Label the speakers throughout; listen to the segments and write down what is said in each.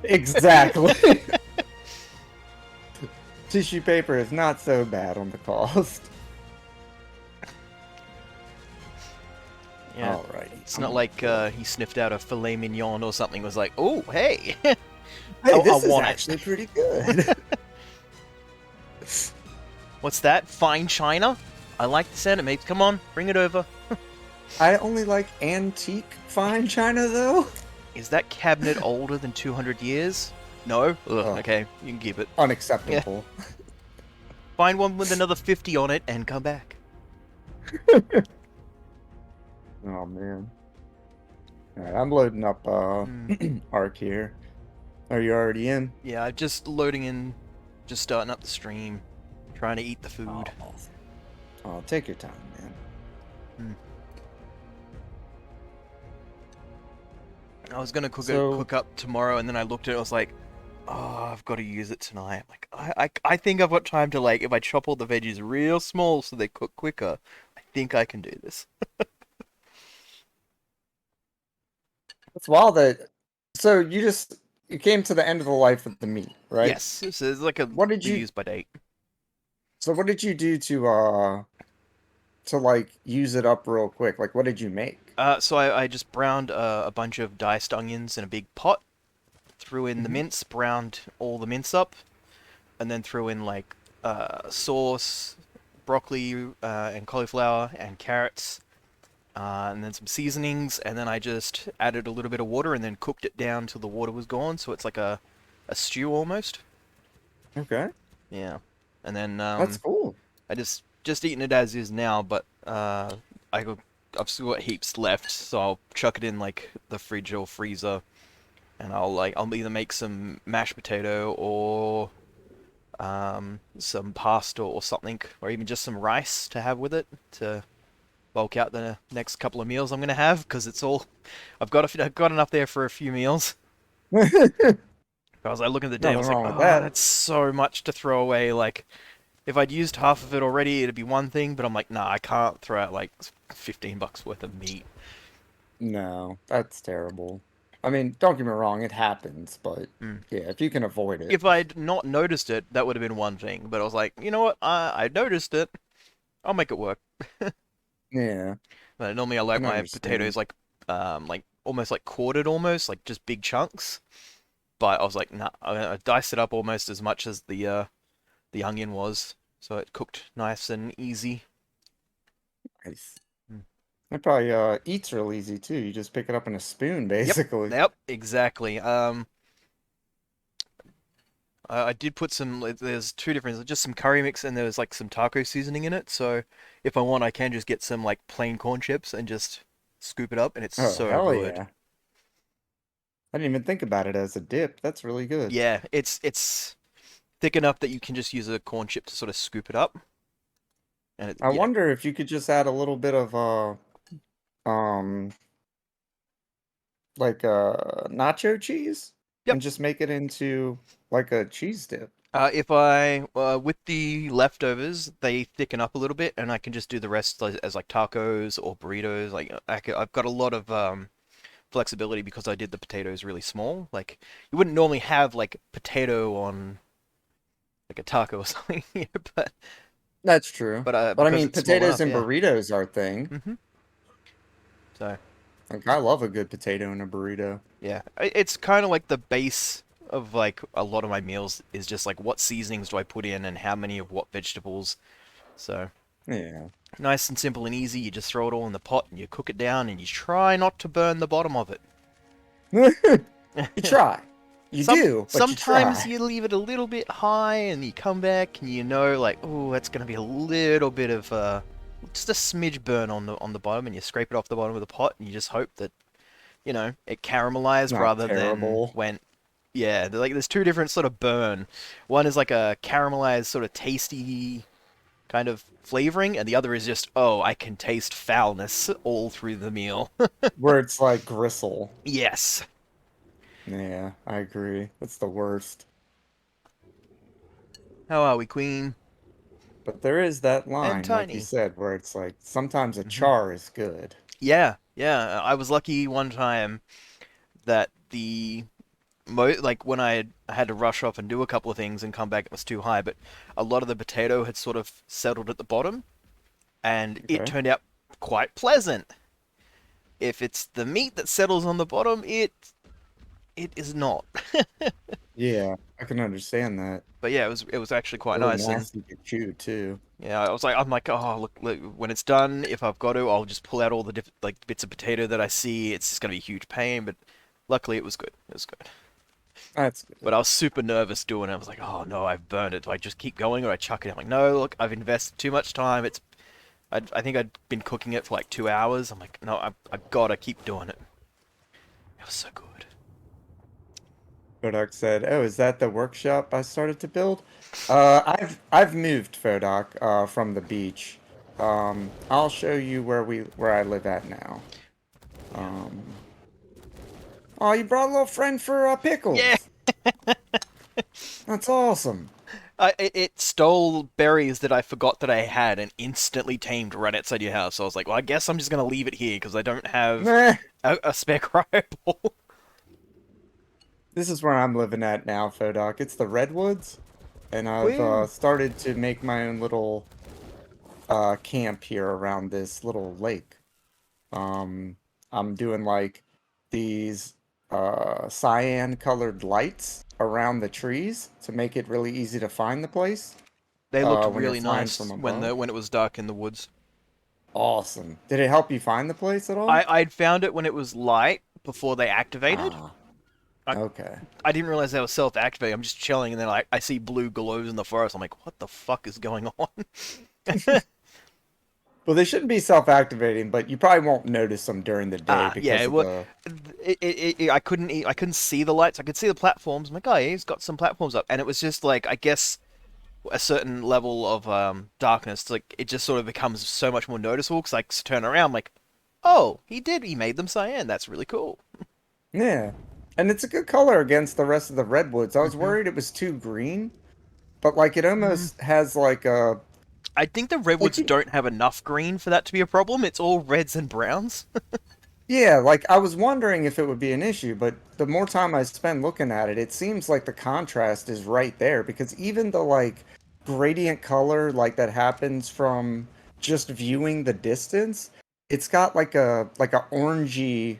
Speaker 1: Exactly. Tissue paper is not so bad on the cost.
Speaker 2: Yeah,
Speaker 1: Alrighty,
Speaker 2: it's
Speaker 1: I'm
Speaker 2: not
Speaker 1: gonna
Speaker 2: like
Speaker 1: fill up.
Speaker 2: he sniffed out a filet mignon or something. Was like, oh hey,
Speaker 1: Hey,
Speaker 2: I
Speaker 1: this is
Speaker 2: want it.
Speaker 1: actually pretty good.
Speaker 2: What's that? Fine china? I like the sound it makes. Come on, bring it over.
Speaker 1: I only like antique fine china though.
Speaker 2: Is that cabinet older than 200 years? No? Ugh,
Speaker 1: Oh,
Speaker 2: okay, you can keep it. Yeah.
Speaker 1: unacceptable.
Speaker 2: Find one with another 50 on it and come back.
Speaker 1: Oh man. Alright, I'm loading up
Speaker 2: Mm.
Speaker 1: ARK here. Are you already in?
Speaker 2: Yeah, I'm just loading in, just starting up the stream, trying to eat the food.
Speaker 1: Oh, awesome. Oh, take your time, man.
Speaker 2: Mm. I was gonna
Speaker 1: So,
Speaker 2: cook up tomorrow, and then I looked at it. I was like, "Oh, I've got to use it tonight." Like, I think I've got time to like, if I chop all the veggies real small so they cook quicker, I think I can do this.
Speaker 1: it's wild that. So you came to the end of the life of the meat, right?
Speaker 2: Yes, so it's like a
Speaker 1: What did you?
Speaker 2: reuse by date.
Speaker 1: So what did you do to like use it up real quick? Like, what did you make?
Speaker 2: So I just browned a bunch of diced onions in a big pot, threw in the
Speaker 1: Hmm.
Speaker 2: mince, browned all the mince up, and then threw in like sauce, broccoli and cauliflower and carrots, and then some seasonings, and then I just added a little bit of water and then cooked it down till the water was gone, so it's like a stew almost.
Speaker 1: Okay,
Speaker 2: Yeah, and then
Speaker 1: that's cool.
Speaker 2: I just eating it as is now, but I got, I've still got heaps left, so I'll chuck it in like the fridge or freezer, and I'll either make some mashed potato or some pasta or something, or even just some rice to have with it to bulk out the next couple of meals I'm gonna have, because it's all I've got enough there for a few meals.
Speaker 1: Nothing
Speaker 2: But I was like looking at the day, I was like,
Speaker 1: wrong with
Speaker 2: oh,
Speaker 1: that.
Speaker 2: that's so much to throw away. Like if I'd used half of it already, it'd be one thing, but I'm like, nah, I can't throw out like $15 worth of meat.
Speaker 1: No, that's terrible. I mean, don't get me wrong, it happens, but
Speaker 2: Mm.
Speaker 1: yeah, if you can avoid it.
Speaker 2: If I'd not noticed it, that would have been one thing. But I was like, you know what? I noticed it. I'll make it work.
Speaker 1: Yeah,
Speaker 2: But normally I
Speaker 1: I
Speaker 2: like
Speaker 1: can
Speaker 2: my
Speaker 1: understand.
Speaker 2: potatoes like almost like quartered, almost like just big chunks. But I was like, nah, I'm gonna dice it up almost as much as the onion was, so it cooked nice and easy.
Speaker 1: Nice.
Speaker 2: Mm.
Speaker 1: It probably eats real easy too. You just pick it up in a spoon,
Speaker 2: Yep,
Speaker 1: basically.
Speaker 2: yep, exactly. I did put some. There's two different, just some curry mix, and there's like some taco seasoning in it. So if I want, I can just get some like plain corn chips and just scoop it up, and it's
Speaker 1: Oh,
Speaker 2: so
Speaker 1: hell
Speaker 2: good.
Speaker 1: yeah. I didn't even think about it as a dip. That's really good.
Speaker 2: Yeah, it's thick enough that you can just use a corn chip to sort of scoop it up, and
Speaker 1: I
Speaker 2: yeah,
Speaker 1: wonder if you could just add a little bit of um like nacho cheese
Speaker 2: yep.
Speaker 1: and just make it into like a cheese dip.
Speaker 2: If I with the leftovers, they thicken up a little bit, and I can just do the rest as like tacos or burritos. Like I've got a lot of flexibility because I did the potatoes really small. Like you wouldn't normally have like potato on like a taco or something, but
Speaker 1: That's true. But I
Speaker 2: because
Speaker 1: mean,
Speaker 2: it's small
Speaker 1: potatoes
Speaker 2: enough,
Speaker 1: and
Speaker 2: yeah.
Speaker 1: burritos are a thing.
Speaker 2: So
Speaker 1: Like I love a good potato in a burrito.
Speaker 2: yeah, it's kind of like the base of like a lot of my meals is just like what seasonings do I put in and how many of what vegetables. So
Speaker 1: Yeah.
Speaker 2: nice and simple and easy. You just throw it all in the pot and you cook it down and you try not to burn the bottom of it.
Speaker 1: You try. You do, but you
Speaker 2: Sometimes
Speaker 1: try.
Speaker 2: you leave it a little bit high and you come back and you know like, oh, that's gonna be a little bit of just a smidge burn on the bottom, and you scrape it off the bottom of the pot and you just hope that it
Speaker 1: It's
Speaker 2: caramelized
Speaker 1: not
Speaker 2: rather than
Speaker 1: terrible.
Speaker 2: went. Yeah, like there's two different sort of burn. One is like a caramelized sort of tasty kind of flavoring, and the other is just, oh, I can taste foulness all through the meal.
Speaker 1: Where it's like gristle.
Speaker 2: Yes.
Speaker 1: Yeah, I agree. That's the worst.
Speaker 2: How are we, Queen?
Speaker 1: But there is that
Speaker 2: And
Speaker 1: line, like you
Speaker 2: Tiny.
Speaker 1: said, where it's like sometimes a
Speaker 2: Hmm.
Speaker 1: char is good.
Speaker 2: Yeah, yeah. I was lucky one time that like when I had to rush off and do a couple of things and come back, it was too high. But a lot of the potato had sort of settled at the bottom, and it
Speaker 1: Okay.
Speaker 2: turned out quite pleasant. If it's the meat that settles on the bottom, it is not.
Speaker 1: Yeah, I can understand that.
Speaker 2: But yeah, it was actually quite
Speaker 1: Really
Speaker 2: nice, and
Speaker 1: nasty to chew too.
Speaker 2: yeah, I'm like, oh look, when it's done, if I've got to, I'll just pull out all the like bits of potato that I see. It's just gonna be a huge pain, but luckily it was good. It was good.
Speaker 1: That's
Speaker 2: But
Speaker 1: good.
Speaker 2: I was super nervous doing it. I was like, oh no, I've burned it. Do I just keep going or I chuck it? I'm like, no, look, I've invested too much time. I think I'd been cooking it for like 2 hours. I'm like, no, I've gotta keep doing it. It was so good.
Speaker 1: Fodoc said, "Oh, is that the workshop I started to build?" I've moved Fodoc from the beach. I'll show you where I live at now.
Speaker 2: Yeah.
Speaker 1: Um, oh, you brought a little friend for
Speaker 2: Yeah.
Speaker 1: pickles. That's awesome.
Speaker 2: It stole berries that I forgot that I had and instantly tamed right outside your house. So I was like, well, I guess I'm just gonna leave it here because I don't have
Speaker 1: Meh.
Speaker 2: a spare cryo ball.
Speaker 1: This is where I'm living at now, Fodoc. It's the Redwoods, and I've
Speaker 2: Woo.
Speaker 1: started to make my own little camp here around this little lake. Um, I'm doing like these cyan colored lights around the trees to make it really easy to find the place
Speaker 2: They looked
Speaker 1: when you're
Speaker 2: really
Speaker 1: flying from
Speaker 2: nice
Speaker 1: above.
Speaker 2: when it was dark in the woods.
Speaker 1: Awesome. Did it help you find the place at all?
Speaker 2: I'd found it when it was light before they activated.
Speaker 1: Ah,
Speaker 2: I
Speaker 1: okay.
Speaker 2: I didn't realize they were self-activating. I'm just chilling, and then I see blue glows in the forest. I'm like, what the fuck is going on?
Speaker 1: Well, they shouldn't be self-activating, but you probably won't notice them during the day
Speaker 2: Yeah.
Speaker 1: because of
Speaker 2: Well,
Speaker 1: the...
Speaker 2: I couldn't see the lights. I could see the platforms. I'm like, oh, yeah, he's got some platforms up, and it was just like I guess a certain level of darkness. Like it just sort of becomes so much more noticeable because I turn around, I'm like, oh, he did. He made them cyan. That's really cool.
Speaker 1: Yeah. And it's a good color against the rest of the redwoods. I was
Speaker 2: Hmm.
Speaker 1: worried it was too green, but like it almost has like a
Speaker 2: I think the
Speaker 1: like
Speaker 2: redwoods
Speaker 1: you
Speaker 2: don't have enough green for that to be a problem. It's all reds and browns.
Speaker 1: yeah, like I was wondering if it would be an issue, but the more time I spend looking at it, it seems like the contrast is right there because even the like gradient color like that happens from just viewing the distance, it's got like a orangey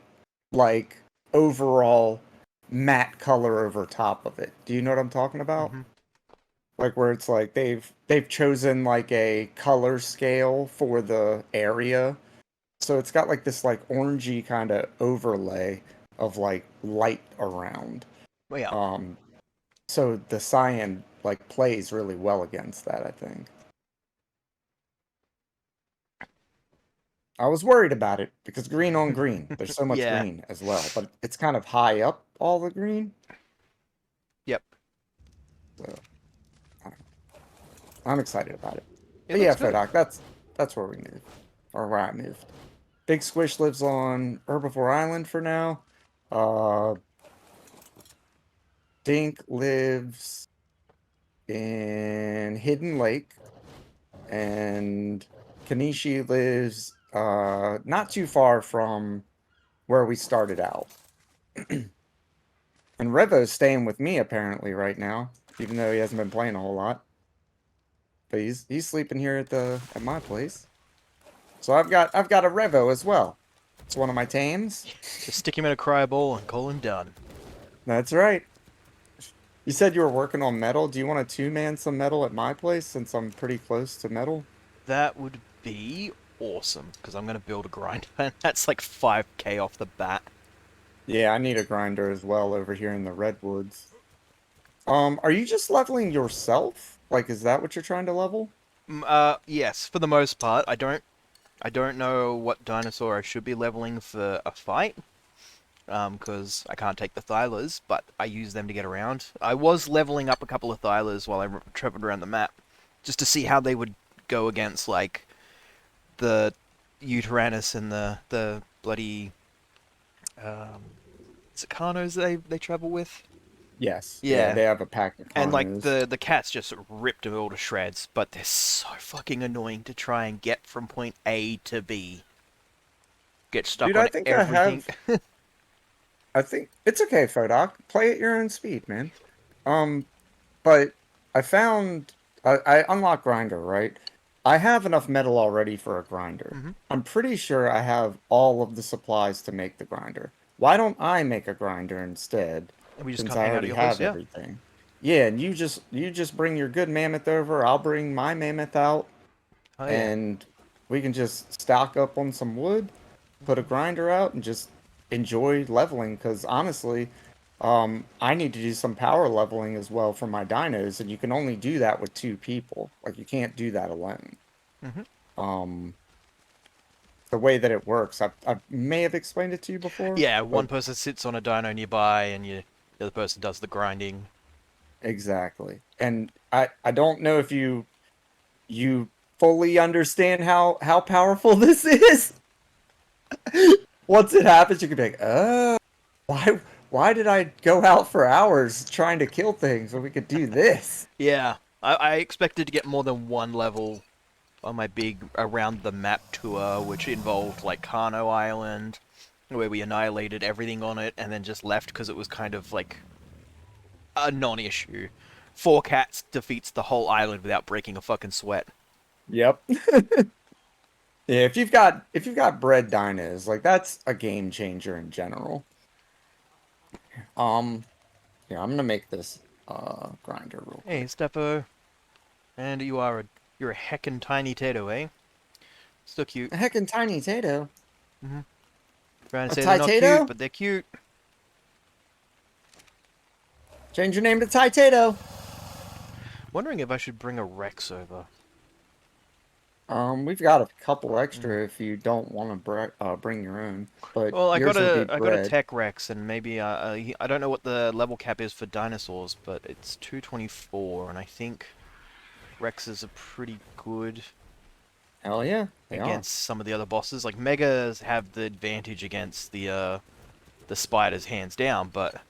Speaker 1: like overall matte color over top of it. Do you know what I'm talking about?
Speaker 2: Hmm.
Speaker 1: Like where it's like they've chosen like a color scale for the area, so it's got like this like orangey kind of overlay of like light around.
Speaker 2: Well, yeah.
Speaker 1: Um, so the cyan like plays really well against that, I think. I was worried about it because green on green, there's so much
Speaker 2: Yeah.
Speaker 1: green as well, but it's kind of high up all the green.
Speaker 2: Yep.
Speaker 1: So I don't know. I'm excited about it.
Speaker 2: It
Speaker 1: But yeah,
Speaker 2: looks good.
Speaker 1: Fodoc, that's where we moved, or where I moved. Big Squish lives on Herbivore Island for now. Uh, Dink lives in Hidden Lake, and Kanishi lives not too far from where we started out. And Revo's staying with me apparently right now, even though he hasn't been playing a whole lot. But he's sleeping here at my place. So I've got a Revo as well. It's one of my tames.
Speaker 2: Just stick him in a cryo ball and call him done.
Speaker 1: That's right. You said you were working on metal. Do you want to two-man some metal at my place since I'm pretty close to metal?
Speaker 2: That would be awesome because I'm gonna build a grinder, and that's like 5k off the bat.
Speaker 1: Yeah, I need a grinder as well over here in the redwoods. Are you just leveling yourself? Like, is that what you're trying to level?
Speaker 2: Yes, for the most part. I don't know what dinosaur I should be leveling for a fight. Because I can't take the Thylers, but I use them to get around. I was leveling up a couple of Thylers while I traveled around the map, just to see how they would go against like the Uteranus and the bloody um, is it Carnos they travel with?
Speaker 1: Yes. Yeah,
Speaker 2: Yeah,
Speaker 1: they have a pack of
Speaker 2: and like
Speaker 1: Karnus.
Speaker 2: the cats just ripped them all to shreds, but they're so fucking annoying to try and get from point A to B. Get stuck
Speaker 1: Dude, I
Speaker 2: on
Speaker 1: think I
Speaker 2: everything.
Speaker 1: have I think it's okay, Fodoc. Play at your own speed, man. Um, but I found I unlocked grinder, right? I have enough metal already for a grinder.
Speaker 2: Hmm.
Speaker 1: I'm pretty sure I have all of the supplies to make the grinder. Why don't I make a grinder instead,
Speaker 2: We just
Speaker 1: since
Speaker 2: come
Speaker 1: I
Speaker 2: hang out at
Speaker 1: already
Speaker 2: your place,
Speaker 1: have
Speaker 2: yeah.
Speaker 1: everything? Yeah, and you just bring your good mammoth over, I'll bring my mammoth out,
Speaker 2: Oh yeah.
Speaker 1: and we can just stock up on some wood, put a grinder out, and just enjoy leveling. Because honestly, I need to do some power leveling as well for my dinos, and you can only do that with two people. Like you can't do that alone.
Speaker 2: Hmm.
Speaker 1: Um, the way that it works, I may have explained it to you before,
Speaker 2: Yeah,
Speaker 1: but
Speaker 2: one person sits on a dino nearby, and the other person does the grinding.
Speaker 1: exactly. And I don't know if you fully understand how powerful this is. Once it happens, you can be like, oh. Why did I go out for hours trying to kill things when we could do this?
Speaker 2: Yeah, I expected to get more than one level on my big around the map tour, which involved like Kano Island, where we annihilated everything on it and then just left because it was kind of like a non-issue. Four cats defeats the whole island without breaking a fucking sweat.
Speaker 1: Yep. Yeah, if you've got bred dinos, like that's a game changer in general. Um, yeah, I'm gonna make this grinder real
Speaker 2: Hey,
Speaker 1: quick.
Speaker 2: Steppo, and you're a heckin' tiny tato, eh? Still cute.
Speaker 1: A heckin' tiny Tato.
Speaker 2: Mm-hmm. Trying to
Speaker 1: A
Speaker 2: say they're not cute,
Speaker 1: Taito?
Speaker 2: but they're cute.
Speaker 1: Change your name to Taito.
Speaker 2: Wondering if I should bring a Rex over.
Speaker 1: We've got a couple
Speaker 2: Mm.
Speaker 1: extra if you don't want to bring your own, but
Speaker 2: Well,
Speaker 1: yours would be
Speaker 2: I got a
Speaker 1: bred.
Speaker 2: Tech Rex, and maybe I don't know what the level cap is for dinosaurs, but it's 224, and I think Rexes are pretty good
Speaker 1: Hell yeah, they are.
Speaker 2: against some of the other bosses. Like Megas have the advantage against the spiders hands down, but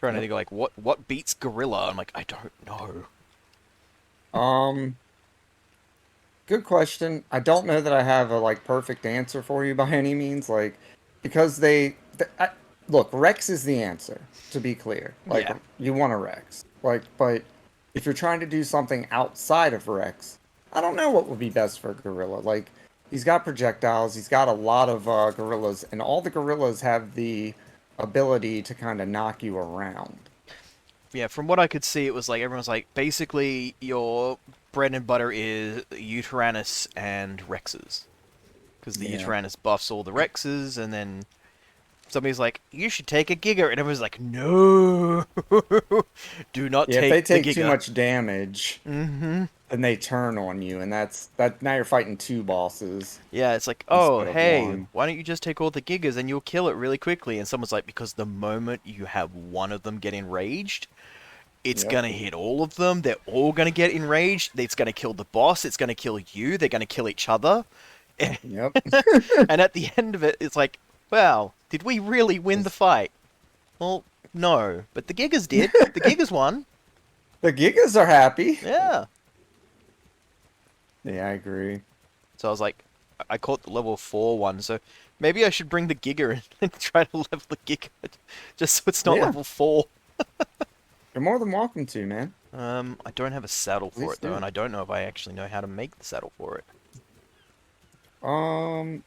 Speaker 2: trying to
Speaker 1: Yep.
Speaker 2: think like what beats Gorilla? I'm like I don't know.
Speaker 1: Um, Good question. I don't know that I have a like perfect answer for you by any means, like because look, Rex is the answer, to be clear. Like
Speaker 2: Yeah,
Speaker 1: you want a Rex. Like, but if you're trying to do something outside of Rex, I don't know what would be best for a gorilla. Like he's got projectiles, he's got a lot of gorillas, and all the gorillas have the ability to kind of knock you around.
Speaker 2: yeah. From what I could see, it was like everyone's like basically your bread and butter is Uteranus and Rexes. Because the
Speaker 1: Yeah.
Speaker 2: Uteranus buffs all the Rexes, and then somebody's like, "You should take a Giga," and everyone's like, "No, do not
Speaker 1: Yeah, if they
Speaker 2: take the
Speaker 1: take too
Speaker 2: Giga."
Speaker 1: much damage,
Speaker 2: Mm-hmm.
Speaker 1: then they turn on you, and that now you're fighting two bosses
Speaker 2: Yeah, it's like, "Oh,
Speaker 1: instead of
Speaker 2: hey,
Speaker 1: one.
Speaker 2: why don't you just take all the Gigas and you'll kill it really quickly?" And someone's like, "Because the moment you have one of them get enraged, it's
Speaker 1: Yep,
Speaker 2: gonna hit all of them. They're all gonna get enraged. It's gonna kill the boss. It's gonna kill you. They're gonna kill each other."
Speaker 1: yep.
Speaker 2: And at the end of it, it's like, "Wow, did we really win the fight?" Well, no, but the Gigas did. The Gigas won.
Speaker 1: The Gigas are happy.
Speaker 2: Yeah.
Speaker 1: Yeah, I agree.
Speaker 2: So I was like, I caught the level 4 one, so maybe I should bring the Giga in and try to level the Giga just so it's not
Speaker 1: Yeah,
Speaker 2: level 4.
Speaker 1: you're more than welcome to, man.
Speaker 2: I don't have a saddle for
Speaker 1: Please
Speaker 2: it though, and
Speaker 1: do.
Speaker 2: I don't know if I actually know how to make the saddle for it.
Speaker 1: Um,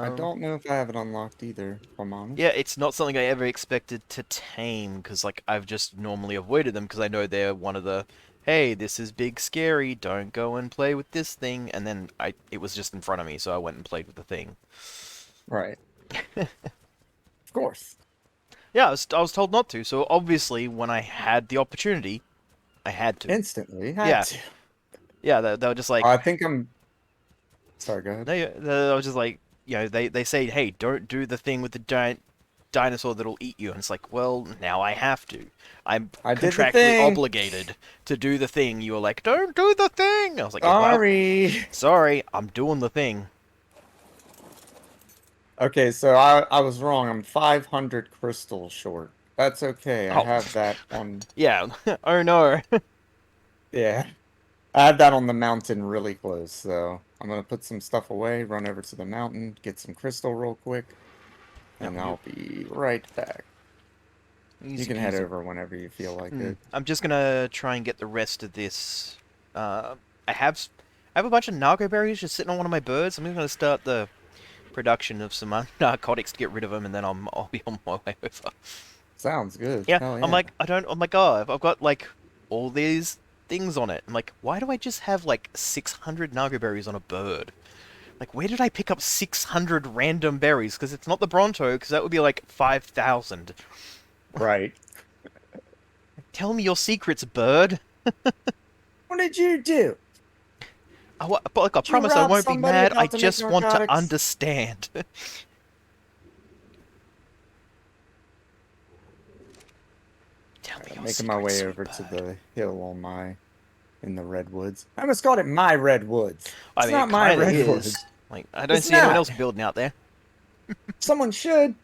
Speaker 1: I
Speaker 2: Um,
Speaker 1: don't know if I have it unlocked either, if I'm
Speaker 2: yeah,
Speaker 1: honest.
Speaker 2: it's not something I ever expected to tame because like I've just normally avoided them because I know they're one of the hey, this is big scary, don't go and play with this thing, and then it was just in front of me, so I went and played with the thing.
Speaker 1: Right. Of course.
Speaker 2: Yeah, I was told not to, so obviously when I had the opportunity, I had to.
Speaker 1: Instantly had
Speaker 2: Yeah,
Speaker 1: to.
Speaker 2: yeah, they were just like,
Speaker 1: I think I'm sorry, go ahead.
Speaker 2: I was just like, they say, hey, don't do the thing with the giant dinosaur that'll eat you, and it's like, well, now I have to. I'm
Speaker 1: I did the
Speaker 2: contractually
Speaker 1: thing.
Speaker 2: obligated to do the thing. You were like, don't do the thing. I was like, well,
Speaker 1: Sorry.
Speaker 2: sorry, I'm doing the thing.
Speaker 1: Okay, so I was wrong. I'm 500 crystals short. That's okay. I
Speaker 2: Oh,
Speaker 1: have that on.
Speaker 2: yeah. Oh no.
Speaker 1: Yeah. I have that on the mountain really close, so I'm gonna put some stuff away, run over to the mountain, get some crystal real quick,
Speaker 2: Yeah,
Speaker 1: and I'll be right back. You
Speaker 2: Easy
Speaker 1: can head
Speaker 2: peasy.
Speaker 1: over whenever you feel like it.
Speaker 2: I'm just gonna try and get the rest of this. Uh, I have I have a bunch of narco berries just sitting on one of my birds. I'm gonna start the production of some narcotics to get rid of them, and then I'll be on my way over.
Speaker 1: Sounds good.
Speaker 2: Yeah,
Speaker 1: Hell
Speaker 2: I'm
Speaker 1: yeah.
Speaker 2: like, I don't. Oh my god, I've got like all these things on it. I'm like, why do I just have like 600 narco berries on a bird? Like, where did I pick up 600 random berries? Because it's not the Bronto, because that would be like 5,000.
Speaker 1: Right.
Speaker 2: Tell me your secrets, bird.
Speaker 1: What did you do?
Speaker 2: But like, I
Speaker 1: Did you
Speaker 2: promise I
Speaker 1: rob
Speaker 2: won't be
Speaker 1: somebody
Speaker 2: mad. I
Speaker 1: about to make
Speaker 2: just want to
Speaker 1: narcotics?
Speaker 2: understand. Tell me
Speaker 1: I'm
Speaker 2: your
Speaker 1: making my
Speaker 2: secrets,
Speaker 1: way
Speaker 2: sweet
Speaker 1: over to
Speaker 2: bird.
Speaker 1: the hill on my in the redwoods. I almost called it my redwoods.
Speaker 2: I
Speaker 1: It's
Speaker 2: mean, it
Speaker 1: not my
Speaker 2: kind of is.
Speaker 1: redwoods.
Speaker 2: Like, I don't
Speaker 1: It's
Speaker 2: see anyone
Speaker 1: not.
Speaker 2: else building out there.
Speaker 1: Someone should.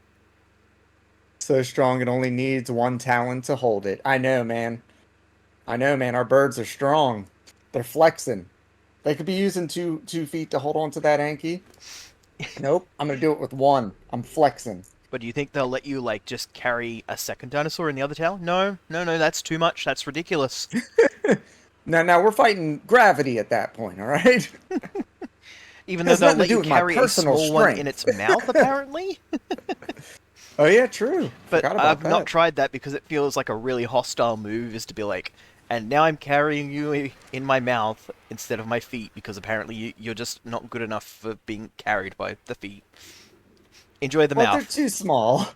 Speaker 1: So strong it only needs one talon to hold it. I know, man. I know, man. Our birds are strong. They're flexing. They could be using two feet to hold on to that Anki. Nope. I'm gonna do it with one. I'm flexing.
Speaker 2: But do you think they'll let you, like, just carry a second dinosaur in the other tail? No, no, no, that's too much. That's ridiculous.
Speaker 1: Now we're fighting gravity at that point, all right?
Speaker 2: Even
Speaker 1: It
Speaker 2: though
Speaker 1: has
Speaker 2: they'll
Speaker 1: nothing to
Speaker 2: let
Speaker 1: do
Speaker 2: you
Speaker 1: with my
Speaker 2: carry a
Speaker 1: personal
Speaker 2: small one in
Speaker 1: strength.
Speaker 2: its mouth, apparently?
Speaker 1: Oh yeah, true.
Speaker 2: But
Speaker 1: Forgot about
Speaker 2: I've not
Speaker 1: that.
Speaker 2: tried that because it feels like a really hostile move, is to be like, and now I'm carrying you in my mouth instead of my feet, because apparently you're just not good enough for being carried by the feet. Enjoy the
Speaker 1: Well, they're
Speaker 2: mouth.
Speaker 1: too small.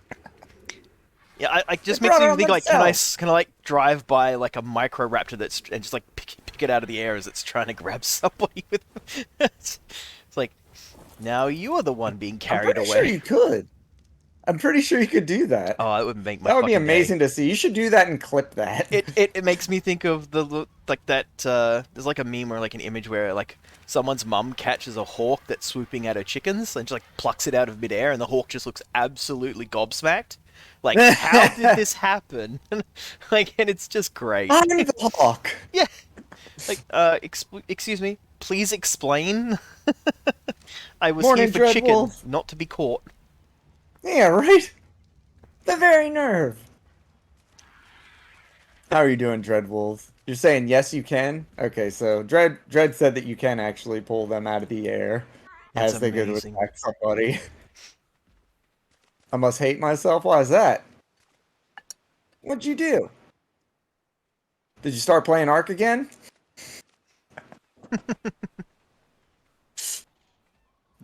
Speaker 2: Yeah, I
Speaker 1: They
Speaker 2: just makes
Speaker 1: brought it
Speaker 2: me
Speaker 1: on
Speaker 2: think like, can I
Speaker 1: themselves.
Speaker 2: like drive by like a microraptor that's and just like pick it out of the air as it's trying to grab somebody with. It's like, now you are the one being
Speaker 1: I'm
Speaker 2: carried
Speaker 1: pretty sure
Speaker 2: away.
Speaker 1: you could. I'm pretty sure you could do that.
Speaker 2: Oh, it would make my
Speaker 1: That would be
Speaker 2: fucking day.
Speaker 1: amazing to see. You should do that and clip that.
Speaker 2: It makes me think of the like that. There's like a meme or like an image where like someone's mum catches a hawk that's swooping at her chickens and just like plucks it out of midair, and the hawk just looks absolutely gobsmacked. Like, how did this happen? Like, and it's just great.
Speaker 1: I'm the hawk.
Speaker 2: Yeah, like, excuse me, please explain. I was here
Speaker 1: Morning,
Speaker 2: for chicken,
Speaker 1: Dreadwolf.
Speaker 2: not to be caught.
Speaker 1: Yeah, right? The very nerve. How are you doing, Dreadwolf? You're saying yes, you can? Okay, so Dread said that you can actually pull them out of the air
Speaker 2: That's
Speaker 1: as they go to
Speaker 2: amazing.
Speaker 1: attack somebody. I must hate myself. Why is that? What'd you do? Did you start playing Ark again?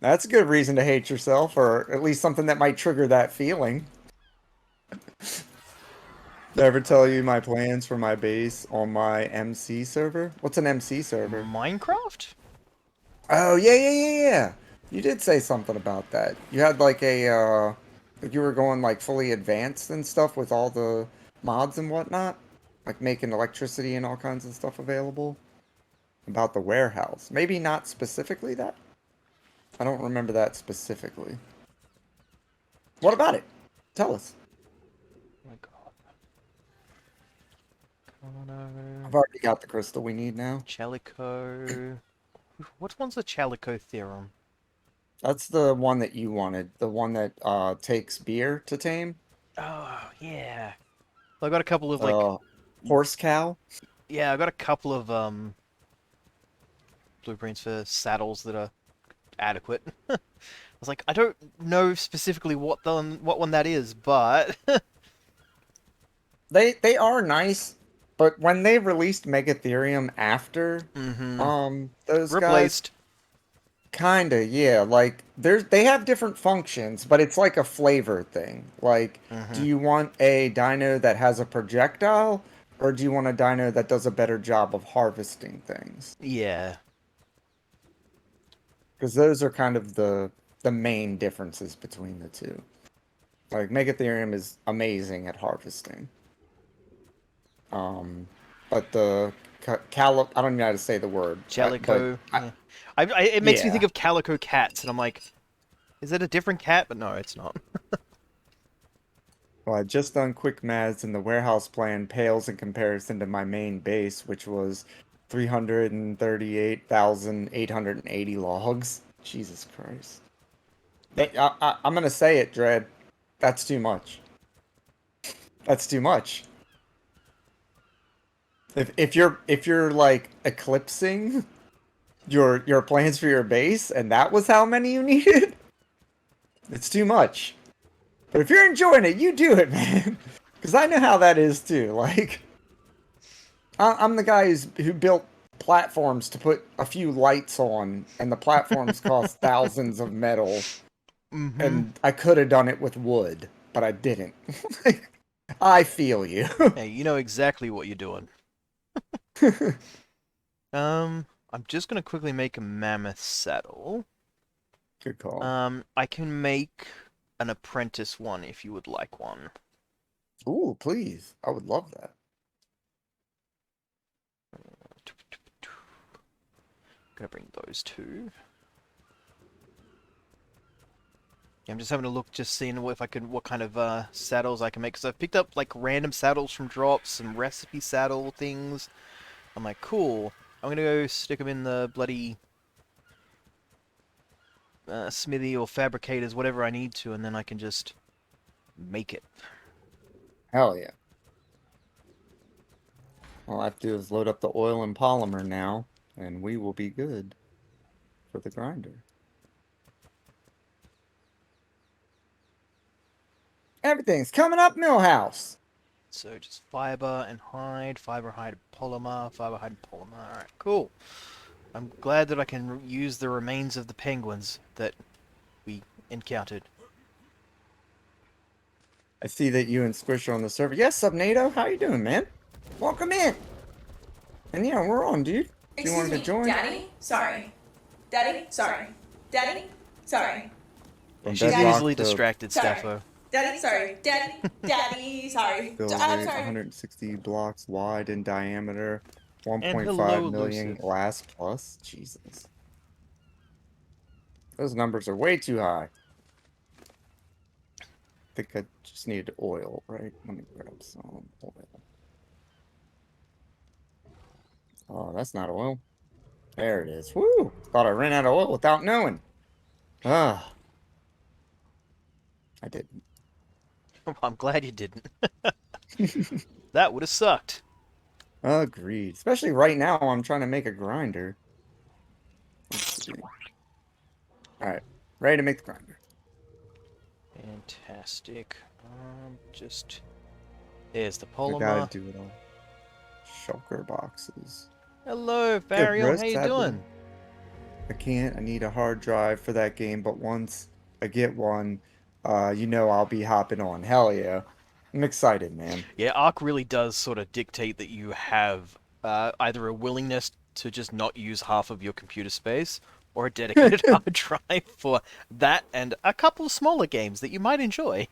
Speaker 1: That's a good reason to hate yourself, or at least something that might trigger that feeling. Did I ever tell you my plans for my base on my MC server? What's an MC server?
Speaker 2: Minecraft?
Speaker 1: Oh, yeah. You did say something about that. You had like like you were going like fully advanced and stuff with all the mods and whatnot, like making electricity and all kinds of stuff available. About the warehouse. Maybe not specifically that. I don't remember that specifically. What about it? Tell us.
Speaker 2: Oh my god. Connor.
Speaker 1: I've already got the crystal we need now.
Speaker 2: Chalico. What one's the Chalico theorem?
Speaker 1: That's the one that you wanted. The one that takes beer to tame.
Speaker 2: Oh, yeah. I got a couple of like,
Speaker 1: Uh, horse cow.
Speaker 2: yeah, I got a couple of blueprints for saddles that are adequate. I was like, I don't know specifically what one that is, but
Speaker 1: They are nice, but when they released Megatherium after
Speaker 2: mm-hmm.
Speaker 1: those guys,
Speaker 2: Replaced.
Speaker 1: kinda, yeah, like they have different functions, but it's like a flavor thing. Like, do
Speaker 2: Mm-hmm.
Speaker 1: you want a dino that has a projectile, or do you want a dino that does a better job of harvesting things?
Speaker 2: Yeah.
Speaker 1: Because those are kind of the main differences between the two. Like Megatherium is amazing at harvesting. Um, but the I don't even know how to say the word.
Speaker 2: Chalico. Yeah. It makes me think
Speaker 1: Yeah.
Speaker 2: of Calico cats, and I'm like, is it a different cat? But no, it's not.
Speaker 1: Well, I just done quick maths, and the warehouse plan pales in comparison to my main base, which was 338,880 logs. Jesus Christ. I'm gonna say it, Dread. That's too much. That's too much. If you're like eclipsing your plans for your base, and that was how many you needed, it's too much. But if you're enjoying it, you do it, man. Because I know how that is too. Like, I'm the guy who built platforms to put a few lights on, and the platforms cost thousands of metal,
Speaker 2: Mm-hmm.
Speaker 1: and I could have done it with wood, but I didn't. I feel you.
Speaker 2: Hey, you know exactly what you're doing. I'm just gonna quickly make a mammoth saddle.
Speaker 1: Good call.
Speaker 2: I can make an apprentice one if you would like one.
Speaker 1: Ooh, please. I would love that.
Speaker 2: Gonna bring those two. Yeah, I'm just having a look, just seeing if I can, what kind of saddles I can make. Because I've picked up like random saddles from drops, some recipe saddle things. I'm like, cool. I'm gonna go stick them in the bloody smithy or fabricators, whatever I need to, and then I can just make it.
Speaker 1: Hell yeah. All I have to do is load up the oil and polymer now, and we will be good for the grinder. Everything's coming up, Millhouse.
Speaker 2: So just fiber and hide, polymer, fiber, hide, polymer. Alright, cool. I'm glad that I can use the remains of the penguins that we encountered.
Speaker 1: I see that you and Squish are on the server. Yes, Subnado, how you doing, man? Welcome in. And yeah, we're on, dude. If you
Speaker 3: Excuse
Speaker 1: wanted to
Speaker 3: me,
Speaker 1: join.
Speaker 3: Daddy? Sorry. Daddy? Sorry. Daddy? Sorry.
Speaker 2: Yeah,
Speaker 1: From
Speaker 2: she's
Speaker 1: Bedrock
Speaker 2: easily
Speaker 1: to
Speaker 2: distracted,
Speaker 3: Sorry.
Speaker 2: Staffo.
Speaker 3: Daddy? Sorry. Daddy? Daddy? Sorry. I'm
Speaker 1: building
Speaker 3: sorry.
Speaker 1: 160 blocks wide in diameter,
Speaker 2: And hello,
Speaker 1: 1.5 million
Speaker 2: Elusive.
Speaker 1: glass plus. Jesus. Those numbers are way too high. I think I just need oil, right? Let me grab some oil. Oh, that's not oil. There it is. Woo! Thought I ran out of oil without knowing. Ah, I didn't.
Speaker 2: I'm glad you didn't. That would have sucked.
Speaker 1: Agreed. Especially right now, I'm trying to make a grinder. Let's see. All right, ready to make the grinder.
Speaker 2: Fantastic. Just... There's the
Speaker 1: I gotta
Speaker 2: polymer.
Speaker 1: do it all. Shulker boxes.
Speaker 2: Hello,
Speaker 1: Good,
Speaker 2: Varial.
Speaker 1: bro.
Speaker 2: How you
Speaker 1: Sadly,
Speaker 2: doing?
Speaker 1: I can't. I need a hard drive for that game, but once I get one, you know I'll be hopping on. Hell yeah. I'm excited, man.
Speaker 2: Yeah, ARK really does sort of dictate that you have either a willingness to just not use half of your computer space or a dedicated hard drive for that and a couple of smaller games that you might enjoy.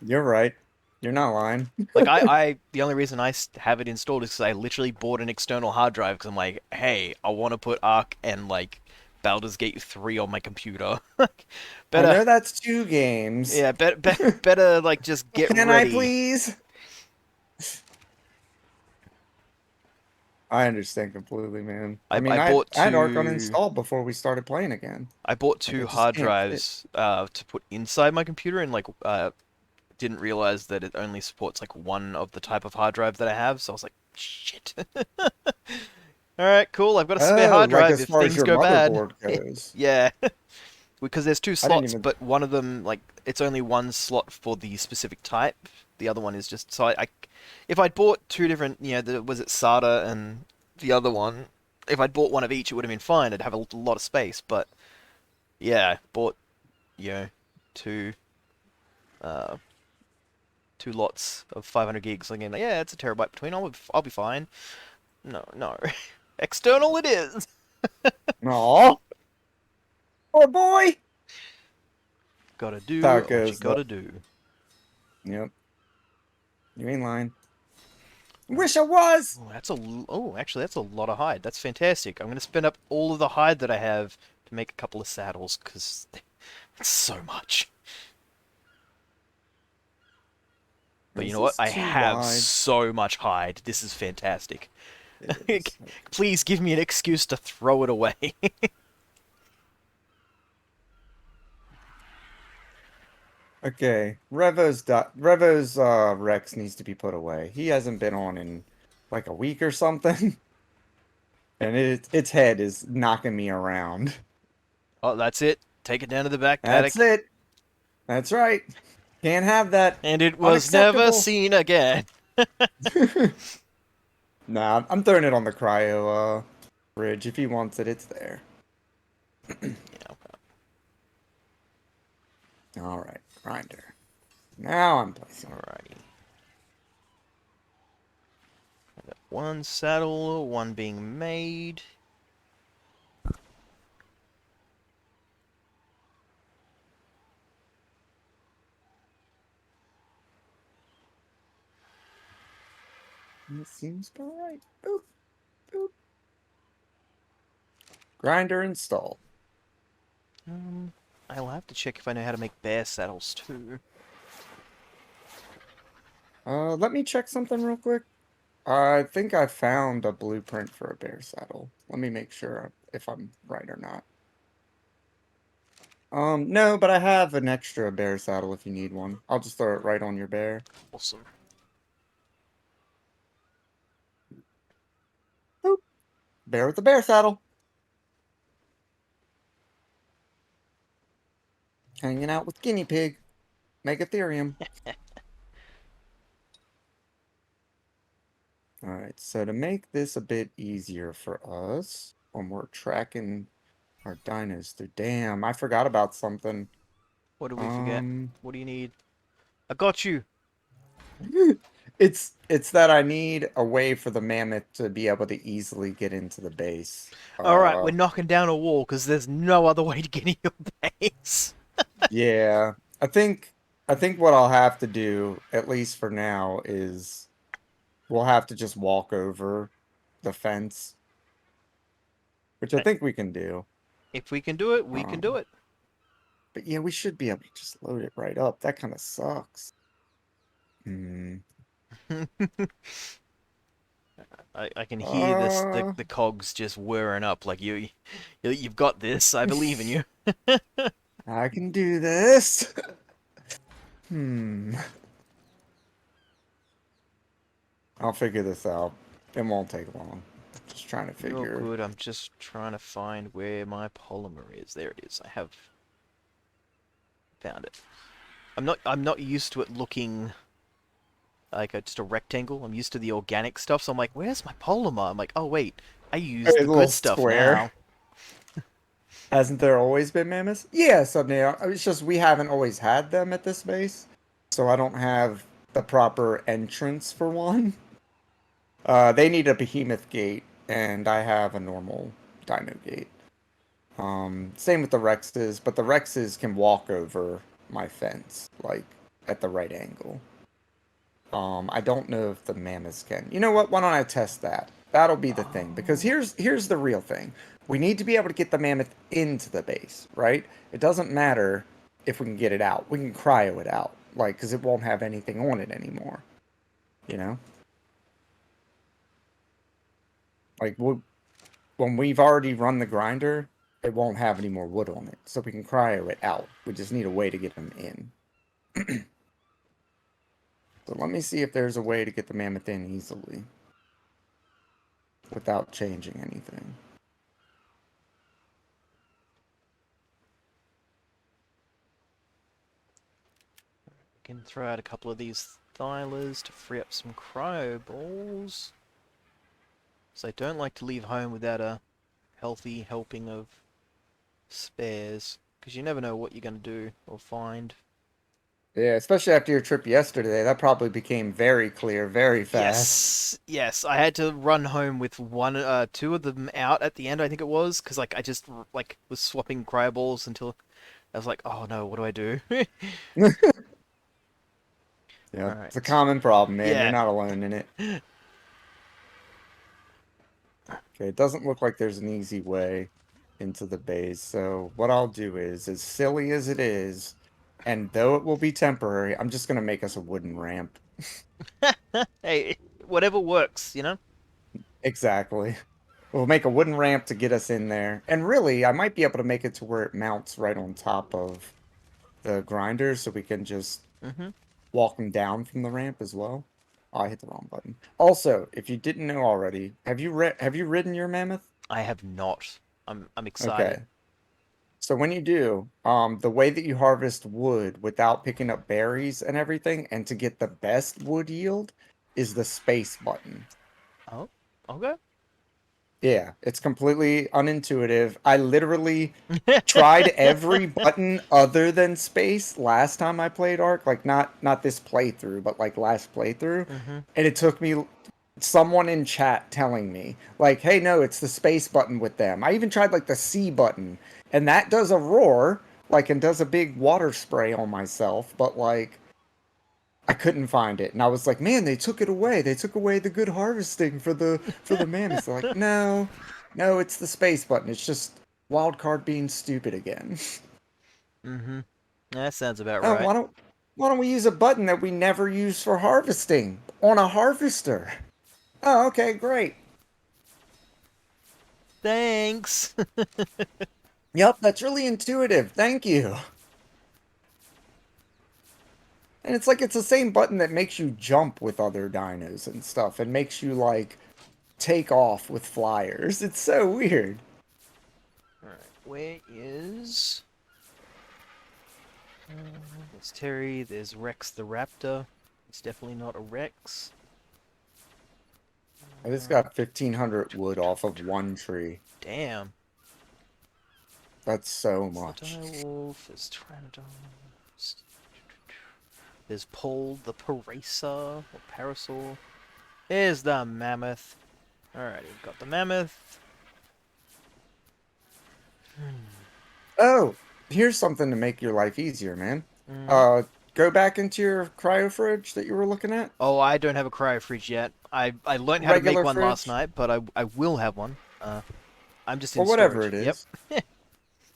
Speaker 1: You're right. You're not lying.
Speaker 2: Like the only reason I have it installed is because I literally bought an external hard drive because I'm like, hey, I want to put ARK and like Baldur's Gate 3 on my computer. Like,
Speaker 1: I
Speaker 2: better,
Speaker 1: know that's two games.
Speaker 2: yeah, better like just get
Speaker 1: Can I
Speaker 2: ready.
Speaker 1: please? I understand completely, man. I mean,
Speaker 2: I
Speaker 1: I
Speaker 2: bought
Speaker 1: I had ARK
Speaker 2: two.
Speaker 1: uninstalled before we started playing again.
Speaker 2: I bought
Speaker 1: Like I
Speaker 2: two
Speaker 1: just
Speaker 2: hard
Speaker 1: can't fit.
Speaker 2: drives to put inside my computer, and like didn't realize that it only supports like one of the type of hard drive that I have. So I was like, shit. All right, cool. I've got a spare
Speaker 1: Oh,
Speaker 2: hard
Speaker 1: like
Speaker 2: drive
Speaker 1: as
Speaker 2: if
Speaker 1: far as
Speaker 2: things
Speaker 1: your
Speaker 2: go bad.
Speaker 1: motherboard goes.
Speaker 2: Yeah, because there's two
Speaker 1: I didn't
Speaker 2: slots,
Speaker 1: even.
Speaker 2: but one of them like it's only one slot for the specific type. The other one is just so if I'd bought two different, was it SATA and the other one? If I'd bought one of each, it would have been fine. I'd have a lot of space, but yeah, bought you know, two uh, two lots of 500 gigs. Again, yeah, it's a terabyte between. I'll be fine. No, no, external it is.
Speaker 1: Aw, poor boy.
Speaker 2: Gotta
Speaker 1: That's how
Speaker 2: do
Speaker 1: it
Speaker 2: what you
Speaker 1: goes, though.
Speaker 2: gotta do.
Speaker 1: Yep, you ain't lying. Wish I was.
Speaker 2: Oh, actually, that's a lot of hide. That's fantastic. I'm gonna spend up all of the hide that I have to make a couple of saddles because it's so much. But you
Speaker 1: Is
Speaker 2: know what?
Speaker 1: this
Speaker 2: I
Speaker 1: too
Speaker 2: have
Speaker 1: wide?
Speaker 2: so much hide. This is fantastic.
Speaker 1: It is.
Speaker 2: Please give me an excuse to throw it away.
Speaker 1: Okay, Revo's Rex needs to be put away. He hasn't been on in like a week or something, and its head is knocking me around.
Speaker 2: Oh, that's it. Take it down to the back
Speaker 1: That's
Speaker 2: paddock.
Speaker 1: it. That's right. Can't have that.
Speaker 2: And it was never
Speaker 1: Unacceptable.
Speaker 2: seen again.
Speaker 1: Nah, I'm throwing it on the cryo fridge. If he wants it, it's there.
Speaker 2: Yeah.
Speaker 1: All right, grinder. Now I'm placing it.
Speaker 2: Alrighty. I got one saddle, one being made.
Speaker 1: It seems all right. Boop, boop. Grinder installed.
Speaker 2: I'll have to check if I know how to make bear saddles too.
Speaker 1: Let me check something real quick. I think I found a blueprint for a bear saddle. Let me make sure if I'm right or not. No, but I have an extra bear saddle if you need one. I'll just throw it right on your bear.
Speaker 2: Awesome.
Speaker 1: Boop. Bear with the bear saddle. Hanging out with guinea pig. Megatherium. Alright, so to make this a bit easier for us, when we're tracking our dinos through... Damn, I forgot about something.
Speaker 2: What did we forget? What do you need? I got you.
Speaker 1: It's that I need a way for the mammoth to be able to easily get into the base.
Speaker 2: Alright, we're knocking down a wall because there's no other way to get in your base.
Speaker 1: Yeah, I think what I'll have to do, at least for now, is we'll have to just walk over the fence, which I think we can do.
Speaker 2: If we can do it, we can do it.
Speaker 1: But yeah, we should be able to just load it right up. That kind of sucks. Hmm.
Speaker 2: I can hear the cogs just whirring up like you've got this. I believe in you.
Speaker 1: I can do this. Hmm. I'll figure this out. It won't take long. Just trying to
Speaker 2: You're
Speaker 1: figure.
Speaker 2: good. I'm just trying to find where my polymer is. There it is. I have found it. I'm not used to it looking like just a rectangle. I'm used to the organic stuff, so I'm like, where's my polymer? I'm like, oh wait, I use
Speaker 1: A
Speaker 2: the
Speaker 1: little
Speaker 2: good stuff
Speaker 1: square.
Speaker 2: now.
Speaker 1: Hasn't there always been mammoths? Yeah, someday. It's just we haven't always had them at this base, so I don't have the proper entrance for one. They need a behemoth gate, and I have a normal dino gate. Same with the Rexes, but the Rexes can walk over my fence, like, at the right angle. I don't know if the mammoths can. You know what? Why don't I test that? That'll be the thing. Because here's the real thing. We need to be able to get the mammoth into the base, right? It doesn't matter if we can get it out. We can cryo it out, like, because it won't have anything on it anymore. You know? Like, when we've already run the grinder, it won't have any more wood on it. So we can cryo it out. We just need a way to get them in. So let me see if there's a way to get the mammoth in easily. Without changing anything.
Speaker 2: Can throw out a couple of these thylers to free up some cryo balls. So I don't like to leave home without a healthy helping of spares, because you never know what you're going to do or find.
Speaker 1: Yeah, especially after your trip yesterday, that probably became very clear very fast.
Speaker 2: Yes. I had to run home with two of them out at the end. I think it was because like I just like was swapping cryo balls until I was like, oh no, what do I do?
Speaker 1: Yeah,
Speaker 2: All
Speaker 1: it's a
Speaker 2: right.
Speaker 1: common problem, man. You're
Speaker 2: Yeah.
Speaker 1: not alone in it. Okay, it doesn't look like there's an easy way into the base. So what I'll do is, as silly as it is, and though it will be temporary, I'm just gonna make us a wooden ramp.
Speaker 2: Hey, whatever works, you know.
Speaker 1: Exactly. We'll make a wooden ramp to get us in there. And really, I might be able to make it to where it mounts right on top of the grinder so we can just
Speaker 2: Mm-hmm.
Speaker 1: walk them down from the ramp as well. Oh, I hit the wrong button. Also, if you didn't know already, have you ridden your mammoth?
Speaker 2: I have not. I'm excited.
Speaker 1: Okay. So when you do, the way that you harvest wood without picking up berries and everything, and to get the best wood yield, is the space button.
Speaker 2: Oh, okay.
Speaker 1: Yeah, it's completely unintuitive. I literally tried every button other than space last time I played Ark, like not this playthrough, but like last playthrough,
Speaker 2: Mm-hmm.
Speaker 1: and it took me someone in chat telling me like, "Hey, no, it's the space button with them." I even tried like the C button, and that does a roar, like and does a big water spray on myself, but like I couldn't find it, and I was like, "Man, they took it away. They took away the good harvesting for the mammoths." They're like, "No, no, it's the space button. It's just wild card being stupid again."
Speaker 2: Mm-hmm. That sounds about
Speaker 1: Oh,
Speaker 2: right.
Speaker 1: why don't we use a button that we never use for harvesting on a harvester? Oh, okay, great.
Speaker 2: Thanks.
Speaker 1: Yep, that's really intuitive. Thank you. And it's like it's the same button that makes you jump with other dinos and stuff, and makes you like take off with flyers. It's so weird.
Speaker 2: Alright, where is... there's Terry, there's Rex the Raptor. It's definitely not a Rex.
Speaker 1: I just got 1,500 wood off of one tree.
Speaker 2: Damn.
Speaker 1: That's so
Speaker 2: There's
Speaker 1: much.
Speaker 2: the direwolf, there's Pteranodons. There's Paul the Parasaur, or Parasaur. Here's the mammoth. Alrighty, got the mammoth.
Speaker 1: Oh, here's something to make your life easier, man.
Speaker 2: Mhm.
Speaker 1: Go back into your cryo fridge that you were looking at.
Speaker 2: Oh, I don't have a cryo fridge yet. I learned how to make
Speaker 1: Regular
Speaker 2: one last
Speaker 1: fridge,
Speaker 2: night, but I will have one. I'm just
Speaker 1: or
Speaker 2: in
Speaker 1: whatever
Speaker 2: storage.
Speaker 1: it
Speaker 2: Yep.
Speaker 1: is.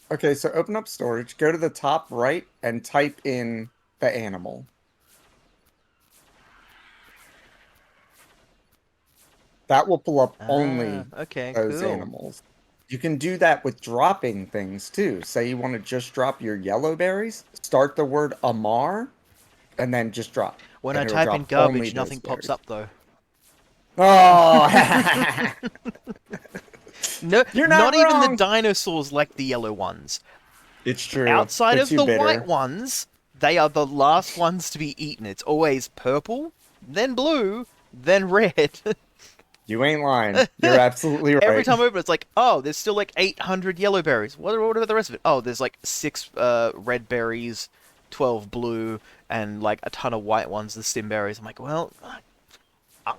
Speaker 1: Okay, so open up storage, go to the top right, and type in the animal. That will pull up
Speaker 2: Ah,
Speaker 1: only
Speaker 2: okay,
Speaker 1: those
Speaker 2: cool.
Speaker 1: animals. You can do that with dropping things too. Say you want to just drop your yellow berries, start the word Amar, and then just drop.
Speaker 2: When I
Speaker 1: And it'll
Speaker 2: type in
Speaker 1: drop only
Speaker 2: garbage,
Speaker 1: those
Speaker 2: nothing pops
Speaker 1: berries.
Speaker 2: up though.
Speaker 1: Oh,
Speaker 2: No,
Speaker 1: you're not
Speaker 2: not even the
Speaker 1: wrong.
Speaker 2: dinosaurs like the yellow ones.
Speaker 1: It's true.
Speaker 2: Outside
Speaker 1: They're
Speaker 2: of
Speaker 1: too
Speaker 2: the white
Speaker 1: bitter.
Speaker 2: ones, they are the last ones to be eaten. It's always purple, then blue, then red.
Speaker 1: You ain't lying. You're absolutely
Speaker 2: Every
Speaker 1: right.
Speaker 2: time I open it, it's like, oh, there's still like 800 yellow berries. What about the rest of it? Oh, there's like 6 red berries, 12 blue, and like a ton of white ones, the stem berries. I'm like, well,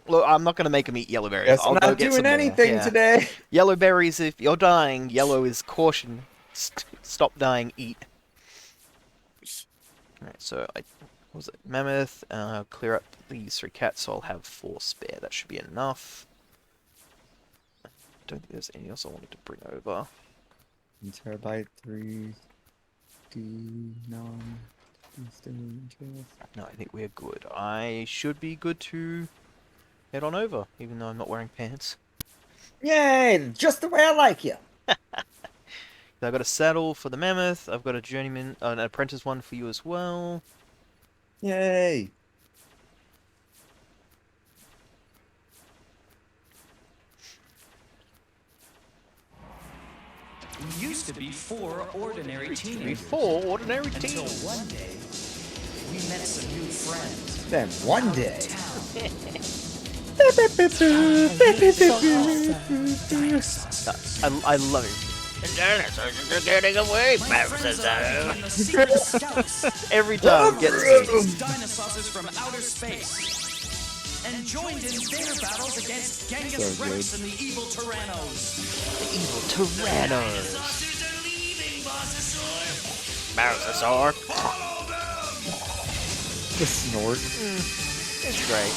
Speaker 2: look, I'm not going to make them eat yellow berries.
Speaker 1: Guess I'm
Speaker 2: I'll go
Speaker 1: not
Speaker 2: get
Speaker 1: doing
Speaker 2: some more.
Speaker 1: anything
Speaker 2: Yeah.
Speaker 1: today.
Speaker 2: Yellow berries, if you're dying, yellow is caution. Stop dying, eat. Alright, so what was it? Mammoth, clear up these 3 cats, so I'll have 4 spare. That should be enough. Don't think there's anything else I wanted to bring over.
Speaker 1: Terabyte 3 D non.
Speaker 2: No, I think we're good. I should be good to head on over, even though I'm not wearing pants.
Speaker 1: Yay! Just the way I like you.
Speaker 2: I've got a saddle for the mammoth. I've got a journeyman, an apprentice one for you as well.
Speaker 1: Yay!
Speaker 4: We used to be 4 ordinary teenagers.
Speaker 2: Before ordinary
Speaker 4: Until
Speaker 2: teens.
Speaker 4: one day, we met some new friends.
Speaker 1: Then one
Speaker 4: out of
Speaker 1: day.
Speaker 4: town.
Speaker 2: I love it. The dinosaurs are getting away,
Speaker 4: My friends and I became the secret scouts.
Speaker 2: every time gets me.
Speaker 4: Chased dinosaurs from outer space. And joined in their battles against Genghis
Speaker 1: So
Speaker 4: Rex
Speaker 1: good.
Speaker 4: and the evil Tyrannos.
Speaker 2: Evil Tyrannos.
Speaker 4: Dinosaurs are leaving, Bossasaur.
Speaker 2: Bowsasaur.
Speaker 1: The snort.
Speaker 2: It's great.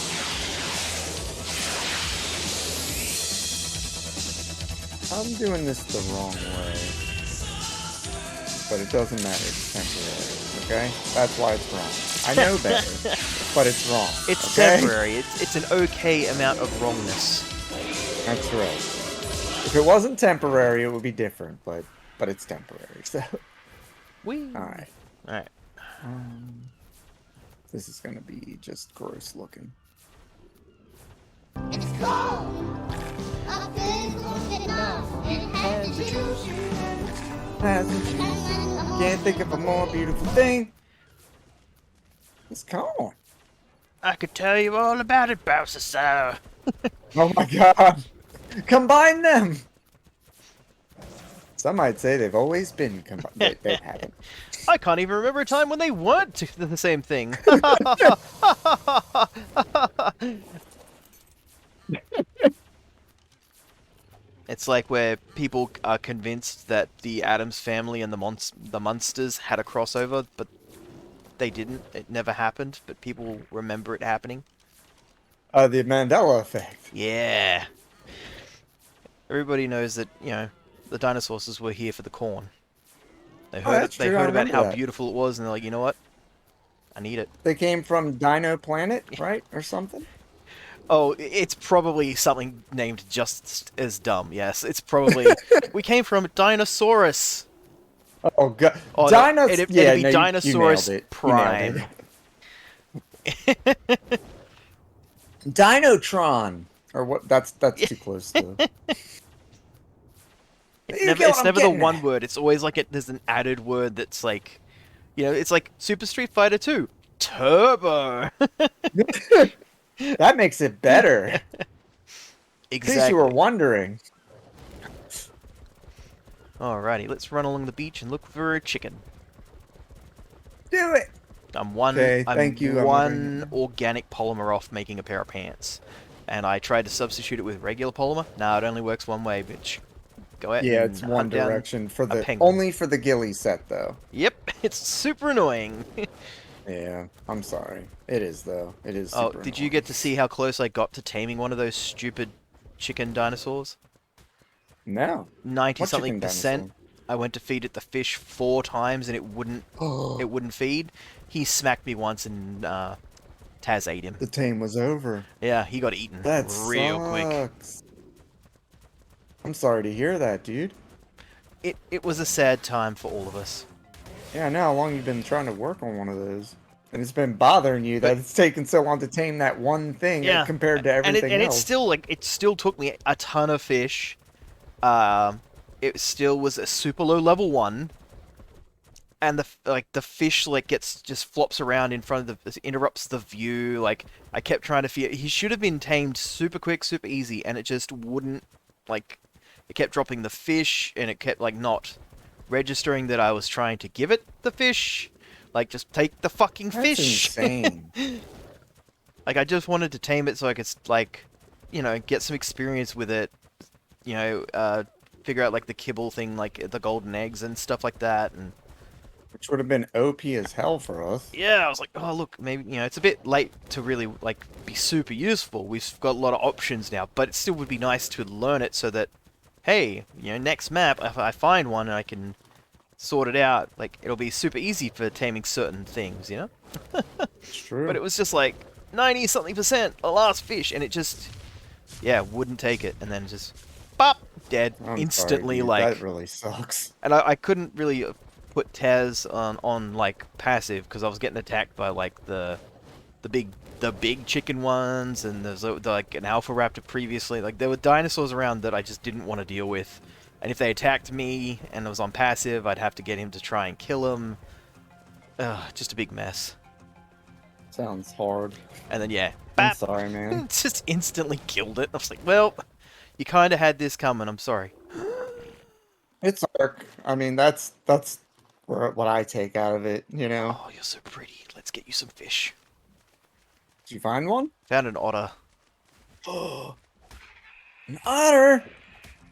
Speaker 1: I'm doing this the wrong way. But it doesn't matter. It's temporary. Okay? That's why it's wrong. I know better. But it's wrong.
Speaker 2: It's
Speaker 1: okay?
Speaker 2: temporary. It's an okay amount of wrongness.
Speaker 1: That's right. If it wasn't temporary, it would be different. But it's temporary. So.
Speaker 2: Whee.
Speaker 1: All right.
Speaker 2: Alright.
Speaker 1: This is gonna be just gross looking.
Speaker 5: It's cold. A physical signal. It has to choose.
Speaker 1: Can't think of a more beautiful thing. It's corn.
Speaker 2: I could tell you all about it, Bowser, sir.
Speaker 1: Oh my god. Combine them. Some might say they've always been combined. They haven't.
Speaker 2: I can't even remember a time when they weren't the same thing. It's like where people are convinced that the Addams family and the Munsters had a crossover, but they didn't. It never happened, but people remember it happening.
Speaker 1: The Mandela effect.
Speaker 2: Yeah. Everybody knows that, you know, the dinosaurs were here for the corn. They heard,
Speaker 1: that's
Speaker 2: they
Speaker 1: true, I
Speaker 2: heard about
Speaker 1: remember
Speaker 2: how
Speaker 1: that.
Speaker 2: beautiful it was, and they're like, you know what? I need it.
Speaker 1: They came from Dino Planet, right? Or something?
Speaker 2: Oh, it's probably something named just as dumb, yes. It's probably... we came from Dinosaurus.
Speaker 1: Oh god.
Speaker 2: Oh, no,
Speaker 1: Dinos
Speaker 2: it'd be
Speaker 1: yeah, no, you
Speaker 2: Dinosaurus
Speaker 1: nailed it.
Speaker 2: Prime.
Speaker 1: You nailed it. Dinotron. Or what? That's too close to.
Speaker 2: It's never the one word. It's always like there's an added word that's like, you know, it's like Super Street Fighter 2 Turbo.
Speaker 1: That makes it better. In
Speaker 2: Exactly.
Speaker 1: case you were wondering.
Speaker 2: Alrighty, let's run along the beach and look for a chicken.
Speaker 1: Do it.
Speaker 2: I'm one.
Speaker 1: Okay,
Speaker 2: I'm
Speaker 1: thank you, I'm
Speaker 2: one organic polymer off making a pair of pants, and I tried to substitute it with regular polymer. No, it only works one way, bitch. Go ahead.
Speaker 1: Yeah,
Speaker 2: and
Speaker 1: it's one
Speaker 2: hunt down
Speaker 1: direction for
Speaker 2: a
Speaker 1: the
Speaker 2: penguin.
Speaker 1: only for the ghillie set though.
Speaker 2: Yep, it's super annoying.
Speaker 1: Yeah, I'm sorry. It is though. It is.
Speaker 2: Oh,
Speaker 1: Super
Speaker 2: did you
Speaker 1: annoying.
Speaker 2: get to see how close I got to taming one of those stupid chicken dinosaurs?
Speaker 1: No.
Speaker 2: 90-something
Speaker 1: chicken
Speaker 2: percent.
Speaker 1: dinosaur?
Speaker 2: I went to feed it the fish 4 times and it wouldn't feed. He smacked me once and Taz ate him.
Speaker 1: The tame was over.
Speaker 2: Yeah, he got eaten
Speaker 1: That
Speaker 2: real quick.
Speaker 1: sucks. I'm sorry to hear that, dude.
Speaker 2: It was a sad time for all of us.
Speaker 1: Yeah, I know how long you've been trying to work on one of those. And it's been bothering you that it's taken so long to tame that one thing compared to everything
Speaker 2: and
Speaker 1: else.
Speaker 2: it's still like it still took me a ton of fish. It still was a super low level 1. And the fish gets just flops around in front of interrupts the view. Like I kept trying to feed. He should have been tamed super quick, super easy, and it just wouldn't. Like it kept dropping the fish, and it kept not registering that I was trying to give it the fish. Like just take the fucking
Speaker 1: That's
Speaker 2: fish.
Speaker 1: insane.
Speaker 2: Like I just wanted to tame it so I could get some experience with it. Figure out the kibble thing, the golden eggs and stuff like that, and.
Speaker 1: Which would have been OP as hell for us.
Speaker 2: Yeah, I was like, oh look, maybe it's a bit late to really be super useful. We've got a lot of options now, but it still would be nice to learn it so that, hey, next map if I find one and I can sort it out, it'll be super easy for taming certain things,
Speaker 1: It's true.
Speaker 2: But it was just 90-something%, the last fish, and it just, wouldn't take it, and then just, pop, dead
Speaker 1: I'm
Speaker 2: instantly.
Speaker 1: sorry, dude. That really sucks.
Speaker 2: And I couldn't really put Taz on passive because I was getting attacked by the big chicken ones, and there's an alpha raptor previously. There were dinosaurs around that I just didn't want to deal with, and if they attacked me and I was on passive, I'd have to get him to try and kill him. Just a big mess.
Speaker 1: Sounds hard.
Speaker 2: And then
Speaker 1: I'm
Speaker 2: bap,
Speaker 1: sorry, man.
Speaker 2: just instantly killed it. I was like, well, you kind of had this coming. I'm sorry.
Speaker 1: It's ARK. I mean, that's what I take out of it,
Speaker 2: Oh, you're so pretty. Let's get you some fish.
Speaker 1: Did you find one?
Speaker 2: Found an otter.
Speaker 1: An otter?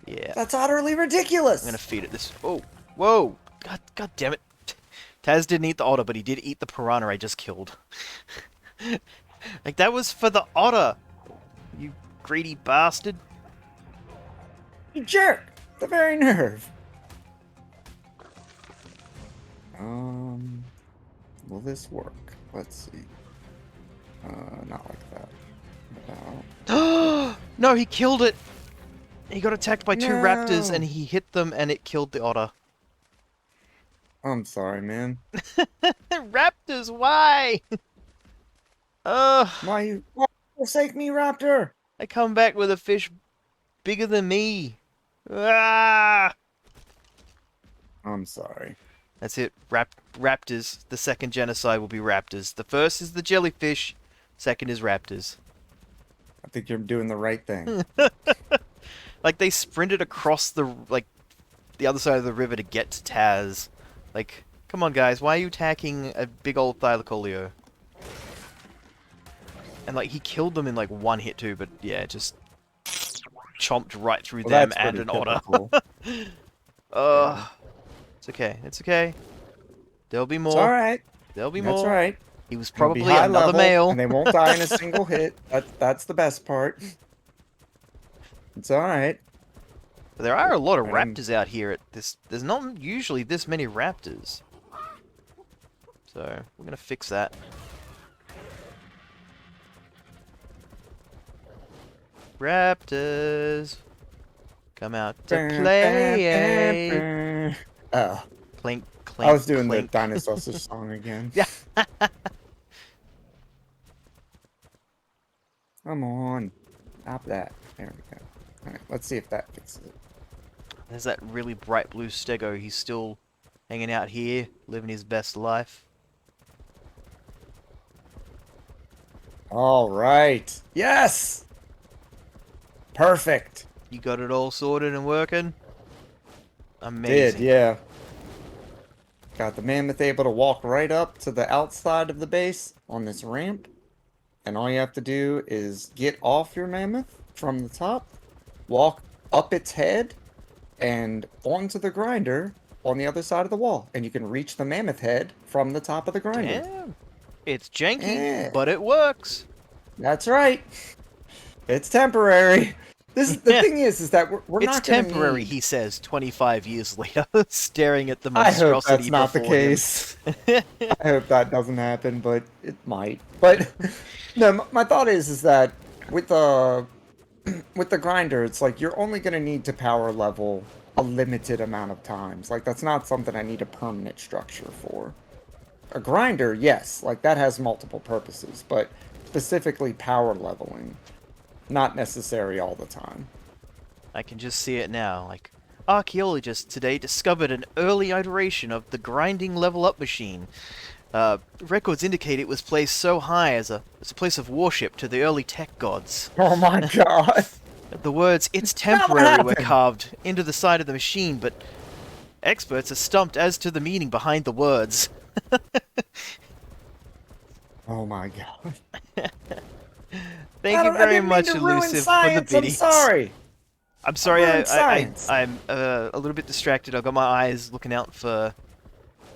Speaker 2: Yeah.
Speaker 1: That's utterly ridiculous.
Speaker 2: I'm gonna feed it this. Oh, whoa! God damn it! Taz didn't eat the otter, but he did eat the piranha I just killed. That was for the otter. You greedy bastard!
Speaker 1: You jerk! The very nerve. Will this work? Let's see. Not like that.
Speaker 2: No, he killed it. He got attacked by 2 raptors,
Speaker 1: No.
Speaker 2: and he hit them, and it killed the otter.
Speaker 1: I'm sorry, man.
Speaker 2: Raptors, why? Ugh.
Speaker 1: Why forsake me, Raptor?
Speaker 2: I come back with a fish bigger than me. Ah!
Speaker 1: I'm sorry.
Speaker 2: That's it. Raptors. The second genocide will be raptors. The first is the jellyfish. Second is raptors.
Speaker 1: I think you're doing the right thing.
Speaker 2: Like they sprinted across the other side of the river to get to Taz. Like, come on, guys. Why are you attacking a big old Thylacoleo? And like he killed them in like one hit too. But yeah, just chomped right through
Speaker 1: Well,
Speaker 2: them
Speaker 1: that's
Speaker 2: and
Speaker 1: pretty
Speaker 2: an otter.
Speaker 1: typical.
Speaker 2: It's okay. It's okay. There'll be more.
Speaker 1: It's all right.
Speaker 2: There'll be
Speaker 1: That's
Speaker 2: more.
Speaker 1: right.
Speaker 2: He was
Speaker 1: It'll be
Speaker 2: probably
Speaker 1: high
Speaker 2: another
Speaker 1: level,
Speaker 2: male.
Speaker 1: and they won't die in a single hit. That's the best part. It's all right.
Speaker 2: But there are a lot of
Speaker 1: Um,
Speaker 2: raptors out here. There's not usually this many raptors. So we're gonna fix that. Raptors, come out to play.
Speaker 1: Oh,
Speaker 2: Clink, clink.
Speaker 1: I was doing
Speaker 2: clink.
Speaker 1: the dinosaur song again.
Speaker 2: Yeah.
Speaker 1: Come on. Stop that. There we go. Alright, let's see if that fixes it.
Speaker 2: There's that really bright blue stego. He's still hanging out here, living his best life.
Speaker 1: Alright. Yes! Perfect.
Speaker 2: You got it all sorted and working? Amazing.
Speaker 1: Did, yeah. Got the mammoth able to walk right up to the outside of the base on this ramp. And all you have to do is get off your mammoth from the top, walk up its head, and onto the grinder on the other side of the wall. And you can reach the mammoth head from the top of the grinder.
Speaker 2: Damn. It's janky,
Speaker 1: Yeah.
Speaker 2: but it works.
Speaker 1: That's right. It's temporary. This is the thing is that we're
Speaker 2: It's
Speaker 1: not gonna
Speaker 2: temporary,
Speaker 1: need-
Speaker 2: he says, 25 years later, staring at the
Speaker 1: I hope
Speaker 2: monstrosity
Speaker 1: that's not the
Speaker 2: before him.
Speaker 1: case. I hope that doesn't happen, but it might. But no, my thought is that with the with the grinder, it's like you're only gonna need to power level a limited amount of times. Like that's not something I need a permanent structure for. A grinder, yes, like that has multiple purposes, but specifically power leveling, not necessary all the time.
Speaker 2: I can just see it now. Like, archaeologists today discovered an early iteration of the grinding level up machine. Records indicate it was placed so high as a place of worship to the early tech gods.
Speaker 1: Oh my god.
Speaker 2: The words "it's
Speaker 1: That would
Speaker 2: temporary" were
Speaker 1: happen.
Speaker 2: carved into the side of the machine, but experts are stumped as to the meaning behind the words.
Speaker 1: Oh my god.
Speaker 2: Thank you very
Speaker 1: didn't mean
Speaker 2: much,
Speaker 1: to ruin
Speaker 2: Elusive, for the
Speaker 1: science, I'm
Speaker 2: biddies.
Speaker 1: sorry.
Speaker 2: I'm sorry,
Speaker 1: ruined science.
Speaker 2: I'm a little bit distracted. I've got my eyes looking out for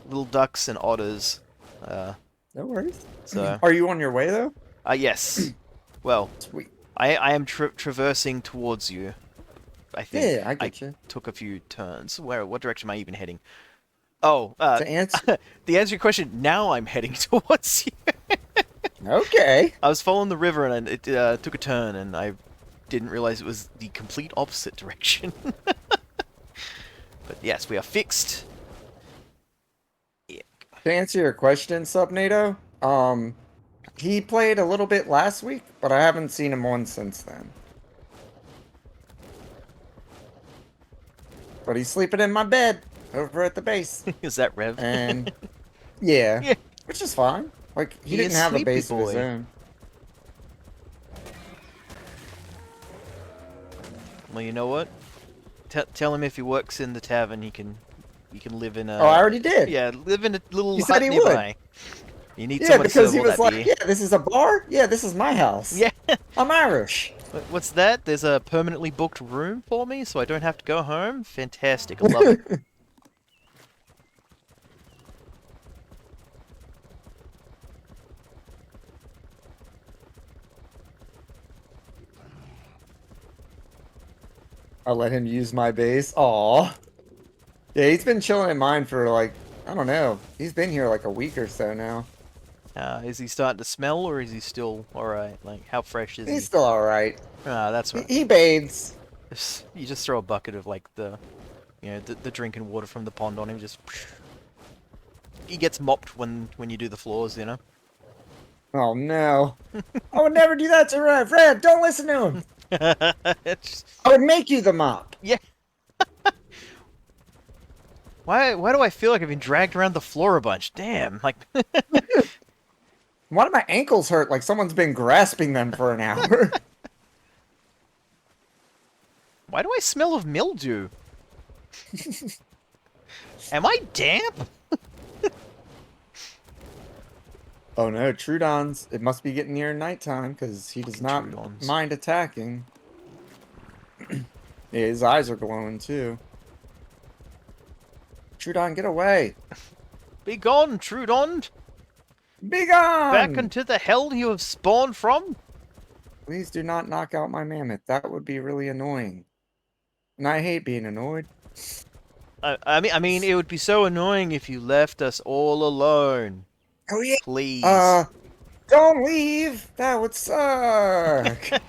Speaker 2: little ducks and otters.
Speaker 1: No worries.
Speaker 2: So,
Speaker 1: Are you on your way though?
Speaker 2: yes. Well,
Speaker 1: Sweet.
Speaker 2: I am traversing towards you. I think.
Speaker 1: Yeah, I get you.
Speaker 2: Took a few turns. What direction am I even heading? Oh,
Speaker 1: To answer.
Speaker 2: the answer to your question, now I'm heading towards you.
Speaker 1: Okay.
Speaker 2: I was following the river and it took a turn and I didn't realize it was the complete opposite direction. But yes, we are fixed.
Speaker 1: To answer your question, Subnato, he played a little bit last week, but I haven't seen him on since then. But he's sleeping in my bed over at the base.
Speaker 2: Is that Rev?
Speaker 1: And yeah,
Speaker 2: Yeah.
Speaker 1: which is fine. Like he
Speaker 2: He
Speaker 1: didn't
Speaker 2: is
Speaker 1: have a
Speaker 2: sleepy
Speaker 1: base of his
Speaker 2: boy.
Speaker 1: own.
Speaker 2: Well, you know what? Tell him if he works in the tavern, he can live in a.
Speaker 1: Oh, I already did.
Speaker 2: Yeah, live in a little
Speaker 1: He
Speaker 2: hut
Speaker 1: said he would.
Speaker 2: nearby. You need
Speaker 1: Yeah,
Speaker 2: someone to
Speaker 1: because
Speaker 2: serve
Speaker 1: he
Speaker 2: all
Speaker 1: was
Speaker 2: that
Speaker 1: like,
Speaker 2: beer.
Speaker 1: "Yeah, this is a bar. Yeah, this is my house.
Speaker 2: Yeah.
Speaker 1: I'm Irish."
Speaker 2: What's that? There's a permanently booked room for me, so I don't have to go home. Fantastic, I love it.
Speaker 1: I'll let him use my base. Aw. Yeah, he's been chilling in mine for like, I don't know. He's been here like a week or so now.
Speaker 2: Is he starting to smell, or is he still alright? Like, how fresh is he?
Speaker 1: He's still alright.
Speaker 2: Ah, that's right.
Speaker 1: He bathes.
Speaker 2: You just throw a bucket of, like, the drinking water from the pond on him, just... he gets mopped when you do the floors, you know.
Speaker 1: Oh no. I would never do that to Red. Red, don't listen to him.
Speaker 2: It's-
Speaker 1: I would make you the mop.
Speaker 2: yeah. Why do I feel like I've been dragged around the floor a bunch? Damn, like
Speaker 1: Why do my ankles hurt like someone's been grasping them for an hour?
Speaker 2: why do I smell of mildew? Am I damp?
Speaker 1: Oh no, Trudon's. It must be getting near nighttime because he does
Speaker 2: Fucking
Speaker 1: not
Speaker 2: Trudons.
Speaker 1: mind attacking. Yeah, his eyes are glowing too. Trudon, get away!
Speaker 2: Be gone, Trudon!
Speaker 1: Be gone!
Speaker 2: Back into the hell you have spawned from?
Speaker 1: Please do not knock out my mammoth. That would be really annoying. And I hate being annoyed.
Speaker 2: I mean, it would be so annoying if you left us all alone.
Speaker 1: Oh yeah.
Speaker 2: Please.
Speaker 1: Don't leave. That would suck.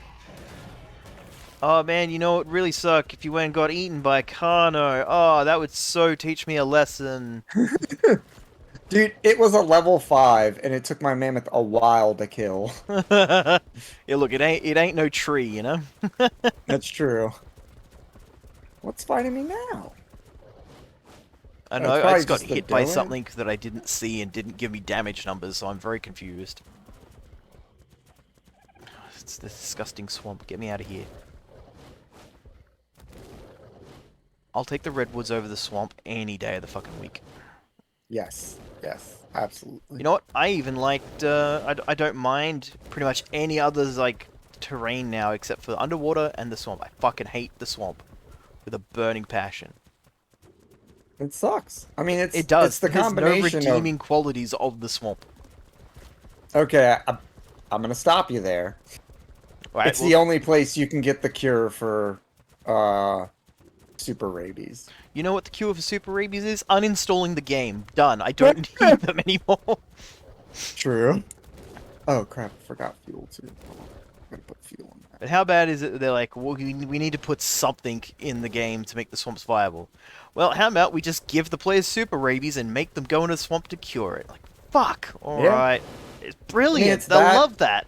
Speaker 2: Oh man, you know what would really suck if you went and got eaten by Kano. Oh, that would so teach me a lesson.
Speaker 1: Dude, it was a level 5, and it took my mammoth a while to kill.
Speaker 2: Yeah, look, it ain't no tree, you know.
Speaker 1: That's true. What's fighting me now?
Speaker 2: I
Speaker 1: Oh,
Speaker 2: know,
Speaker 1: it's
Speaker 2: I
Speaker 1: probably
Speaker 2: just got
Speaker 1: just the
Speaker 2: hit by
Speaker 1: villain.
Speaker 2: something that I didn't see and didn't give me damage numbers, so I'm very confused. It's this disgusting swamp. Get me out of here. I'll take the redwoods over the swamp any day of the fucking week.
Speaker 1: Yes, yes, absolutely.
Speaker 2: You know what? I even liked, I don't mind pretty much any others, like, terrain now except for the underwater and the swamp. I fucking hate the swamp with a burning passion.
Speaker 1: It sucks. I mean,
Speaker 2: It does.
Speaker 1: It's the
Speaker 2: There's
Speaker 1: combination
Speaker 2: no redeeming qualities of the swamp.
Speaker 1: Okay, I'm gonna stop you there.
Speaker 2: Right,
Speaker 1: It's the only place you can get the cure for super rabies.
Speaker 2: You know what the cure for super rabies is? Uninstalling the game. Done. I don't need them anymore.
Speaker 1: True. Oh crap! I forgot fuel too. Hold on. I'm gonna put fuel in that.
Speaker 2: But how bad is it that they're like, well, we need to put something in the game to make the swamps viable? Well, how about we just give the players super rabies and make them go into the swamp to cure it? Like, fuck. Alright. It's brilliant.
Speaker 1: it's
Speaker 2: They'll
Speaker 1: that-
Speaker 2: love that.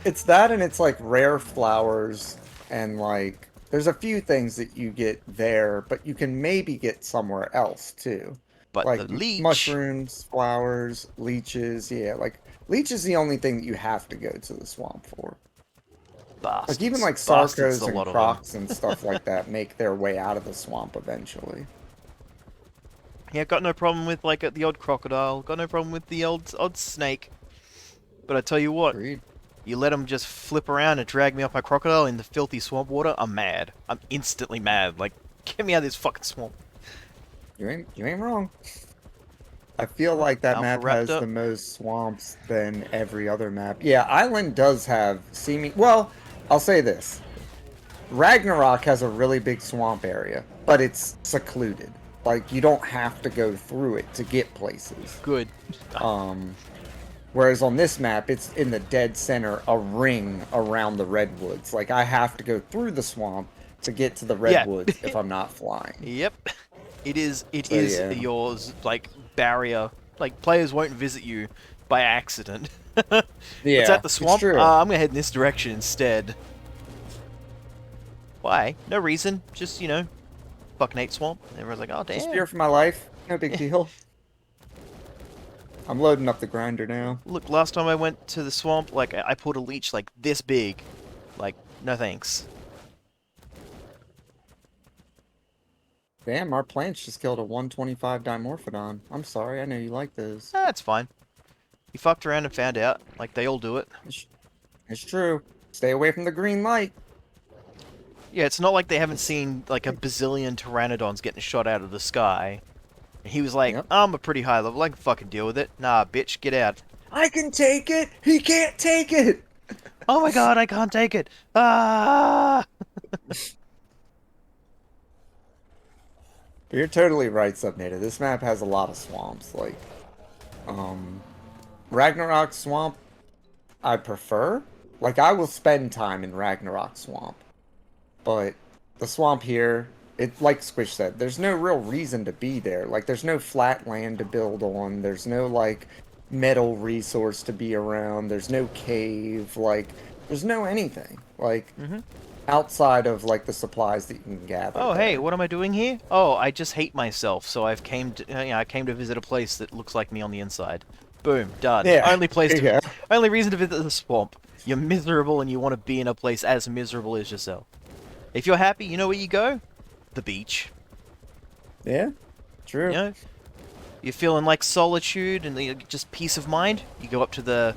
Speaker 1: It's that, and it's like rare flowers, and like there's a few things that you get there, but you can maybe get somewhere else too.
Speaker 2: But
Speaker 1: Like
Speaker 2: the leech...
Speaker 1: mushrooms, flowers, leeches. Yeah, like leech is the only thing that you have to go to the swamp for.
Speaker 2: Bastards.
Speaker 1: Like even like
Speaker 2: Bastards,
Speaker 1: Sarcos
Speaker 2: a
Speaker 1: and
Speaker 2: lot of them.
Speaker 1: Crocs and stuff like that make their way out of the swamp eventually.
Speaker 2: Yeah, got no problem with like the odd crocodile. Got no problem with the odd snake. But I tell you what,
Speaker 1: Agreed.
Speaker 2: you let them just flip around and drag me up my crocodile in the filthy swamp water, I'm mad. I'm instantly mad. Like, get me out of this fucking swamp.
Speaker 1: You ain't wrong. I feel like that map has
Speaker 2: Alpharaptor.
Speaker 1: the most swamps than every other map. Yeah, Island does have seeming. Well, I'll say this: Ragnarok has a really big swamp area, but it's secluded. Like you don't have to go through it to get places.
Speaker 2: Good.
Speaker 1: Whereas on this map, it's in the dead center, a ring around the redwoods. Like I have to go through the swamp to get to the
Speaker 2: Yeah.
Speaker 1: redwoods if I'm not flying.
Speaker 2: Yep. It is
Speaker 1: yeah.
Speaker 2: yours, like, barrier. Like, players won't visit you by accident.
Speaker 1: Yeah,
Speaker 2: It's at the
Speaker 1: it's
Speaker 2: swamp?
Speaker 1: true.
Speaker 2: I'm gonna head in this direction instead. Why? No reason. Just, you know, fucking hate swamp. And everyone's like, oh, damn.
Speaker 1: Just fear for my life. No big deal. I'm loading up the grinder now.
Speaker 2: Look, last time I went to the swamp, like, I pulled a leech, like, this big. Like, no thanks.
Speaker 1: Damn, our plants just killed a 125 Dimorphodon. I'm sorry, I know you like those.
Speaker 2: That's fine. You fucked around and found out. Like, they all do it.
Speaker 1: It's true. Stay away from the green light.
Speaker 2: Yeah, it's not like they haven't seen, like, a bazillion pteranodons getting shot out of the sky. And he was like,
Speaker 1: Yep.
Speaker 2: I'm a pretty high level, I can fucking deal with it. Nah, bitch, get out.
Speaker 1: I can take it! He can't take it!
Speaker 2: Oh my god, I can't take it! Ah!
Speaker 1: You're totally right, Subnata. This map has a lot of swamps. Like, Ragnarok Swamp, I prefer. Like, I will spend time in Ragnarok Swamp. But the swamp here, It like Squish said, there's no real reason to be there. Like there's no flat land to build on. There's no like metal resource to be around. There's no cave. Like there's no anything. Like
Speaker 2: Mhm.
Speaker 1: outside of like the supplies that you can gather.
Speaker 2: Oh, hey,
Speaker 1: there.
Speaker 2: what am I doing here? Oh, I just hate myself, so I came to visit a place that looks like me on the inside. Boom, done.
Speaker 1: Yeah,
Speaker 2: Only place
Speaker 1: there you
Speaker 2: to, only reason to visit the swamp. You're miserable and you want to be in a place as miserable as yourself. If you're happy, you know where you go? The beach.
Speaker 1: Yeah, true.
Speaker 2: You know, you're feeling like solitude and just peace of mind. You go up to the,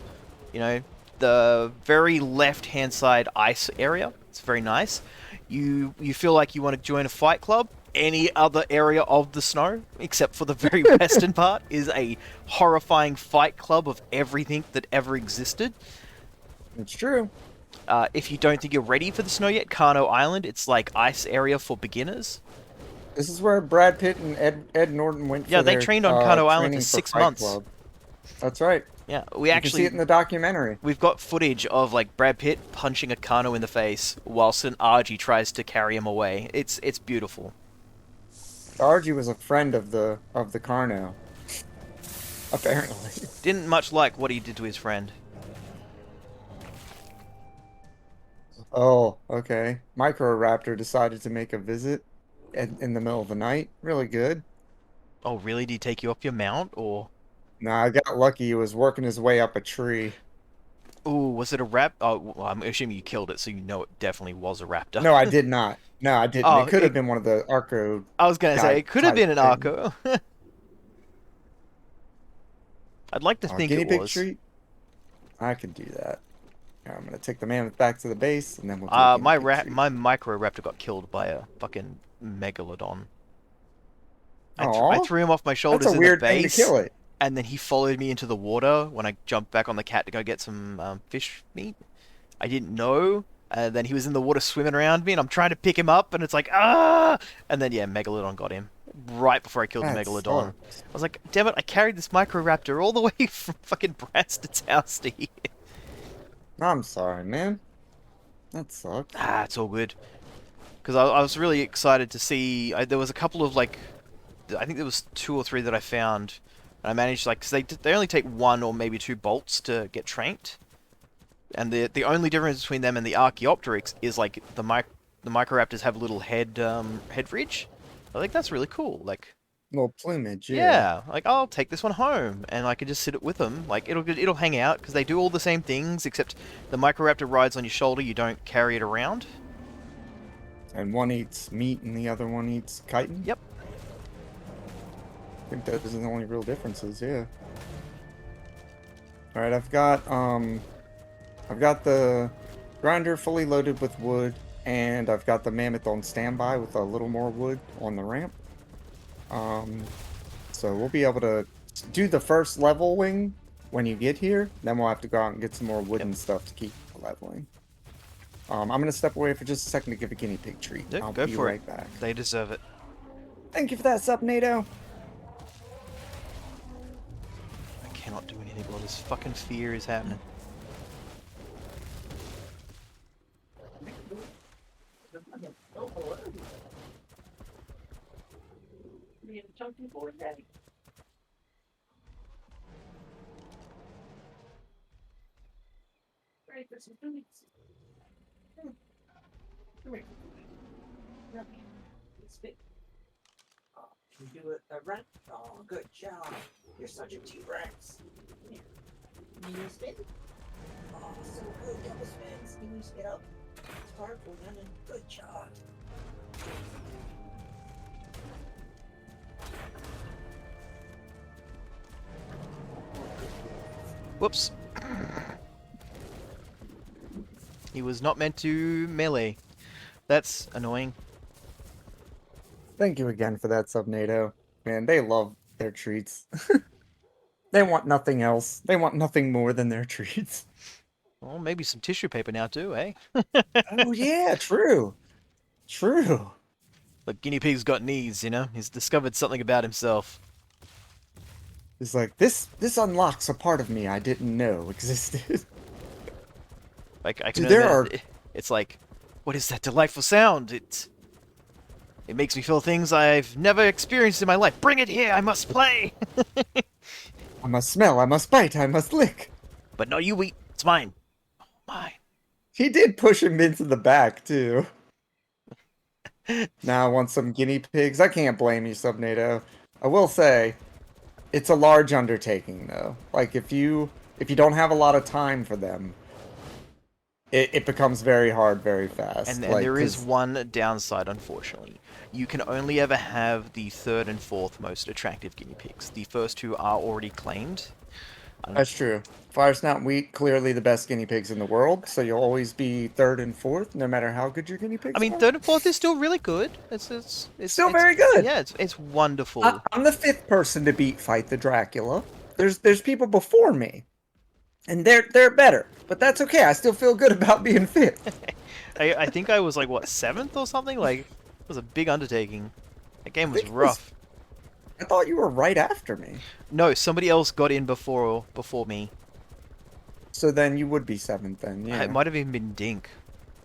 Speaker 2: the very left-hand side ice area. It's very nice. You feel like you want to join a fight club. Any other area of the snow, except for the very western part, is a horrifying fight club of everything that ever existed.
Speaker 1: It's true.
Speaker 2: If you don't think you're ready for the snow yet, Kano Island, it's like ice area for beginners.
Speaker 1: This is where Brad Pitt and Ed Norton went.
Speaker 2: Yeah,
Speaker 1: for
Speaker 2: they
Speaker 1: their,
Speaker 2: trained on Kano Island
Speaker 1: training
Speaker 2: for 6
Speaker 1: Fight
Speaker 2: months.
Speaker 1: Club. That's right.
Speaker 2: Yeah, we
Speaker 1: You can
Speaker 2: actually
Speaker 1: see it in the documentary.
Speaker 2: we've got footage of like Brad Pitt punching a Kano in the face whilst an Argy tries to carry him away. It's beautiful.
Speaker 1: Argy was a friend of the Carno. Apparently.
Speaker 2: Didn't much like what he did to his friend.
Speaker 1: Oh, okay. Microraptor decided to make a visit in the middle of the night. Really good.
Speaker 2: Oh, really? Did he take you up your mount, or?
Speaker 1: Nah, I got lucky. He was working his way up a tree.
Speaker 2: Ooh, was it a rap? Oh, well, I'm assuming you killed it, so you know it definitely was a raptor.
Speaker 1: No, I did not. No, I didn't.
Speaker 2: Oh,
Speaker 1: it could have been one of the Arco.
Speaker 2: I was gonna say, it could have
Speaker 1: type
Speaker 2: been an
Speaker 1: thing.
Speaker 2: Arco. I'd like to think
Speaker 1: Guinea
Speaker 2: it
Speaker 1: pig
Speaker 2: was.
Speaker 1: treat? I can do that. Here, I'm gonna take the mammoth back to the base, and then we'll do a guinea pig treat.
Speaker 2: My Microraptor got killed by a fucking megalodon. I
Speaker 1: Aw,
Speaker 2: threw him off my shoulders
Speaker 1: that's a
Speaker 2: in
Speaker 1: weird
Speaker 2: the
Speaker 1: thing to
Speaker 2: base,
Speaker 1: kill it.
Speaker 2: and then he followed me into the water when I jumped back on the cat to go get some fish meat. I didn't know. And then he was in the water swimming around me, and I'm trying to pick him up, and it's like, ah! And then, yeah, Megalodon got him. Right before I killed the
Speaker 1: That
Speaker 2: Megalodon.
Speaker 1: sucks.
Speaker 2: I was like, damn it, I carried this Microraptor all the way from fucking Branston's house to here.
Speaker 1: I'm sorry, man. That sucks.
Speaker 2: Ah, it's all good. Because I was really excited to see... there was a couple of, like... I think there was 2 or 3 that I found. And I managed, like... Because they only take 1 or maybe 2 bolts to get tranked. And the only difference between them and the Archaeopteryx is, like, the Microraptors have a little head ridge. I think that's really cool. Like...
Speaker 1: Little plumage, yeah.
Speaker 2: Yeah, like I'll take this one home, and I can just sit it with them. Like it'll hang out because they do all the same things, except the Microraptor rides on your shoulder. You don't carry it around.
Speaker 1: And one eats meat, and the other one eats chitin.
Speaker 2: Yep.
Speaker 1: I think those are the only real differences. Yeah. All right, I've got the grinder fully loaded with wood, and I've got the mammoth on standby with a little more wood on the ramp. So we'll be able to do the first leveling when you get here. Then we'll have to go out and get some more wood and stuff to keep leveling. I'm gonna step away for just a second to give a guinea pig treat.
Speaker 2: Yep,
Speaker 1: I'll
Speaker 2: go
Speaker 1: be
Speaker 2: for
Speaker 1: right
Speaker 2: it.
Speaker 1: back.
Speaker 2: They deserve it.
Speaker 1: Thank you for that sub, NATO.
Speaker 2: I cannot do anything while this fucking fear is happening.
Speaker 6: Can you do a run? Oh, good job. You're such a T-Rex. Here. Can you spin? Oh, so good. Double spins. Can you spin up? It's powerful, man. Good job.
Speaker 2: Whoops. He was not meant to melee. That's annoying.
Speaker 1: Thank you again for that sub, NATO. Man, they love their treats. They want nothing else. They want nothing more than their treats.
Speaker 2: Well, maybe some tissue paper now too, eh?
Speaker 1: Oh yeah, true. True.
Speaker 2: Look, guinea pig's got needs, you know? He's discovered something about himself.
Speaker 1: It's like this unlocks a part of me I didn't know existed.
Speaker 2: Like I can
Speaker 1: Dude, there
Speaker 2: imagine- It's like, what is that delightful sound? It It makes me feel things I've never experienced in my life. Bring it here, I must play!
Speaker 1: I must smell, I must bite, I must lick.
Speaker 2: But no, you eat. It's mine. Mine.
Speaker 1: He did push him into the back, too. Now I want some guinea pigs. I can't blame you, Subnado. I will say, it's a large undertaking, though. Like, if you don't have a lot of time for them, it becomes very hard very fast.
Speaker 2: And
Speaker 1: like,
Speaker 2: there is
Speaker 1: 'cause-
Speaker 2: one downside, unfortunately. You can only ever have the third and fourth most attractive guinea pigs. The first two are already claimed.
Speaker 1: That's true. Fire Snout and Wheat, clearly the best guinea pigs in the world, so you'll always be third and fourth, no matter how good your guinea pigs
Speaker 2: I mean,
Speaker 1: are.
Speaker 2: third and fourth is still really good. It's
Speaker 1: Still very good.
Speaker 2: Yeah, it's wonderful.
Speaker 1: I'm the fifth person to beat Fight the Dracula. There's people before me, and they're better, but that's okay. I still feel good about being fifth.
Speaker 2: I think I was like, what, 7th or something? Like, it was a big undertaking. That game was
Speaker 1: think it was-
Speaker 2: rough.
Speaker 1: I thought you were right after me,
Speaker 2: No, somebody else got in before me.
Speaker 1: so then you would be seventh then. Yeah,
Speaker 2: It might have even been Dink.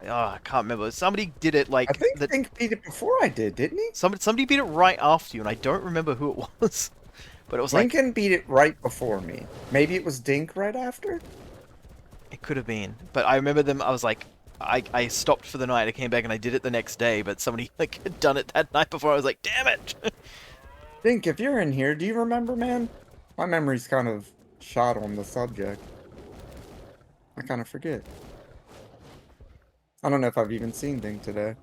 Speaker 2: Oh, I can't remember. Somebody did it like
Speaker 1: I think
Speaker 2: the,
Speaker 1: Dink beat it before I did, didn't he?
Speaker 2: somebody beat it right after you, and I don't remember who it was. But it was like
Speaker 1: Lincoln beat it right before me. Maybe it was Dink right after.
Speaker 2: it could have been. But I remember them. I was like, I stopped for the night. I came back and I did it the next day. But somebody like had done it that night before. I was like, damn it.
Speaker 1: Dink, if you're in here, do you remember, man? My memory's kind of shot on the subject. I kind of forget. I don't know if I've even seen Dink today.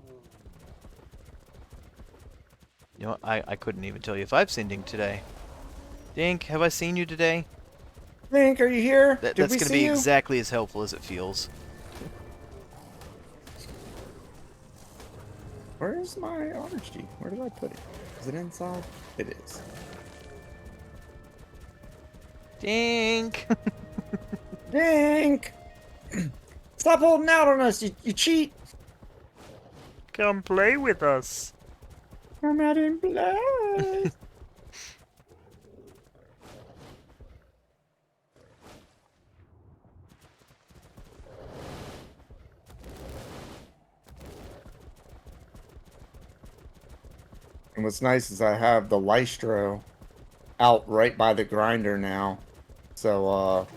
Speaker 2: You know what? I couldn't even tell you if I've seen Dink today. Dink, have I seen you today?
Speaker 1: Dink, are you here? Did
Speaker 2: That's
Speaker 1: we
Speaker 2: going to
Speaker 1: see
Speaker 2: be
Speaker 1: you?
Speaker 2: exactly as helpful as it feels.
Speaker 1: Where's my RG? Where did I put it? Is it inside? It is.
Speaker 2: Dink!
Speaker 1: Dink! Stop holding out on us, you cheat!
Speaker 2: Come play with us.
Speaker 1: I'm out in play. And what's nice is I have the Lystro out right by the grinder now. So,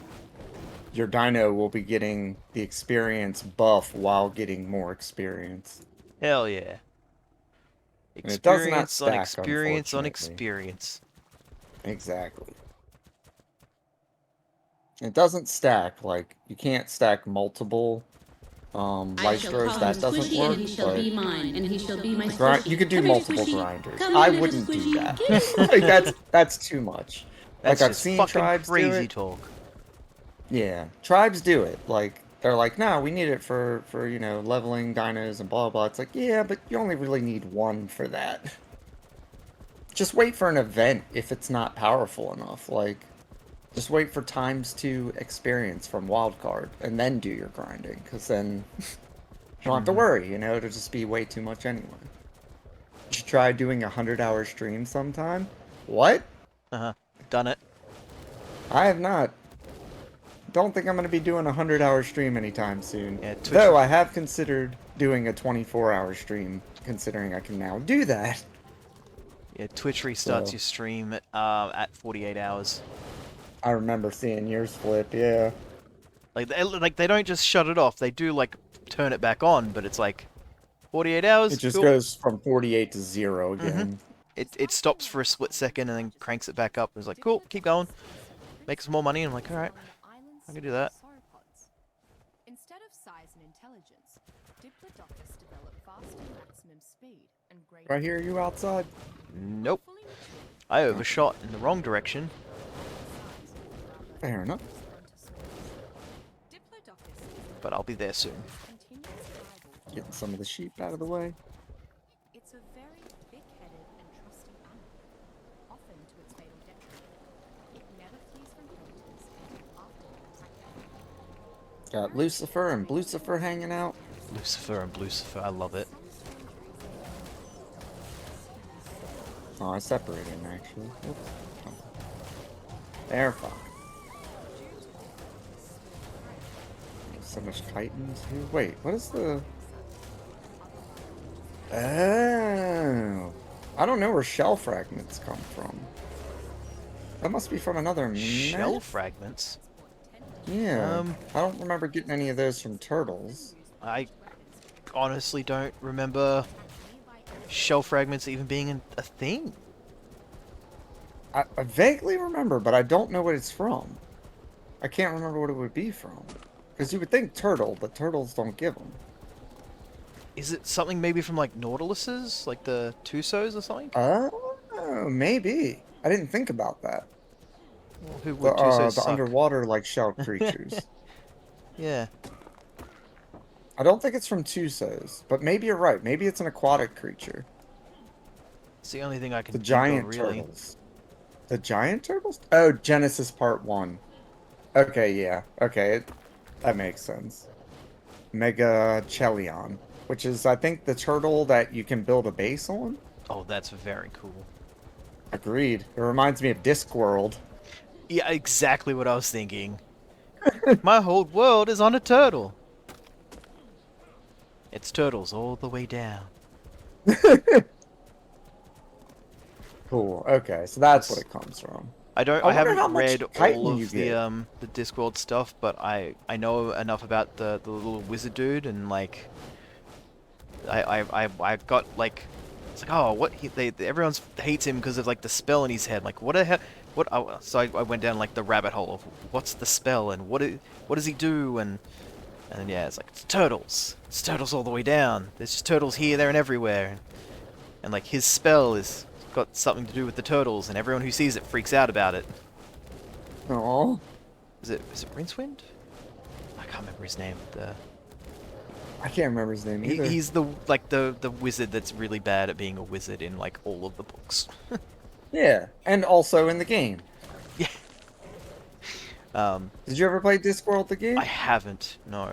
Speaker 1: your dino will be getting the experience buff while getting more experience.
Speaker 2: Hell yeah.
Speaker 1: And it does not
Speaker 2: Experience on
Speaker 1: stack,
Speaker 2: experience on
Speaker 1: unfortunately.
Speaker 2: experience.
Speaker 1: Exactly. It doesn't stack, like, you can't stack multiple Lystros, that doesn't work, but
Speaker 5: mine, and he shall be my
Speaker 1: you could do multiple grinders.
Speaker 5: Come
Speaker 1: I
Speaker 5: here, little
Speaker 1: wouldn't do
Speaker 5: squishy.
Speaker 1: that. Like, that's too much.
Speaker 2: That's
Speaker 1: Like, I've
Speaker 2: just
Speaker 1: seen
Speaker 2: fucking
Speaker 1: tribes do
Speaker 2: crazy
Speaker 1: it.
Speaker 2: talk.
Speaker 1: Yeah, tribes do it. Like, they're like, no, we need it for you know, leveling dinos and blah, blah. It's like, yeah, but you only really need one for that. Just wait for an event if it's not powerful enough. Like, just wait for ×2 experience from wildcard and then do your grinding. Because then you don't have to worry, you know, it'll just be way too much anyway. You should try doing a 100-hour stream sometime. What?
Speaker 2: Uh-huh. Done it.
Speaker 1: I have not. Don't think I'm going to be doing a 100-hour stream anytime soon.
Speaker 2: Yeah, Twitch-
Speaker 1: Though I have considered doing a 24-hour stream, considering I can now do that.
Speaker 2: Yeah, Twitch restarts
Speaker 1: So-
Speaker 2: your stream at 48 hours.
Speaker 1: I remember seeing yours flip, yeah.
Speaker 2: Like they don't just shut it off. They do like turn it back on, but it's like 48 hours.
Speaker 1: It just
Speaker 2: cool.
Speaker 1: goes from 48 to 0 again.
Speaker 2: It stops for a split second and then cranks it back up. It's like cool, keep going, make some more money. And I'm like, all right, I can do that.
Speaker 7: Instead of size and intelligence, Diplodocus developed faster maximum speed and greater
Speaker 1: Right here, you outside?
Speaker 2: Nope, I overshot in the wrong direction.
Speaker 1: Fair enough.
Speaker 2: But I'll be there soon.
Speaker 1: Getting some of the sheep out of the way.
Speaker 7: It's a very big-headed and trusting animal, often to its fatal detriment. It never flees from predators and often attacks.
Speaker 1: Got Lucifer and Blucifer hanging out.
Speaker 2: Lucifer and Blucifer, I love it.
Speaker 1: Oh, I separated them actually. Oops. Oh. They're fine. So much chitin too. Wait, what is the... Oh, I don't know where shell fragments come from. That must be from another
Speaker 2: Shell
Speaker 1: map?
Speaker 2: fragments.
Speaker 1: Yeah. I don't remember getting any of those from turtles.
Speaker 2: I honestly don't remember shell fragments even being a thing.
Speaker 1: I vaguely remember, but I don't know what it's from. I can't remember what it would be from. Because you would think turtle, but turtles don't give them.
Speaker 2: Is it something maybe from like nautiluses, like the Tusos or something?
Speaker 1: Oh, maybe. I didn't think about that.
Speaker 2: Well, who would Tusos
Speaker 1: The
Speaker 2: suck?
Speaker 1: underwater like shell creatures.
Speaker 2: Yeah.
Speaker 1: I don't think it's from Tusos, but maybe you're right. Maybe it's an aquatic creature.
Speaker 2: It's the only thing I can
Speaker 1: The
Speaker 2: think
Speaker 1: giant
Speaker 2: of, really.
Speaker 1: turtles. The giant turtles? Oh, Genesis Part 1. Okay, yeah. Okay, that makes sense. Mega Chelion, which is, I think, the turtle that you can build a base on.
Speaker 2: Oh, that's very cool.
Speaker 1: Agreed. It reminds me of Discworld.
Speaker 2: Yeah, exactly what I was thinking. My whole world is on a turtle. It's turtles all the way down.
Speaker 1: Cool. Okay, so that's what it comes from.
Speaker 2: I
Speaker 1: wonder
Speaker 2: haven't
Speaker 1: how much
Speaker 2: read
Speaker 1: chitin
Speaker 2: all
Speaker 1: you
Speaker 2: of
Speaker 1: get.
Speaker 2: the Discworld stuff, but I know enough about the little wizard dude, and like I got like, it's like, oh, what everyone hates him because of like the spell in his head. Like, what the hell? What? Oh, so I went down like the rabbit hole of what's the spell and what does he do, and then yeah, it's like it's turtles all the way down. There's just turtles here, there, and everywhere, and like his spell is got something to do with the turtles, and everyone who sees it freaks out about it.
Speaker 1: Oh,
Speaker 2: Is it Rincewind? I can't remember his name.
Speaker 1: I can't remember his name either.
Speaker 2: He's the the wizard that's really bad at being a wizard in like all of the books.
Speaker 1: Yeah, and also in the game.
Speaker 2: Yeah.
Speaker 1: Did you ever play Discworld the game?
Speaker 2: I haven't. No.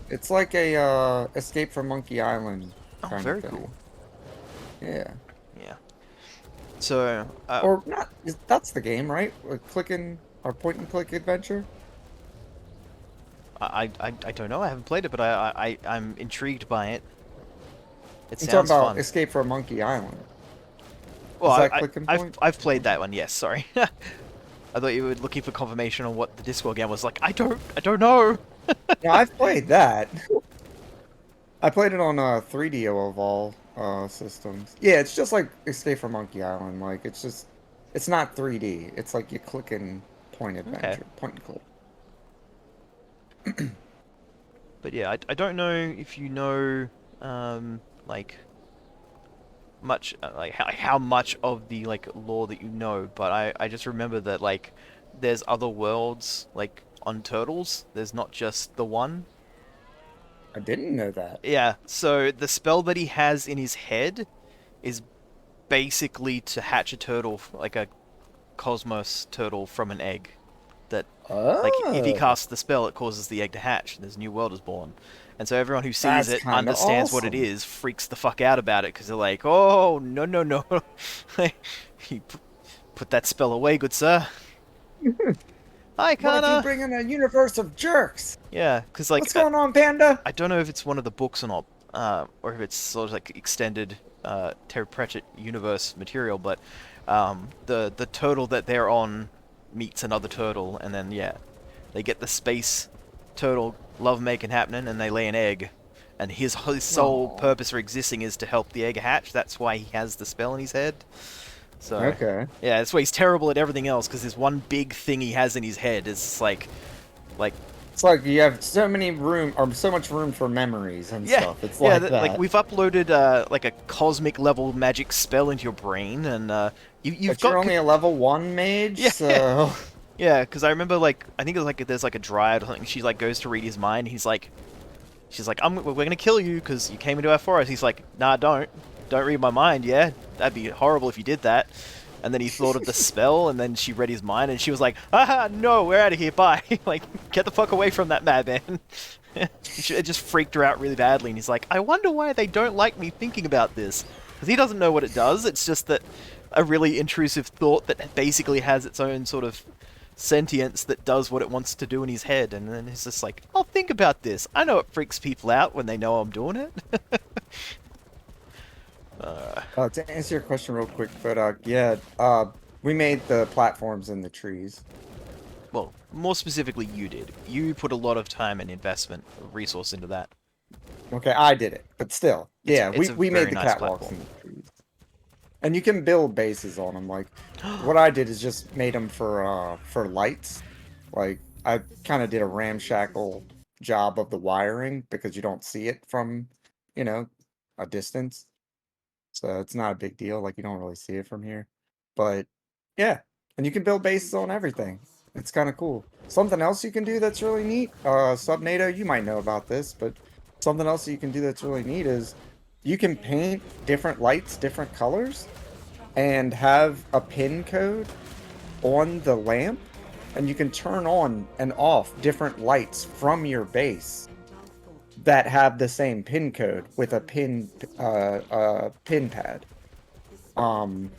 Speaker 1: It's like a Escape from Monkey Island
Speaker 2: Oh,
Speaker 1: kind
Speaker 2: very
Speaker 1: of thing.
Speaker 2: cool.
Speaker 1: Yeah.
Speaker 2: Yeah. So.
Speaker 1: Or not? That's the game, right? Clicking or point and click adventure.
Speaker 2: I don't know. I haven't played it, but I'm intrigued by it. It
Speaker 1: I'm
Speaker 2: sounds
Speaker 1: talking about
Speaker 2: fun.
Speaker 1: Escape from Monkey Island.
Speaker 2: Well,
Speaker 1: Is that click and point?
Speaker 2: I've played that one. Yes. Sorry. I thought you were looking for confirmation on what the Discworld game was. Like, I don't know.
Speaker 1: No, I've played that. I played it on 3DO of all systems. Yeah, it's just like Escape from Monkey Island. Like, it's not 3D. It's like you click and point adventure, point and click.
Speaker 2: But yeah, I don't know if you know, like, much, like, how much of the, like, lore that you know, but I just remember that, like, there's other worlds, like, on Turtles. There's not just the one.
Speaker 1: I didn't know that.
Speaker 2: Yeah, so the spell that he has in his head is basically to hatch a turtle, like a cosmos turtle from an egg. That, like, if he
Speaker 1: Oh.
Speaker 2: casts the spell, it causes the egg to hatch, and this new world is born. And so everyone who sees
Speaker 1: That's
Speaker 2: it,
Speaker 1: kinda
Speaker 2: understands what it
Speaker 1: awesome.
Speaker 2: is, freaks the fuck out about it, because they're like, oh, no, no, no. You put that spell away, good sir. Hi,
Speaker 1: What if you
Speaker 2: Kana!
Speaker 1: bring in a universe of jerks?
Speaker 2: Yeah, because, like,
Speaker 1: What's going on, Panda?
Speaker 2: I don't know if it's one of the books or not, or if it's sort of like extended Terry Pratchett universe material, but the turtle that they're on meets another turtle, and then yeah, they get the space turtle lovemaking happening, and they lay an egg, and his sole
Speaker 1: Aw.
Speaker 2: purpose for existing is to help the egg hatch. That's why he has the spell in his head. So
Speaker 1: Okay.
Speaker 2: yeah, that's why he's terrible at everything else, because there's one big thing he has in his head. It's like
Speaker 1: It's like you have so much room for memories and
Speaker 2: yeah,
Speaker 1: stuff. It's
Speaker 2: yeah.
Speaker 1: like that.
Speaker 2: Like we've uploaded like a cosmic level magic spell into your brain, and you've
Speaker 1: But
Speaker 2: got
Speaker 1: you're only a level 1 mage,
Speaker 2: Yeah.
Speaker 1: so...
Speaker 2: yeah. Because I remember like I think it was like there's like a dryad or something. She like goes to read his mind. She's like, we're gonna kill you because you came into our forest. He's like, nah, don't read my mind. Yeah, that'd be horrible if you did that. And then he thought of the spell, and then she read his mind, and she was like, "Ah, no, we're out of here, bye!" Like, get the fuck away from that madman. It just freaked her out really badly, and he's like, "I wonder why they don't like me thinking about this." Because he doesn't know what it does, it's just that a really intrusive thought that basically has its own sort of sentience that does what it wants to do in his head, and then he's just like, "I'll think about this. I know it freaks people out when they know I'm doing it."
Speaker 1: To answer your question real quick, but yeah, we made the platforms in the trees.
Speaker 2: Well, more specifically, you did. You put a lot of time and investment, resource into that.
Speaker 1: Okay, I did it, but still, yeah,
Speaker 2: It's a
Speaker 1: we made
Speaker 2: very
Speaker 1: the
Speaker 2: nice
Speaker 1: catwalks
Speaker 2: platform.
Speaker 1: in the trees, and you can build bases on them. Like, what I did is just made them for lights. Like, I kind of did a ramshackle job of the wiring because you don't see it from, you know, a distance. So it's not a big deal. Like you don't really see it from here. But yeah, and you can build bases on everything. It's kind of cool. Something else you can do that's really neat, Subnado, you might know about this, but something else you can do that's really neat is you can paint different lights, different colors, and have a pin code on the lamp, and you can turn on and off different lights from your base that have the same pin code with a pin pad. Um,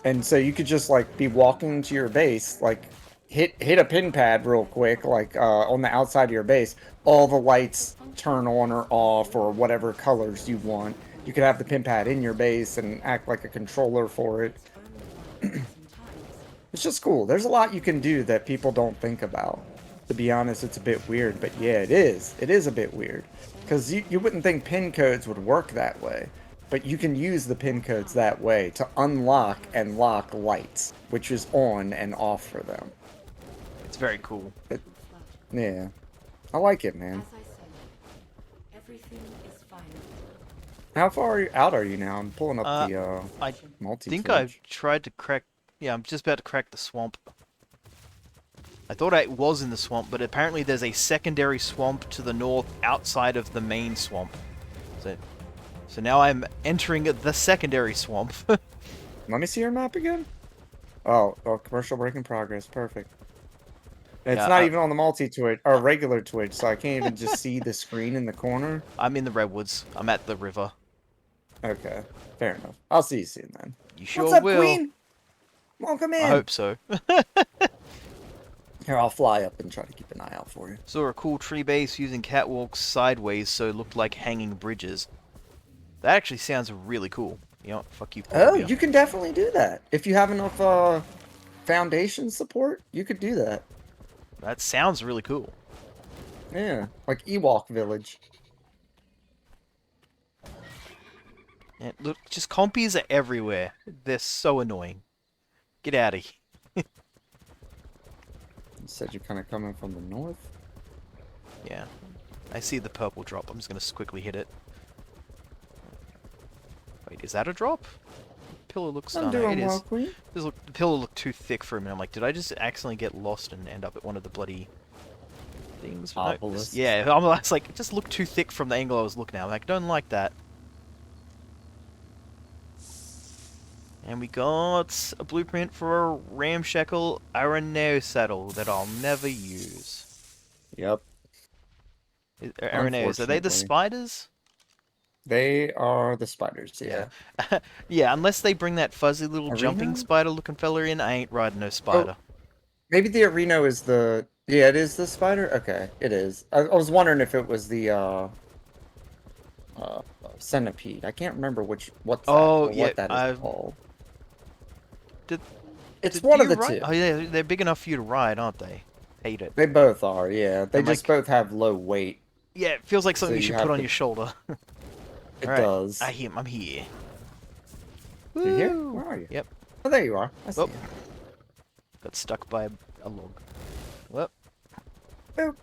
Speaker 1: and so you could just like be walking to your base, like hit a pin pad real quick, like on the outside of your base. All the lights turn on or off, or whatever colors you want. You could have the pin pad in your base and act like a controller for it. It's just cool. There's a lot you can do that people don't think about. To be honest, it's a bit weird, but yeah, it is. It is a bit weird. Because you wouldn't think pin codes would work that way. But you can use the pin codes that way to unlock and lock lights, which is on and off for them.
Speaker 2: It's very cool.
Speaker 1: Yeah. I like it, man. How far out are you now? I'm pulling up the
Speaker 2: I
Speaker 1: multi-twitch.
Speaker 2: think I've tried to crack... Yeah, I'm just about to crack the swamp. I thought I was in the swamp, but apparently there's a secondary swamp to the north outside of the main swamp. So now I'm entering the secondary swamp.
Speaker 1: Let me see your map again. Oh, commercial break in progress. Perfect. It's
Speaker 2: Yeah,
Speaker 1: not even on the multi-twitch, or regular Twitch, so I can't even just see the screen in the corner.
Speaker 2: I'm in the redwoods. I'm at the river.
Speaker 1: Okay, fair enough. I'll see you soon then.
Speaker 2: You sure
Speaker 1: What's up,
Speaker 2: will.
Speaker 1: Queen? Come on, come in.
Speaker 2: I hope so.
Speaker 1: Here, I'll fly up and try to keep an eye out for you.
Speaker 2: Saw a cool tree base using catwalks sideways so it looked like hanging bridges. That actually sounds really cool. You know what? Fuck you,
Speaker 1: Oh,
Speaker 2: Columbia.
Speaker 1: you can definitely do that. If you have enough foundation support, you could do that.
Speaker 2: That sounds really cool.
Speaker 1: Yeah, like Ewok Village.
Speaker 2: And look, just compies are everywhere. They're so annoying. Get out of here.
Speaker 1: You said you're kind of coming from the north.
Speaker 2: Yeah. I see the purple drop. I'm just going to quickly hit it. Wait, is that a drop? Pillar looks...
Speaker 1: I'm
Speaker 2: oh, no,
Speaker 1: doing
Speaker 2: it
Speaker 1: well,
Speaker 2: is.
Speaker 1: Queen.
Speaker 2: The pillar looked too thick for a minute. I'm like, did I just accidentally get lost and end up at one of the bloody things? No,
Speaker 1: Obelisks.
Speaker 2: yeah, I was like, it just looked too thick from the angle I was looking at. I'm like, don't like that. And we got a blueprint for a ramshackle Araneo saddle that I'll never use.
Speaker 1: Yep.
Speaker 2: Araneos, are they the
Speaker 1: Unfortunately.
Speaker 2: spiders?
Speaker 1: They are the spiders, yeah.
Speaker 2: Yeah, unless they bring that fuzzy little jumping
Speaker 1: Areno?
Speaker 2: spider looking fella in, I ain't riding no spider.
Speaker 1: Maybe the Areno is the... Yeah, it is the spider? Okay, it is. I was wondering if it was the, centipede. I can't remember what that is called. It's one of the two.
Speaker 2: Oh yeah, they're big enough for you to ride, aren't they? Hate it.
Speaker 1: They both are, yeah. They
Speaker 2: And,
Speaker 1: just
Speaker 2: like-
Speaker 1: both have low weight.
Speaker 2: Yeah, it feels like something
Speaker 1: So
Speaker 2: you
Speaker 1: you
Speaker 2: should
Speaker 1: have
Speaker 2: put on
Speaker 1: to-
Speaker 2: your shoulder.
Speaker 1: It
Speaker 2: Alright,
Speaker 1: does.
Speaker 2: I'm here.
Speaker 1: You here?
Speaker 2: Woo!
Speaker 1: Where are you?
Speaker 2: Yep.
Speaker 1: Oh, there you are. I see
Speaker 2: Oh.
Speaker 1: you.
Speaker 2: Got stuck by a log. Well.
Speaker 1: Boop.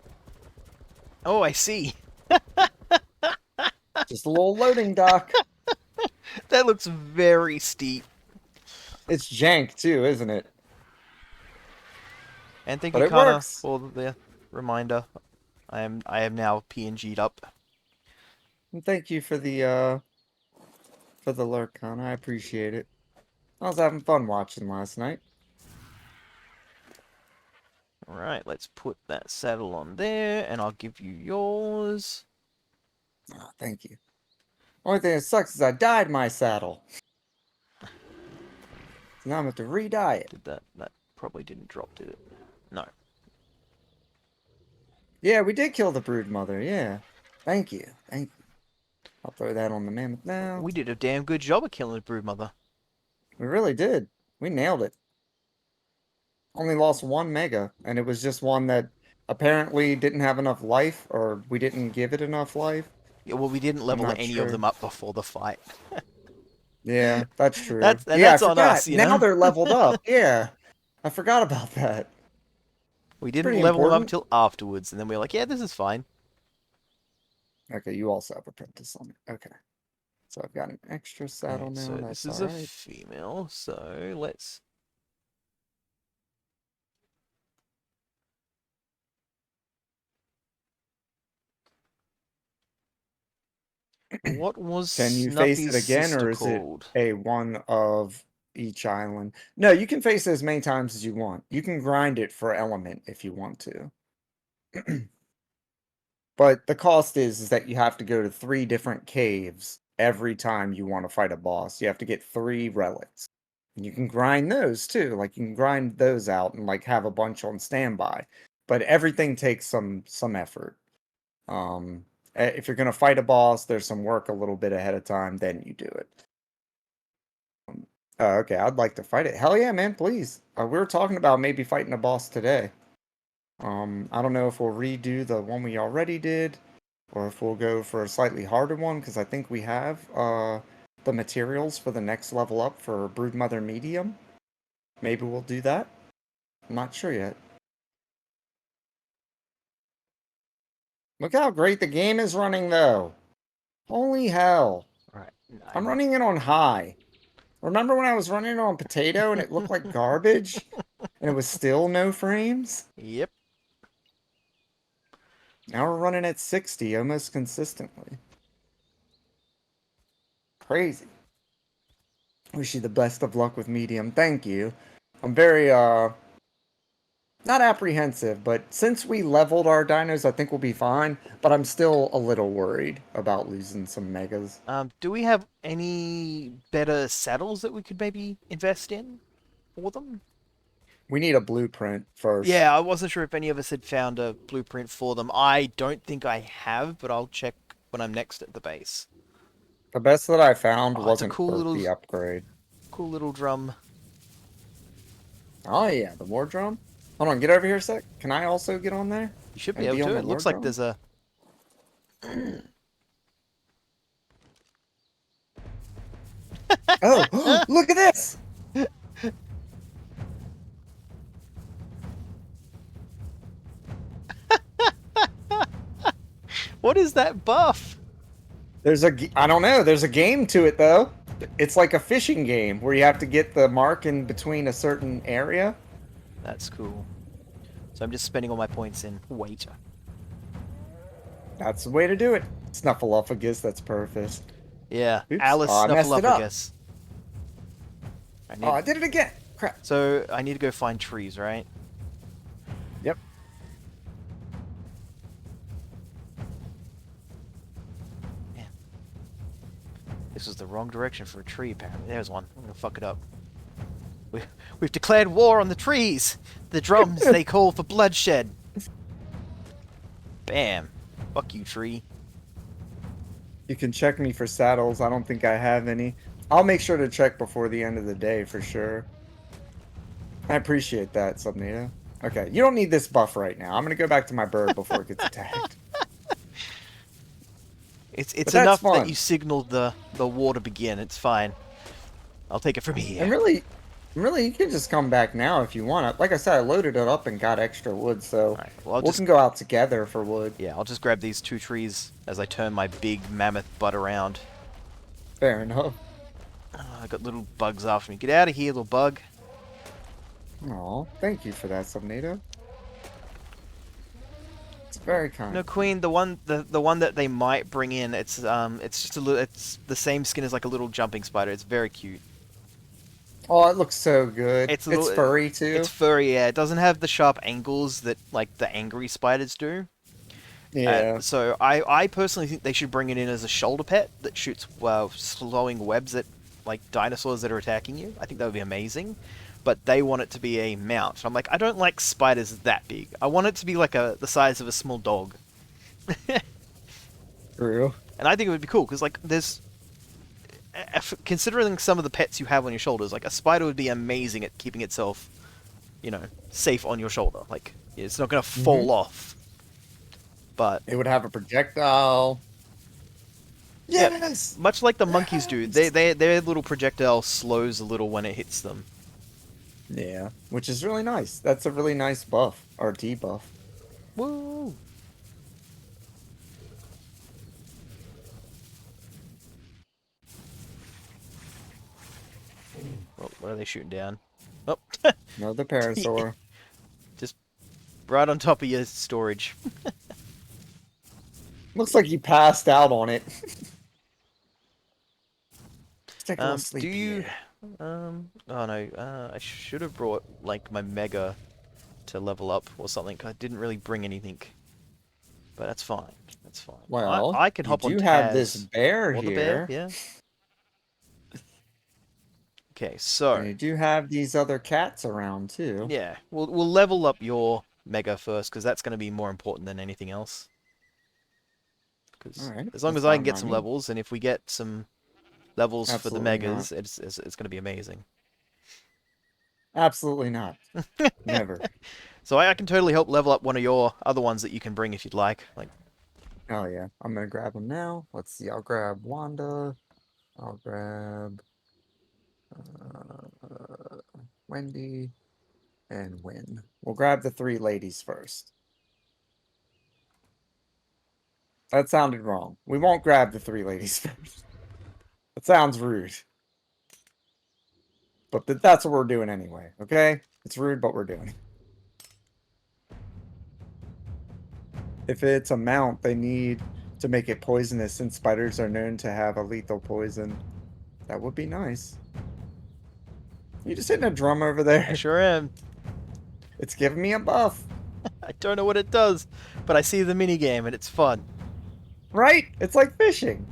Speaker 2: Oh, I see.
Speaker 1: Just a little loading dock.
Speaker 2: That looks very steep.
Speaker 1: It's jank too, isn't it?
Speaker 2: And thank
Speaker 1: But
Speaker 2: you,
Speaker 1: it
Speaker 2: Connor,
Speaker 1: works.
Speaker 2: for the reminder. I am now PNG'd up.
Speaker 1: And thank you for the lurk, Connor. I appreciate it. I was having fun watching last night.
Speaker 2: Alright, let's put that saddle on there, and I'll give you yours.
Speaker 1: Oh, thank you. Only thing that sucks is I dyed my saddle. So now I'm going to re-dye it.
Speaker 2: Did that probably didn't drop, did it? No.
Speaker 1: Yeah, we did kill the brood mother, yeah. Thank you. Thank you. I'll throw that on the mammoth now.
Speaker 2: We did a damn good job of killing the broodmother.
Speaker 1: We really did. We nailed it. Only lost one mega, and it was just one that apparently didn't have enough life, or we didn't give it enough life.
Speaker 2: Yeah, well, we didn't
Speaker 1: I'm
Speaker 2: level
Speaker 1: not
Speaker 2: any of
Speaker 1: sure.
Speaker 2: them up before the fight.
Speaker 1: Yeah, that's true.
Speaker 2: That's
Speaker 1: Yeah, I
Speaker 2: on
Speaker 1: forgot.
Speaker 2: us, you
Speaker 1: Now
Speaker 2: know.
Speaker 1: they're leveled up. Yeah, I forgot about that.
Speaker 2: We didn't
Speaker 1: Pretty
Speaker 2: level them up
Speaker 1: important.
Speaker 2: till afterwards, and then we were like, yeah, this is fine.
Speaker 1: Okay, you also have apprentice on it. Okay, so I've got an extra saddle
Speaker 2: Alright,
Speaker 1: now.
Speaker 2: so
Speaker 1: That's
Speaker 2: this is
Speaker 1: all
Speaker 2: a
Speaker 1: right.
Speaker 2: female, so let's... What was
Speaker 1: Can you face it
Speaker 2: Snuffy's
Speaker 1: again,
Speaker 2: sister
Speaker 1: or is it
Speaker 2: called?
Speaker 1: a one of each island? No, you can face it as many times as you want. You can grind it for element if you want to. But the cost is that you have to go to 3 different caves every time you want to fight a boss. You have to get 3 relics. And you can grind those too. Like you can grind those out and like have a bunch on standby. But everything takes some effort. If you're gonna fight a boss, there's some work a little bit ahead of time, then you do it. Okay, I'd like to fight it. Hell yeah, man, please. We were talking about maybe fighting a boss today. I don't know if we'll redo the one we already did, or if we'll go for a slightly harder one, because I think we have the materials for the next level up for Broodmother Medium. Maybe we'll do that. I'm not sure yet. Look how great the game is running, though. Holy hell.
Speaker 2: Right.
Speaker 1: I'm running it on high. Remember when I was running it on potato and it looked like garbage? And it was still no frames?
Speaker 2: Yep.
Speaker 1: Now we're running at 60 almost consistently. Crazy. Wish you the best of luck with medium. Thank you. I'm very, not apprehensive, but since we leveled our dinos, I think we'll be fine. But I'm still a little worried about losing some megas.
Speaker 2: Do we have any better saddles that we could maybe invest in for them?
Speaker 1: We need a blueprint first.
Speaker 2: Yeah, I wasn't sure if any of us had found a blueprint for them. I don't think I have, but I'll check when I'm next at the base.
Speaker 1: The best that I found
Speaker 2: Oh, it's a
Speaker 1: wasn't
Speaker 2: cool
Speaker 1: worth
Speaker 2: little-
Speaker 1: the upgrade.
Speaker 2: Cool little drum.
Speaker 1: Oh yeah, the war drum. Hold on, get over here a sec. Can I also get on there?
Speaker 2: You should be
Speaker 1: And
Speaker 2: able
Speaker 1: on
Speaker 2: to.
Speaker 1: the
Speaker 2: It looks
Speaker 1: war
Speaker 2: like
Speaker 1: drum?
Speaker 2: there's a...
Speaker 1: Oh, look at this!
Speaker 2: What is that buff?
Speaker 1: I don't know, there's a game to it though. It's like a fishing game where you have to get the mark in between a certain area.
Speaker 2: That's cool. So I'm just spending all my points in weight.
Speaker 1: That's the way to do it. Snuffleupagus, that's perfect.
Speaker 2: Yeah,
Speaker 1: Oops.
Speaker 2: Alice
Speaker 1: Oh, I messed it up.
Speaker 2: Snuffleupagus. I need...
Speaker 1: Oh, I did it again! Crap.
Speaker 2: So I need to go find trees, right?
Speaker 1: Yep.
Speaker 2: This was the wrong direction for a tree, apparently. There's one. I'm gonna fuck it up. We've declared war on the trees! The drums, they call for bloodshed! Bam. Fuck you, tree.
Speaker 1: You can check me for saddles. I don't think I have any. I'll make sure to check before the end of the day for sure. I appreciate that, Subnita. Okay, you don't need this buff right now. I'm gonna go back to my bird before it gets attacked.
Speaker 2: It's
Speaker 1: that's
Speaker 2: enough
Speaker 1: fun.
Speaker 2: that you signaled the war to begin. It's fine. I'll take it from here.
Speaker 1: And really, you can just come back now if you want. Like I said, I loaded it up and got extra wood, so
Speaker 2: Alright, well,
Speaker 1: we can go out together for wood.
Speaker 2: Yeah, I'll just grab these 2 trees as I turn my big mammoth butt around.
Speaker 1: Fair enough.
Speaker 2: I got little bugs after me. Get out of here, little bug.
Speaker 1: Aw, thank you for that, Subnado. It's very kind.
Speaker 2: No, Queen, the one that they might bring in, it's just a little, it's the same skin as like a little jumping spider. It's very cute.
Speaker 1: Oh, it looks so good.
Speaker 2: It's
Speaker 1: It's furry too.
Speaker 2: It's furry, yeah. It doesn't have the sharp angles that like the angry spiders do.
Speaker 1: Yeah.
Speaker 2: So I personally think they should bring it in as a shoulder pet that shoots slowing webs at like dinosaurs that are attacking you. I think that would be amazing. But they want it to be a mount. I'm like, I don't like spiders that big. I want it to be like the size of a small dog.
Speaker 1: True.
Speaker 2: And I think it would be cool because like there's considering some of the pets you have on your shoulders, like a spider would be amazing at keeping itself, you know, safe on your shoulder. Like it's not gonna fall off. But
Speaker 1: It would have a projectile.
Speaker 2: yeah,
Speaker 1: Yes.
Speaker 2: much like the monkeys do,
Speaker 1: Yes!
Speaker 2: their little projectile slows a little when it hits them.
Speaker 1: Yeah, which is really nice. That's a really nice buff or debuff.
Speaker 2: Woo! Well, what are they shooting down? Oh,
Speaker 1: Another parasaur.
Speaker 2: just right on top of your storage.
Speaker 1: Looks like you passed out on it. Let's take a little sleep
Speaker 2: Do you?
Speaker 1: here.
Speaker 2: Oh no. I should have brought like my mega to level up or something. I didn't really bring anything, but that's fine. That's fine.
Speaker 1: Well,
Speaker 2: I can
Speaker 1: you
Speaker 2: hop on
Speaker 1: do have this
Speaker 2: Taz
Speaker 1: bear
Speaker 2: or the
Speaker 1: here.
Speaker 2: bear. Yeah. Okay,
Speaker 1: And
Speaker 2: so
Speaker 1: you do have these other cats around too.
Speaker 2: yeah, we'll level up your mega first because that's going to be more important than anything else. Because
Speaker 1: All right,
Speaker 2: as long
Speaker 1: that's
Speaker 2: as I can
Speaker 1: fine
Speaker 2: get
Speaker 1: by
Speaker 2: some
Speaker 1: me.
Speaker 2: levels, and if we get some levels for the
Speaker 1: Absolutely
Speaker 2: megas,
Speaker 1: not.
Speaker 2: it's going to be amazing.
Speaker 1: Absolutely not. Never.
Speaker 2: So I can totally help level up one of your other ones that you can bring if you'd like. Like,
Speaker 1: Oh yeah, I'm gonna grab them now. Let's see. I'll grab Wanda. I'll grab Wendy and Win. We'll grab the three ladies first. That sounded wrong. We won't grab the three ladies first. That sounds rude. But that's what we're doing anyway, okay? It's rude, but we're doing it. If it's a mount, they need to make it poisonous since spiders are known to have a lethal poison. That would be nice. You just hitting a drum over
Speaker 2: I
Speaker 1: there?
Speaker 2: sure am.
Speaker 1: It's giving me a buff.
Speaker 2: I don't know what it does, but I see the mini game and it's fun.
Speaker 1: Right? It's like fishing.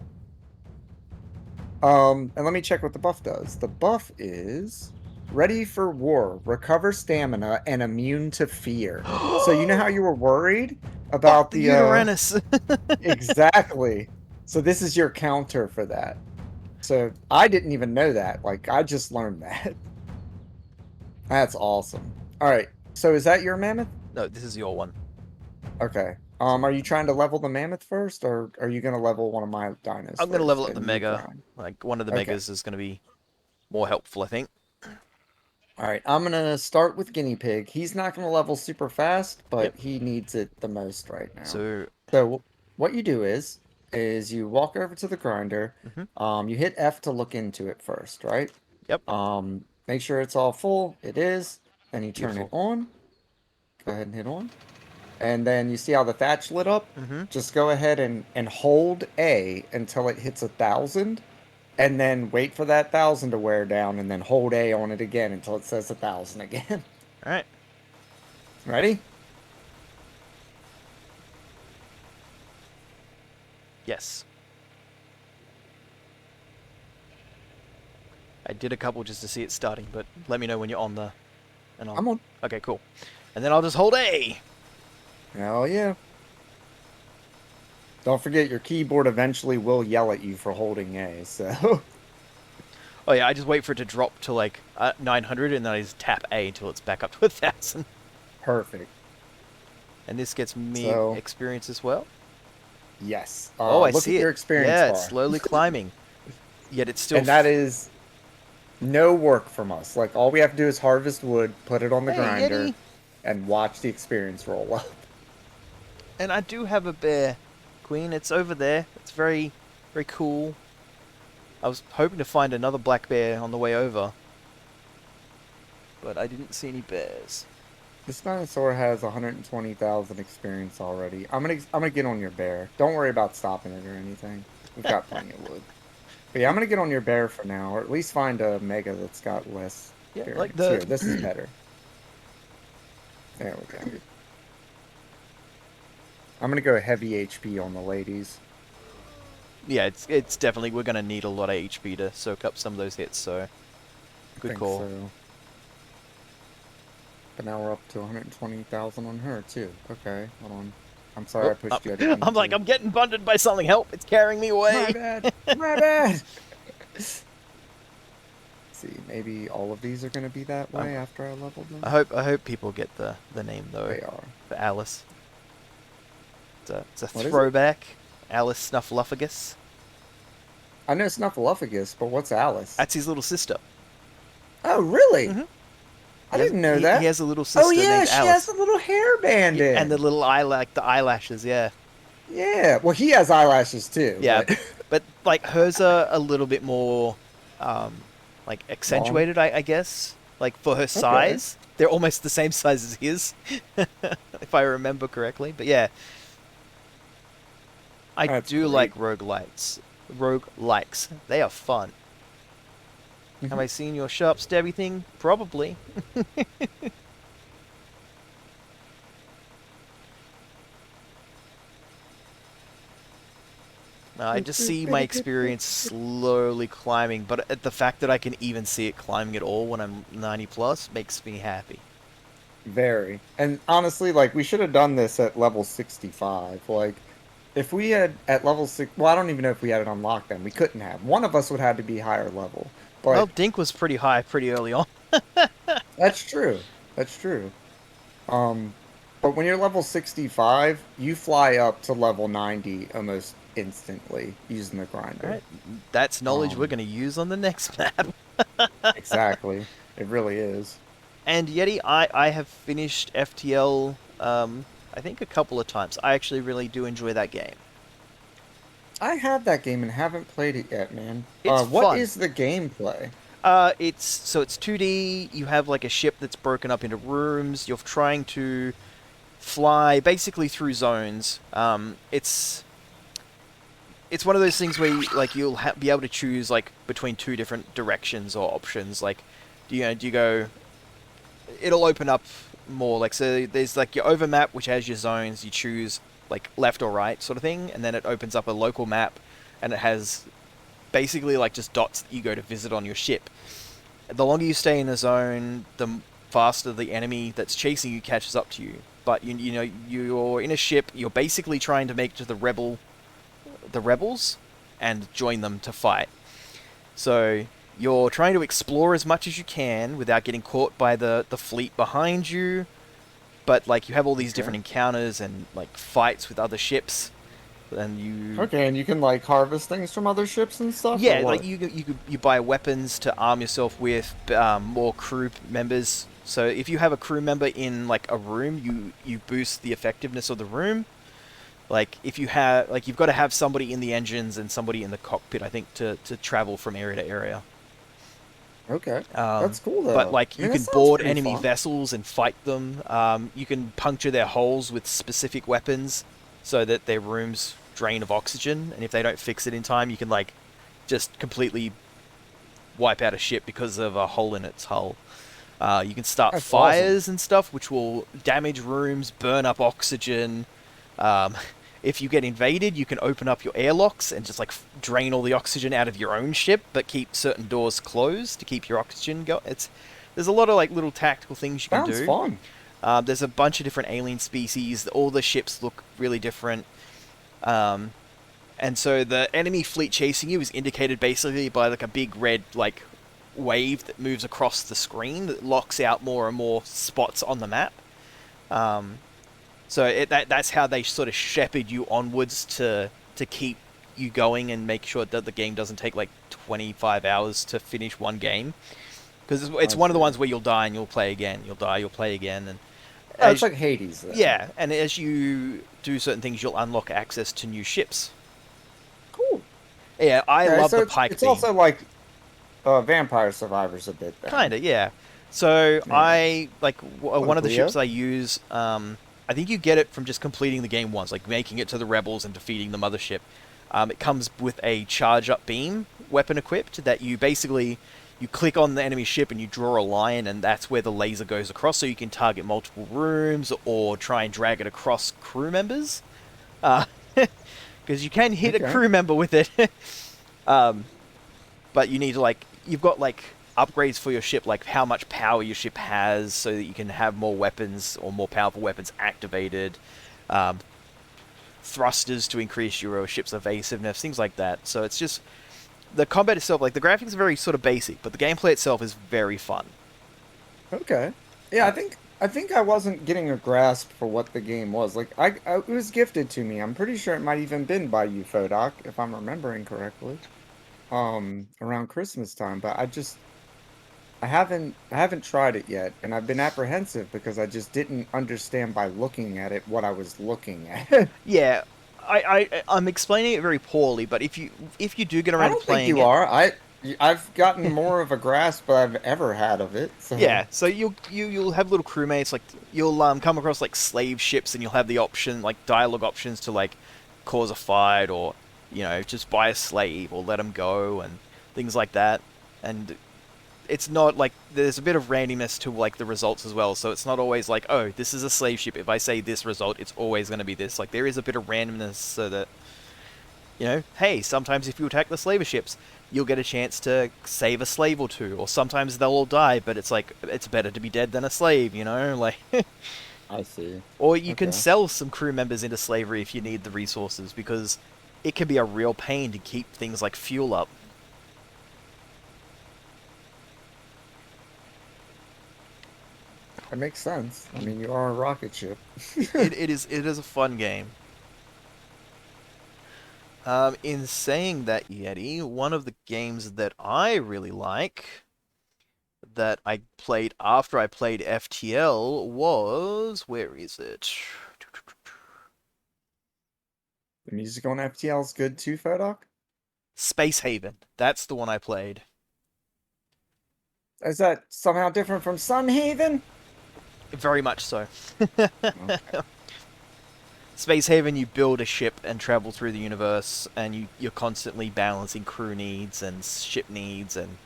Speaker 1: And let me check what the buff does. The buff is ready for war, recover stamina, and immune to fear. So you know how you were worried about
Speaker 2: Fuck the
Speaker 1: the
Speaker 2: Uranus.
Speaker 1: exactly. So this is your counter for that. So I didn't even know that. Like I just learned that. That's awesome. All right. So is that your mammoth?
Speaker 2: No, this is your one.
Speaker 1: Okay. Are you trying to level the mammoth first, or are you gonna level one of my dinos?
Speaker 2: I'm gonna level up
Speaker 1: first
Speaker 2: the
Speaker 1: and you
Speaker 2: mega.
Speaker 1: grind?
Speaker 2: Like one of the
Speaker 1: Okay.
Speaker 2: megas is gonna be more helpful, I think.
Speaker 1: All right, I'm gonna start with guinea pig. He's not gonna level super fast, but
Speaker 2: Yep.
Speaker 1: he needs it the most right now.
Speaker 2: So
Speaker 1: So what you do is you walk over to the grinder. You hit F to look into it first, right?
Speaker 2: yep.
Speaker 1: Make sure it's all full. It is. Then you turn it
Speaker 2: Beautiful.
Speaker 1: on. Go ahead and hit on. And then you see how the thatch lit up? Just go ahead and hold A until it hits 1,000. And then wait for that 1,000 to wear down. And then hold A on it again until it says 1,000 again.
Speaker 2: All right.
Speaker 1: Ready?
Speaker 2: Yes. I did a couple just to see it starting, but let me know when you're on the. And
Speaker 1: I'm on.
Speaker 2: Okay, cool. And then I'll just hold A.
Speaker 1: Hell yeah. Don't forget your keyboard eventually will yell at you for holding A, so.
Speaker 2: Oh yeah, I just wait for it to drop to like 900, and then I just tap A until it's back up to 1,000.
Speaker 1: Perfect.
Speaker 2: And this gets me
Speaker 1: So-
Speaker 2: experience as well.
Speaker 1: Yes.
Speaker 2: Oh, I
Speaker 1: look
Speaker 2: see
Speaker 1: at
Speaker 2: it.
Speaker 1: your experience
Speaker 2: yeah,
Speaker 1: bar.
Speaker 2: it's slowly climbing. Yet it's still.
Speaker 1: And that is no work from us. Like, all we have to do is harvest wood, put it on the
Speaker 2: Hey,
Speaker 1: grinder,
Speaker 2: Yeti.
Speaker 1: and watch the experience roll up.
Speaker 2: And I do have a bear, Queen. It's over there. It's very, very cool. I was hoping to find another black bear on the way over, but I didn't see any bears.
Speaker 1: This dinosaur has 120,000 experience already. I'm gonna get on your bear. Don't worry about stopping it or anything. We've got plenty of wood. But yeah, I'm gonna get on your bear for now, or at least find a mega that's got less
Speaker 2: Yeah,
Speaker 1: experience.
Speaker 2: like the-
Speaker 1: Here, this is better. There we go. I'm gonna go heavy HP on the ladies.
Speaker 2: Yeah, it's definitely, we're gonna need a lot of HP to soak up some of those hits. So,
Speaker 1: I
Speaker 2: good
Speaker 1: think
Speaker 2: call.
Speaker 1: so. But now we're up to 120,000 on her too. Okay, hold on. I'm sorry I pushed you. I didn't mean
Speaker 2: I'm like,
Speaker 1: to.
Speaker 2: I'm getting bundled by something. Help! It's carrying me
Speaker 1: My
Speaker 2: away.
Speaker 1: bad. My bad. See, maybe all of these are going to be that way after I level them.
Speaker 2: I hope people get the name though.
Speaker 1: They are.
Speaker 2: For Alice. It's a
Speaker 1: What is it?
Speaker 2: throwback. Alice Snuffleupagus.
Speaker 1: I know Snuffleupagus, but what's Alice?
Speaker 2: That's his little sister.
Speaker 1: Oh, really?
Speaker 2: Mhm.
Speaker 1: I didn't know that.
Speaker 2: He has a little sister
Speaker 1: Oh yeah,
Speaker 2: named
Speaker 1: she
Speaker 2: Alice.
Speaker 1: has a little hairband in.
Speaker 2: And the little the eyelashes, yeah.
Speaker 1: Yeah, well, he has eyelashes too.
Speaker 2: Yeah,
Speaker 1: but-
Speaker 2: but like hers are a little bit more, like accentuated, I guess. Like for her size, they're almost the same size as his, if I remember correctly. But yeah, I
Speaker 1: That's
Speaker 2: do
Speaker 1: great.
Speaker 2: like roguelikes. They are fun. Have I seen your sharp stabby thing? Probably. I just see my experience slowly climbing, but the fact that I can even see it climbing at all when I'm 90 plus makes me happy.
Speaker 1: Very. And honestly, like, we should have done this at level 65. Like, if we had at level 6... Well, I don't even know if we had it unlocked then. We couldn't have. One of us would have to be higher level. But
Speaker 2: Well, Dink was pretty high pretty early on.
Speaker 1: that's true. That's true. But when you're level 65, you fly up to level 90 almost instantly using the grinder.
Speaker 2: Alright, that's knowledge we're going to use on the next map.
Speaker 1: Exactly. It really is.
Speaker 2: And Yeti, I have finished FTL, I think a couple of times. I actually really do enjoy that game.
Speaker 1: I have that game and haven't played it yet, man.
Speaker 2: It's
Speaker 1: What
Speaker 2: fun.
Speaker 1: is the gameplay?
Speaker 2: It's 2D. You have like a ship that's broken up into rooms. You're trying to fly basically through zones. It's one of those things where you'll be able to choose like between two different directions or options. Like, do you go? It'll open up more. Like, so there's like your over map, which has your zones. You choose like left or right sort of thing, and then it opens up a local map, and it has basically like just dots that you go to visit on your ship. The longer you stay in a zone, the faster the enemy that's chasing you catches up to you. But you know you're in a ship. You're basically trying to make it to the rebels and join them to fight. So you're trying to explore as much as you can without getting caught by the fleet behind you. But like you have all these different encounters and like fights with other ships, and you
Speaker 1: Okay, and you can like harvest things from other ships and stuff.
Speaker 2: yeah,
Speaker 1: or
Speaker 2: like
Speaker 1: what?
Speaker 2: you buy weapons to arm yourself with, more crew members. So if you have a crew member in like a room, you boost the effectiveness of the room. Like if you have like you've got to have somebody in the engines and somebody in the cockpit, I think, to travel from area to area.
Speaker 1: Okay, that's cool though.
Speaker 2: But like
Speaker 1: I
Speaker 2: you
Speaker 1: mean,
Speaker 2: can
Speaker 1: that sounds
Speaker 2: board
Speaker 1: pretty
Speaker 2: enemy
Speaker 1: fun.
Speaker 2: vessels and fight them. You can puncture their holes with specific weapons so that their rooms drain of oxygen, and if they don't fix it in time, you can like just completely wipe out a ship because of a hole in its hull. You can start
Speaker 1: That's
Speaker 2: fires and stuff, which will damage rooms, burn up oxygen. If you get invaded, you can open up your airlocks and just like drain all the oxygen out of your own ship, but keep certain doors closed to keep your oxygen going. There's a lot of like little tactical things you can
Speaker 1: Sounds
Speaker 2: do.
Speaker 1: fun.
Speaker 2: There's a bunch of different alien species. All the ships look really different. And so the enemy fleet chasing you is indicated basically by like a big red like wave that moves across the screen that locks out more and more spots on the map. So that's how they sort of shepherd you onwards to keep you going and make sure that the game doesn't take like 25 hours to finish one game. Because it's one of the ones where you'll die and you'll play again. You'll die, you'll play again. And
Speaker 1: Oh, it's like Hades. Then.
Speaker 2: yeah, and as you do certain things, you'll unlock access to new ships.
Speaker 1: Cool.
Speaker 2: Yeah, I
Speaker 1: Okay,
Speaker 2: love
Speaker 1: so
Speaker 2: the Pike
Speaker 1: It's
Speaker 2: beam.
Speaker 1: also like Vampire Survivors a bit. Then.
Speaker 2: Kinda, yeah. So
Speaker 1: Yeah.
Speaker 2: I like one of the
Speaker 1: Leo?
Speaker 2: ships I use. I think you get it from just completing the game once, like making it to the rebels and defeating the mothership. It comes with a charge-up beam weapon equipped that you basically you click on the enemy ship and you draw a line, and that's where the laser goes across, so you can target multiple rooms or try and drag it across crew members. Because you can hit a
Speaker 1: Okay.
Speaker 2: crew member with it. But you need to like you've got like upgrades for your ship, like how much power your ship has, so that you can have more weapons or more powerful weapons activated. thrusters to increase your ship's evasiveness, things like that. So it's just the combat itself, like the graphics are very sort of basic, but the gameplay itself is very fun.
Speaker 1: Okay. Yeah, I think I wasn't getting a grasp for what the game was. Like it was gifted to me. I'm pretty sure it might even been by you, Fodoc, if I'm remembering correctly. Around Christmas time, but I haven't tried it yet, and I've been apprehensive because I just didn't understand by looking at it what I was looking at.
Speaker 2: Yeah, I'm explaining it very poorly, but if you do get
Speaker 1: I
Speaker 2: around to
Speaker 1: don't think
Speaker 2: playing
Speaker 1: you
Speaker 2: it,
Speaker 1: are. I've gotten more of a grasp I've ever had of it. So.
Speaker 2: yeah, so you'll have little crewmates, like you'll come across like slave ships, and you'll have the option, like dialogue options, to like cause a fight, or just buy a slave or let them go and things like that. And it's not like there's a bit of randomness to like the results as well, so it's not always like, oh, this is a slave ship, if I say this result it's always going to be this. Like there is a bit of randomness, so that hey, sometimes if you attack the slaver ships, you'll get a chance to save a slave or two, or sometimes they'll all die, but it's like it's better to be dead than a slave, like.
Speaker 1: I see.
Speaker 2: Or you can
Speaker 1: Okay.
Speaker 2: sell some crew members into slavery if you need the resources, because it can be a real pain to keep things like fuel up.
Speaker 1: That makes sense. I mean, you are a rocket ship.
Speaker 2: It is a fun game. In saying that, Yeti, one of the games that I really like, that I played after I played FTL, was... where is it?
Speaker 1: The music on FTL is good too, Fodoc?
Speaker 2: Space Haven. That's the one I played.
Speaker 1: Is that somehow different from Sunhaven?
Speaker 2: Very much so.
Speaker 1: Okay.
Speaker 2: Space Haven, you build a ship and travel through the universe, and you're constantly balancing crew needs and ship needs, and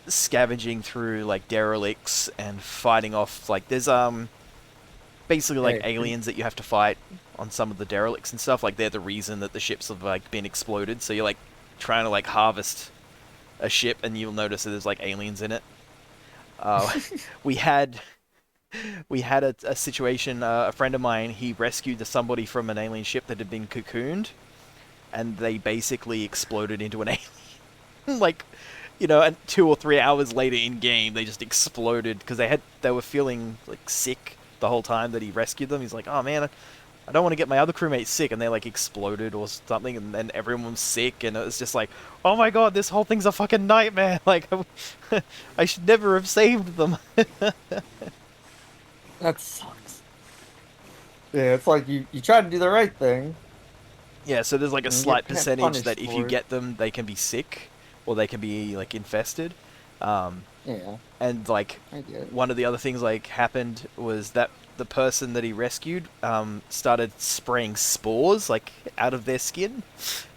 Speaker 2: scavenging through like derelicts and fighting off, like there's basically like
Speaker 1: Hey.
Speaker 2: aliens that you have to fight on some of the derelicts and stuff. Like they're the reason that the ships have like been exploded. So you're like trying to like harvest a ship, and you'll notice that there's like aliens in it. We had a situation. A friend of mine, he rescued somebody from an alien ship that had been cocooned, and they basically exploded into an alien. Like, and 2 or 3 hours later in game, they just exploded because they were feeling like sick the whole time that he rescued them. He's like, oh man, I don't want to get my other crewmates sick, and they like exploded or something, and then everyone was sick, and it was just like, oh my god, this whole thing's a fucking nightmare. Like, I should never have saved them.
Speaker 1: That sucks. Yeah, it's like you try to do the right thing.
Speaker 2: Yeah, so there's like a
Speaker 1: And you
Speaker 2: slight
Speaker 1: get
Speaker 2: percentage
Speaker 1: punished
Speaker 2: that if
Speaker 1: for
Speaker 2: you
Speaker 1: it.
Speaker 2: get them, they can be sick, or they can be like infested.
Speaker 1: Yeah,
Speaker 2: And like
Speaker 1: I get it.
Speaker 2: one of the other things like happened was that the person that he rescued started spraying spores like out of their skin,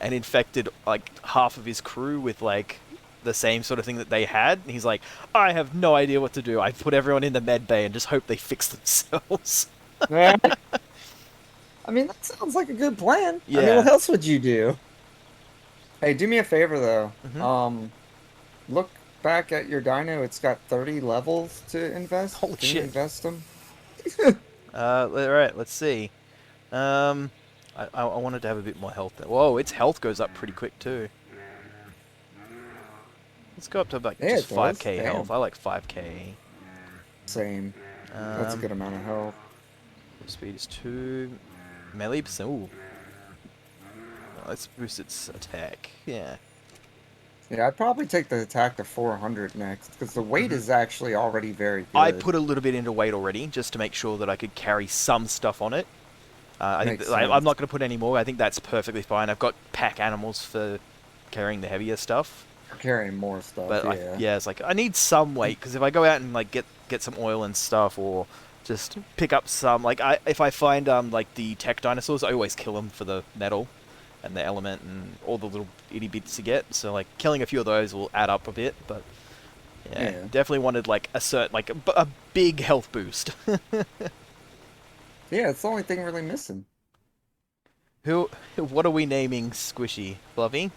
Speaker 2: and infected like half of his crew with like the same sort of thing that they had. And he's like, I have no idea what to do. I put everyone in the med bay and just hope they fix themselves.
Speaker 1: Yeah. I mean, that sounds like a good plan. I mean,
Speaker 2: Yeah.
Speaker 1: what else would you do? Hey, do me a favor though.
Speaker 2: Mhm.
Speaker 1: Look back at your dino. It's got 30 levels to invest.
Speaker 2: Holy
Speaker 1: Can you
Speaker 2: shit.
Speaker 1: invest them?
Speaker 2: Alright, let's see. I wanted to have a bit more health there. Whoa, its health goes up pretty quick too. Let's go up to like
Speaker 1: Yeah,
Speaker 2: just
Speaker 1: it does.
Speaker 2: 5k health.
Speaker 1: Damn.
Speaker 2: I like 5k.
Speaker 1: Same. That's a good amount of health.
Speaker 2: Speed is 2. Melee percent. Ooh. Let's boost its attack. Yeah.
Speaker 1: Yeah, I'd probably take the attack to 400 next, because the weight is actually already very good.
Speaker 2: I put a little bit into weight already, just to make sure that I could carry some stuff on it. I think
Speaker 1: Makes
Speaker 2: I'm
Speaker 1: sense.
Speaker 2: not going to put any more. I think that's perfectly fine. I've got pack animals for carrying the heavier stuff.
Speaker 1: carrying more stuff,
Speaker 2: But
Speaker 1: yeah.
Speaker 2: it's like I need some weight, because if I go out and like get some oil and stuff, or just pick up some, like if I find like the tech dinosaurs, I always kill them for the metal and the element and all the little itty bits you get. So like killing a few of those will add up a bit, but yeah. Definitely wanted like a big health boost.
Speaker 1: Yeah, it's the only thing really missing.
Speaker 2: What are we naming Squishy? Fluffy?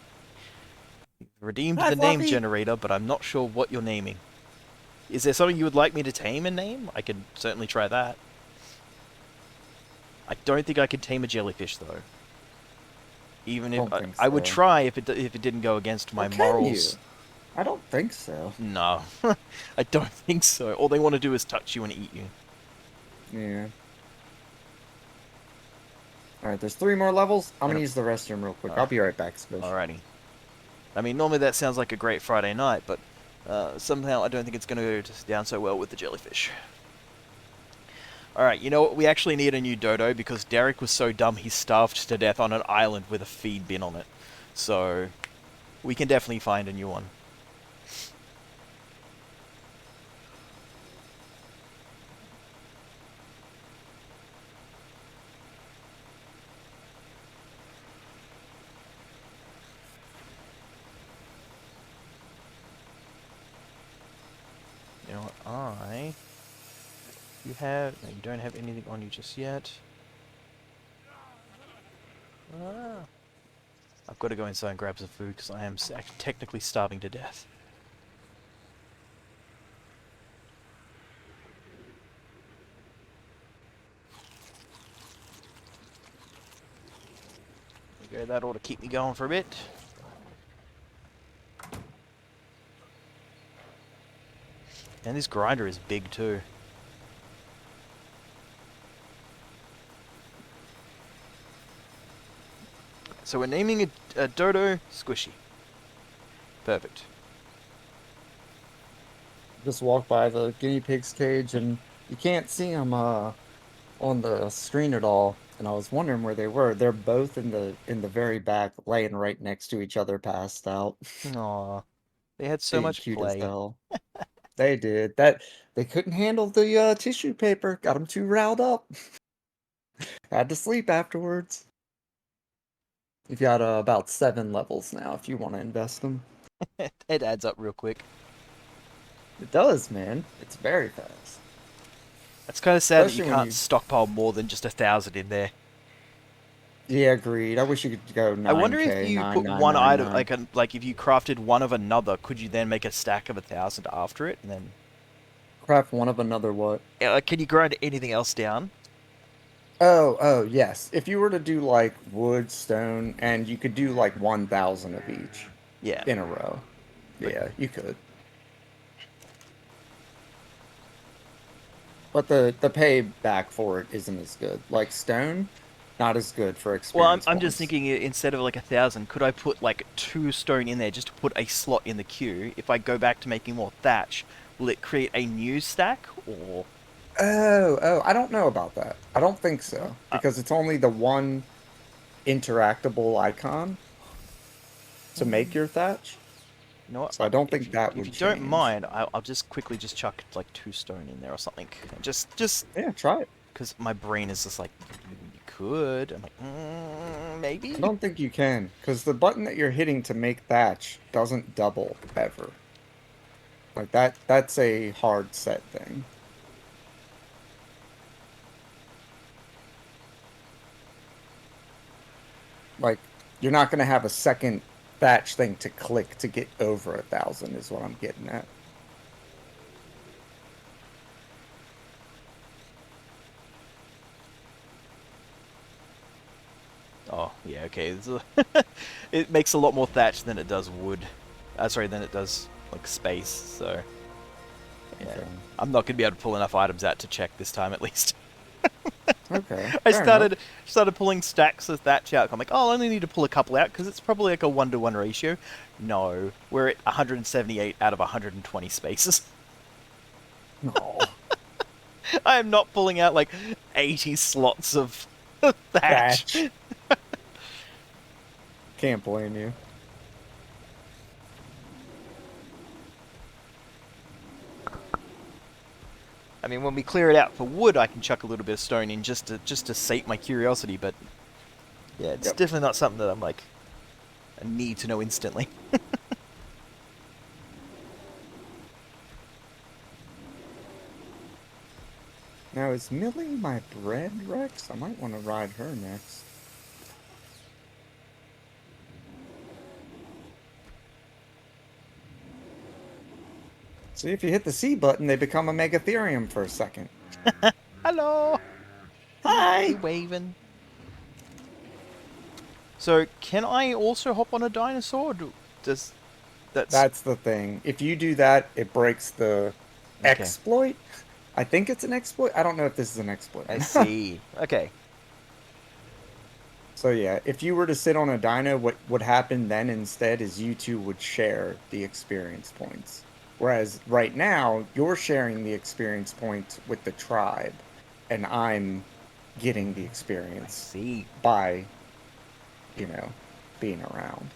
Speaker 2: You've redeemed
Speaker 1: Hi,
Speaker 2: the name
Speaker 1: Fluffy.
Speaker 2: generator, but I'm not sure what you're naming. Is there something you would like me to tame and name? I could certainly try that. I don't think I could tame a jellyfish though. Even if
Speaker 1: Don't think
Speaker 2: I would
Speaker 1: so.
Speaker 2: try if it didn't go against my
Speaker 1: Or can
Speaker 2: morals.
Speaker 1: you? I don't think so.
Speaker 2: No, I don't think so. All they want to do is touch you and eat you.
Speaker 1: Yeah. Alright, there's 3 more levels. I'm
Speaker 2: And
Speaker 1: gonna
Speaker 2: a-
Speaker 1: use the restroom real quick. I'll
Speaker 2: Alright.
Speaker 1: be right back, Squish.
Speaker 2: Alrighty. I mean, normally that sounds like a great Friday night, but somehow I don't think it's going to go down so well with the jellyfish. Alright, you know what? We actually need a new dodo because Derek was so dumb he starved to death on an island with a feed bin on it. So, we can definitely find a new one. You know what? You have... No, you don't have anything on you just yet. Ah. I've got to go inside and grab some food because I am technically starving to death. There we go, that ought to keep me going for a bit. And this grinder is big too. So we're naming a dodo Squishy. Perfect.
Speaker 1: Just walk by the guinea pig's cage and you can't see them on the screen at all. And I was wondering where they were. They're both in the very back, laying right next to each other, passed out.
Speaker 2: Aw, they had so
Speaker 1: Being
Speaker 2: much
Speaker 1: cute as
Speaker 2: play.
Speaker 1: hell. They did. That they couldn't handle the tissue paper. Got them too riled up. Had to sleep afterwards. You've got about 7 levels now if you want to invest them.
Speaker 2: It adds up real quick.
Speaker 1: It does, man. It's very fast.
Speaker 2: It's kind of sad that
Speaker 1: Especially
Speaker 2: you
Speaker 1: when
Speaker 2: can't
Speaker 1: you-
Speaker 2: stockpile more than just 1,000 in there.
Speaker 1: Yeah, agreed. I wish you could go 9K,
Speaker 2: I wonder if you put one item,
Speaker 1: 9999.
Speaker 2: like if you crafted one of another, could you then make a stack of 1,000 after it, and then
Speaker 1: Craft one of another what?
Speaker 2: can you grind anything else down?
Speaker 1: Oh, yes. If you were to do like wood, stone, and you could do like 1,000 of each
Speaker 2: Yeah.
Speaker 1: in a row. Yeah, you could. But the payback for it isn't as good. Like stone, not as good for
Speaker 2: Well, I'm
Speaker 1: experience
Speaker 2: just
Speaker 1: points.
Speaker 2: thinking instead of like 1,000, could I put like 2 stone in there just to put a slot in the queue? If I go back to making more thatch, will it create a new stack or?
Speaker 1: Oh, I don't know about that. I don't think so. Because it's only the one interactable icon to make your thatch.
Speaker 2: You know what?
Speaker 1: So I don't
Speaker 2: If
Speaker 1: think
Speaker 2: you-
Speaker 1: that
Speaker 2: if
Speaker 1: would
Speaker 2: you don't
Speaker 1: change.
Speaker 2: mind, I'll just quickly just chuck like 2 stone in there or something. Just
Speaker 1: Yeah, try it.
Speaker 2: because my brain is just like, you could. I'm like, maybe.
Speaker 1: I don't think you can, because the button that you're hitting to make thatch doesn't double ever. Like that's a hard set thing. Like, you're not gonna have a second thatch thing to click to get over 1,000 is what I'm getting at.
Speaker 2: Oh, yeah, okay. It makes a lot more thatch than it does wood. Sorry, than it does, like, space, so... Yeah.
Speaker 1: Okay.
Speaker 2: I'm not going to be able to pull enough items out to check this time, at least.
Speaker 1: Okay.
Speaker 2: I
Speaker 1: fair
Speaker 2: started pulling stacks of thatch out. I'm like, oh, I only need to pull a couple out, because it's probably like a 1-to-1 ratio. No, we're at 178 out of 120 spaces.
Speaker 1: enough. No.
Speaker 2: I am not pulling out, like, 80 slots of thatch.
Speaker 1: Thatch. Can't blame you.
Speaker 2: I mean, when we clear it out for wood, I can chuck a little bit of stone in just to sate my curiosity, but yeah, it's
Speaker 1: Yep.
Speaker 2: definitely not something that I'm like, I need to know instantly.
Speaker 1: Now, is Millie my bread Rex? I might want to ride her next. See, if you hit the C button, they become a Megatherium for a second.
Speaker 2: Hello!
Speaker 1: Hi.
Speaker 2: You waving? So, can I also hop on a dinosaur? Does that's
Speaker 1: That's the thing. If you do that, it breaks the
Speaker 2: okay?
Speaker 1: exploit. I think it's an exploit. I don't know if this is an exploit or
Speaker 2: I
Speaker 1: not.
Speaker 2: see. Okay.
Speaker 1: So yeah, if you were to sit on a dino, what would happen then instead is you two would share the experience points. Whereas right now, you're sharing the experience points with the tribe, and I'm getting the
Speaker 2: I
Speaker 1: experience
Speaker 2: see.
Speaker 1: by, you know, being around.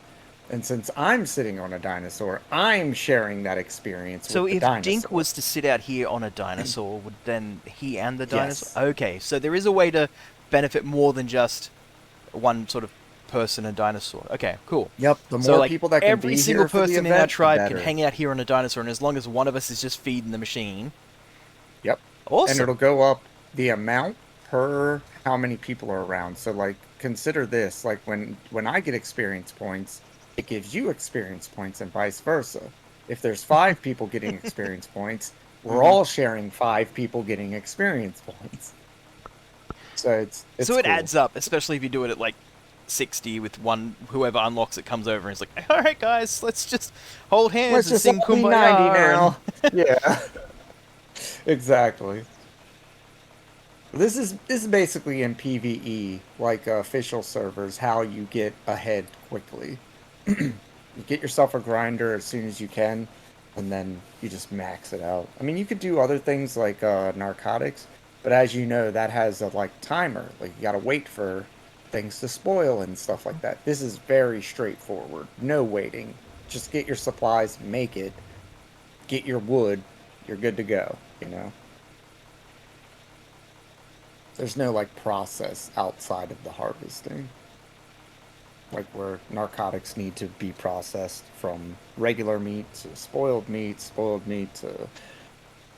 Speaker 1: And since I'm sitting on a dinosaur, I'm sharing that experience
Speaker 2: So
Speaker 1: with the
Speaker 2: if Dink
Speaker 1: dinosaur.
Speaker 2: was to sit out here on a dinosaur, would then he and the dinosaur?
Speaker 1: Yes.
Speaker 2: Okay, so there is a way to benefit more than just one sort of person and dinosaur. Okay, cool.
Speaker 1: Yep, the
Speaker 2: So
Speaker 1: more
Speaker 2: like
Speaker 1: people that can
Speaker 2: every
Speaker 1: be
Speaker 2: single
Speaker 1: here for the
Speaker 2: person in our
Speaker 1: event, the
Speaker 2: tribe can
Speaker 1: better.
Speaker 2: hang out here on a dinosaur, and as long as one of us is just feeding the machine,
Speaker 1: Yep. And
Speaker 2: awesome.
Speaker 1: it'll go up the amount per how many people are around. So like consider this, like when I get experience points, it gives you experience points and vice versa. If there's 5 people getting experience points, we're
Speaker 2: Hmm.
Speaker 1: all sharing 5 people getting experience points. So it's
Speaker 2: So it
Speaker 1: cool.
Speaker 2: adds up, especially if you do it at like 60 with one whoever unlocks it comes over and is like, all right, guys, let's just hold hands
Speaker 1: Let's
Speaker 2: and
Speaker 1: just
Speaker 2: sing
Speaker 1: all be 90
Speaker 2: Kumbaya. And
Speaker 1: now. Yeah, exactly. This is basically in PvE, like official servers, how you get ahead quickly. You get yourself a grinder as soon as you can, and then you just max it out. I mean, you could do other things like narcotics, but as you know, that has a like timer. Like you gotta wait for things to spoil and stuff like that. This is very straightforward. No waiting. Just get your supplies, make it, get your wood, you're good to go, you know? There's no like process outside of the harvesting, like where narcotics need to be processed from regular meat to spoiled meat to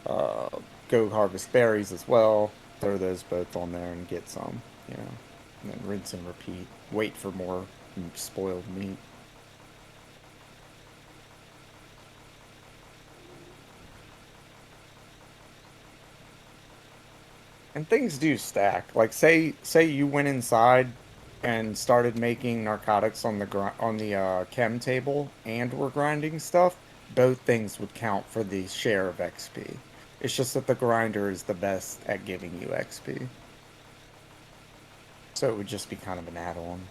Speaker 1: uh, go harvest berries as well. Throw those both on there and get some, you know, and then rinse and repeat. Wait for more spoiled meat. And things do stack. Like say you went inside and started making narcotics on the chem table and were grinding stuff, both things would count for the share of XP. It's just that the grinder is the best at giving you XP. So it would just be kind of an add-on.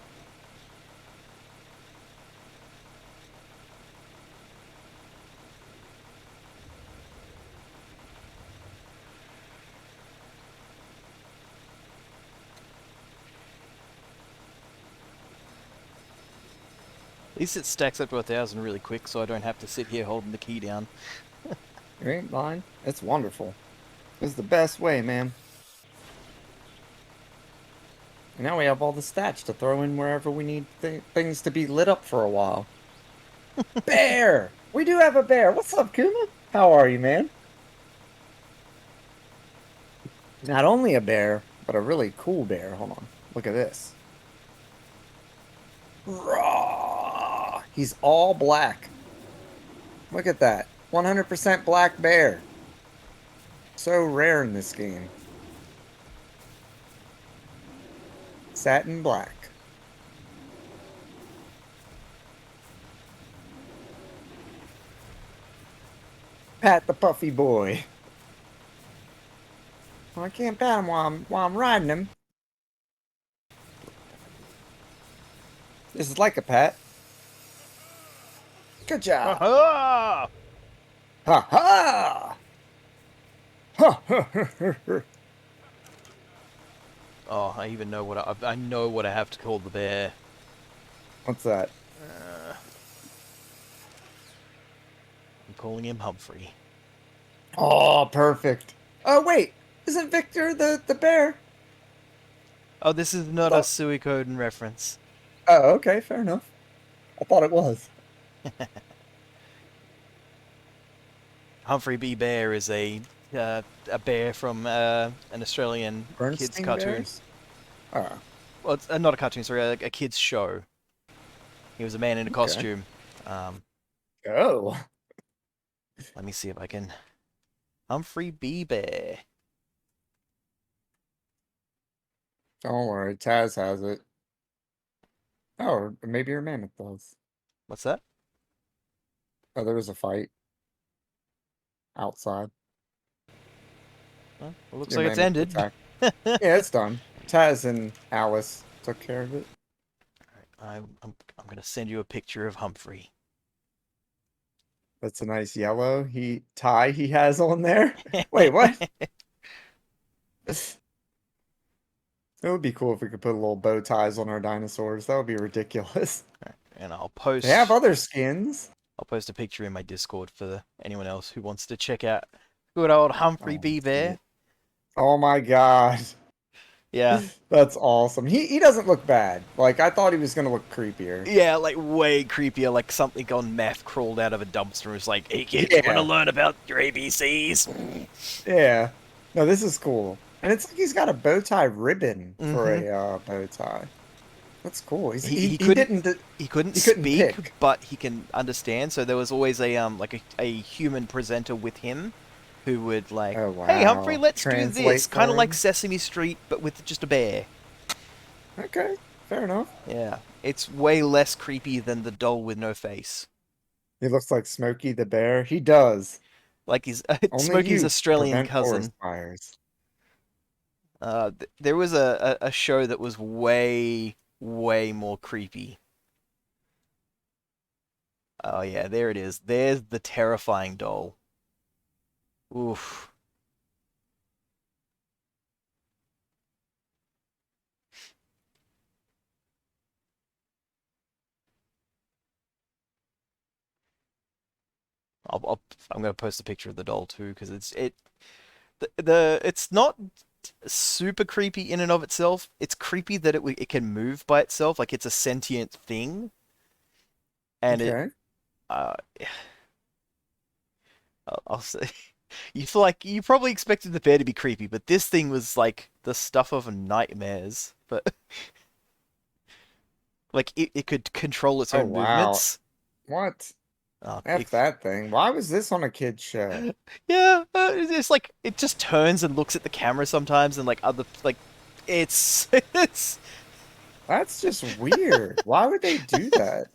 Speaker 2: at least it stacks up to 1,000 really quick, so I don't have to sit here holding the key down.
Speaker 1: You ain't lying. It's wonderful. It's the best way, man. And now we have all the stats to throw in wherever we need things to be lit up for a while. Bear! We do have a bear. What's up, Kuma? How are you, man? Not only a bear, but a really cool bear. Hold on. Look at this. Raw! He's all black. Look at that. 100% black bear. So rare in this game. Satin black. Pat the puffy boy. Well, I can't pat him while I'm riding him. This is like a pat. Good job.
Speaker 2: Ha
Speaker 1: Ha ha! Ha ha ha!
Speaker 2: Oh, I even know what I know what I have to call the bear.
Speaker 1: What's that?
Speaker 2: I'm calling him Humphrey.
Speaker 1: Oh, perfect. Oh, wait. Isn't Victor the bear?
Speaker 2: Oh, this is
Speaker 1: I
Speaker 2: not a
Speaker 1: thought.
Speaker 2: Suikoden reference.
Speaker 1: Oh, okay, fair enough. I thought it was.
Speaker 2: Humphrey B. Bear is a bear from an Australian kids
Speaker 1: Bernstein
Speaker 2: cartoon.
Speaker 1: Bears? Oh,
Speaker 2: Well, it's not a cartoon, sorry, a kids show. He was a man in a
Speaker 1: okay.
Speaker 2: costume. Um,
Speaker 1: Oh.
Speaker 2: let me see if I can. Humphrey B. Bear.
Speaker 1: Don't worry, Taz has it. Oh, or maybe your mammoth does.
Speaker 2: What's that?
Speaker 1: Oh, there was a fight outside.
Speaker 2: Well, it looks
Speaker 1: Your
Speaker 2: like it's
Speaker 1: mammoth
Speaker 2: ended.
Speaker 1: attacked. Yeah, it's done. Taz and Alice took care of it.
Speaker 2: I'm gonna send you a picture of Humphrey.
Speaker 1: That's a nice yellow tie he has on there. Wait, what? It would be cool if we could put little bow ties on our dinosaurs. That would be ridiculous.
Speaker 2: And
Speaker 1: They have other skins.
Speaker 2: I'll post a picture in my Discord for anyone else who wants to check out good old Humphrey
Speaker 1: Oh,
Speaker 2: B. Bear.
Speaker 1: Oh my god.
Speaker 2: Yeah.
Speaker 1: That's awesome. He doesn't look bad. Like, I thought he was gonna look creepier.
Speaker 2: Yeah, like way creepier, like something on meth crawled out of a dumpster and was like, hey kids, you wanna
Speaker 1: Yeah.
Speaker 2: learn about your ABCs?
Speaker 1: Yeah. No, this is cool. And it's like he's got a bow tie ribbon for a bow tie. That's cool. He
Speaker 2: couldn't
Speaker 1: didn't
Speaker 2: he couldn't
Speaker 1: he couldn't
Speaker 2: speak,
Speaker 1: pick.
Speaker 2: but he can understand, so there was always a human presenter with him who would like,
Speaker 1: Oh
Speaker 2: hey Humphrey,
Speaker 1: wow.
Speaker 2: let's do
Speaker 1: Translate
Speaker 2: this.
Speaker 1: for
Speaker 2: Kinda like
Speaker 1: him?
Speaker 2: Sesame Street, but with just a bear.
Speaker 1: Okay, fair enough.
Speaker 2: Yeah. It's way less creepy than the doll with no face.
Speaker 1: He looks like Smokey the Bear. He does.
Speaker 2: Like his
Speaker 1: Only
Speaker 2: Smokey's
Speaker 1: you
Speaker 2: Australian
Speaker 1: prevent forest
Speaker 2: cousin.
Speaker 1: fires.
Speaker 2: There was a show that was way more creepy. Oh yeah, there it is. There's the terrifying doll. Oof. I'm gonna post a picture of the doll too because it's not super creepy in and of itself. It's creepy that it can move by itself, like it's a sentient thing, and
Speaker 1: Okay.
Speaker 2: uh, I'll say you feel like you probably expected the bear to be creepy, but this thing was like the stuff of nightmares. But like it could control its
Speaker 1: Oh
Speaker 2: own
Speaker 1: wow.
Speaker 2: movements.
Speaker 1: What?
Speaker 2: Oh,
Speaker 1: F that thing. Why was this on a kid's show?
Speaker 2: yeah, it's like it just turns and looks at the camera sometimes, and like other like it's
Speaker 1: That's just weird. Why would they do that?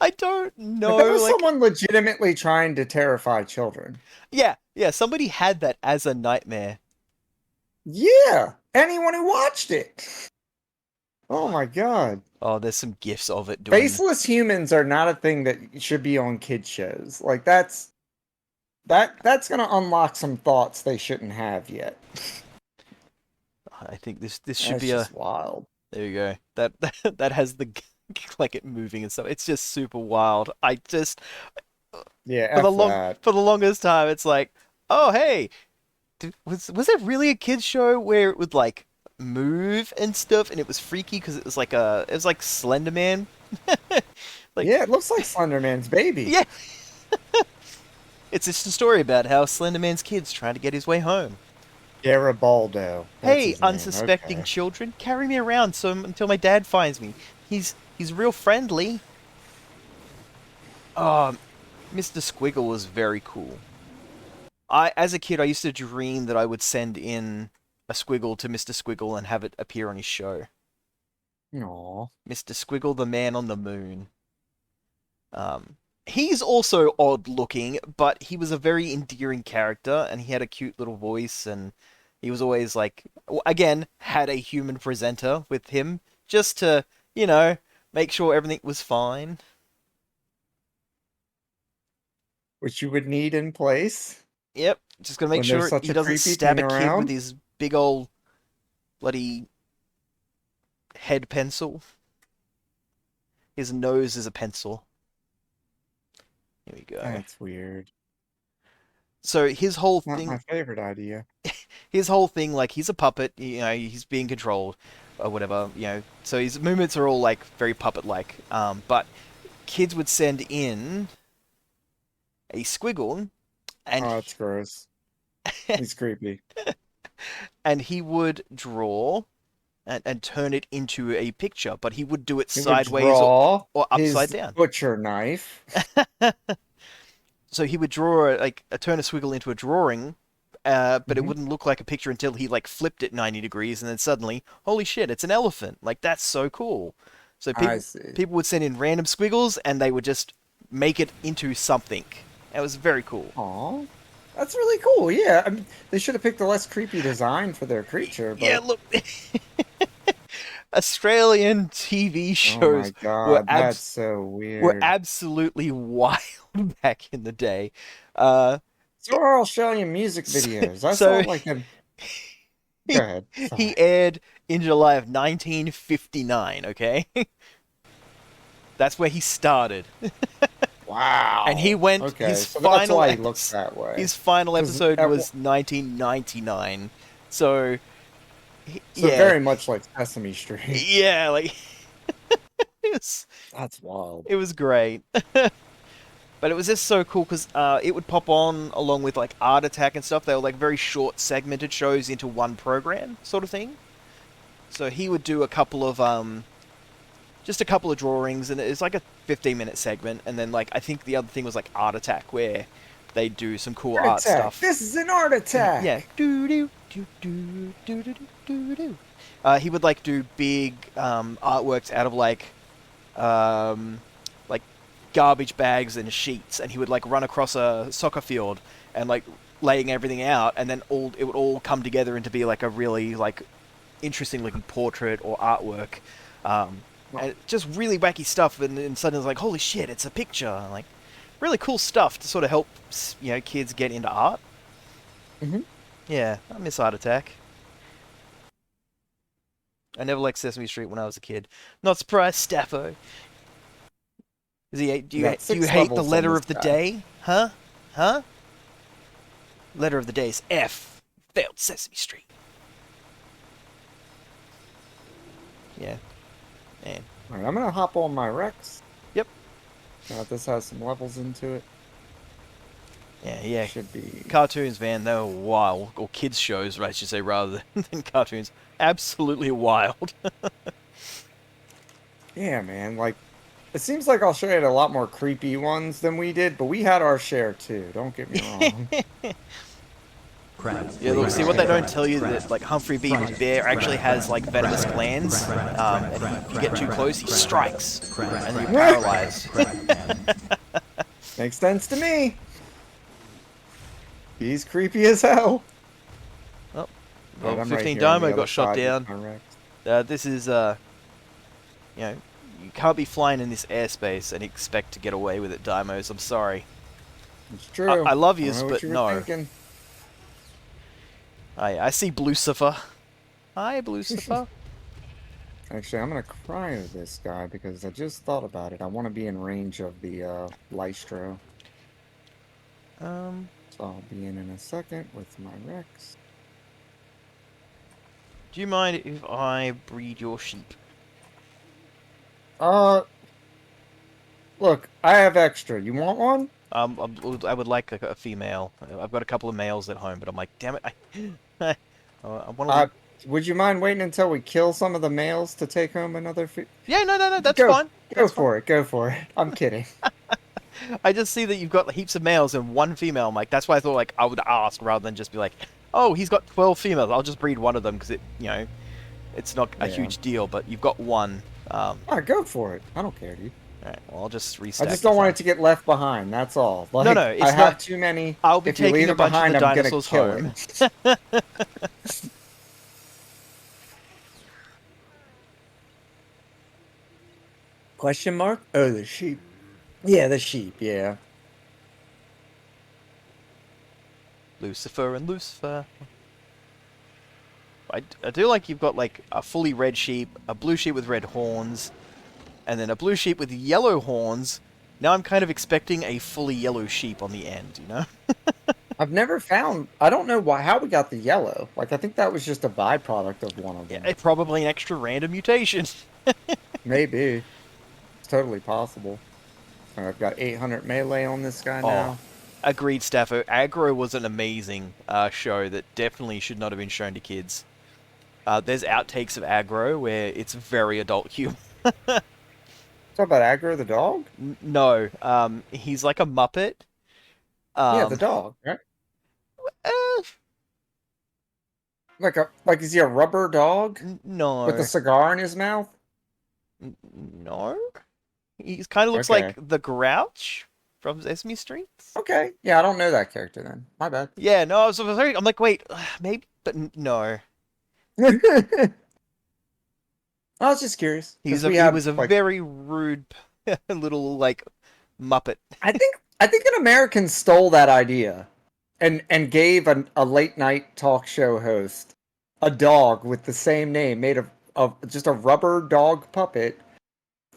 Speaker 2: I don't know.
Speaker 1: Like, that was
Speaker 2: Like
Speaker 1: someone legitimately trying to terrify children.
Speaker 2: yeah, somebody had that as a nightmare.
Speaker 1: Yeah, anyone who watched it. Oh my god.
Speaker 2: Oh, there's some gifs of it doing.
Speaker 1: Faceless humans are not a thing that should be on kid shows. Like that's gonna unlock some thoughts they shouldn't have yet.
Speaker 2: I think this should
Speaker 1: That's
Speaker 2: be a.
Speaker 1: just wild.
Speaker 2: There you go. That has the like it moving and stuff. It's just super wild. I just
Speaker 1: Yeah,
Speaker 2: for the
Speaker 1: F that.
Speaker 2: for the longest time, it's like, oh hey, was there really a kids show where it would like move and stuff, and it was freaky because it was like Slender Man. Like
Speaker 1: Yeah, it looks like Slenderman's baby.
Speaker 2: yeah, it's just a story about how Slender Man's kid's trying to get his way home.
Speaker 1: Garibaldo. That's
Speaker 2: Hey,
Speaker 1: his name,
Speaker 2: unsuspecting
Speaker 1: okay.
Speaker 2: children, carry me around until my dad finds me. He's real friendly. Oh, Mr. Squiggle was very cool. As a kid, I used to dream that I would send in a squiggle to Mr. Squiggle and have it appear on his show.
Speaker 1: Aw.
Speaker 2: Mr. Squiggle, the man on the moon. He's also odd looking, but he was a very endearing character, and he had a cute little voice, and he was always like, again, had a human presenter with him, just to, make sure everything was fine.
Speaker 1: Which you would need in place.
Speaker 2: Yep, just gonna make
Speaker 1: When there's
Speaker 2: sure
Speaker 1: such
Speaker 2: he
Speaker 1: a
Speaker 2: doesn't
Speaker 1: creepy
Speaker 2: stab a
Speaker 1: thing
Speaker 2: kid
Speaker 1: around?
Speaker 2: with his big old bloody head pencil. His nose is a pencil. Here we go.
Speaker 1: That's weird.
Speaker 2: So his whole
Speaker 1: Not
Speaker 2: thing,
Speaker 1: my favorite idea.
Speaker 2: like he's a puppet, he's being controlled or whatever, so his movements are all like very puppet-like. But kids would send in a squiggle, and
Speaker 1: Oh, that's gross. He's creepy.
Speaker 2: and he would draw and turn it into a picture, but he would do it
Speaker 1: He would
Speaker 2: sideways
Speaker 1: draw
Speaker 2: or upside
Speaker 1: his
Speaker 2: down.
Speaker 1: butcher knife.
Speaker 2: So he would draw turn a squiggle into a drawing, but it wouldn't look like a picture until he like flipped it 90 degrees, and then suddenly, holy shit, it's an elephant. Like that's so cool. So
Speaker 1: I see.
Speaker 2: people would send in random squiggles, and they would just make it into something. It was very cool.
Speaker 1: Aw. That's really cool. Yeah, I mean, they should have picked a less creepy design for their creature. But...
Speaker 2: Yeah, look. Australian TV
Speaker 1: Oh my
Speaker 2: shows
Speaker 1: god, that's so weird.
Speaker 2: were absolutely wild back in the day.
Speaker 1: So are Australian music videos. I
Speaker 2: so-
Speaker 1: saw like a... Go ahead.
Speaker 2: He
Speaker 1: Sorry.
Speaker 2: aired in July of 1959, okay? That's where he started.
Speaker 1: Wow.
Speaker 2: And he went
Speaker 1: Okay,
Speaker 2: his
Speaker 1: so that's
Speaker 2: final
Speaker 1: why he looks that way.
Speaker 2: his final
Speaker 1: 'Cause
Speaker 2: episode
Speaker 1: at
Speaker 2: was 1999. So
Speaker 1: So
Speaker 2: yeah.
Speaker 1: very much like Sesame Street.
Speaker 2: Yeah, like
Speaker 1: That's wild.
Speaker 2: it was great. But it was just so cool because it would pop on along with like Art Attack and stuff. They were like very short, segmented shows into one program, sort of thing. So he would do a couple of just a couple of drawings, and it's like a 15-minute segment. And then like I think the other thing was like Art Attack, where they do some cool
Speaker 1: Art
Speaker 2: art
Speaker 1: attack.
Speaker 2: stuff.
Speaker 1: This is an art attack.
Speaker 2: Yeah. Do do do do do do do do. He would like do big artworks out of like garbage bags and sheets, and he would like run across a soccer field and like laying everything out, and then it would all come together into be like a really like interesting looking portrait or artwork, and just really wacky stuff. And then suddenly it's like, holy shit, it's a picture! Like really cool stuff to sort of help kids get into art. Yeah, I miss Art Attack. I never liked Sesame Street when I was a kid. Not surprised, Staffo. Do you hate the letter of the day? Huh? Letter of the day is F. Failed Sesame Street. Yeah. Man.
Speaker 1: Alright, I'm gonna hop on my Rex.
Speaker 2: Yep.
Speaker 1: This has some levels into it.
Speaker 2: Yeah.
Speaker 1: Should be...
Speaker 2: Cartoons, man, they were wild. Or kids shows, I should say, rather than cartoons. Absolutely wild.
Speaker 1: Yeah, man, like... It seems like Australia had a lot more creepy ones than we did, but we had our share too, don't get me wrong.
Speaker 2: Yeah, look, see what they don't tell you that like Humphrey Bear actually has like venomous glands, and if you get too close, he strikes, and then you're paralyzed.
Speaker 1: Makes sense to me. He's creepy as hell.
Speaker 2: Oh,
Speaker 1: Right,
Speaker 2: well,
Speaker 1: I'm right
Speaker 2: 15
Speaker 1: here on the
Speaker 2: Dynamo
Speaker 1: other
Speaker 2: got shot
Speaker 1: side
Speaker 2: down.
Speaker 1: with my Rex.
Speaker 2: This is you can't be flying in this airspace and expect to get away with it, Dymos. I'm sorry.
Speaker 1: It's true.
Speaker 2: I love
Speaker 1: I
Speaker 2: yous,
Speaker 1: know what
Speaker 2: but
Speaker 1: you were
Speaker 2: no.
Speaker 1: thinking.
Speaker 2: I see Blucifer. Hi, Blucifer.
Speaker 1: Actually, I'm gonna cryo this guy because I just thought about it. I want to be in range of the Lystro. So I'll be in a second with my Rex.
Speaker 2: Do you mind if I breed your sheep?
Speaker 1: Look, I have extra. You want one?
Speaker 2: I would like a female. I've got a couple of males at home, but I'm like, damn it, I want to.
Speaker 1: Would you mind waiting until we kill some of the males to take home another
Speaker 2: Yeah, no, that's
Speaker 1: go,
Speaker 2: fine.
Speaker 1: Go for it. Go for it. I'm kidding.
Speaker 2: I just see that you've got heaps of males and one female. I'm like, that's why I thought like I would ask rather than just be like, oh, he's got 12 females. I'll just breed one of them because it's not a huge deal. But you've got one.
Speaker 1: Go for it. I don't care, dude.
Speaker 2: Alright, well, I'll just restack.
Speaker 1: I just don't want it to get left behind. That's all. Like,
Speaker 2: no, it's
Speaker 1: I
Speaker 2: not.
Speaker 1: have too many.
Speaker 2: I'll be
Speaker 1: if you
Speaker 2: taking
Speaker 1: leave
Speaker 2: a
Speaker 1: it
Speaker 2: bunch
Speaker 1: behind,
Speaker 2: of the
Speaker 1: I'm gonna
Speaker 2: dinosaurs
Speaker 1: kill
Speaker 2: home.
Speaker 1: it. Question mark? Oh, the sheep. Yeah, the sheep. Yeah.
Speaker 2: Lucifer and Lucifer. I do like you've got like a fully red sheep, a blue sheep with red horns, and then a blue sheep with yellow horns. Now I'm kind of expecting a fully yellow sheep on the end,
Speaker 1: I've never found. I don't know how we got the yellow. Like, I think that was just a byproduct of one of them.
Speaker 2: Yeah, probably an extra random mutation.
Speaker 1: Maybe. It's totally possible. I've got 800 melee on this guy now.
Speaker 2: Agreed, Staffo. Aggro was an amazing show that definitely should not have been shown to kids. There's outtakes of Aggro where it's very adult humor.
Speaker 1: Talk about Aggro the dog?
Speaker 2: No, he's like a Muppet.
Speaker 1: Yeah, the dog, right? Like is he a rubber dog
Speaker 2: No.
Speaker 1: with a cigar in his mouth?
Speaker 2: No. He kind of looks like
Speaker 1: Okay.
Speaker 2: the Grouch from Sesame Street.
Speaker 1: Okay. Yeah, I don't know that character then. My bad.
Speaker 2: Yeah, no, I'm like, wait, maybe, but no.
Speaker 1: I was just curious because we
Speaker 2: He
Speaker 1: have
Speaker 2: was a
Speaker 1: like
Speaker 2: very rude little like Muppet.
Speaker 1: I think an American stole that idea and gave a late night talk show host a dog with the same name made of just a rubber dog puppet,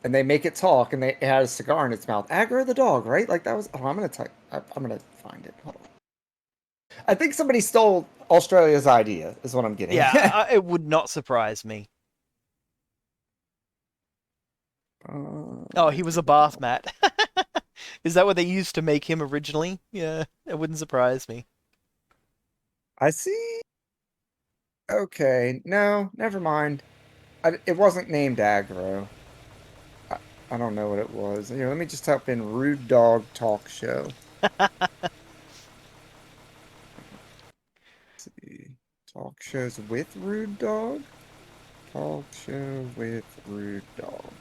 Speaker 1: and they make it talk, and it had a cigar in its mouth. Aggro the dog, right? Like that was. Oh, I'm gonna type. I'm gonna find it. Hold on. I think somebody stole Australia's idea. Is what I'm getting.
Speaker 2: Yeah, it would not surprise me. Oh, he was a bath mat. Is that what they used to make him originally? Yeah, it wouldn't surprise me.
Speaker 1: I see. Okay, no, never mind. It wasn't named Aggro. I, I don't know what it was. Here, let me just type in "rude dog talk show." Let's see, talk shows with rude dog. Talk show with rude dog.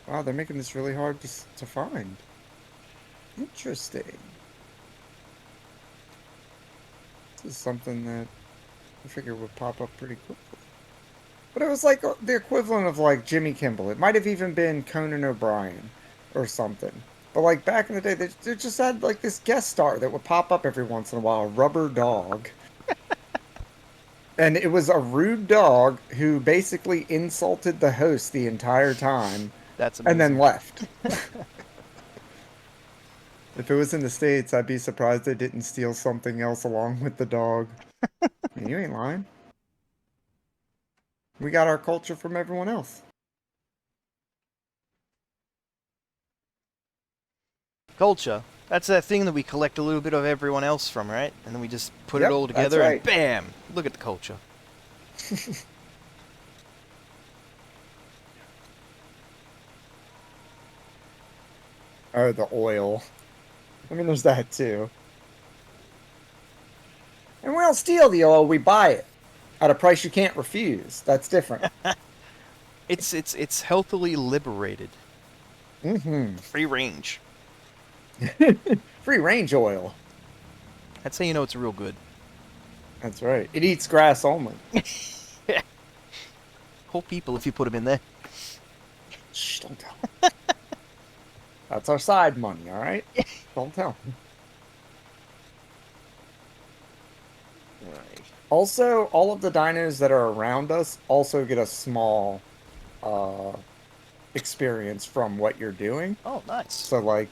Speaker 1: Wow, they're making this really hard to find. Interesting. This is something that I figured would pop up pretty quickly. But it was like the equivalent of like Jimmy Kimmel. It might have even been Conan O'Brien or something. But like back in the day, they just had like this guest star that would pop up every once in a while, a rubber dog. And it was a rude dog who basically insulted the host the entire time
Speaker 2: That's
Speaker 1: and then
Speaker 2: amazing.
Speaker 1: left. If it was in the States, I'd be surprised they didn't steal something else along with the dog. Man, you ain't lying. We got our culture from everyone else.
Speaker 2: Culture. That's that thing that we collect a little bit of everyone else from, right? And then we just put it
Speaker 1: Yep,
Speaker 2: all
Speaker 1: that's
Speaker 2: together
Speaker 1: right.
Speaker 2: and bam! Look at the culture.
Speaker 1: Oh, the oil. I mean, there's that too. And we don't steal the oil, we buy it at a price you can't refuse. That's different.
Speaker 2: It's healthily liberated.
Speaker 1: Mm-hmm.
Speaker 2: Free range.
Speaker 1: Free range oil.
Speaker 2: That's how you know it's real good.
Speaker 1: That's right. It eats grass only.
Speaker 2: Whole people if you put them in there.
Speaker 1: Shh, don't tell. That's our side money, all right? Don't tell.
Speaker 2: Right.
Speaker 1: Also, all of the dinos that are around us also get a small experience from what you're doing.
Speaker 2: Oh, nice.
Speaker 1: So, like,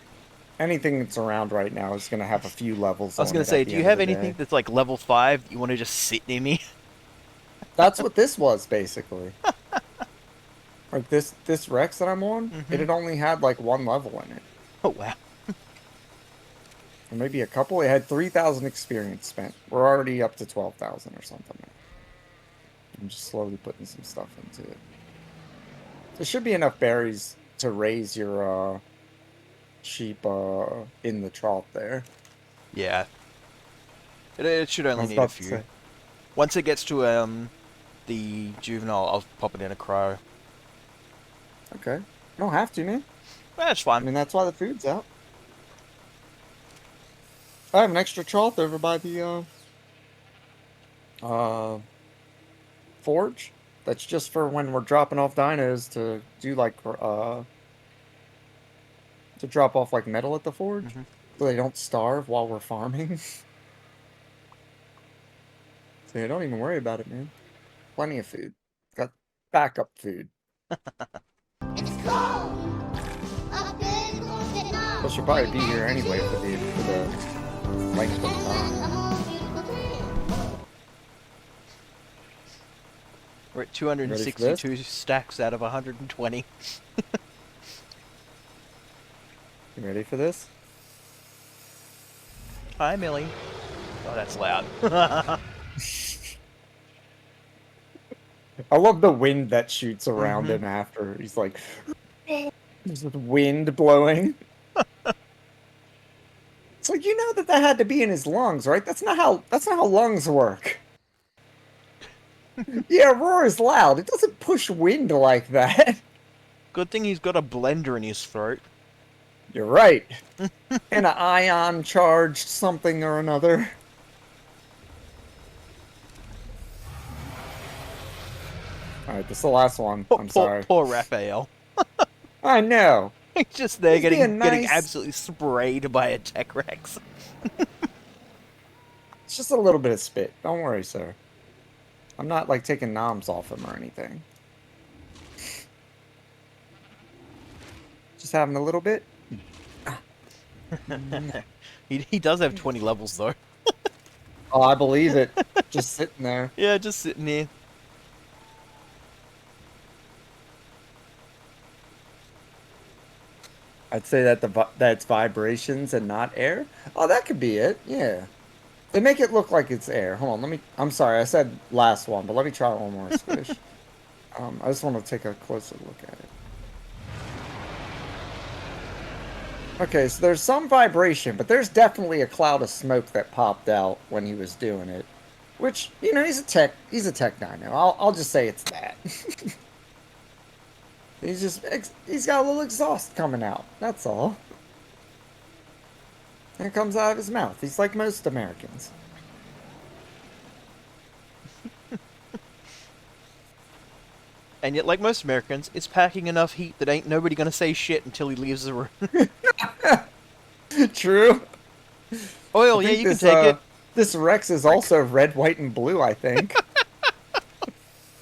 Speaker 1: anything that's around right now is going to have a few levels
Speaker 2: I was
Speaker 1: on
Speaker 2: gonna
Speaker 1: it
Speaker 2: say,
Speaker 1: at the
Speaker 2: do you
Speaker 1: end of
Speaker 2: have
Speaker 1: the
Speaker 2: anything
Speaker 1: day.
Speaker 2: that's like level 5 that you want to just sit near me?
Speaker 1: That's what this was, basically. Like, this Rex that I'm on, it had only had, like, one level in it.
Speaker 2: Oh, wow.
Speaker 1: Or maybe a couple. It had 3,000 experience spent. We're already up to 12,000 or something now. I'm just slowly putting some stuff into it. There should be enough berries to raise your sheep in the trough there.
Speaker 2: Yeah. It should
Speaker 1: I
Speaker 2: only
Speaker 1: was
Speaker 2: need a
Speaker 1: about to
Speaker 2: few.
Speaker 1: say.
Speaker 2: Once it gets to the juvenile, I'll pop it in a crow.
Speaker 1: Okay. You don't have to, man.
Speaker 2: That's
Speaker 1: I
Speaker 2: fine.
Speaker 1: mean, that's why the food's out. I have an extra trough over by the forge. That's just for when we're dropping off dinos to do like to drop off like metal at the forge, so they don't starve while we're farming. So yeah, don't even worry about it, man. Plenty of food. Got backup food.
Speaker 5: It's cold. Up in Vietnam.
Speaker 1: Plus, you'll probably be here anyway for the length of time.
Speaker 2: We're at
Speaker 1: Ready for
Speaker 2: 262 stacks out of 120.
Speaker 1: You ready for this?
Speaker 2: Hi, Millie. Oh, that's loud.
Speaker 1: I love the wind that shoots around him after. He's like, there's this wind blowing. It's like, you know that had to be in his lungs, right? That's not how lungs work. Yeah, roar is loud. It doesn't push wind like that.
Speaker 2: Good thing he's got a blender in his throat.
Speaker 1: You're right. And an ion charged something or another. Alright, this is the last one. I'm sorry.
Speaker 2: Poor Raphael.
Speaker 1: I know.
Speaker 2: He's just there
Speaker 1: He's
Speaker 2: getting
Speaker 1: being nice.
Speaker 2: absolutely sprayed by a Tech Rex.
Speaker 1: It's just a little bit of spit. Don't worry, sir. I'm not, like, taking noms off him or anything. Just having a little bit.
Speaker 2: He does have 20 levels, though.
Speaker 1: Oh, I believe it. Just sitting there.
Speaker 2: Yeah, just sitting here.
Speaker 1: I'd say that that's vibrations and not air. Oh, that could be it. Yeah. They make it look like it's air. Hold on, I'm sorry, I said last one, but let me try one more squish. I just want to take a closer look at it. Okay, so there's some vibration, but there's definitely a cloud of smoke that popped out when he was doing it. Which, you know, he's a tech dino. I'll just say it's that. He's got a little exhaust coming out. That's all. And it comes out of his mouth. He's like most Americans.
Speaker 2: And yet, like most Americans, it's packing enough heat that ain't nobody gonna say shit until he leaves the room.
Speaker 1: True.
Speaker 2: Oh, yeah, you can take it.
Speaker 1: This Rex is also red, white, and blue, I think.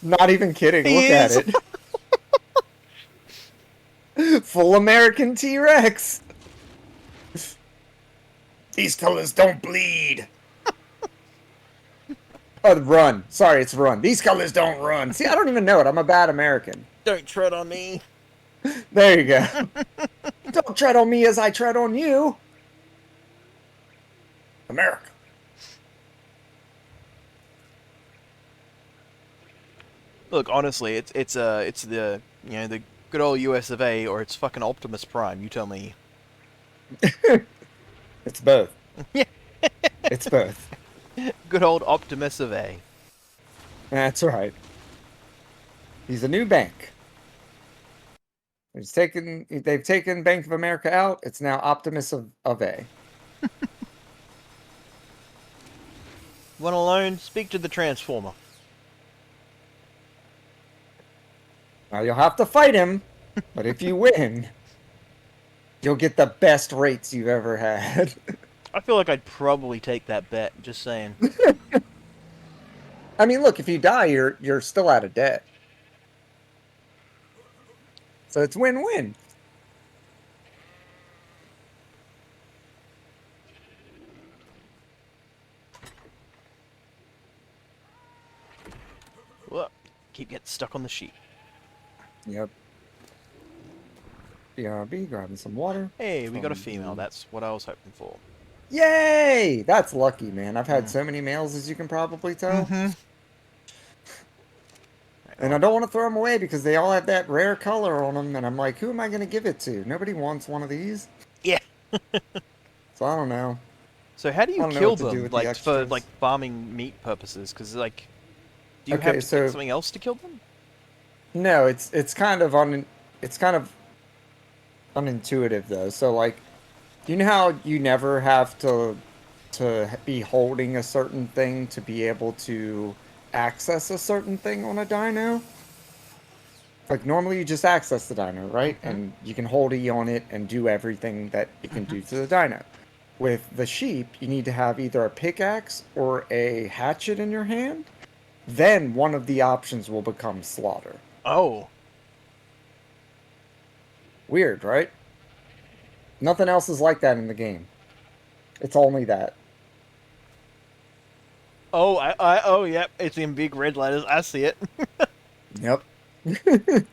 Speaker 1: Not even kidding.
Speaker 2: He
Speaker 1: Look
Speaker 2: is.
Speaker 1: at it. Full American T-Rex. These colors don't bleed. Oh, run. Sorry, it's run. These colors don't run. See, I don't even know it. I'm a bad American.
Speaker 2: Don't tread on me.
Speaker 1: There you go. Don't tread on me as I tread on you. America.
Speaker 2: Look, honestly, it's the the good old US of A, or it's fucking Optimus Prime. You tell me.
Speaker 1: It's both.
Speaker 2: Yeah.
Speaker 1: It's both.
Speaker 2: Good old Optimus of A.
Speaker 1: That's right. He's a new bank. They've taken Bank of America out. It's now Optimus of A.
Speaker 2: One alone, speak to the Transformer.
Speaker 1: Now you'll have to fight him, but if you win, you'll get the best rates you've ever had.
Speaker 2: I feel like I'd probably take that bet, just saying.
Speaker 1: I mean, look, if you die, you're still out of debt. So it's win-win.
Speaker 2: Whoa, keep getting stuck on the sheet.
Speaker 1: Yep. BRB, grabbing some water.
Speaker 2: Hey, we got a female. That's what I was hoping for.
Speaker 1: Yay! That's lucky, man. I've had so many males, as you can probably tell. And I don't want to throw them away because they all have that rare color on them. And I'm like, who am I going to give it to? Nobody wants one of these.
Speaker 2: Yeah.
Speaker 1: So I don't know.
Speaker 2: So how do
Speaker 1: I
Speaker 2: you
Speaker 1: don't know
Speaker 2: kill
Speaker 1: what to do
Speaker 2: them,
Speaker 1: with the
Speaker 2: like for
Speaker 1: extras.
Speaker 2: like farming meat purposes? Because like, do you
Speaker 1: Okay,
Speaker 2: have to
Speaker 1: so-
Speaker 2: pick something else to kill them?
Speaker 1: No, it's kind of unintuitive though. So like, you know how you never have to be holding a certain thing to be able to access a certain thing on a dino? Like normally you just access the dino, right? And you can hold E on it and do everything that it can do to the dino. With the sheep, you need to have either a pickaxe or a hatchet in your hand. Then one of the options will become slaughter.
Speaker 2: Oh.
Speaker 1: Weird, right? Nothing else is like that in the game. It's only that.
Speaker 2: Oh, oh, yep. It's in big red letters. I see it.
Speaker 1: Yep. The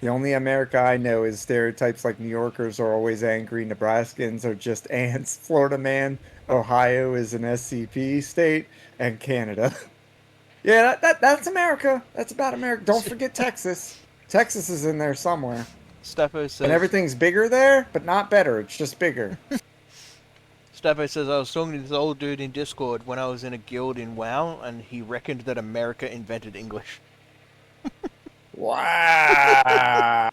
Speaker 1: only America I know is stereotypes like New Yorkers are always angry, Nebraskans are just ants, Florida man, Ohio is an SCP state, and Canada. Yeah, that's America. That's about America. Don't forget Texas. Texas is in there somewhere.
Speaker 2: Steffo says.
Speaker 1: And everything's bigger there, but not better. It's just bigger.
Speaker 2: Steffo says I was talking to this old dude in Discord when I was in a guild in WoW, and he reckoned that America invented English.
Speaker 1: Wow.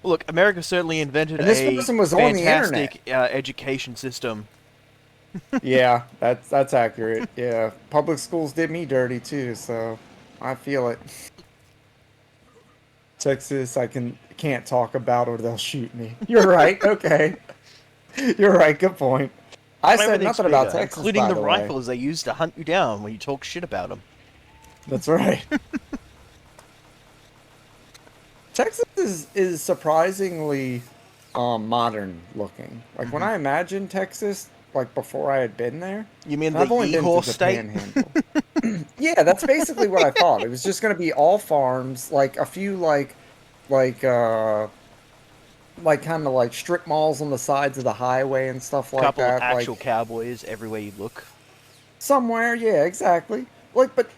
Speaker 2: Look, America certainly invented
Speaker 1: And this
Speaker 2: a
Speaker 1: person was on the internet.
Speaker 2: fantastic education system.
Speaker 1: Yeah, that's accurate. Yeah, public schools did me dirty too, so I feel it. Texas, can't talk about or they'll shoot me. You're right. Okay, you're right. Good point. I said
Speaker 2: Everything's
Speaker 1: nothing about
Speaker 2: bigger,
Speaker 1: Texas,
Speaker 2: including
Speaker 1: by
Speaker 2: the
Speaker 1: the way.
Speaker 2: rifles they use to hunt you down when you talk shit about them.
Speaker 1: That's right. Texas is surprisingly modern looking. Like when I imagined Texas, like before I had been there.
Speaker 2: You mean
Speaker 1: and
Speaker 2: the
Speaker 1: I've only been to
Speaker 2: Yeehor
Speaker 1: the
Speaker 2: state?
Speaker 1: Panhandle. Yeah, that's basically what I thought. It was just gonna be all farms, like a few like kind of like strip malls on the sides of the highway and stuff like
Speaker 2: Couple
Speaker 1: that.
Speaker 2: of actual
Speaker 1: like
Speaker 2: cowboys everywhere you look.
Speaker 1: somewhere, yeah, exactly. Like, but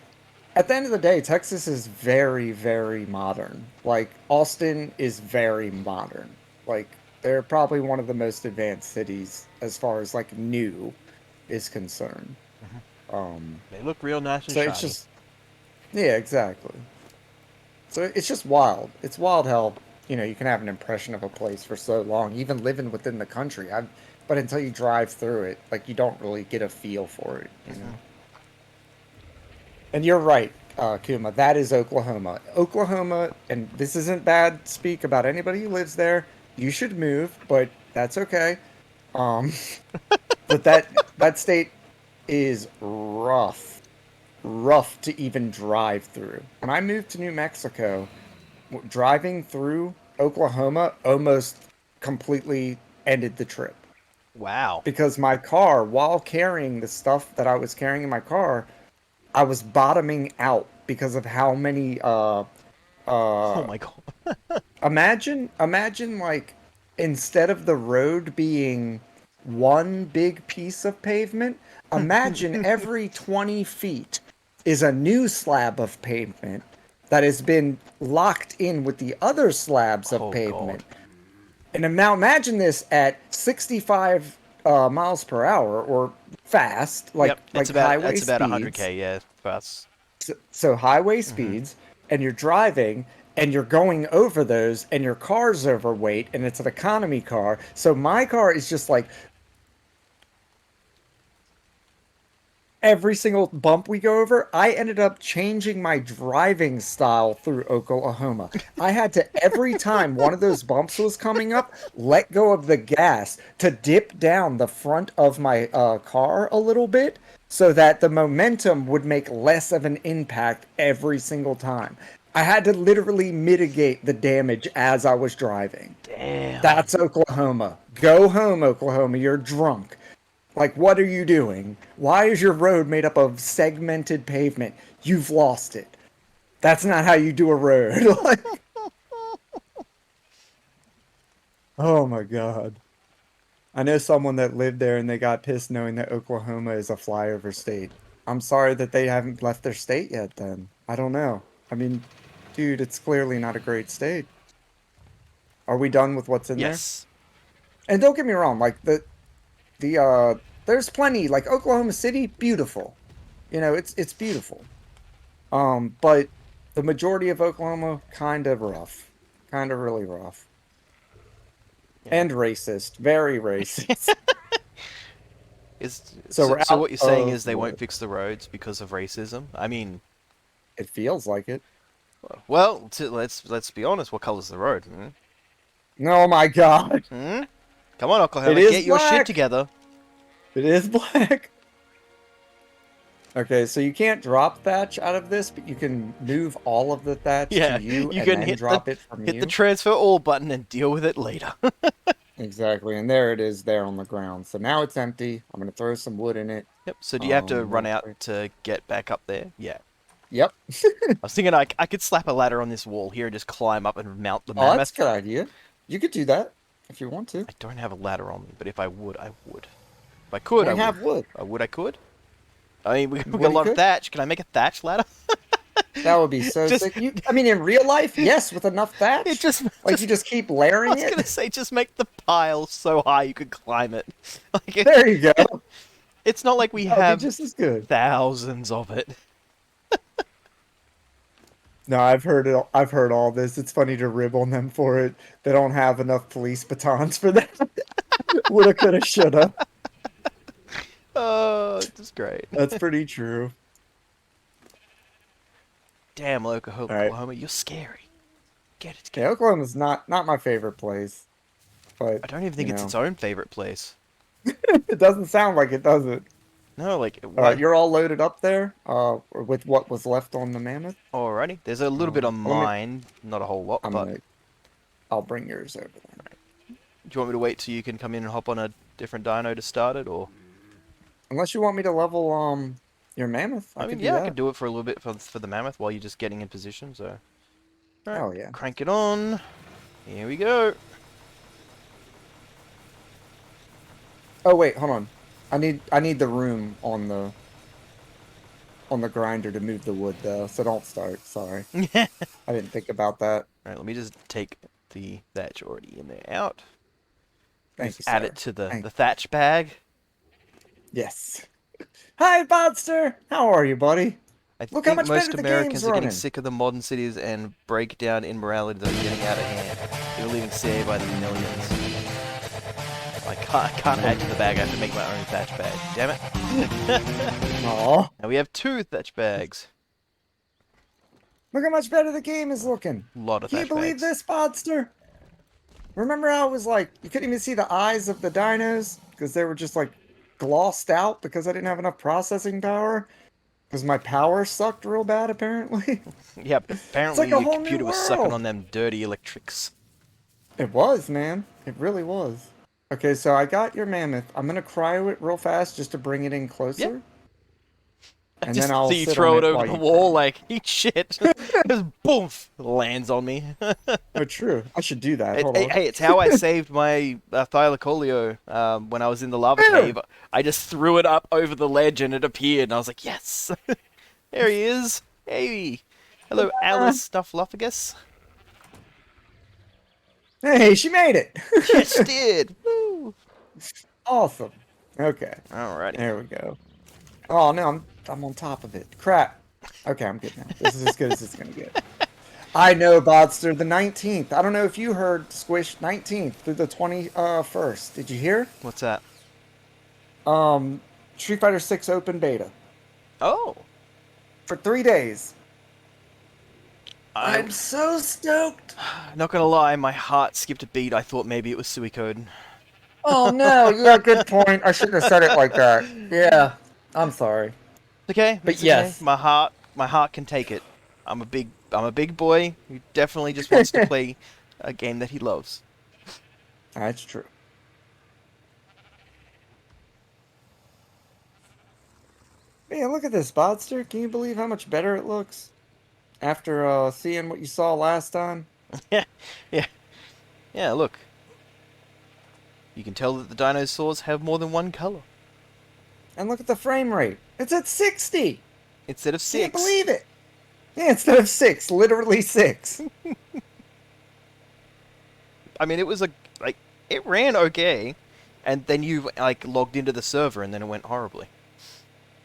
Speaker 1: at the end of the day, Texas is very, very modern. Like, Austin is very modern. Like, they're probably one of the most advanced cities as far as, like, new is concerned.
Speaker 2: They look real nice and
Speaker 1: So
Speaker 2: shiny.
Speaker 1: it's just... Yeah, exactly. So it's just wild. It's wild how, you can have an impression of a place for so long, even living within the country. But until you drive through it, like, you don't really get a feel for it, you know? And you're right, Kuma. That is Oklahoma. Oklahoma, and this isn't bad speak about anybody who lives there. You should move, but that's okay. But that state is rough to even drive through. When I moved to New Mexico, driving through Oklahoma almost completely ended the trip
Speaker 2: Wow.
Speaker 1: because my car, while carrying the stuff that I was carrying in my car, I was bottoming out because of how many
Speaker 2: Oh my god.
Speaker 1: imagine like instead of the road being one big piece of pavement, imagine every 20 feet is a new slab of pavement that has been locked in with the other slabs of
Speaker 2: Oh,
Speaker 1: pavement.
Speaker 2: God.
Speaker 1: And now imagine this at 65 miles per hour or fast, like
Speaker 2: Yep,
Speaker 1: like
Speaker 2: it's about
Speaker 1: highway
Speaker 2: it's about
Speaker 1: speeds.
Speaker 2: 100k, yeah, fast.
Speaker 1: So highway speeds, and you're driving, and you're going over those, and your car's overweight, and it's an economy car. So my car is just like every single bump we go over. I ended up changing my driving style through Oklahoma. I had to, every time one of those bumps was coming up, let go of the gas to dip down the front of my car a little bit so that the momentum would make less of an impact every single time. I had to literally mitigate the damage as I was driving.
Speaker 2: Damn.
Speaker 1: That's Oklahoma. Go home, Oklahoma. You're drunk. Like, what are you doing? Why is your road made up of segmented pavement? You've lost it. That's not how you do a road. Like, oh my god. I know someone that lived there and they got pissed knowing that Oklahoma is a flyover state. I'm sorry that they haven't left their state yet then. I don't know. I mean, dude, it's clearly not a great state. Are we done with what's in there?
Speaker 2: Yes.
Speaker 1: And don't get me wrong, like there's plenty, like Oklahoma City, beautiful. It's beautiful. But the majority of Oklahoma, kind of rough. Kind of really rough.
Speaker 2: Yeah.
Speaker 1: And racist. Very racist.
Speaker 2: So
Speaker 1: we're
Speaker 2: what
Speaker 1: out
Speaker 2: you're saying
Speaker 1: of
Speaker 2: is they won't
Speaker 1: wood.
Speaker 2: fix the roads because of racism? I mean,
Speaker 1: It feels like it.
Speaker 2: well, let's be honest. What color's the road?
Speaker 1: Oh my god.
Speaker 2: Come on, Oklahoma,
Speaker 1: It is
Speaker 2: get your shit
Speaker 1: black.
Speaker 2: together.
Speaker 1: It is black. Okay, so you can't drop thatch out of this, but you can move all of the thatch
Speaker 2: Yeah,
Speaker 1: to you and
Speaker 2: can
Speaker 1: then
Speaker 2: hit
Speaker 1: drop it from
Speaker 2: hit
Speaker 1: you.
Speaker 2: the transfer all button and deal with it later.
Speaker 1: Exactly, and there it is there on the ground. So now it's empty. I'm going to throw some wood in it.
Speaker 2: Yep. So do you have to run
Speaker 1: real
Speaker 2: out
Speaker 1: quick.
Speaker 2: to get back up there? Yeah.
Speaker 1: Yep.
Speaker 2: I was thinking I could slap a ladder on this wall here and just climb up and mount the
Speaker 1: Oh,
Speaker 2: mammoth.
Speaker 1: that's a good idea. You could do that if you want to.
Speaker 2: I don't have a ladder on me, but if I would, I would. If I could,
Speaker 1: We
Speaker 2: I
Speaker 1: have
Speaker 2: would.
Speaker 1: wood.
Speaker 2: I could. I mean, we got a
Speaker 1: you
Speaker 2: lot of
Speaker 1: could.
Speaker 2: thatch. Can I make a thatch ladder?
Speaker 1: That would be so
Speaker 2: Just-
Speaker 1: sick. I mean, in real life, yes, with enough thatch.
Speaker 2: It just
Speaker 1: You just keep
Speaker 2: I
Speaker 1: layering
Speaker 2: was gonna
Speaker 1: it.
Speaker 2: say, just make the pile so high you could climb it. Like
Speaker 1: There you go.
Speaker 2: it's not like we
Speaker 1: That would be
Speaker 2: have
Speaker 1: just as good.
Speaker 2: thousands of it.
Speaker 1: No, I've heard it. I've heard all this. It's funny to rib on them for it. They don't have enough police batons for that. Woulda, coulda, shoulda.
Speaker 2: Oh, it's great.
Speaker 1: That's pretty true.
Speaker 2: Damn, Oklahoma, you're scary. Get it.
Speaker 1: Yeah, Oklahoma's not my favorite place, but
Speaker 2: I don't even think it's its own favorite place.
Speaker 1: it doesn't sound like it, does it?
Speaker 2: No, like
Speaker 1: All right, you're all loaded up there. With what was left on the mammoth.
Speaker 2: Alrighty, there's a little bit on mine, not a whole lot, but
Speaker 1: I'll bring yours over there.
Speaker 2: do you want me to wait till you can come in and hop on a different dino to start it, or?
Speaker 1: Unless you want me to level your mammoth.
Speaker 2: I mean,
Speaker 1: could do
Speaker 2: yeah, I
Speaker 1: that.
Speaker 2: could do it for a little bit for the mammoth while you're just getting in position. So, right,
Speaker 1: Oh yeah.
Speaker 2: crank it on. Here we go.
Speaker 1: Oh wait, hold on. I need the room on the grinder to move the wood though, so don't start. Sorry. I didn't think about that.
Speaker 2: Right, let me just take the thatch already in there out.
Speaker 1: Thank
Speaker 2: Just
Speaker 1: you,
Speaker 2: add
Speaker 1: sir.
Speaker 2: it to the
Speaker 1: Thank-
Speaker 2: thatch bag.
Speaker 1: Yes. Hi, Bodster. How are you, buddy?
Speaker 2: I
Speaker 1: Look how
Speaker 2: think
Speaker 1: much
Speaker 2: most
Speaker 1: better the
Speaker 2: Americans
Speaker 1: game's
Speaker 2: are getting
Speaker 1: running.
Speaker 2: sick of the modern cities and breakdown in morality that are getting out of hand. They're leaving CA by the millions. I can't add to the bag. I have to make my own thatch bag. Damn it.
Speaker 1: Aw.
Speaker 2: Now we have 2 thatch bags.
Speaker 1: Look how much better the game is looking.
Speaker 2: A lot of
Speaker 1: Can you
Speaker 2: thatch
Speaker 1: believe
Speaker 2: bags.
Speaker 1: this, Bodster? Remember how it was like, you couldn't even see the eyes of the dinos? Because they were just like glossed out because I didn't have enough processing power? Because my power sucked real bad, apparently.
Speaker 2: Yeah, apparently
Speaker 1: a
Speaker 2: your
Speaker 1: whole new
Speaker 2: computer was sucking
Speaker 1: world.
Speaker 2: on them dirty electrics.
Speaker 1: It was, man. It really was. Okay, so I got your mammoth. I'm going to cryo it real fast just to bring it in closer. And
Speaker 2: Just
Speaker 1: then I'll
Speaker 2: see you
Speaker 1: sit
Speaker 2: throw
Speaker 1: on
Speaker 2: it over
Speaker 1: while
Speaker 2: the
Speaker 1: you
Speaker 2: wall
Speaker 1: cryo.
Speaker 2: like, eat shit. Just boom, lands on me.
Speaker 1: Oh, true. I should do that. Hold
Speaker 2: Hey,
Speaker 1: on.
Speaker 2: hey, it's how I saved my Thylacoleo when I was in the lava
Speaker 1: Ew.
Speaker 2: cave. I just threw it up over the ledge and it appeared, and I was like, yes! There he is! Hey! Hello, Alice Snuffleupagus.
Speaker 1: Hey, she made it.
Speaker 2: Yes, did! Woo!
Speaker 1: Awesome. Okay.
Speaker 2: Alrighty.
Speaker 1: There we go. Oh, no, I'm on top of it. Crap. Okay, I'm good now. This is as good as it's going to get. I know, Bodster, the 19th. I don't know if you heard, Squish, 19th through the 21st. Did you hear?
Speaker 2: What's that?
Speaker 1: Street Fighter 6 open beta.
Speaker 2: Oh!
Speaker 1: For 3 days.
Speaker 2: I'm
Speaker 1: I'm so stoked.
Speaker 2: not gonna lie, my heart skipped a beat. I thought maybe it was Suicode.
Speaker 1: Oh, no. Yeah, good point. I shouldn't have said it like that. Yeah. I'm sorry.
Speaker 2: Okay,
Speaker 1: But
Speaker 2: it's okay.
Speaker 1: yes.
Speaker 2: My heart can take it. I'm a big boy who definitely just wants to play a game that he loves.
Speaker 1: That's true. Man, look at this, Bodster. Can you believe how much better it looks? After seeing what you saw last time?
Speaker 2: Yeah, look. You can tell that the dinosaurs have more than one color.
Speaker 1: And look at the frame rate. It's at 60!
Speaker 2: Instead of 6.
Speaker 1: Can't believe it! Yeah, instead of 6. Literally 6.
Speaker 2: I mean, it was it ran okay, and then you logged into the server and then it went horribly.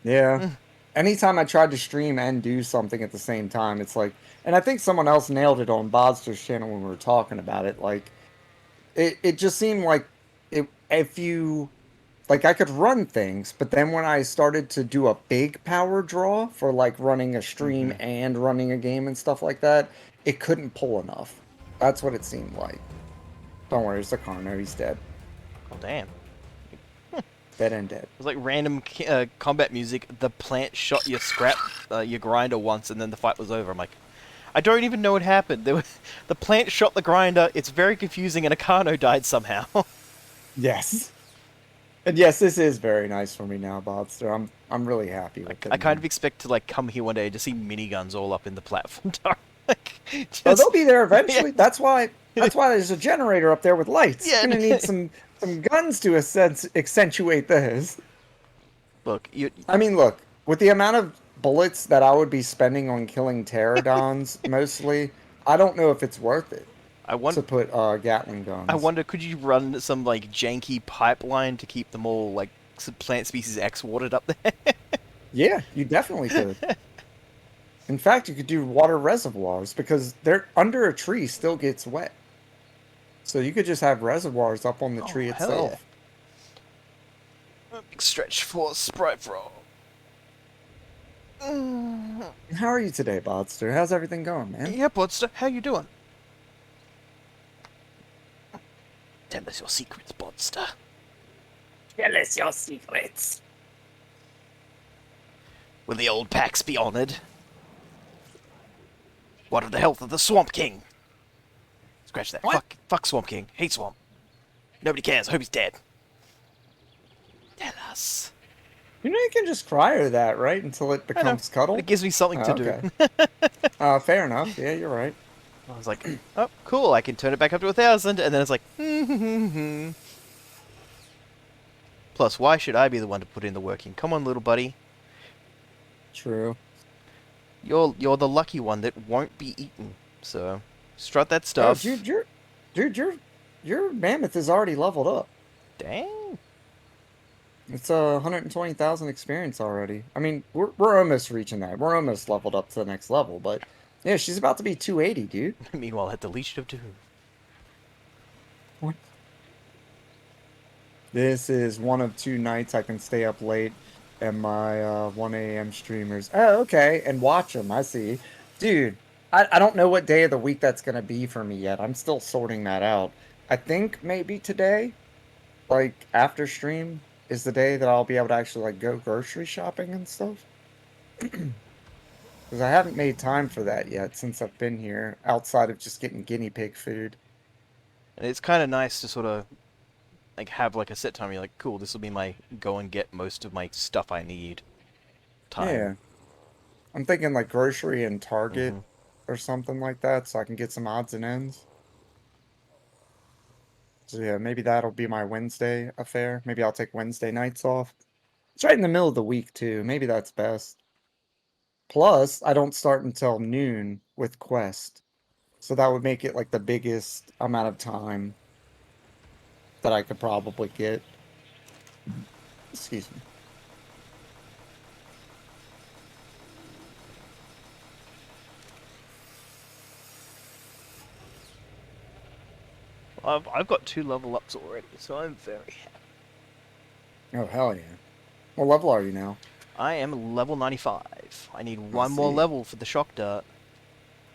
Speaker 1: Yeah. Anytime I tried to stream and do something at the same time, it's like... And I think someone else nailed it on Bodster's channel when we were talking about it. Like, it just seemed like if you... Like, I could run things, but then when I started to do a big power draw for, like, running a stream and running a game and stuff like that, it couldn't pull enough. That's what it seemed like. Don't worry, it's the Carno. He's dead.
Speaker 2: Oh, damn.
Speaker 1: Dead and dead.
Speaker 2: It was like random combat music. The plant shot your your grinder once, and then the fight was over. I'm like, I don't even know what happened. The plant shot the grinder. It's very confusing, and Akano died somehow.
Speaker 1: Yes. And yes, this is very nice for me now, Bodster. I'm really happy with it.
Speaker 2: I kind of expect to come here one day to see miniguns all up in the platform tower.
Speaker 1: Oh, they'll be there eventually. That's why there's a generator up there with lights.
Speaker 2: Yeah.
Speaker 1: You're gonna need some guns to accentuate this.
Speaker 2: Look,
Speaker 1: I mean, look, with the amount of bullets that I would be spending on killing pterodons mostly, I don't know if it's worth it
Speaker 2: I
Speaker 1: to
Speaker 2: want.
Speaker 1: put Gatling
Speaker 2: I
Speaker 1: guns.
Speaker 2: wonder, could you run some like janky pipeline to keep them all like plant species X watered up there?
Speaker 1: Yeah, you definitely could. In fact, you could do water reservoirs because they're under a tree still gets wet. So you could just have reservoirs up on the tree
Speaker 2: Oh, hell yeah.
Speaker 1: itself.
Speaker 2: Big stretch for Sprite Frog.
Speaker 1: How are you today, Bodster? How's everything going, man?
Speaker 2: Yeah, Bodster, how you doing? Tell us your secrets, Bodster.
Speaker 1: Tell us your secrets.
Speaker 2: Will the old packs be honored? What of the health of the Swamp King? Scratch that.
Speaker 1: What?
Speaker 2: Fuck Swamp King. Hate Swamp. Nobody cares. I hope he's dead. Tell us.
Speaker 1: You know you can just cryo that, right? Until it
Speaker 2: I know,
Speaker 1: becomes cuddle?
Speaker 2: but it gives me something to
Speaker 1: okay.
Speaker 2: do.
Speaker 1: Fair enough. Yeah, you're right.
Speaker 2: I was like, oh, cool, I can turn it back up to 1,000, and then it's like, Plus, why should I be the one to put in the work in? Come on, little buddy.
Speaker 1: True.
Speaker 2: You're the lucky one that won't be eaten. So, strut that
Speaker 1: Oh,
Speaker 2: stuff.
Speaker 1: dude, your mammoth is already leveled up.
Speaker 2: Dang.
Speaker 1: It's 120,000 experience already. I mean, we're almost reaching that. We're almost leveled up to the next level, but yeah, she's about to be 280, dude.
Speaker 2: Meanwhile, at the Legion of Doom.
Speaker 1: What? This is one of 2 nights I can stay up late and my 1 a.m. streamers. Oh, okay, and watch them. I see, dude. I don't know what day of the week that's gonna be for me yet. I'm still sorting that out. I think maybe today, like after stream, is the day that I'll be able to actually like go grocery shopping and stuff. Because I haven't made time for that yet since I've been here, outside of just getting guinea pig food.
Speaker 2: And it's kind of nice to sort of like have like a set time. You're like, cool, this will be my go and get most of my stuff I need time.
Speaker 1: Yeah. I'm thinking like grocery and Target
Speaker 2: Mhm.
Speaker 1: or something like that, so I can get some odds and ends. So yeah, maybe that'll be my Wednesday affair. Maybe I'll take Wednesday nights off. It's right in the middle of the week too. Maybe that's best. Plus, I don't start until noon with Quest. So that would make it like the biggest amount of time that I could probably get. Excuse me.
Speaker 2: I've got 2 level ups already, so I'm very happy.
Speaker 1: Oh, hell yeah. What level are you now?
Speaker 2: I am level 95. I need one more
Speaker 1: see.
Speaker 2: level for the shock dart.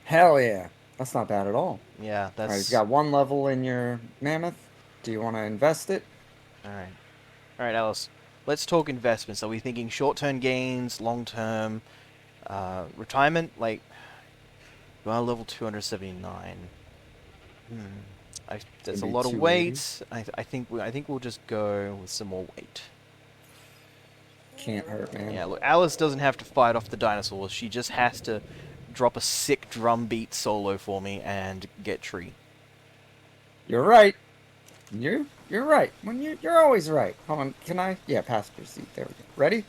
Speaker 1: Hell yeah. That's not bad at all.
Speaker 2: Yeah,
Speaker 1: Alright,
Speaker 2: that's...
Speaker 1: you got 1 level in your mammoth. Do you want to invest it?
Speaker 2: Alright. Alright, Alice. Let's talk investments. Are we thinking short-term gains, long-term, retirement? Like, you are level 279. There's a
Speaker 1: Maybe
Speaker 2: lot of
Speaker 1: 280?
Speaker 2: weight. I think we'll just go with some more weight.
Speaker 1: Can't hurt, man.
Speaker 2: Yeah, look, Alice doesn't have to fight off the dinosaurs. She just has to drop a sick drum beat solo for me and get tree.
Speaker 1: You're right. You're right. When you're always right. Hold on, can I? Yeah, passenger seat. There we go. Ready?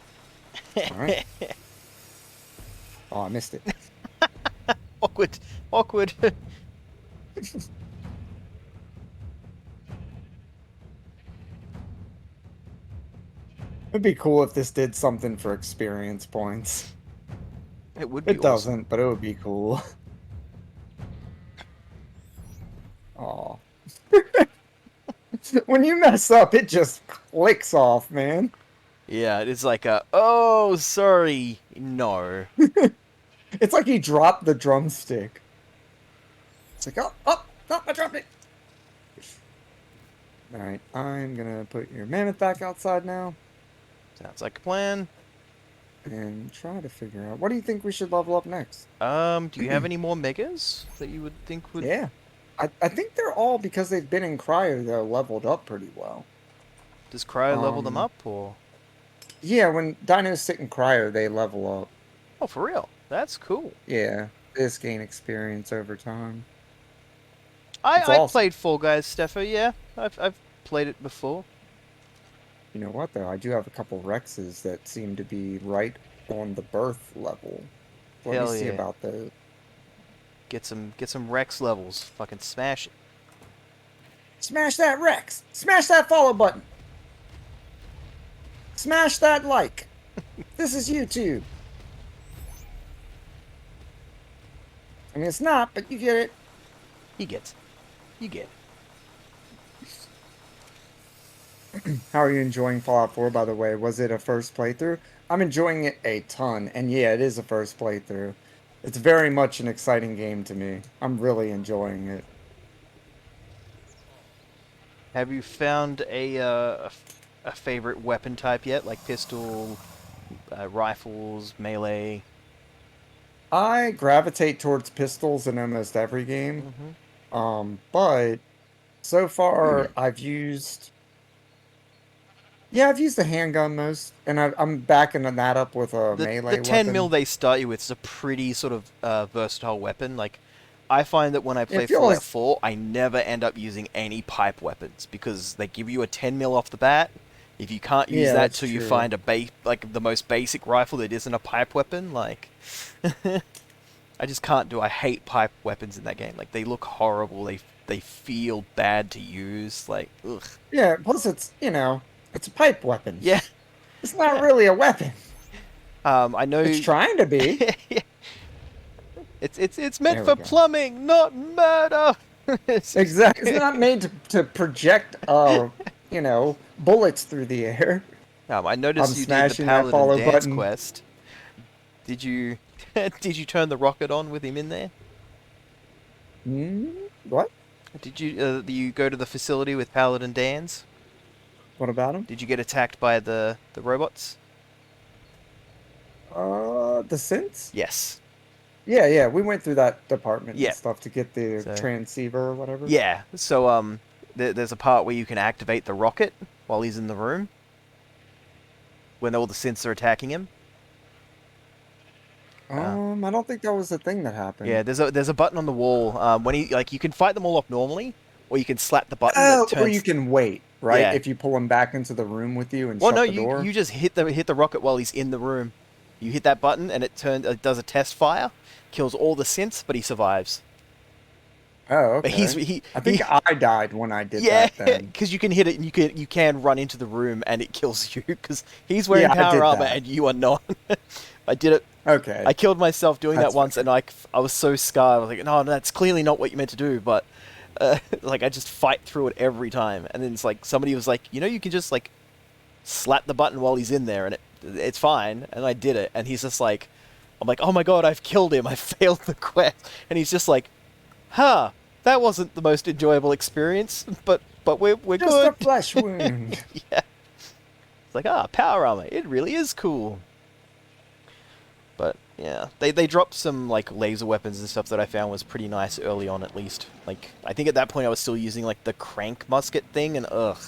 Speaker 1: All right. Oh, I missed it.
Speaker 2: Awkward. Awkward.
Speaker 1: It'd be cool if this did something for experience points.
Speaker 2: It would be
Speaker 1: It
Speaker 2: awesome.
Speaker 1: doesn't, but it would be cool. Aw. When you mess up, it just clicks off, man.
Speaker 2: Yeah, it's like a, oh, sorry, no.
Speaker 1: It's like he dropped the drumstick. It's like, oh, I dropped it. Alright, I'm gonna put your mammoth back outside now.
Speaker 2: Sounds like a plan.
Speaker 1: And try to figure out, what do you think we should level up next?
Speaker 2: Do you have any more megas that you would think would...
Speaker 1: Yeah. I think they're all, because they've been in cryo, they're leveled up pretty well.
Speaker 2: Does Cryo level them up, or...?
Speaker 1: Yeah, when dinos sit in cryo, they level up.
Speaker 2: Oh, for real? That's cool.
Speaker 1: Yeah, they just gain experience over time.
Speaker 2: I've
Speaker 1: awesome.
Speaker 2: played Fall Guys, Steffo, yeah. I've played it before.
Speaker 1: You know what, though? I do have a couple Rexes that seem to be right on the birth level. Let
Speaker 2: Hell
Speaker 1: me see
Speaker 2: yeah.
Speaker 1: about those.
Speaker 2: Get some Rex levels. Fucking smash it.
Speaker 1: Smash that Rex! Smash that follow button! Smash that like! This is YouTube! I mean, it's not, but you get it.
Speaker 2: You get it. You get it.
Speaker 1: How are you enjoying Fallout 4, by the way? Was it a first playthrough? I'm enjoying it a ton, and yeah, it is a first playthrough. It's very much an exciting game to me. I'm really enjoying it.
Speaker 2: Have you found a favorite weapon type yet? Like pistol, rifles, melee?
Speaker 1: I gravitate towards pistols in almost every game. But so far I've used the handgun most, and I'm backing that up with a
Speaker 2: The
Speaker 1: melee
Speaker 2: 10 mil
Speaker 1: weapon.
Speaker 2: they start you with is a pretty sort of versatile weapon. Like, I find that when I play
Speaker 1: If you
Speaker 2: Fallout
Speaker 1: always
Speaker 2: 4, I never end up using any pipe weapons because they give you a 10 mil off the bat. If you can't use
Speaker 1: Yeah,
Speaker 2: that
Speaker 1: that's
Speaker 2: till you
Speaker 1: true.
Speaker 2: find like the most basic rifle that isn't a pipe weapon, like I just can't do. I hate pipe weapons in that game. Like they look horrible. They feel bad to use. Like ugh.
Speaker 1: Yeah, plus it's a pipe weapon.
Speaker 2: Yeah.
Speaker 1: It's not
Speaker 2: Yeah.
Speaker 1: really a weapon.
Speaker 2: I know
Speaker 1: It's trying to be.
Speaker 2: it's meant
Speaker 1: There we
Speaker 2: for
Speaker 1: go.
Speaker 2: plumbing, not murder.
Speaker 1: Exactly. It's not made to project bullets through the air.
Speaker 2: I noticed
Speaker 1: I'm
Speaker 2: you did the
Speaker 1: smashing that
Speaker 2: Paladin
Speaker 1: follow
Speaker 2: dance
Speaker 1: button.
Speaker 2: quest. Did you did you turn the rocket on with him in there?
Speaker 1: What?
Speaker 2: Did you go to the facility with Paladin Dan's?
Speaker 1: What about him?
Speaker 2: Did you get attacked by the robots?
Speaker 1: The synths?
Speaker 2: Yes.
Speaker 1: Yeah, we went through that department
Speaker 2: Yeah.
Speaker 1: and stuff to get the
Speaker 2: So-
Speaker 1: transceiver or whatever.
Speaker 2: Yeah. So there's a part where you can activate the rocket while he's in the room when all the synths are attacking him.
Speaker 1: I don't think that was the thing that happened.
Speaker 2: Yeah, there's a button on the wall when you can fight them all off normally, or you can slap the button
Speaker 1: Oh,
Speaker 2: that turns.
Speaker 1: or you can wait, right?
Speaker 2: Yeah.
Speaker 1: If you pull him back into the room with you and
Speaker 2: Well,
Speaker 1: shut
Speaker 2: no,
Speaker 1: the door.
Speaker 2: you just hit the rocket while he's in the room. You hit that button and it does a test fire, kills all the synths, but he survives.
Speaker 1: Oh,
Speaker 2: But
Speaker 1: okay. I think I died when I did
Speaker 2: yeah,
Speaker 1: that then.
Speaker 2: because you can hit it and you can run into the room and it kills you because he's wearing
Speaker 1: Yeah, I
Speaker 2: power
Speaker 1: did
Speaker 2: armor
Speaker 1: that.
Speaker 2: and you are not. I did it.
Speaker 1: Okay.
Speaker 2: I killed myself doing
Speaker 1: That's
Speaker 2: that once, and I was so scarred. I was like, no, that's clearly not what you meant to do. But like, I just fight through it every time. And then it's like somebody was like, you can just like slap the button while he's in there, and it's fine. And I did it, and he's just like, I'm like, oh my god, I've killed him. I failed the quest. And he's just like, huh, that wasn't the most enjoyable experience, but we're
Speaker 1: Just
Speaker 2: good.
Speaker 1: a flesh wound.
Speaker 2: Yeah. It's like, power armor. It really is cool. But yeah, they dropped some like laser weapons and stuff that I found was pretty nice early on, at least. Like I think at that point I was still using like the crank musket thing, and ugh.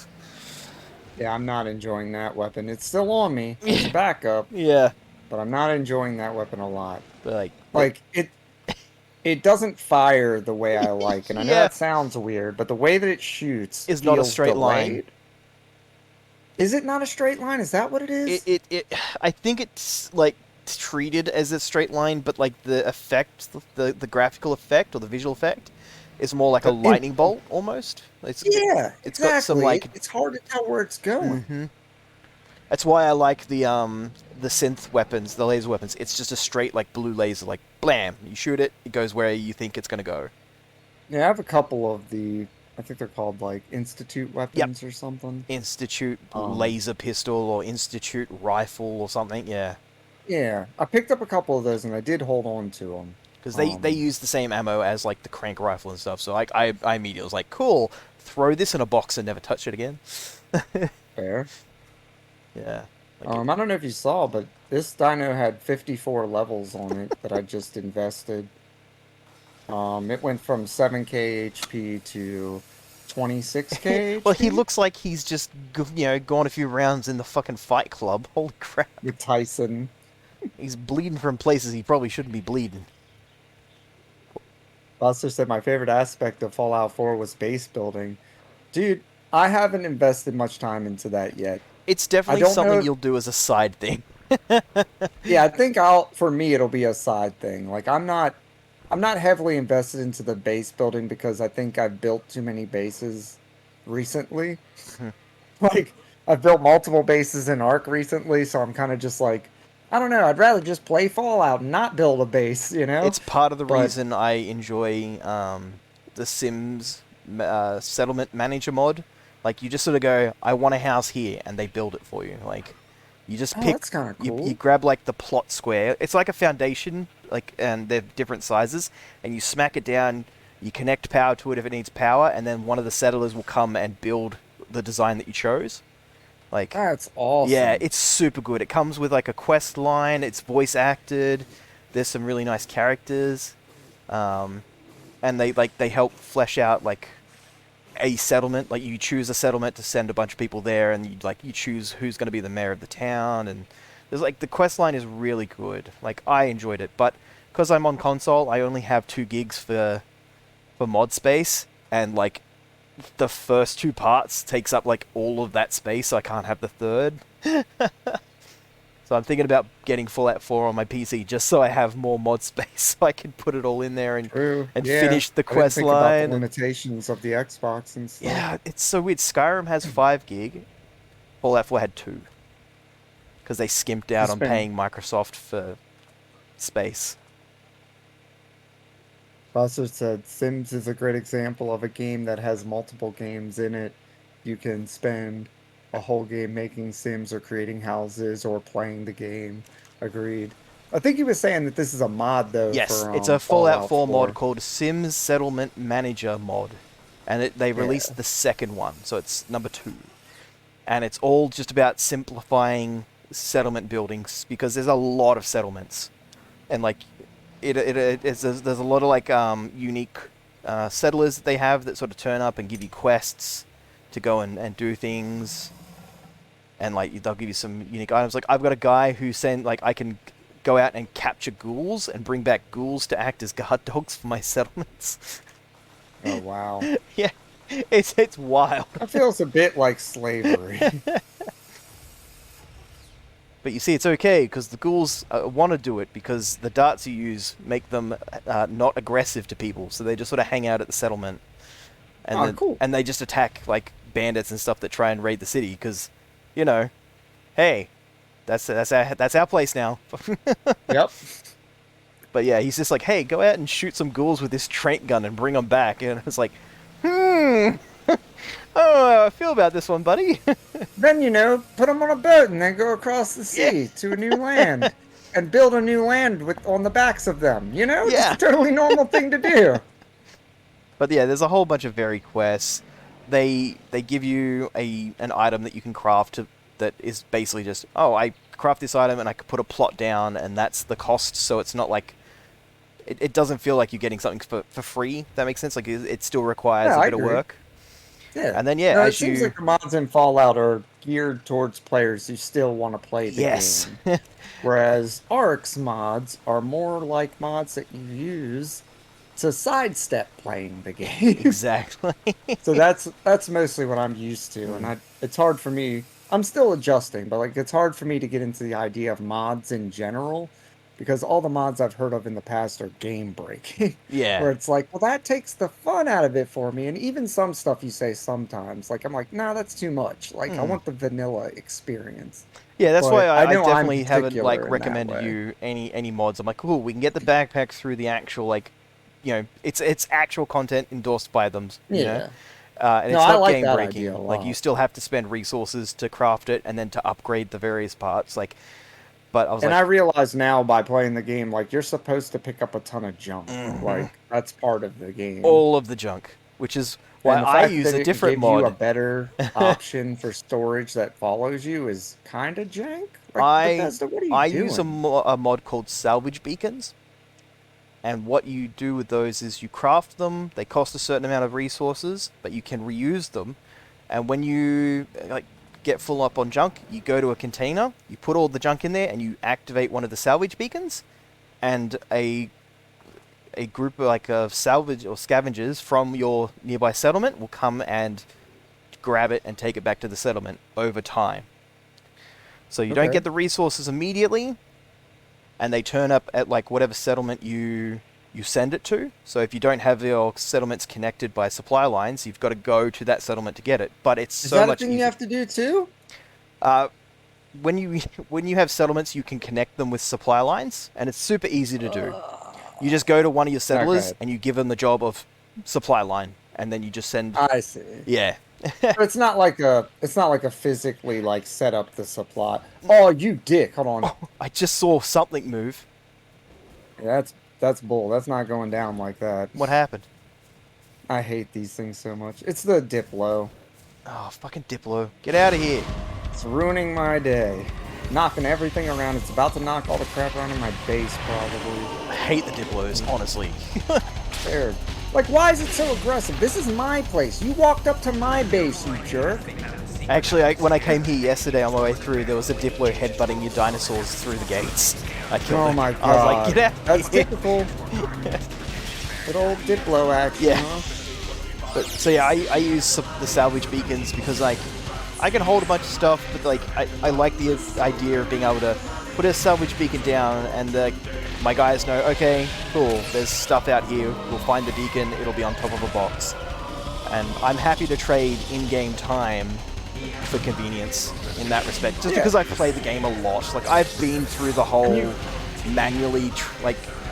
Speaker 1: Yeah, I'm not enjoying that weapon. It's still on me. It's a backup,
Speaker 2: Yeah,
Speaker 1: but I'm not enjoying that weapon a lot.
Speaker 2: but
Speaker 1: Like it doesn't fire the way I like, and I know
Speaker 2: Yeah.
Speaker 1: that sounds weird, but the way that it shoots
Speaker 2: Is not a
Speaker 1: feels
Speaker 2: straight line.
Speaker 1: delayed. Is it not a straight line? Is that what it is?
Speaker 2: it I think it's like treated as a straight line, but like the effect, the graphical effect or the visual effect is more like a lightning bolt almost.
Speaker 1: Yeah,
Speaker 2: it's
Speaker 1: exactly.
Speaker 2: got some like.
Speaker 1: It's hard to tell where it's going.
Speaker 2: Mm-hmm. That's why I like the synth weapons, the laser weapons. It's just a straight like blue laser, like blam. You shoot it, it goes where you think it's gonna go.
Speaker 1: Yeah, I have a couple of I think they're called like Institute weapons or something.
Speaker 2: Institute laser pistol or Institute rifle or something. Yeah,
Speaker 1: Yeah, I picked up a couple of those and I did hold on to them.
Speaker 2: because they use the same ammo as like the crank rifle and stuff. So like I immediately was like, cool. Throw this in a box and never touch it again.
Speaker 1: Fair.
Speaker 2: Yeah.
Speaker 1: I don't know if you saw, but this dino had 54 levels on it that I just invested. It went from 7k HP to 26k HP.
Speaker 2: Well, he looks like he's just gone a few rounds in the fucking Fight Club. Holy crap!
Speaker 1: With Tyson.
Speaker 2: He's bleeding from places he probably shouldn't be bleeding.
Speaker 1: Buster said my favorite aspect of Fallout 4 was base building. Dude, I haven't invested much time into that yet.
Speaker 2: It's definitely
Speaker 1: don't
Speaker 2: something
Speaker 1: know-
Speaker 2: you'll do as a side thing.
Speaker 1: Yeah, I think for me it'll be a side thing. Like I'm not heavily invested into the base building because I think I've built too many bases recently. Like I've built multiple bases in ARK recently, so I'm kind of just like, I don't know, I'd rather just play Fallout and not build a base, you know?
Speaker 2: It's part of the
Speaker 1: But
Speaker 2: reason I enjoy the Sims settlement manager mod. Like you just sort of go, I want a house here, and they build it for you. Like you just
Speaker 1: oh,
Speaker 2: pick,
Speaker 1: that's kind of
Speaker 2: you
Speaker 1: cool.
Speaker 2: grab like the plot square. It's like a foundation, like, and they're different sizes, and you smack it down. You connect power to it if it needs power, and then one of the settlers will come and build the design that you chose. Like,
Speaker 1: That's
Speaker 2: yeah,
Speaker 1: awesome.
Speaker 2: it's super good. It comes with like a quest line. It's voice acted. There's some really nice characters, um, and they help flesh out like a settlement. Like you choose a settlement to send a bunch of people there, and you choose who's going to be the mayor of the town. And there's like the quest line is really good. Like I enjoyed it, but because I'm on console, I only have 2 gigs for mod space, and like the first 2 parts takes up like all of that space, so I can't have the third. So I'm thinking about getting Fallout 4 on my PC just so I have more mod space, so I can put it all in there
Speaker 1: True.
Speaker 2: and
Speaker 1: Yeah.
Speaker 2: finish the
Speaker 1: I didn't
Speaker 2: quest
Speaker 1: think about the
Speaker 2: line. And
Speaker 1: limitations of the Xbox and stuff.
Speaker 2: yeah, it's so weird. Skyrim has 5 gig. Fallout 4 had 2 because they skimped out
Speaker 1: Just
Speaker 2: on
Speaker 1: been
Speaker 2: paying Microsoft for space.
Speaker 1: Also said Sims is a great example of a game that has multiple games in it. You can spend a whole game making Sims or creating houses or playing the game. Agreed. I think he was saying that this is a mod though
Speaker 2: Yes,
Speaker 1: for
Speaker 2: it's a Fallout
Speaker 1: Fallout
Speaker 2: 4 mod
Speaker 1: 4.
Speaker 2: called Sims Settlement Manager mod, and they
Speaker 1: Yeah.
Speaker 2: released the second one, so it's number 2. And it's all just about simplifying settlement buildings because there's a lot of settlements, and like there's a lot of like unique settlers that they have that sort of turn up and give you quests to go and do things, and like they'll give you some unique items. Like I've got a guy who send like I can go out and capture ghouls and bring back ghouls to act as guard dogs for my settlements.
Speaker 1: Oh wow.
Speaker 2: Yeah, it's wild.
Speaker 1: That feels a bit like slavery.
Speaker 2: But you see, it's okay because the ghouls want to do it because the darts you use make them not aggressive to people, so they just sort of hang out at the settlement, and
Speaker 1: Oh, cool.
Speaker 2: and they just attack like bandits and stuff that try and raid the city because, you know, hey, that's our place now.
Speaker 1: Yep.
Speaker 2: But yeah, he's just like, hey, go out and shoot some ghouls with this trank gun and bring them back, and it's like, I don't know how I feel about this one, buddy.
Speaker 1: Then, put them on a boat and then go across the sea to a new land and build a new land on the backs of them.
Speaker 2: Yeah.
Speaker 1: Just a totally normal thing to do.
Speaker 2: But yeah, there's a whole bunch of varied quests. They give you an item that you can craft that is basically just, oh, I craft this item and I can put a plot down and that's the cost, so it's not like it doesn't feel like you're getting something for free. If that makes sense. Like it still requires
Speaker 1: Yeah,
Speaker 2: a
Speaker 1: I
Speaker 2: bit of
Speaker 1: agree.
Speaker 2: work.
Speaker 1: Yeah.
Speaker 2: And then yeah,
Speaker 1: No, it
Speaker 2: as
Speaker 1: seems
Speaker 2: you
Speaker 1: like the mods in Fallout are geared towards players who still want to play the
Speaker 2: yes.
Speaker 1: game. Whereas ARK's mods are more like mods that you use to sidestep playing the game.
Speaker 2: Exactly.
Speaker 1: So that's mostly what I'm used to, and it's hard for me. I'm still adjusting, but like it's hard for me to get into the idea of mods in general because all the mods I've heard of in the past are game breaking.
Speaker 2: Yeah.
Speaker 1: Where it's like, well, that takes the fun out of it for me, and even some stuff you say sometimes, like I'm like, nah, that's too much. Like I want the vanilla experience.
Speaker 2: Yeah, that's
Speaker 1: But
Speaker 2: why I
Speaker 1: know I'm
Speaker 2: definitely haven't like
Speaker 1: particular in that
Speaker 2: recommended
Speaker 1: way.
Speaker 2: you any mods. I'm like, cool, we can get the backpack through the actual like, it's actual content endorsed by them. You know?
Speaker 1: Yeah.
Speaker 2: And
Speaker 1: No,
Speaker 2: it's
Speaker 1: I
Speaker 2: not
Speaker 1: like
Speaker 2: game
Speaker 1: that
Speaker 2: breaking.
Speaker 1: idea a
Speaker 2: Like you
Speaker 1: lot.
Speaker 2: still have to spend resources to craft it and then to upgrade the various parts. Like, but I was
Speaker 1: And I
Speaker 2: like,
Speaker 1: realize now by playing the game, like you're supposed to pick up a ton of junk.
Speaker 2: Mhm.
Speaker 1: Like that's part of the game.
Speaker 2: all of the junk, which is why
Speaker 1: And the
Speaker 2: I
Speaker 1: fact
Speaker 2: use
Speaker 1: that
Speaker 2: a
Speaker 1: it
Speaker 2: different
Speaker 1: gives you a
Speaker 2: mod.
Speaker 1: better option for storage that follows you is kind of jank. Like
Speaker 2: I
Speaker 1: Bethesda, what are you
Speaker 2: I
Speaker 1: doing?
Speaker 2: use a mod called salvage beacons. And what you do with those is you craft them. They cost a certain amount of resources, but you can reuse them. And when you like get full up on junk, you go to a container, you put all the junk in there, and you activate one of the salvage beacons, and a group of salvage or scavengers from your nearby settlement will come and grab it and take it back to the settlement over time. So you don't
Speaker 1: Okay.
Speaker 2: get the resources immediately, and they turn up at like whatever settlement you send it to. So if you don't have your settlements connected by supply lines, you've got to go to that settlement to get it. But it's
Speaker 1: Is
Speaker 2: so
Speaker 1: that a
Speaker 2: much
Speaker 1: thing you
Speaker 2: easier.
Speaker 1: have to do too?
Speaker 2: When you when you have settlements, you can connect them with supply lines, and it's super easy to do. You just go to one of your settlers
Speaker 1: Okay.
Speaker 2: and you give them the job of supply line, and then you just send.
Speaker 1: I see.
Speaker 2: Yeah.
Speaker 1: So it's not like a physically like set up the supply. Oh, you dick! Hold on.
Speaker 2: I just saw something move.
Speaker 1: Yeah, that's bull. That's not going down like that.
Speaker 2: What happened?
Speaker 1: I hate these things so much. It's the Diplo.
Speaker 2: Oh, fucking Diplo. Get out of here.
Speaker 1: It's ruining my day. Knocking everything around. It's about to knock all the crap around in my base, probably.
Speaker 2: I hate the Diplos, honestly.
Speaker 1: Fair. Like, why is it so aggressive? This is my place. You walked up to my base, you jerk.
Speaker 2: Actually, when I came here yesterday on my way through, there was a Diplo headbutting your dinosaurs through the gates. I killed
Speaker 1: Oh
Speaker 2: it.
Speaker 1: my god.
Speaker 2: I was like, get out.
Speaker 1: That's typical. Good old Diplo action,
Speaker 2: Yeah.
Speaker 1: huh?
Speaker 2: But so yeah, I use the salvage beacons because like I can hold a bunch of stuff, but like I like the idea of being able to put a salvage beacon down and my guys know, okay, cool, there's stuff out here, we'll find the beacon, it'll be on top of a box. And I'm happy to trade in-game time for convenience in that respect, just because I play the game a lot. Like I've been through the whole manually,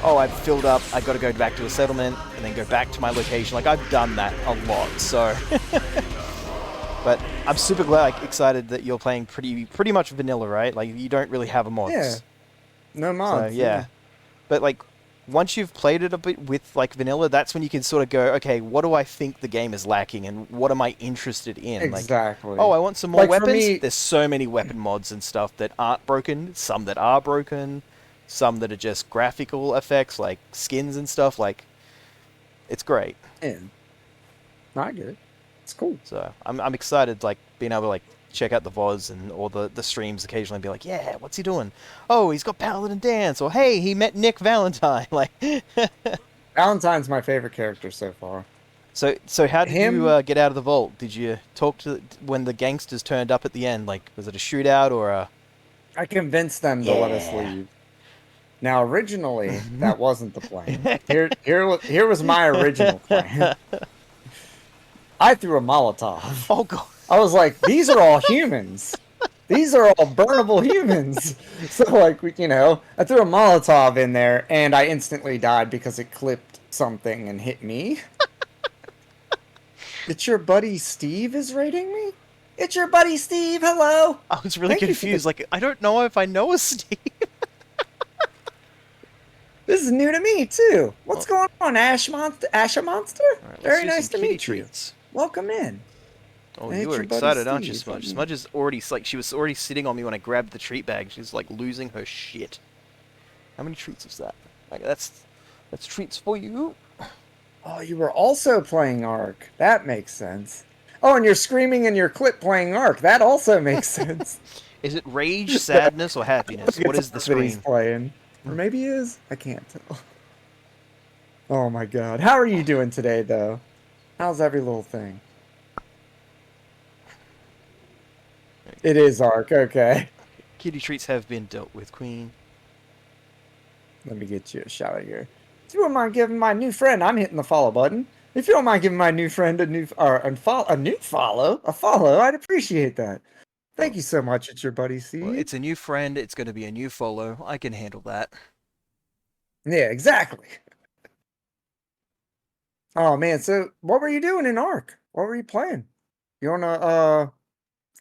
Speaker 2: I've filled up, I got to go back to a settlement and then go back to my location. Like I've done that a lot, so. But I'm super excited that you're playing pretty much vanilla, right? Like you don't really have a mods.
Speaker 1: Yeah. No mods.
Speaker 2: So, yeah. But like once you've played it a bit with like vanilla, that's when you can sort of go, okay, what do I think the game is lacking and what am I interested in?
Speaker 1: Exactly.
Speaker 2: Like, oh, I want some more
Speaker 1: Like, for
Speaker 2: weapons.
Speaker 1: me-
Speaker 2: There's so many weapon mods and stuff that aren't broken, some that are broken, some that are just graphical effects like skins and stuff. Like it's great.
Speaker 1: Yeah. I get it. It's cool.
Speaker 2: So I'm excited, like being able to like check out the VODs and or the streams occasionally and be like, yeah, what's he doing? Oh, he's got Paladin Dance, or hey, he met Nick Valentine. Like,
Speaker 1: Valentine's my favorite character so far.
Speaker 2: so how did
Speaker 1: Him-
Speaker 2: you get out of the vault? Did you talk to when the gangsters turned up at the end? Like, was it a shootout or a?
Speaker 1: I convinced them to let us leave. Now, originally, that wasn't the plan. Here was my original plan. I threw a Molotov.
Speaker 2: Oh god.
Speaker 1: I was like, these are all humans. These are all burnable humans. So, like, I threw a Molotov in there, and I instantly died because it clipped something and hit me. It's your buddy Steve is raiding me? It's your buddy Steve, hello!
Speaker 2: I was really
Speaker 1: Thank you for
Speaker 2: confused.
Speaker 1: the-
Speaker 2: Like, I don't know if I know a Steve.
Speaker 1: This is new to me, too. What's going on, Asha Monster?
Speaker 2: All right,
Speaker 1: Very
Speaker 2: let's do
Speaker 1: nice
Speaker 2: some
Speaker 1: to
Speaker 2: kitty
Speaker 1: meet you.
Speaker 2: treats.
Speaker 1: Welcome in.
Speaker 2: Oh,
Speaker 1: Hey,
Speaker 2: you
Speaker 1: it's
Speaker 2: were
Speaker 1: your buddy
Speaker 2: excited, aren't you,
Speaker 1: Steve.
Speaker 2: Smudge? Smudge is already, like, she was already sitting on me when I grabbed the treat bag. She's, like, losing her shit. How many treats is that? Like, that's treats for you.
Speaker 1: Oh, you were also playing ARK. That makes sense. Oh, and you're screaming in your clip playing ARK. That also makes sense.
Speaker 2: Is it rage, sadness, or happiness? What is the
Speaker 1: That he's
Speaker 2: screen?
Speaker 1: playing? Or maybe he is? I can't tell. Oh my god. How are you doing today, though? How's every little thing? It is ARK, okay.
Speaker 2: Kitty treats have been dealt with, Queen.
Speaker 1: Let me get you a shout out here. If you don't mind giving my new friend, I'm hitting the follow button. If you don't mind giving my new friend a follow, I'd appreciate that. Thank you so much. It's your buddy Steve.
Speaker 2: Well, it's a new friend. It's going to be a new follow. I can handle that.
Speaker 1: Yeah, exactly. Oh man, so what were you doing in ARK? What were you playing? You on a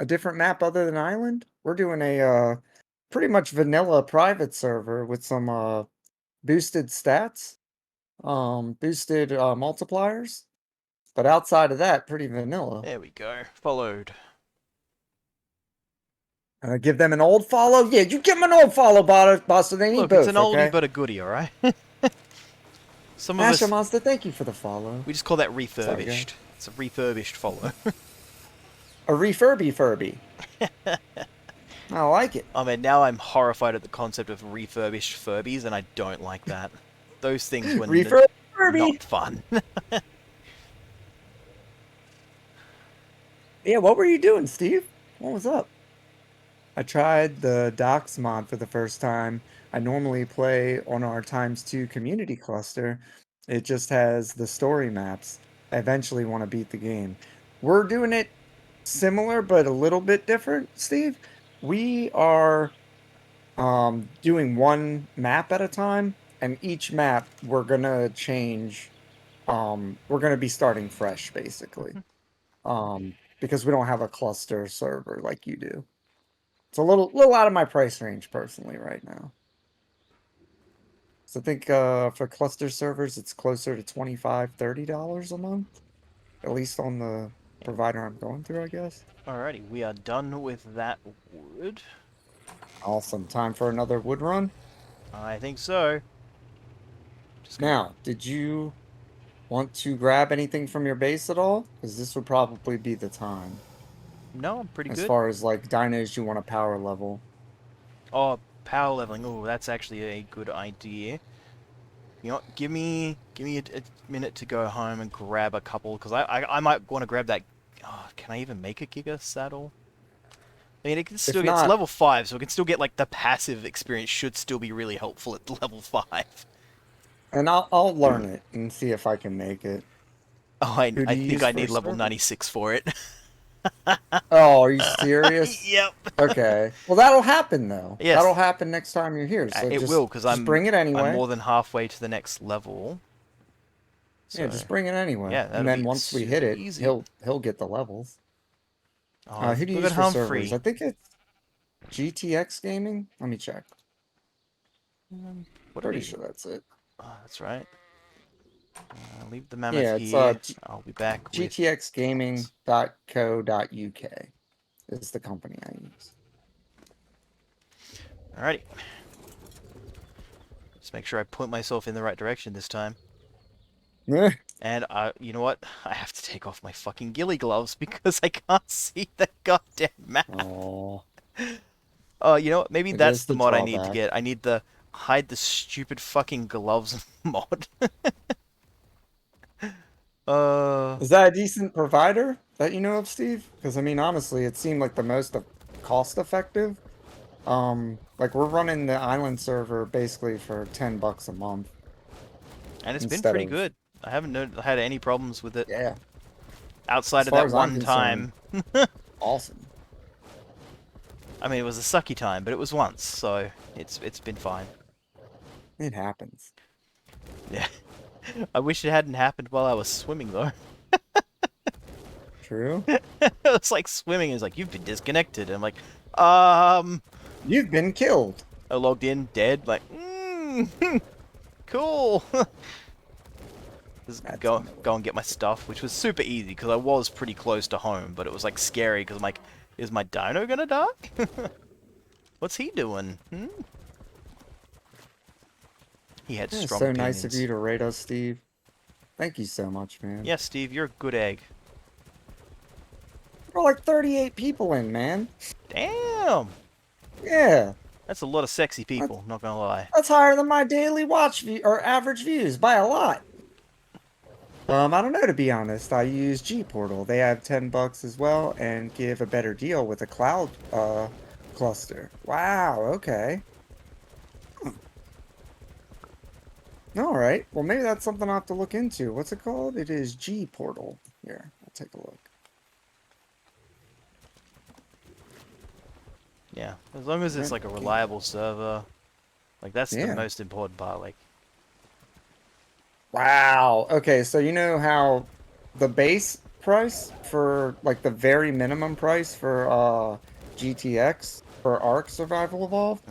Speaker 1: different map other than Island? We're doing a pretty much vanilla private server with some boosted stats, boosted multipliers. But outside of that, pretty vanilla.
Speaker 2: There we go. Followed.
Speaker 1: Give them an old follow? Yeah, you give them an old follow, Buster. They need
Speaker 2: Look,
Speaker 1: both,
Speaker 2: it's an oldie
Speaker 1: okay?
Speaker 2: but a goodie, all right? Some of
Speaker 1: Asher
Speaker 2: us,
Speaker 1: Monster, thank you for the follow.
Speaker 2: we just call that
Speaker 1: Sorry,
Speaker 2: refurbished. It's a refurbished follow.
Speaker 1: A refurby. I like it.
Speaker 2: I mean, now I'm horrified at the concept of refurbished Furbies, and I don't like that. Those things were
Speaker 1: Refurby.
Speaker 2: not fun.
Speaker 1: Yeah, what were you doing, Steve? What was up? I tried the Docs mod for the first time. I normally play on our ×2 community cluster. It just has the story maps. I eventually want to beat the game. We're doing it similar but a little bit different, Steve. We are doing one map at a time, and each map we're gonna change. We're gonna be starting fresh, basically. Because we don't have a cluster server like you do. It's a little out of my price range personally right now. So I think for cluster servers, it's closer to $25-30 a month, at least on the provider I'm going through, I guess.
Speaker 2: Alrighty, we are done with that wood.
Speaker 1: Awesome. Time for another wood run.
Speaker 2: I think so. Just gonna...
Speaker 1: Now, did you want to grab anything from your base at all? Because this would probably be the time.
Speaker 2: No, I'm pretty
Speaker 1: As
Speaker 2: good.
Speaker 1: far as like dinos you want to power level.
Speaker 2: Oh, power leveling. Oh, that's actually a good idea. You know what? Give me a minute to go home and grab a couple, because I might want to grab that. Oh, can I even make a Giga saddle? I mean, it can still
Speaker 1: If
Speaker 2: get
Speaker 1: not,
Speaker 2: level 5, so it can still get like the passive experience. Should still be really helpful at level 5.
Speaker 1: and I'll learn it and see if I can make it.
Speaker 2: Oh,
Speaker 1: Who do
Speaker 2: I
Speaker 1: you
Speaker 2: think
Speaker 1: use
Speaker 2: I
Speaker 1: for
Speaker 2: need level
Speaker 1: server?
Speaker 2: 96 for it.
Speaker 1: Oh, are you serious?
Speaker 2: Yep.
Speaker 1: Okay. Well, that'll happen though.
Speaker 2: Yes.
Speaker 1: That'll happen next time you're here. So
Speaker 2: It
Speaker 1: just,
Speaker 2: will, because
Speaker 1: just bring it
Speaker 2: I'm
Speaker 1: anyway.
Speaker 2: more than halfway to the next level. So,
Speaker 1: Yeah, just bring it anyway.
Speaker 2: yeah, that'll
Speaker 1: and then
Speaker 2: be
Speaker 1: once we hit
Speaker 2: super
Speaker 1: it,
Speaker 2: easy.
Speaker 1: he'll get the levels.
Speaker 2: Oh,
Speaker 1: Who do you
Speaker 2: look
Speaker 1: use
Speaker 2: at
Speaker 1: for
Speaker 2: Humphrey.
Speaker 1: servers? I think it's GTX Gaming. Let me check.
Speaker 2: What
Speaker 1: Pretty
Speaker 2: did he...
Speaker 1: sure that's it.
Speaker 2: Oh, that's right. Leave the mammoth
Speaker 1: Yeah, it's
Speaker 2: here. I'll be back with...
Speaker 1: gtxgaming.co.uk is the company I use.
Speaker 2: Alrighty. Just make sure I point myself in the right direction this time. And you know what? I have to take off my fucking ghillie gloves because I can't see the goddamn map.
Speaker 1: Oh,
Speaker 2: Oh, you know what? Maybe
Speaker 1: I
Speaker 2: that's
Speaker 1: guess
Speaker 2: the
Speaker 1: the
Speaker 2: mod I need to
Speaker 1: drawback.
Speaker 2: get. I need the hide the stupid fucking gloves mod.
Speaker 1: Is that a decent provider that you know of, Steve? Because I mean, honestly, it seemed like the most cost effective. Like we're running the island server basically for $10 a month
Speaker 2: And it's been
Speaker 1: instead
Speaker 2: pretty
Speaker 1: of,
Speaker 2: good. I haven't had any problems with it
Speaker 1: yeah.
Speaker 2: outside
Speaker 1: As
Speaker 2: of
Speaker 1: far
Speaker 2: that
Speaker 1: as I'm
Speaker 2: one
Speaker 1: concerned,
Speaker 2: time.
Speaker 1: awesome.
Speaker 2: I mean, it was a sucky time, but it was once, so it's been fine.
Speaker 1: It happens.
Speaker 2: Yeah. I wish it hadn't happened while I was swimming, though.
Speaker 1: True.
Speaker 2: It's like swimming is like, you've been disconnected. And I'm like,
Speaker 1: You've been killed.
Speaker 2: I logged in, dead, like, cool. Just
Speaker 1: That's
Speaker 2: go
Speaker 1: annoying.
Speaker 2: and get my stuff, which was super easy because I was pretty close to home, but it was like scary because I'm like, is my dino gonna die? What's he doing? He had
Speaker 1: Yeah,
Speaker 2: strong
Speaker 1: so
Speaker 2: opinions.
Speaker 1: nice of you to rate us, Steve. Thank you so much, man.
Speaker 2: Yes, Steve, you're a good egg.
Speaker 1: We're like 38 people in, man.
Speaker 2: Damn!
Speaker 1: Yeah.
Speaker 2: That's a lot of sexy people, not gonna lie.
Speaker 1: That's higher than my daily watch view or average views by a lot. I don't know, to be honest. I use G Portal. They have $10 as well and give a better deal with a cloud cluster. Wow, okay. All right. Well, maybe that's something I'll have to look into. What's it called? It is G Portal. Here, I'll take a look.
Speaker 2: Yeah, as long as it's like a reliable server, like that's the
Speaker 1: Yeah.
Speaker 2: most important part. Like,
Speaker 1: Wow. Okay, so you know how the base price for like the very minimum price for GTX for ARK Survival Evolved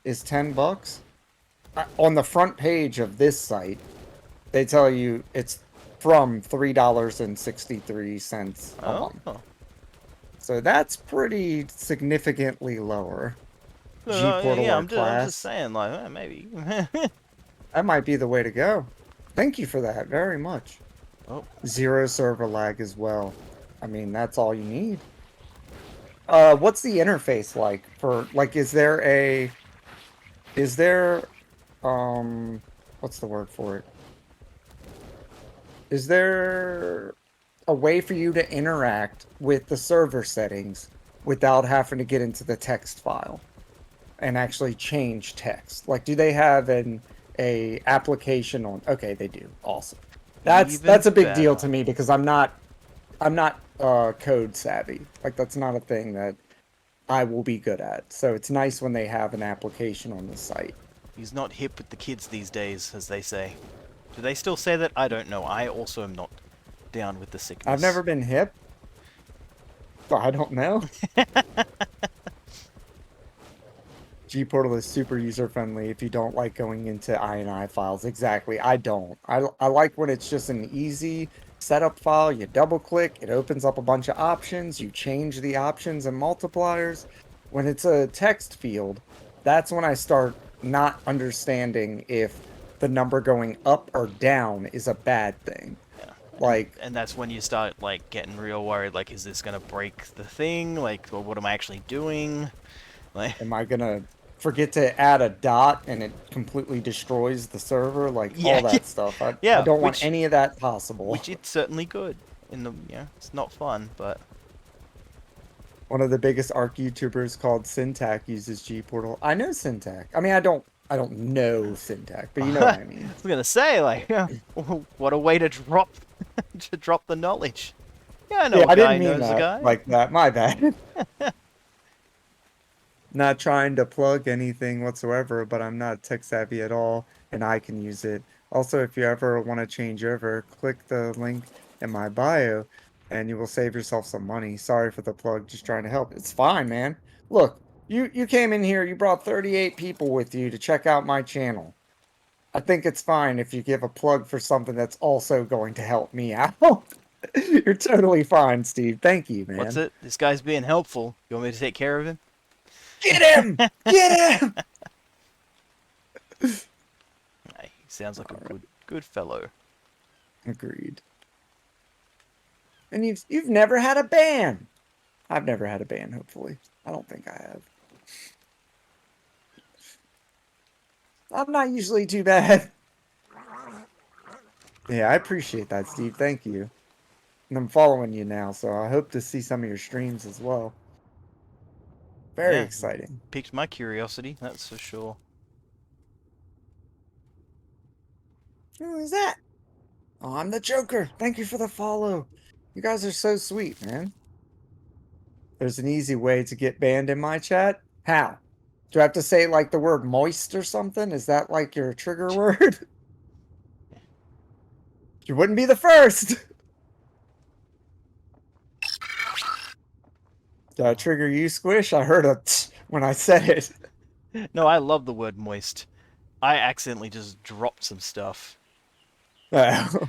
Speaker 1: is $10. On the front page of this site, they tell you it's from $3.63 a month.
Speaker 2: oh,
Speaker 1: So that's pretty significantly lower. G Portal
Speaker 2: yeah,
Speaker 1: or
Speaker 2: I'm
Speaker 1: Class.
Speaker 2: just saying, like, maybe.
Speaker 1: That might be the way to go. Thank you for that very much.
Speaker 2: Oh,
Speaker 1: 0 server lag as well. I mean, that's all you need. What's the interface like for, like, is there, what's the word for it? Is there a way for you to interact with the server settings without having to get into the text file and actually change text? Like, do they have a application on? Okay, they do. Awesome. That's
Speaker 2: Even
Speaker 1: a big deal
Speaker 2: better.
Speaker 1: to me because I'm not code savvy. Like, that's not a thing that I will be good at. So it's nice when they have an application on the site.
Speaker 2: He's not hip with the kids these days, as they say. Do they still say that? I don't know. I also am not down with the sickness.
Speaker 1: I've never been hip. So I don't know. Gportal is super user friendly if you don't like going into INI files. Exactly. I don't. I like when it's just an easy setup file. You double click, it opens up a bunch of options. You change the options and multipliers. When it's a text field, that's when I start not understanding if the number going up or down is a bad thing.
Speaker 2: Yeah.
Speaker 1: Like,
Speaker 2: and that's when you start like getting real worried. Like, is this gonna break the thing? Like, or what am I actually doing? Like,
Speaker 1: am I gonna forget to add a dot and it completely destroys the server? Like,
Speaker 2: Yeah,
Speaker 1: all that
Speaker 2: yeah.
Speaker 1: stuff. I
Speaker 2: Yeah,
Speaker 1: don't want
Speaker 2: which-
Speaker 1: any of that possible.
Speaker 2: which it's certainly good. In the it's not fun, but
Speaker 1: One of the biggest ARK YouTubers called Syntac uses Gportal. I know Syntac. I mean, I don't know Syntac, but you know what I mean.
Speaker 2: I was gonna say, like, what a way to drop the knowledge. Yeah, I know
Speaker 1: Yeah,
Speaker 2: a
Speaker 1: I
Speaker 2: guy
Speaker 1: didn't mean
Speaker 2: knows a
Speaker 1: that
Speaker 2: guy.
Speaker 1: like that. My bad. Not trying to plug anything whatsoever, but I'm not tech savvy at all, and I can use it. Also, if you ever want to change over, click the link in my bio, and you will save yourself some money. Sorry for the plug, just trying to help. It's fine, man. Look, you came in here, you brought 38 people with you to check out my channel. I think it's fine if you give a plug for something that's also going to help me out. You're totally fine, Steve. Thank you, man.
Speaker 2: What's it? This guy's being helpful. You want me to take care of him?
Speaker 1: Get him! Get him!
Speaker 2: He sounds like a good fellow.
Speaker 1: Agreed. And you've never had a ban. I've never had a ban, hopefully. I don't think I have. I'm not usually too bad. Yeah, I appreciate that, Steve. Thank you. And I'm following you now, so I hope to see some of your streams as well. Very
Speaker 2: Yeah.
Speaker 1: exciting.
Speaker 2: Piqued my curiosity, that's for sure.
Speaker 1: Who is that? Oh, I'm the Joker. Thank you for the follow. You guys are so sweet, man. There's an easy way to get banned in my chat. How? Do I have to say like the word moist or something? Is that like your trigger word? You wouldn't be the first. Did I trigger you, Squish? I heard a tch when I said it.
Speaker 2: No, I love the word moist. I accidentally just dropped some stuff.
Speaker 1: Oh,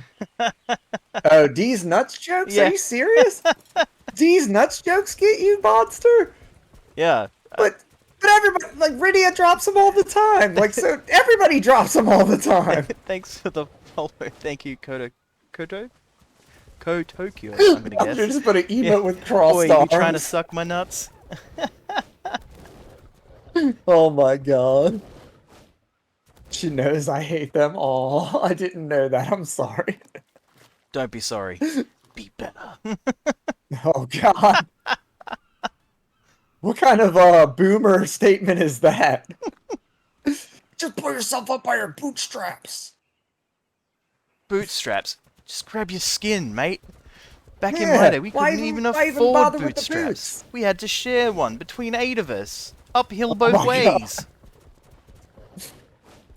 Speaker 1: oh, D's nuts jokes?
Speaker 2: Yeah.
Speaker 1: Are you serious? D's nuts jokes get you, monster?
Speaker 2: Yeah.
Speaker 1: But everybody, like, Rydia drops them all the time. Like, so everybody drops them all the time.
Speaker 2: Thanks for the follow. Thank you, Kotokyo, I'm gonna
Speaker 1: I'm
Speaker 2: guess.
Speaker 1: gonna just put an emote
Speaker 2: Yeah.
Speaker 1: with crossed
Speaker 2: Boy,
Speaker 1: arms.
Speaker 2: you trying to suck my nuts?
Speaker 1: Oh my god. She knows I hate them all. I didn't know that. I'm sorry.
Speaker 2: Don't be sorry. Be better.
Speaker 1: Oh god. What kind of boomer statement is that? Just pull yourself up by your bootstraps.
Speaker 2: Bootstraps. Just grab your skin, mate. Back in
Speaker 1: Yeah,
Speaker 2: my day, we
Speaker 1: why
Speaker 2: couldn't
Speaker 1: even-
Speaker 2: even
Speaker 1: why even
Speaker 2: afford
Speaker 1: bother with the
Speaker 2: bootstraps.
Speaker 1: boots?
Speaker 2: We had to share one between 8 of us. Uphill
Speaker 1: Oh
Speaker 2: both
Speaker 1: my
Speaker 2: ways.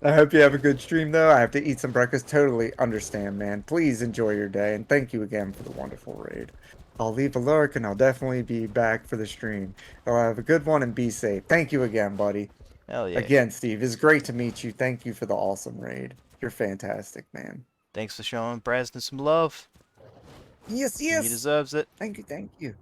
Speaker 1: I hope you have a good stream, though. I have to eat some breakfast. Totally understand, man. Please enjoy your day, and thank you again for the wonderful raid. I'll leave a lurk, and I'll definitely be back for the stream. I'll have a good one, and be safe. Thank you again, buddy.
Speaker 2: Hell yeah.
Speaker 1: Again, Steve, it's great to meet you. Thank you for the awesome raid. You're fantastic, man.
Speaker 2: Thanks for showing Brasden some love.
Speaker 1: Yes,
Speaker 2: He
Speaker 1: yes.
Speaker 2: deserves it.
Speaker 1: Thank you, thank you.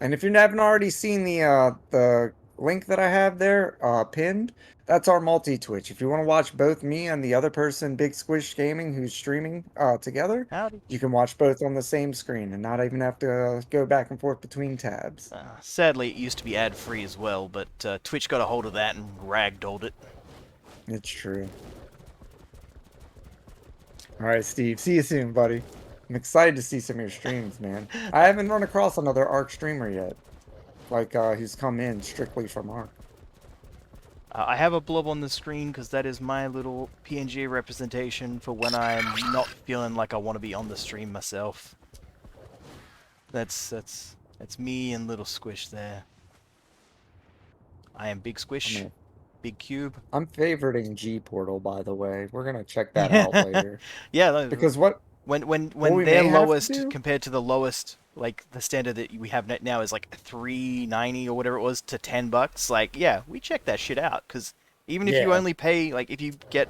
Speaker 1: And if you haven't already seen the link that I have there pinned, that's our multi-Twitch. If you want to watch both me and the other person, Big Squish Gaming, who's streaming together,
Speaker 2: Howdy.
Speaker 1: you can watch both on the same screen and not even have to go back and forth between tabs.
Speaker 2: Sadly, it used to be ad-free as well, but Twitch got a hold of that and ragdolled it.
Speaker 1: It's true. All right, Steve. See you soon, buddy. I'm excited to see some of your streams, man. I haven't run across another ARK streamer yet. Like he's come in strictly from ARK.
Speaker 2: I have a blob on the screen because that is my little PNG representation for when I'm not feeling like I want to be on the stream myself. That's me and little Squish there. I am Big Squish, Big Cube.
Speaker 1: I'm favoriting G Portal, by the way. We're gonna check that out
Speaker 2: Yeah,
Speaker 1: later.
Speaker 2: yeah.
Speaker 1: Because what
Speaker 2: When
Speaker 1: we
Speaker 2: their
Speaker 1: may have to
Speaker 2: lowest
Speaker 1: do?
Speaker 2: compared to the lowest, like the standard that we have now is like $3.90 or whatever it was to $10. Like, yeah, we check that shit out because even if you
Speaker 1: Yeah.
Speaker 2: only pay, like, if you get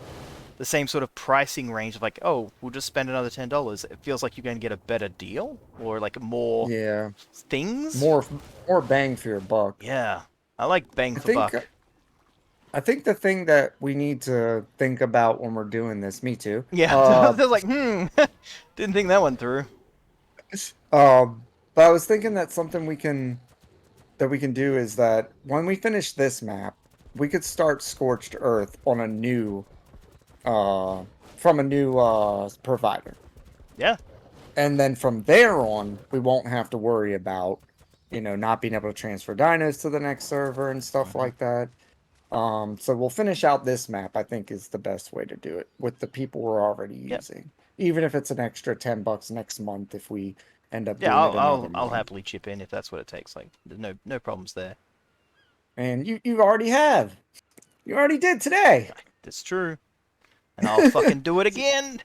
Speaker 2: the same sort of pricing range of like, oh, we'll just spend another $10, it feels like you're going to get a better deal or like more
Speaker 1: Yeah.
Speaker 2: things.
Speaker 1: More bang for your buck.
Speaker 2: Yeah, I like bang
Speaker 1: I
Speaker 2: for
Speaker 1: think
Speaker 2: buck.
Speaker 1: I think the thing that we need to think about when we're doing this, me too.
Speaker 2: Yeah, they're like, didn't think that one through.
Speaker 1: But I was thinking that something we can do is that when we finish this map, we could start Scorched Earth on a new from a new provider.
Speaker 2: Yeah.
Speaker 1: And then from there on, we won't have to worry about, not being able to transfer dinos to the next server and stuff like that. So we'll finish out this map, I think is the best way to do it with the people we're already
Speaker 2: Yep.
Speaker 1: using. Even if it's an extra $10 next month if we end up
Speaker 2: Yeah,
Speaker 1: doing it another
Speaker 2: I'll
Speaker 1: month.
Speaker 2: happily chip in if that's what it takes. Like, there's no problems there.
Speaker 1: And you already have. You already did today.
Speaker 2: That's true. And I'll fucking do it again.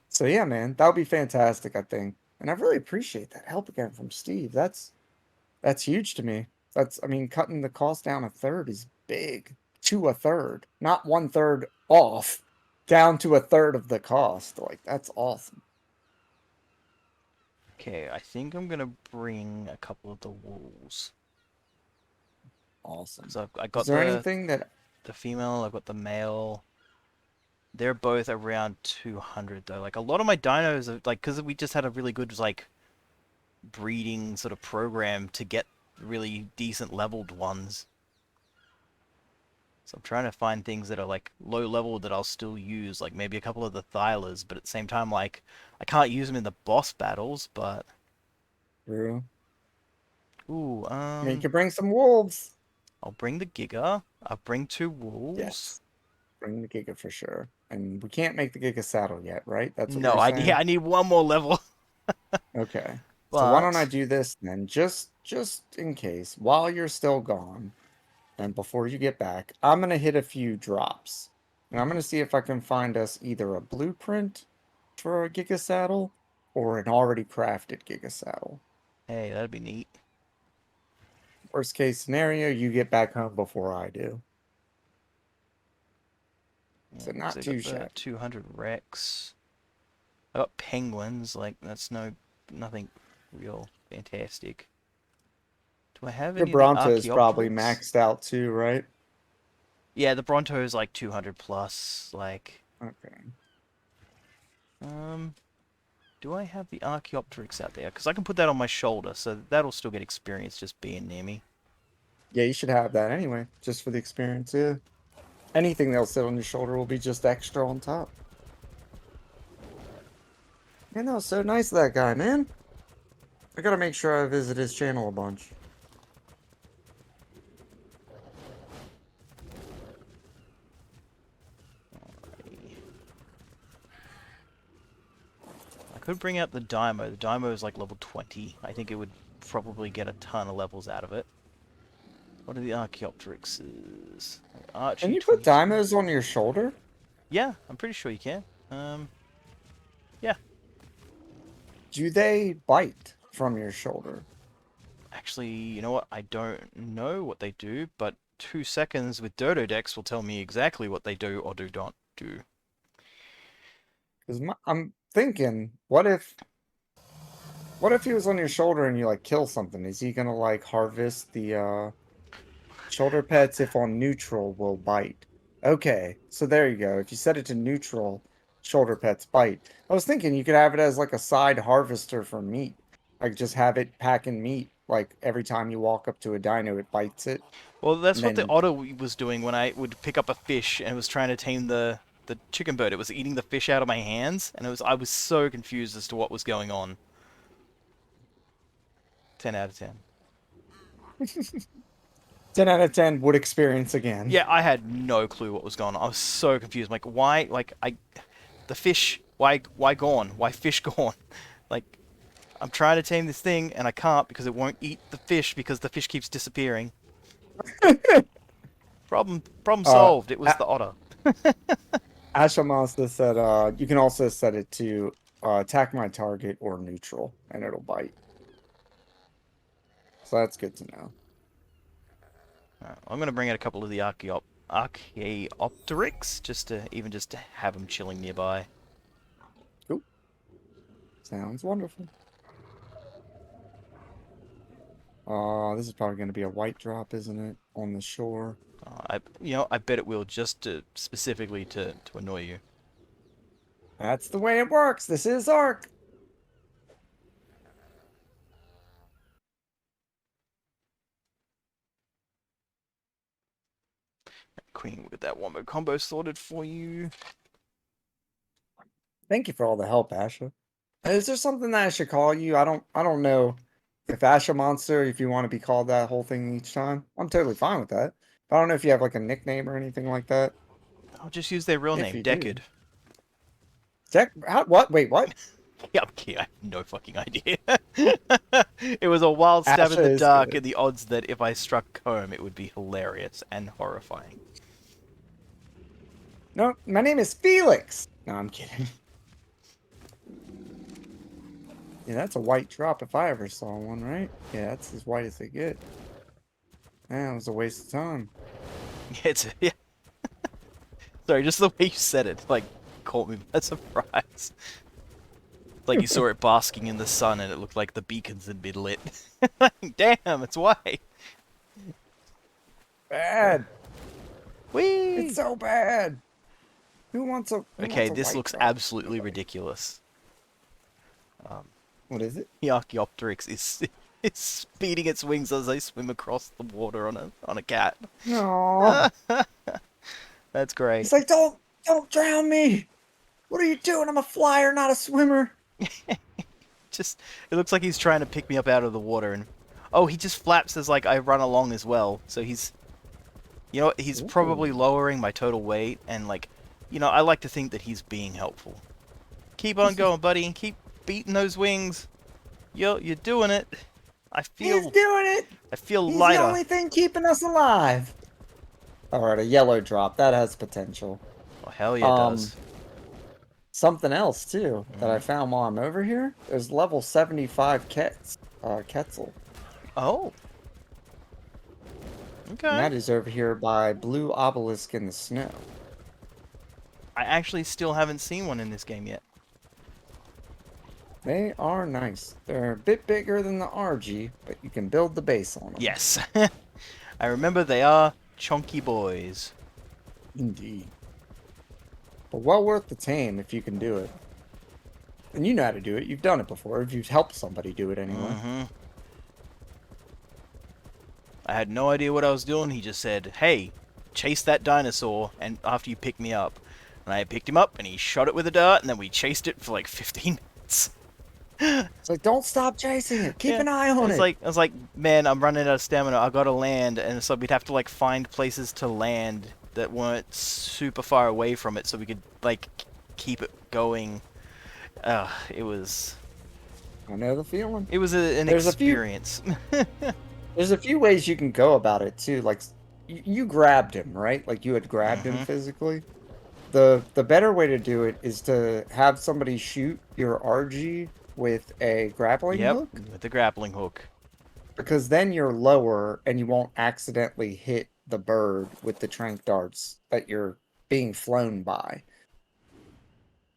Speaker 1: So yeah, man, that would be fantastic, I think. And I really appreciate that help again from Steve. That's huge to me. I mean, cutting the cost down a third is big. To a third, not 1/3 off, down to a third of the cost. Like that's awesome.
Speaker 2: Okay, I think I'm gonna bring a couple of the wolves.
Speaker 1: Awesome.
Speaker 2: So I got
Speaker 1: Is there anything that
Speaker 2: the female, I've got the male. They're both around 200 though. Like a lot of my dinos are like, because we just had a really good like breeding sort of program to get really decent leveled ones. So I'm trying to find things that are like low level that I'll still use, like maybe a couple of the Thylers, but at the same time, like I can't use them in the boss battles, but
Speaker 1: True.
Speaker 2: ooh,
Speaker 1: You could bring some wolves.
Speaker 2: I'll bring the Giga. I'll bring 2 wolves.
Speaker 1: Yes. Bring the Giga for sure. And we can't make the Giga saddle yet, right? That's what
Speaker 2: No,
Speaker 1: you're saying?
Speaker 2: I need one more level.
Speaker 1: Okay. So why don't I
Speaker 2: But
Speaker 1: do this then? Just in case, while you're still gone, and before you get back, I'm gonna hit a few drops. And I'm gonna see if I can find us either a blueprint for a Giga saddle or an already crafted Giga saddle.
Speaker 2: hey, that'd be neat.
Speaker 1: Worst case scenario, you get back home before I do. So
Speaker 2: Yeah,
Speaker 1: not
Speaker 2: 'cause I
Speaker 1: too
Speaker 2: got the
Speaker 1: shabby.
Speaker 2: 200 Rex. I got penguins, like that's nothing real fantastic. Do I have
Speaker 1: Your
Speaker 2: any of the
Speaker 1: Bronto is probably
Speaker 2: Archaeopteryx?
Speaker 1: maxed out too, right?
Speaker 2: Yeah, the Bronto is like 200 plus. Like,
Speaker 1: Okay.
Speaker 2: do I have the Archaeopteryx out there? Because I can put that on my shoulder, so that'll still get experience just being near me.
Speaker 1: Yeah, you should have that anyway, just for the experience, yeah. Anything that'll sit on your shoulder will be just extra on top. You know, so nice of that guy, man. I gotta make sure I visit his channel a bunch.
Speaker 2: I could bring out the Daimo. The Daimo is like level 20. I think it would probably get a ton of levels out of it. What are the Archaeopteryxes? Archie
Speaker 1: Can you put
Speaker 2: 22.
Speaker 1: dimos on your shoulder?
Speaker 2: Yeah, I'm pretty sure you can. Yeah.
Speaker 1: Do they bite from your shoulder?
Speaker 2: Actually, you know what? I don't know what they do, but 2 seconds with Dodo Dex will tell me exactly what they do or do not do.
Speaker 1: Because I'm thinking, what if he was on your shoulder and you like kill something? Is he gonna like harvest the shoulder pets if on neutral will bite? Okay, so there you go. If you set it to neutral, shoulder pets bite. I was thinking you could have it as like a side harvester for meat. Like just have it packing meat. Like every time you walk up to a dino, it bites it.
Speaker 2: Well, that's
Speaker 1: And
Speaker 2: what the
Speaker 1: then
Speaker 2: otter was doing when I would pick up a fish and was trying to tame the chicken bird. It was eating the fish out of my hands, and I was so confused as to what was going on. 10 out of 10.
Speaker 1: 10 out of 10 would experience again.
Speaker 2: Yeah, I had no clue what was going on. I was so confused. Like, why? Like, the fish. Why gone? Why fish gone? Like, I'm trying to tame this thing and I can't because it won't eat the fish because the fish keeps disappearing. Problem solved. It was the otter.
Speaker 1: Asha Monster said, you can also set it to attack my target or neutral, and it'll bite. So that's good to know.
Speaker 2: I'm gonna bring out a couple of the Archaeopteryx just to have them chilling nearby.
Speaker 1: Cool. Sounds wonderful. This is probably going to be a white drop, isn't it, on the shore?
Speaker 2: I bet it will just specifically to annoy you.
Speaker 1: That's the way it works. This is ARK.
Speaker 2: Queen, with that wombo combo sorted for you.
Speaker 1: Thank you for all the help, Asha. Is there something that I should call you? I don't know if Asha Monster, if you want to be called that whole thing each time. I'm totally fine with that. But I don't know if you have like a nickname or anything like that.
Speaker 2: I'll just use their real
Speaker 1: If
Speaker 2: name,
Speaker 1: you do.
Speaker 2: Deckard.
Speaker 1: What? Wait, what?
Speaker 2: Yeah, okay, I have no fucking idea. It was a wild stab in
Speaker 1: Asha
Speaker 2: the
Speaker 1: is
Speaker 2: dark,
Speaker 1: good.
Speaker 2: and the odds that if I struck home, it would be hilarious and horrifying.
Speaker 1: No, my name is Felix. No, I'm kidding. Yeah, that's a white drop if I ever saw one, right? Yeah, that's as white as they get. Man, it was a waste of time.
Speaker 2: Yeah. Sorry, just the way you said it, like, caught me by surprise. Like you saw it basking in the sun and it looked like the beacons had been lit. Damn, it's white.
Speaker 1: Bad.
Speaker 2: Whee!
Speaker 1: It's so bad. Who wants a?
Speaker 2: Okay, this looks absolutely ridiculous.
Speaker 1: What is it?
Speaker 2: The Archaeopteryx is speeding its wings as they swim across the water on a cat.
Speaker 1: No.
Speaker 2: That's great.
Speaker 1: He's like, don't drown me. What are you doing? I'm a flyer, not a swimmer.
Speaker 2: Just, it looks like he's trying to pick me up out of the water, and oh, he just flaps as like I run along as well. So he's, you know, he's probably lowering my total weight, and like, you know, I like to think that he's being helpful. Keep on going, buddy, and keep beating those wings. You're doing it.
Speaker 1: He's doing it.
Speaker 2: I feel
Speaker 1: He's
Speaker 2: lighter.
Speaker 1: the only thing keeping us alive. All right, a yellow drop. That has potential.
Speaker 2: Oh, hell yeah, it does.
Speaker 1: Something else, too, that I found while I'm over here. There's level 75 Quetzal.
Speaker 2: Oh. Okay.
Speaker 1: And that is over here by Blue Obelisk in the Snow.
Speaker 2: I actually still haven't seen one in this game yet.
Speaker 1: They are nice. They're a bit bigger than the RG, but you can build the base on them.
Speaker 2: Yes. I remember they are chunky boys.
Speaker 1: Indeed. But well worth the tame if you can do it. And you know how to do it. You've done it before. If you've helped somebody do it anyway.
Speaker 2: I had no idea what I was doing. He just said, hey, chase that dinosaur and after you pick me up. And I picked him up and he shot it with a dart and then we chased it for like 15 minutes.
Speaker 1: It's like, don't stop chasing it. Keep an eye on
Speaker 2: I
Speaker 1: it.
Speaker 2: was like, man, I'm running out of stamina. I gotta land. And so we'd have to like find places to land that weren't super far away from it so we could like keep it going. It was...
Speaker 1: I know the feeling.
Speaker 2: It was an experience.
Speaker 1: There's a few ways you can go about it too. Like, you grabbed him, right? Like you had grabbed him physically. The better way to do it is to have somebody shoot your RG with a grappling hook.
Speaker 2: With the grappling hook.
Speaker 1: Because then you're lower and you won't accidentally hit the bird with the trank darts that you're being flown by.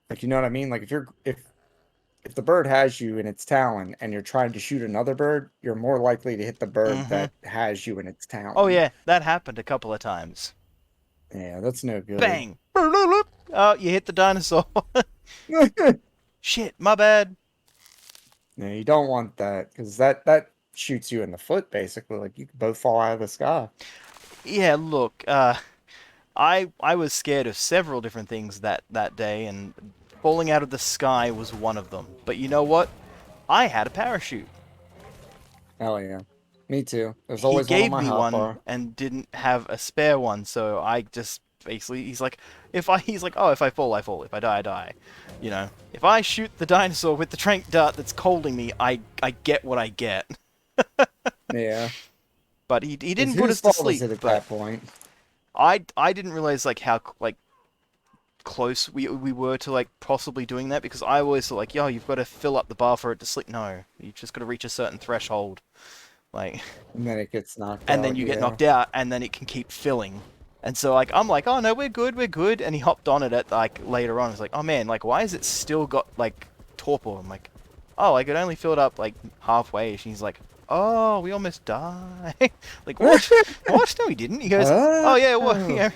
Speaker 1: Like, you know what I mean? Like if the bird has you in its talon and you're trying to shoot another bird, you're more likely to hit the bird that has you in its talon.
Speaker 2: Oh yeah, that happened a couple of times.
Speaker 1: Yeah, that's no good.
Speaker 2: Bang! Oh, you hit the dinosaur. Shit, my bad.
Speaker 1: Yeah, you don't want that, because that shoots you in the foot, basically. Like, you could both fall out of the sky.
Speaker 2: Yeah, look, I was scared of several different things that day, and falling out of the sky was one of them. But you know what? I had a parachute.
Speaker 1: Hell yeah. Me too. There's
Speaker 2: He
Speaker 1: always one on
Speaker 2: gave
Speaker 1: my
Speaker 2: me one
Speaker 1: hotbar.
Speaker 2: and didn't have a spare one, so I just basically he's like, he's like, oh, if I fall, I fall. If I die, I die. You know, if I shoot the dinosaur with the trank dart that's holding me, I get what I get.
Speaker 1: Yeah.
Speaker 2: But he
Speaker 1: 'Cause
Speaker 2: didn't put
Speaker 1: whose
Speaker 2: us to
Speaker 1: fault is
Speaker 2: sleep.
Speaker 1: it at
Speaker 2: But
Speaker 1: that point?
Speaker 2: I didn't realize like how like close we were to like possibly doing that, because I always thought like, yo, you've got to fill up the bar for it to sleep. No, you've just got to reach a certain threshold, like,
Speaker 1: And then it gets knocked
Speaker 2: and then
Speaker 1: out,
Speaker 2: you get
Speaker 1: yeah.
Speaker 2: knocked out, and then it can keep filling. And so like I'm like, oh no, we're good. And he hopped on it at like later on. It's like, oh man, like why is it still got like torpor? I'm like, oh, I could only fill it up like halfway. And he's like, oh, we almost died. Like what? What? No, we didn't. He goes, oh yeah, well,
Speaker 1: Oh,
Speaker 2: you know,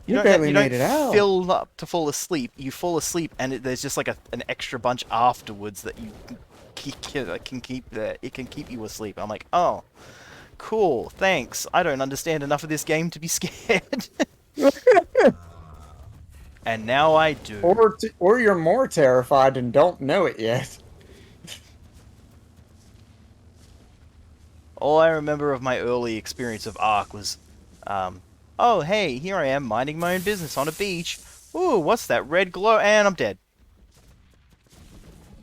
Speaker 1: you barely
Speaker 2: you
Speaker 1: made
Speaker 2: don't
Speaker 1: it out.
Speaker 2: fill up to fall asleep. You fall asleep, and there's just like an extra bunch afterwards that you can keep there. It can keep you asleep. I'm like, oh, cool, thanks. I don't understand enough of this game to be scared. And now I do.
Speaker 1: Or you're more terrified and don't know it yet.
Speaker 2: All I remember of my early experience of ARK was, oh hey, here I am minding my own business on a beach. Ooh, what's that red glow? And I'm dead.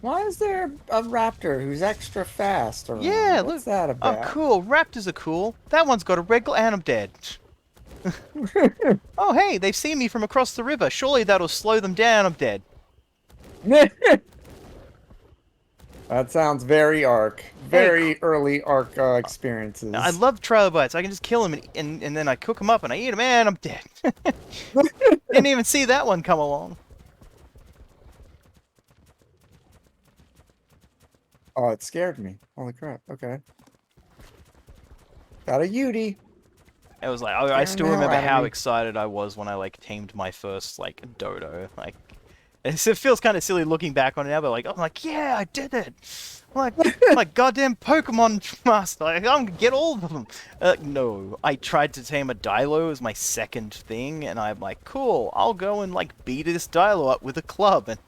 Speaker 1: Why is there a raptor who's extra fast around?
Speaker 2: Yeah,
Speaker 1: What's
Speaker 2: look.
Speaker 1: that
Speaker 2: Oh,
Speaker 1: about?
Speaker 2: cool. Raptors are cool. That one's got a red glow, and I'm dead. Oh, hey, they've seen me from across the river. Surely that'll slow them down. I'm dead.
Speaker 1: That sounds very ARK. Very early ARK experiences.
Speaker 2: I love trilobites. I can just kill them and then I cook them up and I eat them, and I'm dead. Didn't even see that one come along.
Speaker 1: Oh, it scared me. Holy crap. Okay. Got a Yudi.
Speaker 2: It was like, I
Speaker 1: Scaring
Speaker 2: still
Speaker 1: the hell
Speaker 2: remember
Speaker 1: out of
Speaker 2: how
Speaker 1: me.
Speaker 2: excited I was when I like tamed my first like dodo. Like, it feels kind of silly looking back on it now, but like, I'm like, yeah, I did it. Like goddamn Pokemon master. Like, I'm gonna get all of them. No, I tried to tame a Dilo as my second thing, and I'm like, cool, I'll go and like beat this Dilo up with a club, and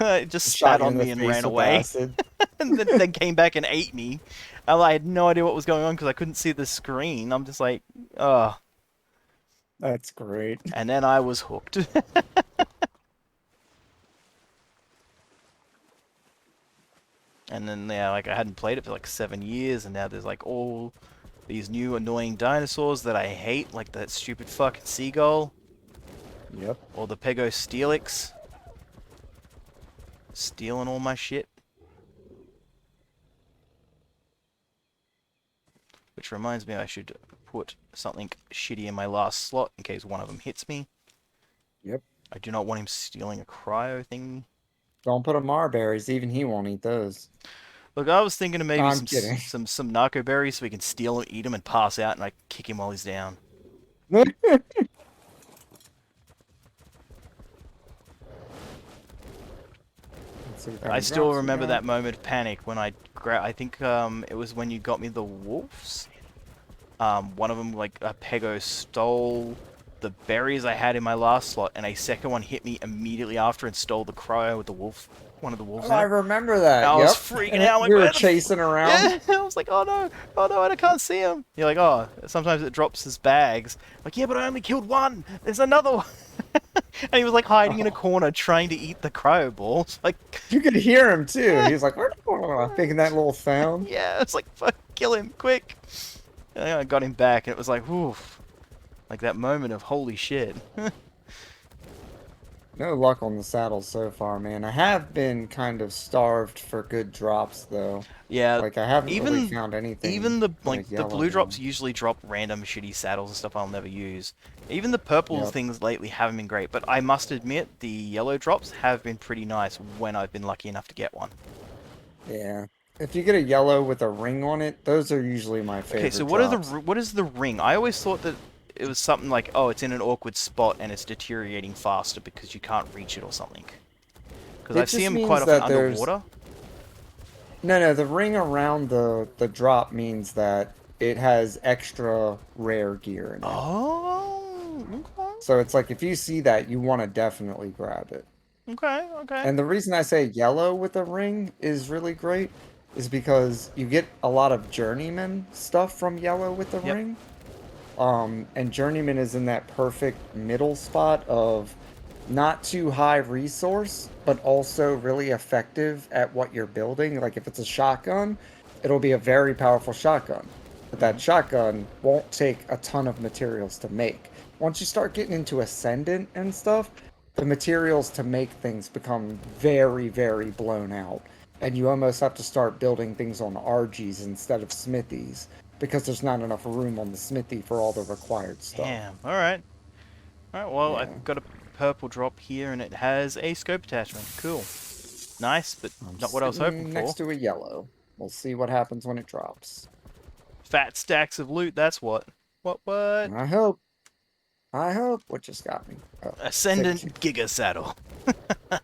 Speaker 2: it just
Speaker 1: Shot
Speaker 2: spat
Speaker 1: you
Speaker 2: on
Speaker 1: in the
Speaker 2: me and
Speaker 1: face
Speaker 2: ran
Speaker 1: with
Speaker 2: away.
Speaker 1: acid.
Speaker 2: And then came back and ate me. And I had no idea what was going on because I couldn't see the screen. I'm just like, ugh.
Speaker 1: That's great.
Speaker 2: And then I was hooked. And then, yeah, like I hadn't played it for like 7 years, and now there's like all these new annoying dinosaurs that I hate, like that stupid fucking seagull,
Speaker 1: Yep.
Speaker 2: or the Pegostelix. Stealing all my shit. Which reminds me I should put something shitty in my last slot in case one of them hits me.
Speaker 1: Yep.
Speaker 2: I do not want him stealing a cryo thing.
Speaker 1: Don't put a Marberries. Even he won't eat those.
Speaker 2: Look, I was thinking of maybe
Speaker 1: I'm kidding.
Speaker 2: some narco berries so we can steal them, eat them, and pass out, and I kick him while he's down. I still remember that moment of panic when I think it was when you got me the wolves. One of them, like a Pego, stole the berries I had in my last slot, and a second one hit me immediately after and stole the cryo with the wolf, one of the wolves.
Speaker 1: Oh, I remember that.
Speaker 2: I
Speaker 1: yep.
Speaker 2: was freaking
Speaker 1: And
Speaker 2: out. Like,
Speaker 1: we
Speaker 2: where
Speaker 1: were
Speaker 2: the
Speaker 1: chasing around.
Speaker 2: Yeah, I was like, oh no, I can't see him. You're like, oh, sometimes it drops his bags. Like, yeah, but I only killed one. There's another one. And he was like hiding in a corner trying to eat the cryo balls. Like,
Speaker 1: You could hear him too. He was like, making that little sound.
Speaker 2: yeah, it's like, fuck, kill him, quick. And I got him back, and it was like, oof. Like that moment of holy shit.
Speaker 1: No luck on the saddle so far, man. I have been kind of starved for good drops, though.
Speaker 2: Yeah,
Speaker 1: Like, I haven't really
Speaker 2: even
Speaker 1: found anything.
Speaker 2: even the
Speaker 1: but a
Speaker 2: like the
Speaker 1: yellow
Speaker 2: blue drops
Speaker 1: one.
Speaker 2: usually drop random shitty saddles and stuff I'll never use. Even the purple
Speaker 1: Yep.
Speaker 2: things lately haven't been great, but I must admit the yellow drops have been pretty nice when I've been lucky enough to get one.
Speaker 1: Yeah. If you get a yellow with a ring on it, those are usually my favorite
Speaker 2: Okay, so what
Speaker 1: drops.
Speaker 2: what is the ring? I always thought that it was something like, oh, it's in an awkward spot and it's deteriorating faster because you can't reach it or something. Because
Speaker 1: It
Speaker 2: I see
Speaker 1: just
Speaker 2: them quite
Speaker 1: means
Speaker 2: often
Speaker 1: that there's-
Speaker 2: underwater.
Speaker 1: No, the ring around the drop means that it has extra rare gear in it.
Speaker 2: Oh, okay,
Speaker 1: So it's like if you see that, you want to definitely grab it.
Speaker 2: okay.
Speaker 1: And the reason I say yellow with a ring is really great is because you get a lot of journeyman stuff from yellow with the
Speaker 2: Yep.
Speaker 1: ring. And journeyman is in that perfect middle spot of not too high resource, but also really effective at what you're building. Like if it's a shotgun, it'll be a very powerful shotgun. But that shotgun won't take a ton of materials to make. Once you start getting into Ascendant and stuff, the materials to make things become very, very blown out. And you almost have to start building things on RGs instead of smithies because there's not enough room on the smithy for all the required stuff.
Speaker 2: Damn. Alright. Alright, well,
Speaker 1: Yeah.
Speaker 2: I've got a purple drop here, and it has a scope attachment. Cool. Nice, but
Speaker 1: I'm
Speaker 2: not what I was hoping
Speaker 1: sitting
Speaker 2: for.
Speaker 1: next to a yellow. We'll see what happens when it drops.
Speaker 2: Fat stacks of loot, that's what. What?
Speaker 1: I hope. I hope. What just got me? Oh,
Speaker 2: Ascendant
Speaker 1: signature.
Speaker 2: Giga Saddle.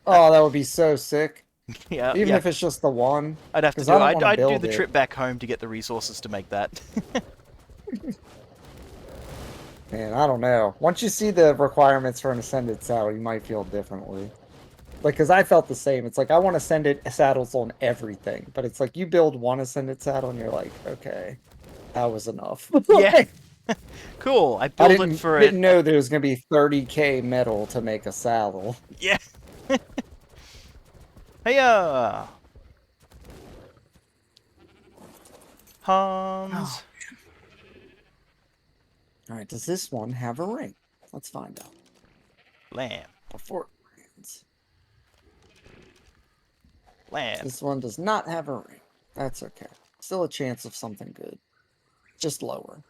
Speaker 1: Oh, that would be so sick.
Speaker 2: Yeah,
Speaker 1: Even
Speaker 2: yeah.
Speaker 1: if it's just the one.
Speaker 2: I'd have to
Speaker 1: 'cause
Speaker 2: do
Speaker 1: I
Speaker 2: it.
Speaker 1: don't
Speaker 2: I'd,
Speaker 1: wanna
Speaker 2: I'd do
Speaker 1: build
Speaker 2: the
Speaker 1: it.
Speaker 2: trip back home to get the resources to make that.
Speaker 1: Man, I don't know. Once you see the requirements for an Ascended saddle, you might feel differently. Like, because I felt the same. It's like, I want Ascended saddles on everything. But it's like, you build one Ascended saddle and you're like, okay, that was enough.
Speaker 2: Yeah. Cool. I
Speaker 1: I
Speaker 2: built
Speaker 1: didn't,
Speaker 2: it for
Speaker 1: didn't
Speaker 2: it.
Speaker 1: know there was going to be 30k metal to make a saddle.
Speaker 2: Yeah. Hiya! Hans.
Speaker 1: Alright, does this one have a ring? Let's find out.
Speaker 2: Lamb.
Speaker 1: Before it lands.
Speaker 2: Lamb.
Speaker 1: This one does not have a ring. That's okay. Still a chance of something good. Just lower.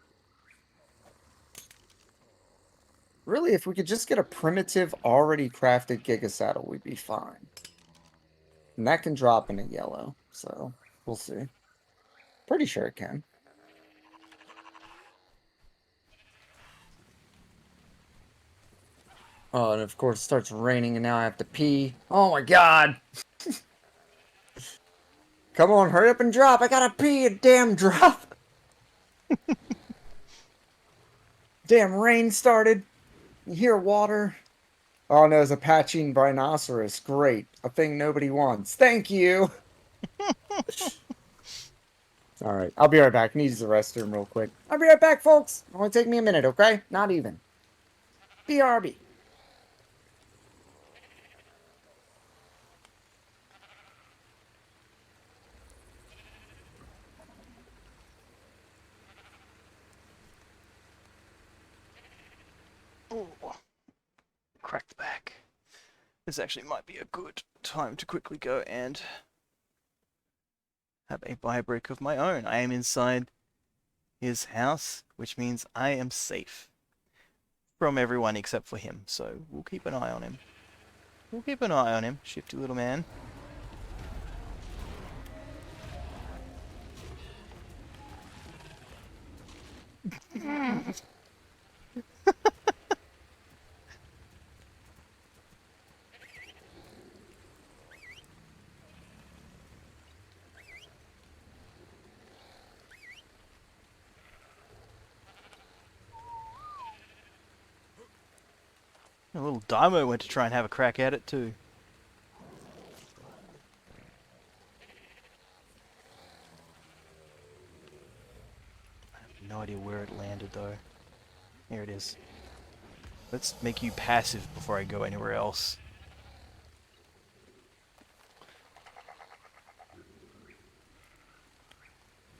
Speaker 1: Really, if we could just get a primitive, already crafted Giga Saddle, we'd be fine. And that can drop in a yellow, so we'll see. Pretty sure it can. Oh, and of course it starts raining and now I have to pee. Oh my god! Come on, hurry up and drop! I gotta pee, a damn drop! Damn rain started. You hear water. Oh no, it's a patching rhinoceros. Great. A thing nobody wants. Thank you! Alright, I'll be right back. Need to use the restroom real quick. I'll be right back, folks! Only take me a minute, okay? Not even. BRB.
Speaker 2: Ooh. Crack the back. This actually might be a good time to quickly go and have a buy brick of my own. I am inside his house, which means I am safe from everyone except for him. So we'll keep an eye on him. We'll keep an eye on him, shifty little man. A little Daimo went to try and have a crack at it too. I have no idea where it landed though. Here it is. Let's make you passive before I go anywhere else.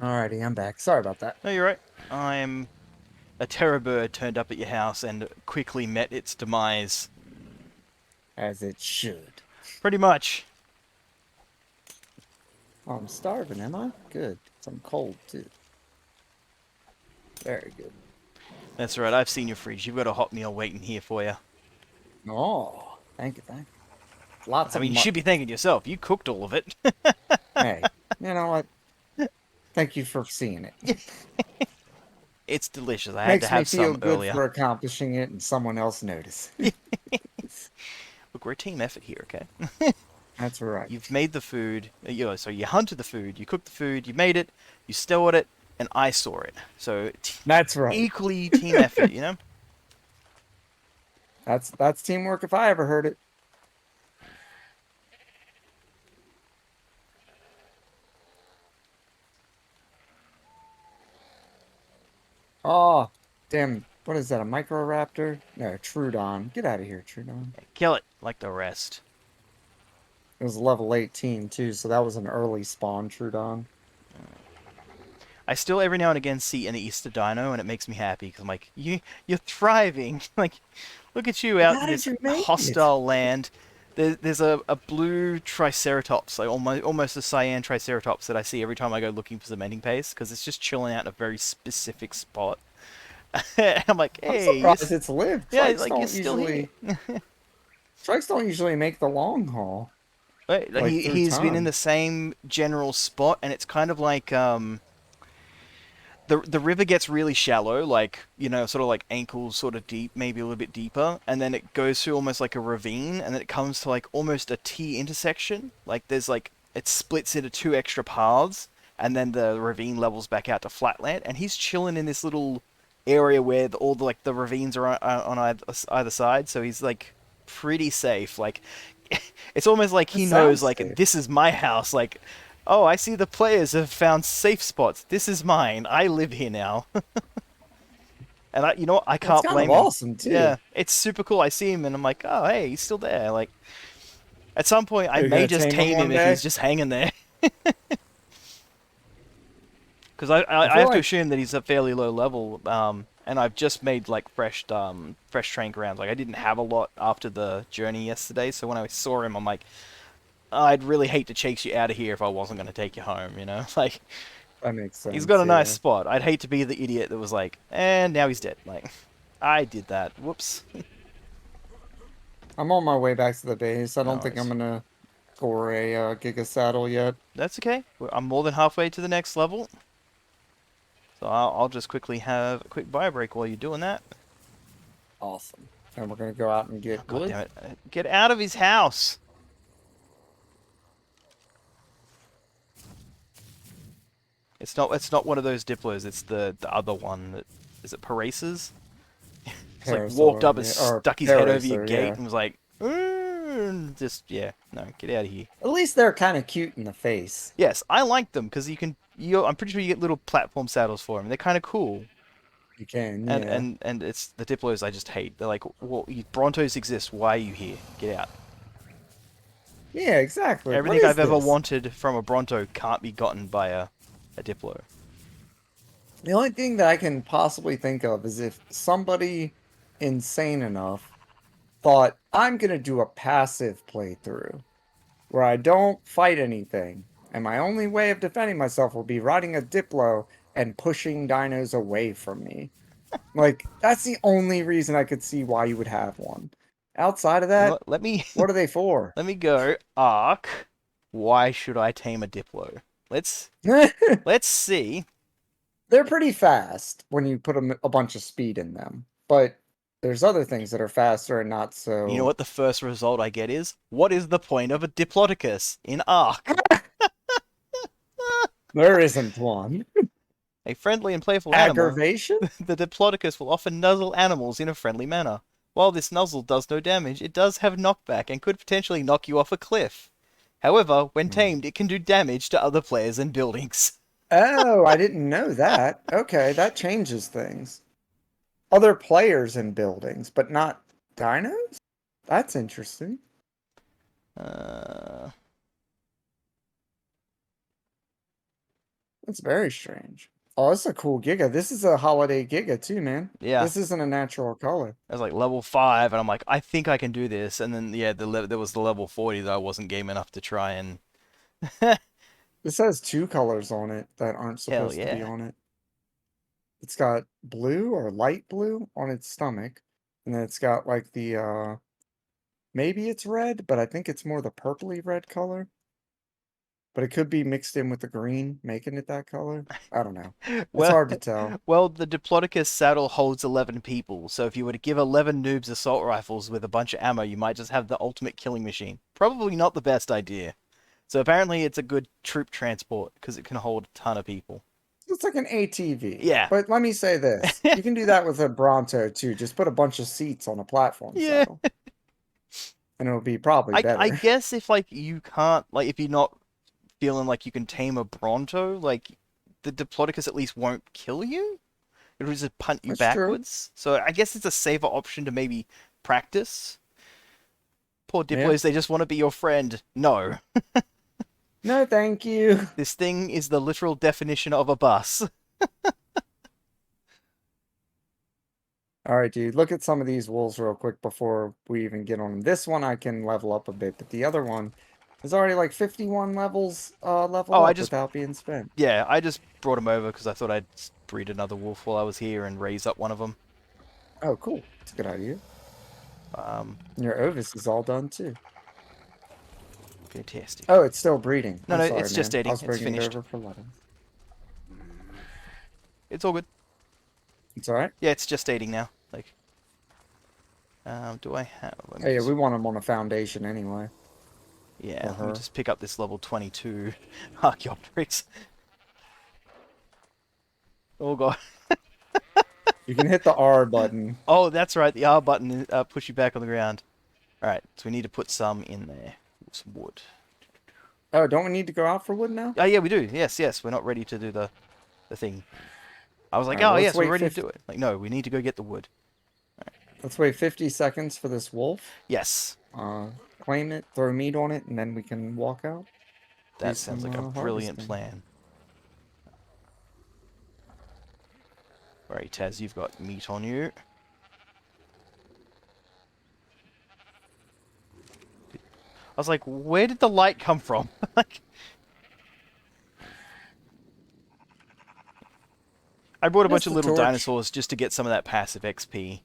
Speaker 1: Alrighty, I'm back. Sorry about that.
Speaker 2: No, you're right. I'm... A terror bird turned up at your house and quickly met its demise.
Speaker 1: As it should.
Speaker 2: Pretty much.
Speaker 1: Oh, I'm starving, am I? Good. 'Cause I'm cold, too. Very good.
Speaker 2: That's right, I've seen your fridge. You've got a hot meal waiting here for you.
Speaker 1: Oh, thank you, thank you. Lots
Speaker 2: I
Speaker 1: of
Speaker 2: mean, you should be thanking yourself. You cooked all of it.
Speaker 1: Hey, you know what? Thank you for seeing it.
Speaker 2: It's delicious. I had
Speaker 1: Makes
Speaker 2: to have
Speaker 1: me feel
Speaker 2: some
Speaker 1: good
Speaker 2: earlier.
Speaker 1: for accomplishing it and someone else notice.
Speaker 2: Look, we're a team effort here, okay?
Speaker 1: That's right.
Speaker 2: You've made the food. So you hunted the food, you cooked the food, you made it, you stored it, and I saw it. So
Speaker 1: That's right.
Speaker 2: equally team effort, you know?
Speaker 1: That's teamwork if I ever heard it. Oh, damn. What is that? A Microraptor? No, Trudon. Get out of here, Trudon.
Speaker 2: Kill it like the rest.
Speaker 1: It was level 18 too, so that was an early spawn Trudon.
Speaker 2: I still every now and again see an Easter dino, and it makes me happy because I'm like, you're thriving. Like, look at you out
Speaker 1: How
Speaker 2: in
Speaker 1: did
Speaker 2: this
Speaker 1: you make it?
Speaker 2: hostile land. There's a blue Triceratops, like almost a cyan Triceratops that I see every time I go looking for cementing paste because it's just chilling out in a very specific spot. I'm like,
Speaker 1: I'm
Speaker 2: hey,
Speaker 1: surprised it's lived.
Speaker 2: yeah,
Speaker 1: Trikes
Speaker 2: like you're
Speaker 1: don't
Speaker 2: still here.
Speaker 1: usually Trikes don't usually make the long haul,
Speaker 2: Like,
Speaker 1: like through
Speaker 2: he's been in
Speaker 1: time.
Speaker 2: the same general spot, and it's kind of like the river gets really shallow, like, you know, sort of like ankles sort of deep, maybe a little bit deeper, and then it goes through almost like a ravine, and then it comes to like almost a T intersection. Like there's like it splits into two extra paths, and then the ravine levels back out to flatland, and he's chilling in this little area where all the like the ravines are on either side, so he's like pretty safe. Like it's almost like
Speaker 1: It
Speaker 2: he knows
Speaker 1: sounds
Speaker 2: like
Speaker 1: safe.
Speaker 2: this is my house. Like, oh, I see the players have found safe spots. This is mine. I live here now. And you know what? I
Speaker 1: That's
Speaker 2: can't
Speaker 1: kind of
Speaker 2: blame him.
Speaker 1: awesome too.
Speaker 2: Yeah, it's super cool. I see him and I'm like, oh, hey, he's still there. Like, at some point, I
Speaker 1: Are you
Speaker 2: may
Speaker 1: gonna
Speaker 2: just
Speaker 1: tame him
Speaker 2: tame him
Speaker 1: one
Speaker 2: if he's
Speaker 1: day?
Speaker 2: just hanging there. Because
Speaker 1: I
Speaker 2: I
Speaker 1: feel
Speaker 2: have to
Speaker 1: like
Speaker 2: assume that he's a fairly low level. And I've just made like fresh train grounds. Like I didn't have a lot after the journey yesterday, so when I saw him, I'm like, I'd really hate to chase you out of here if I wasn't going to take you home, you know? Like,
Speaker 1: that makes
Speaker 2: he's got
Speaker 1: sense,
Speaker 2: a nice
Speaker 1: yeah.
Speaker 2: spot. I'd hate to be the idiot that was like, and now he's dead. Like, I did that. Whoops.
Speaker 1: I'm on my way back to the base. I
Speaker 2: No
Speaker 1: don't think I'm
Speaker 2: worries.
Speaker 1: gonna score a Giga Saddle yet.
Speaker 2: That's okay. I'm more than halfway to the next level. So I'll just quickly have a quick bio break while you're doing that.
Speaker 1: Awesome. And we're gonna go out and
Speaker 2: Oh,
Speaker 1: get
Speaker 2: God
Speaker 1: wood.
Speaker 2: damn it. Get out of his house. It's not one of those Diplos, it's the other one that is it Paraces? It's like walked up
Speaker 1: Parasaur,
Speaker 2: and
Speaker 1: yeah, or
Speaker 2: stuck his head over your
Speaker 1: Parasaur,
Speaker 2: gate
Speaker 1: yeah.
Speaker 2: and was like, just yeah, no, get out of here.
Speaker 1: At least they're kind of cute in the face.
Speaker 2: Yes, I like them because I'm pretty sure you get little platform saddles for them. They're kind of cool.
Speaker 1: You can,
Speaker 2: And
Speaker 1: yeah.
Speaker 2: and and it's the Diplos I just hate. They're like, well, Brontos exist. Why are you here? Get out.
Speaker 1: Yeah, exactly. What
Speaker 2: Everything
Speaker 1: is
Speaker 2: I've ever
Speaker 1: this?
Speaker 2: wanted from a Bronto can't be gotten by a Diplo.
Speaker 1: The only thing that I can possibly think of is if somebody insane enough thought, I'm gonna do a passive playthrough where I don't fight anything, and my only way of defending myself will be riding a Diplo and pushing dinos away from me. Like, that's the only reason I could see why you would have one. Outside of
Speaker 2: You know
Speaker 1: that,
Speaker 2: what? Let me
Speaker 1: what are they for?
Speaker 2: let me go. ARK. Why should I tame a Diplo? Let's let's see.
Speaker 1: They're pretty fast when you put a bunch of speed in them, but there's other things that are faster and not
Speaker 2: You know
Speaker 1: so.
Speaker 2: what the first result I get is? What is the point of a Diplodocus in ARK?
Speaker 1: There isn't one.
Speaker 2: A friendly and playful animal,
Speaker 1: Aggravation?
Speaker 2: the Diplodocus will often nuzzle animals in a friendly manner. While this nuzzle does no damage, it does have knockback and could potentially knock you off a cliff. However, when
Speaker 1: Hmm.
Speaker 2: tamed, it can do damage to other players and buildings.
Speaker 1: Oh, I didn't know that. Okay, that changes things. Other players in buildings, but not dinos? That's interesting.
Speaker 2: Uh,
Speaker 1: That's very strange. Oh, this is a cool Giga. This is a holiday Giga too, man.
Speaker 2: yeah,
Speaker 1: This isn't a natural color.
Speaker 2: I was like level 5, and I'm like, I think I can do this. And then, yeah, there was the level 40 that I wasn't game enough to try and...
Speaker 1: This has two colors on it that aren't
Speaker 2: Hell
Speaker 1: supposed to be
Speaker 2: yeah.
Speaker 1: on it. It's got blue or light blue on its stomach, and then it's got like the maybe it's red, but I think it's more the purpley red color. But it could be mixed in with the green, making it that color. I don't know. It's
Speaker 2: Well,
Speaker 1: hard to tell.
Speaker 2: well, the Diplodocus saddle holds 11 people, so if you were to give 11 noobs assault rifles with a bunch of ammo, you might just have the ultimate killing machine. Probably not the best idea. So apparently it's a good troop transport, because it can hold a ton of people.
Speaker 1: It's like an ATV.
Speaker 2: Yeah.
Speaker 1: But let me say this. You can do that with a Bronto too. Just put a bunch of seats on a platform
Speaker 2: Yeah.
Speaker 1: saddle. And it'll be probably
Speaker 2: I
Speaker 1: better.
Speaker 2: guess if, like, you can't, like, if you're not feeling like you can tame a Bronto, like, the Diplodocus at least won't kill you? It'll just punt you
Speaker 1: That's true.
Speaker 2: backwards. So I guess it's a safer option to maybe practice. Poor
Speaker 1: Yeah.
Speaker 2: Diplos, they just want to be your friend. No.
Speaker 1: No, thank you.
Speaker 2: This thing is the literal definition of a bus.
Speaker 1: All right, dude. Look at some of these wolves real quick before we even get on them. This one I can level up a bit, but the other one is already like 51 levels leveled
Speaker 2: Oh, I
Speaker 1: up
Speaker 2: just
Speaker 1: without being spent.
Speaker 2: Yeah, I just brought him over because I thought I'd breed another wolf while I was here and raise up one of them.
Speaker 1: Oh, cool. That's a good idea.
Speaker 2: Um,
Speaker 1: Your Ovis is all done too.
Speaker 2: fantastic.
Speaker 1: Oh, it's still breeding.
Speaker 2: No,
Speaker 1: I'm
Speaker 2: no,
Speaker 1: sorry,
Speaker 2: it's just
Speaker 1: man.
Speaker 2: eating.
Speaker 1: I was
Speaker 2: It's
Speaker 1: bringing it
Speaker 2: finished.
Speaker 1: over for letting.
Speaker 2: It's all good.
Speaker 1: It's all right.
Speaker 2: Yeah, it's just eating now. Like, do I have? Let me
Speaker 1: Oh, yeah,
Speaker 2: just-
Speaker 1: we want them on a foundation anyway.
Speaker 2: Yeah, let
Speaker 1: her.
Speaker 2: me just pick up this level 22 Archaeopteryx. Oh god.
Speaker 1: You can hit the R button.
Speaker 2: Oh, that's right. The R button push you back on the ground. All right, so we need to put some in there. Some wood.
Speaker 1: Oh, don't we need to go out for wood now?
Speaker 2: Oh yeah, we do. Yes, yes. We're not ready to do the thing. I was like,
Speaker 1: Alright,
Speaker 2: oh
Speaker 1: well,
Speaker 2: yes,
Speaker 1: let's
Speaker 2: we're
Speaker 1: wait
Speaker 2: ready to do it. Like, no, we need to go get the wood.
Speaker 1: Let's wait 50 seconds for this wolf.
Speaker 2: Yes,
Speaker 1: Claim it, throw meat on it, and then we can walk out.
Speaker 2: that
Speaker 1: Do
Speaker 2: sounds
Speaker 1: some,
Speaker 2: like a brilliant
Speaker 1: harvesting.
Speaker 2: plan. Alright, Taz, you've got meat on you. I was like, where did the light come from? Like, I brought a bunch
Speaker 1: Just
Speaker 2: of
Speaker 1: the
Speaker 2: little
Speaker 1: torch.
Speaker 2: dinosaurs just to get some of that passive XP.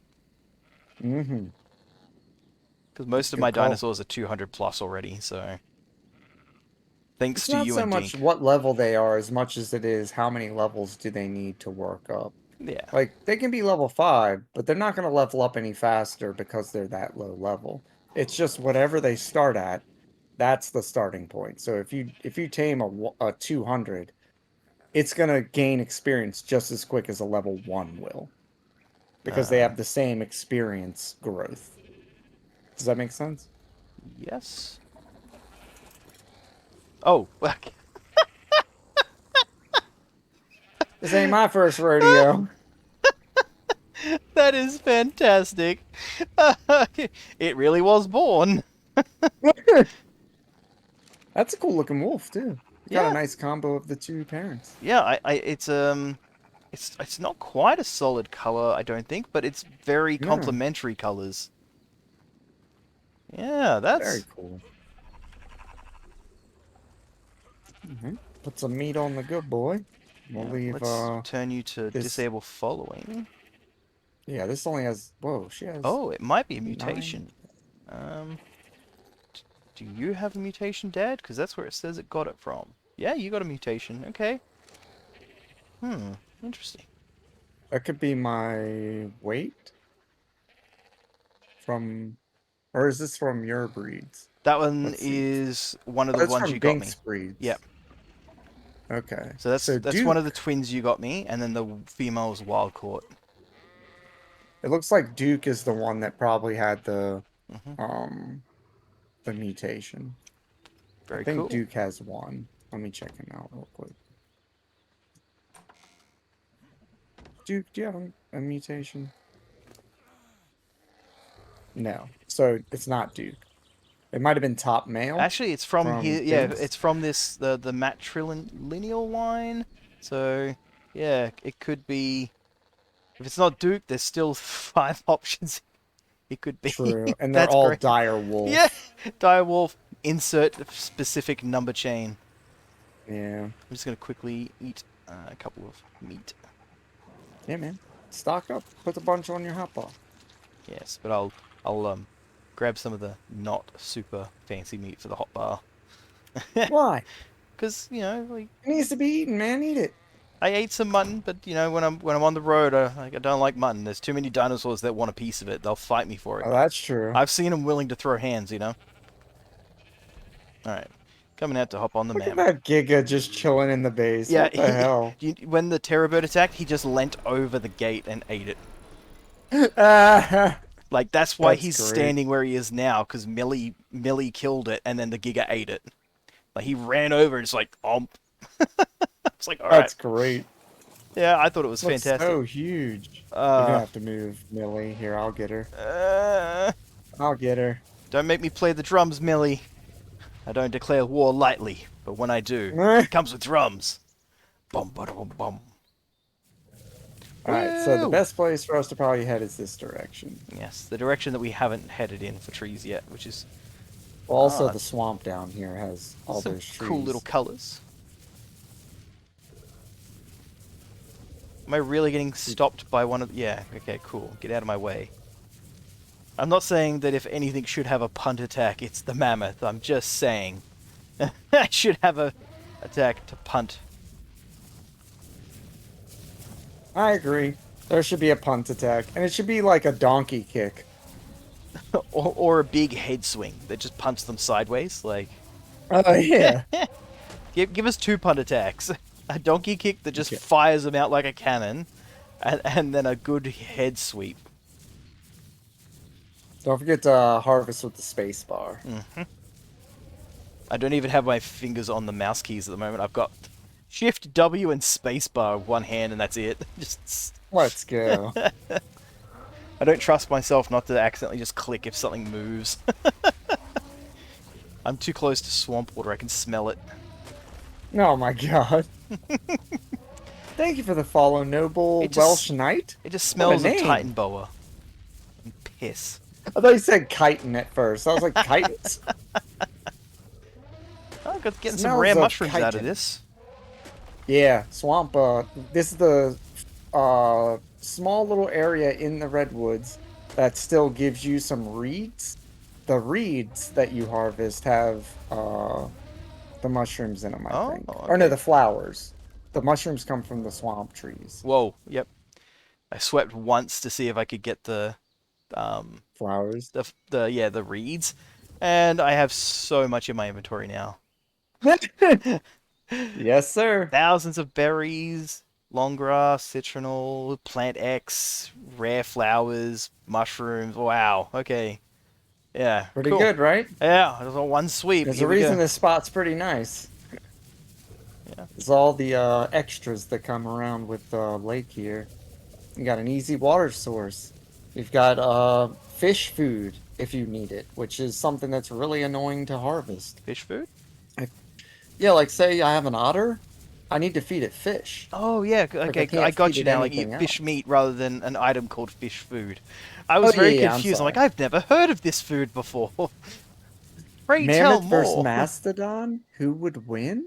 Speaker 1: Mm-hmm.
Speaker 2: Because most of
Speaker 1: Good
Speaker 2: my
Speaker 1: call.
Speaker 2: dinosaurs are 200 plus already, so... Thanks
Speaker 1: It's
Speaker 2: to
Speaker 1: not
Speaker 2: you
Speaker 1: so
Speaker 2: and
Speaker 1: much
Speaker 2: Dink.
Speaker 1: what level they are as much as it is how many levels do they need to work up.
Speaker 2: Yeah.
Speaker 1: Like, they can be level 5, but they're not going to level up any faster because they're that low level. It's just whatever they start at, that's the starting point. So if you tame a 200, it's going to gain experience just as quick as a level 1 will. Because they have the same experience growth. Does that make sense?
Speaker 2: Yes. Oh,
Speaker 1: This ain't my first rodeo.
Speaker 2: that is fantastic. It really was born.
Speaker 1: That's a cool looking wolf too. You got
Speaker 2: Yeah.
Speaker 1: a nice combo of the two parents.
Speaker 2: Yeah, it's not quite a solid color, I don't think, but it's very
Speaker 1: No.
Speaker 2: complementary colors. Yeah, that's
Speaker 1: Very cool. Put some meat on the good boy. We'll
Speaker 2: yeah,
Speaker 1: leave.
Speaker 2: let's turn you to
Speaker 1: this-
Speaker 2: disable following.
Speaker 1: Yeah, this only has. Whoa, she has.
Speaker 2: Oh, it might be a
Speaker 1: 9.
Speaker 2: mutation. Do you have a mutation, Dad? Because that's where it says it got it from. Yeah, you got a mutation. Okay. Interesting.
Speaker 1: That could be my weight. From, or is this from your breeds?
Speaker 2: That one
Speaker 1: Let's see.
Speaker 2: is one of
Speaker 1: Oh,
Speaker 2: the
Speaker 1: that's
Speaker 2: ones
Speaker 1: from
Speaker 2: you got me.
Speaker 1: Bink's breeds.
Speaker 2: Yep.
Speaker 1: Okay.
Speaker 2: So that's
Speaker 1: Duke,
Speaker 2: one of the twins you got me, and then the female's wild caught.
Speaker 1: It looks like Duke is the one that probably had the
Speaker 2: Mhm.
Speaker 1: the mutation.
Speaker 2: Very
Speaker 1: I think
Speaker 2: cool.
Speaker 1: Duke has one. Let me check him out real quick. Duke, do you have a mutation? No. So it's not Duke. It might have been top male.
Speaker 2: Actually, it's from,
Speaker 1: From
Speaker 2: here. Yeah,
Speaker 1: Bink's?
Speaker 2: it's from this the matrilineal line. So yeah, it could be. If it's not Duke, there's still 5 options. It could be.
Speaker 1: True. And they're
Speaker 2: That's
Speaker 1: all
Speaker 2: great.
Speaker 1: dire wolf.
Speaker 2: Yeah, direwolf. Insert specific number chain.
Speaker 1: Yeah.
Speaker 2: I'm just gonna quickly eat a couple of meat.
Speaker 1: Yeah, man. Stock up. Put a bunch on your hotbar.
Speaker 2: Yes, but I'll grab some of the not super fancy meat for the hot bar.
Speaker 1: Why?
Speaker 2: Cause you know, like,
Speaker 1: It needs to be eaten, man. Eat it.
Speaker 2: I ate some mutton, but you know, when I'm on the road, I don't like mutton. There's too many dinosaurs that want a piece of it. They'll fight me for it.
Speaker 1: Oh, that's true.
Speaker 2: I've seen them willing to throw hands, you know. All right, coming out to hop on the
Speaker 1: Look at
Speaker 2: map.
Speaker 1: that Giga just chilling in the base.
Speaker 2: Yeah,
Speaker 1: What the hell?
Speaker 2: when the terror bird attacked, he just leant over the gate and ate it. Like that's why
Speaker 1: That's
Speaker 2: he's
Speaker 1: great.
Speaker 2: standing where he is now, because Millie killed it, and then the Giga ate it. Like he ran over and it's like, it's like, all right.
Speaker 1: That's great.
Speaker 2: Yeah, I thought it was
Speaker 1: Looks
Speaker 2: fantastic.
Speaker 1: so huge. You're gonna
Speaker 2: Uh,
Speaker 1: have to move, Millie. Here, I'll get her.
Speaker 2: uh,
Speaker 1: I'll get her.
Speaker 2: don't make me play the drums, Millie. I don't declare war lightly, but when I do, it comes with drums. Bum, bada, bum, bum.
Speaker 1: Alright, so the
Speaker 2: Woo!
Speaker 1: best place for us to probably head is this direction.
Speaker 2: Yes, the direction that we haven't headed in for trees yet, which is
Speaker 1: Also,
Speaker 2: Ah,
Speaker 1: the swamp down here has all
Speaker 2: some
Speaker 1: those trees.
Speaker 2: cool little colors. Am I really getting stopped by one of... Yeah, okay, cool. Get out of my way. I'm not saying that if anything should have a punt attack, it's the mammoth. I'm just saying I should have a attack to punt.
Speaker 1: I agree. There should be a punt attack, and it should be like a donkey kick.
Speaker 2: Or a big head swing that just punts them sideways. Like,
Speaker 1: Oh yeah.
Speaker 2: give us 2 punt attacks. A donkey kick that just
Speaker 1: Okay.
Speaker 2: fires them out like a cannon, and then a good head sweep.
Speaker 1: Don't forget to harvest with the space bar.
Speaker 2: I don't even have my fingers on the mouse keys at the moment. I've got Shift W and spacebar with one hand, and that's it. Just
Speaker 1: Let's go.
Speaker 2: I don't trust myself not to accidentally just click if something moves. I'm too close to swamp water. I can smell it.
Speaker 1: Oh my god. Thank you for the follow, noble
Speaker 2: It just-
Speaker 1: Welsh knight.
Speaker 2: It just
Speaker 1: What a
Speaker 2: smells of
Speaker 1: name.
Speaker 2: Titan boa and piss.
Speaker 1: I thought you said chitin at first. I was like, chitin?
Speaker 2: Oh, got getting some
Speaker 1: Smells
Speaker 2: rare
Speaker 1: of
Speaker 2: mushrooms out of
Speaker 1: chitin.
Speaker 2: this.
Speaker 1: Yeah, swamp. This is the small little area in the redwoods that still gives you some reeds. The reeds that you harvest have the mushrooms in them, I
Speaker 2: Oh,
Speaker 1: think. Or no,
Speaker 2: okay.
Speaker 1: the flowers. The mushrooms come from the swamp trees.
Speaker 2: Whoa, yep. I swept once to see if I could get the
Speaker 1: Flowers.
Speaker 2: the reeds, and I have so much in my inventory now.
Speaker 1: Yes, sir.
Speaker 2: Thousands of berries, long grass, citronal, plant X, rare flowers, mushrooms. Wow. Okay. Yeah.
Speaker 1: Pretty
Speaker 2: cool.
Speaker 1: good, right?
Speaker 2: Yeah. It was all one sweep.
Speaker 1: There's
Speaker 2: Here
Speaker 1: a
Speaker 2: we
Speaker 1: reason
Speaker 2: go.
Speaker 1: this spot's pretty nice.
Speaker 2: Yeah.
Speaker 1: It's all the extras that come around with the lake here. You got an easy water source. You've got fish food if you need it, which is something that's really annoying to harvest.
Speaker 2: Fish food.
Speaker 1: Yeah, like say I have an otter, I need to feed it fish.
Speaker 2: Oh yeah. Okay.
Speaker 1: can't
Speaker 2: I got
Speaker 1: feed
Speaker 2: you
Speaker 1: it
Speaker 2: now. Like
Speaker 1: anything
Speaker 2: eat fish
Speaker 1: else.
Speaker 2: meat rather than an item called fish food. I was
Speaker 1: Oh,
Speaker 2: very
Speaker 1: yeah, I'm
Speaker 2: confused. I'm like,
Speaker 1: sorry.
Speaker 2: I've never heard of this food before. Pray tell
Speaker 1: Mammoth versus
Speaker 2: more.
Speaker 1: mastodon, who would win?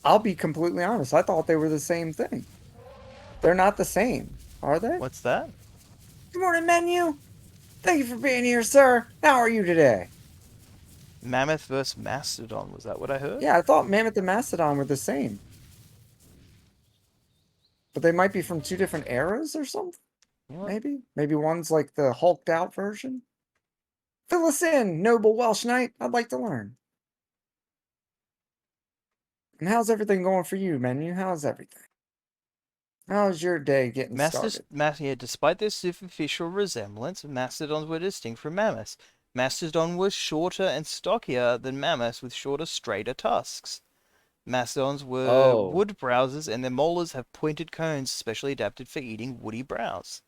Speaker 1: I'll be completely honest. I thought they were the same thing. They're not the same, are they?
Speaker 2: What's that?
Speaker 1: Good morning, menu. Thank you for being here, sir. How are you today?
Speaker 2: Mammoth versus mastodon. Was that what I heard?
Speaker 1: Yeah, I thought mammoth and mastodon were the same. But they might be from 2 different eras or something?
Speaker 2: What?
Speaker 1: Maybe? Maybe one's like the hulked out version? Fill us in, noble Welsh knight. I'd like to learn. And how's everything going for you, menu? How's everything? How's your day getting started?
Speaker 2: Yeah, despite their superficial resemblance, mastodons were distinct from mammoths. Mastodon was shorter and stockier than mammoths with shorter, straighter tusks. Mastodons were
Speaker 1: Oh.
Speaker 2: wood browsers, and their molars have pointed cones specially adapted for eating woody browse.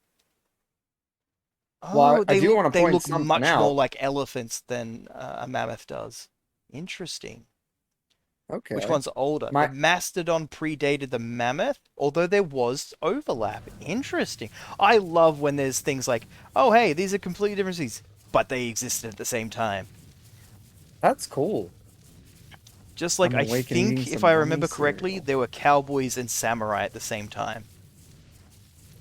Speaker 1: Well,
Speaker 2: Oh,
Speaker 1: I do wanna
Speaker 2: they
Speaker 1: point
Speaker 2: look
Speaker 1: something
Speaker 2: much more
Speaker 1: out.
Speaker 2: like elephants than a mammoth does. Interesting.
Speaker 1: Okay.
Speaker 2: Which one's older?
Speaker 1: My-
Speaker 2: The mastodon predated the mammoth, although there was overlap. Interesting. I love when there's things like, oh hey, these are completely different species, but they existed at the same time.
Speaker 1: That's cool.
Speaker 2: Just like
Speaker 1: I'm
Speaker 2: I
Speaker 1: awakening
Speaker 2: think, if
Speaker 1: some
Speaker 2: I
Speaker 1: yummy
Speaker 2: remember correctly,
Speaker 1: cereal.
Speaker 2: there were cowboys and samurai at the same time,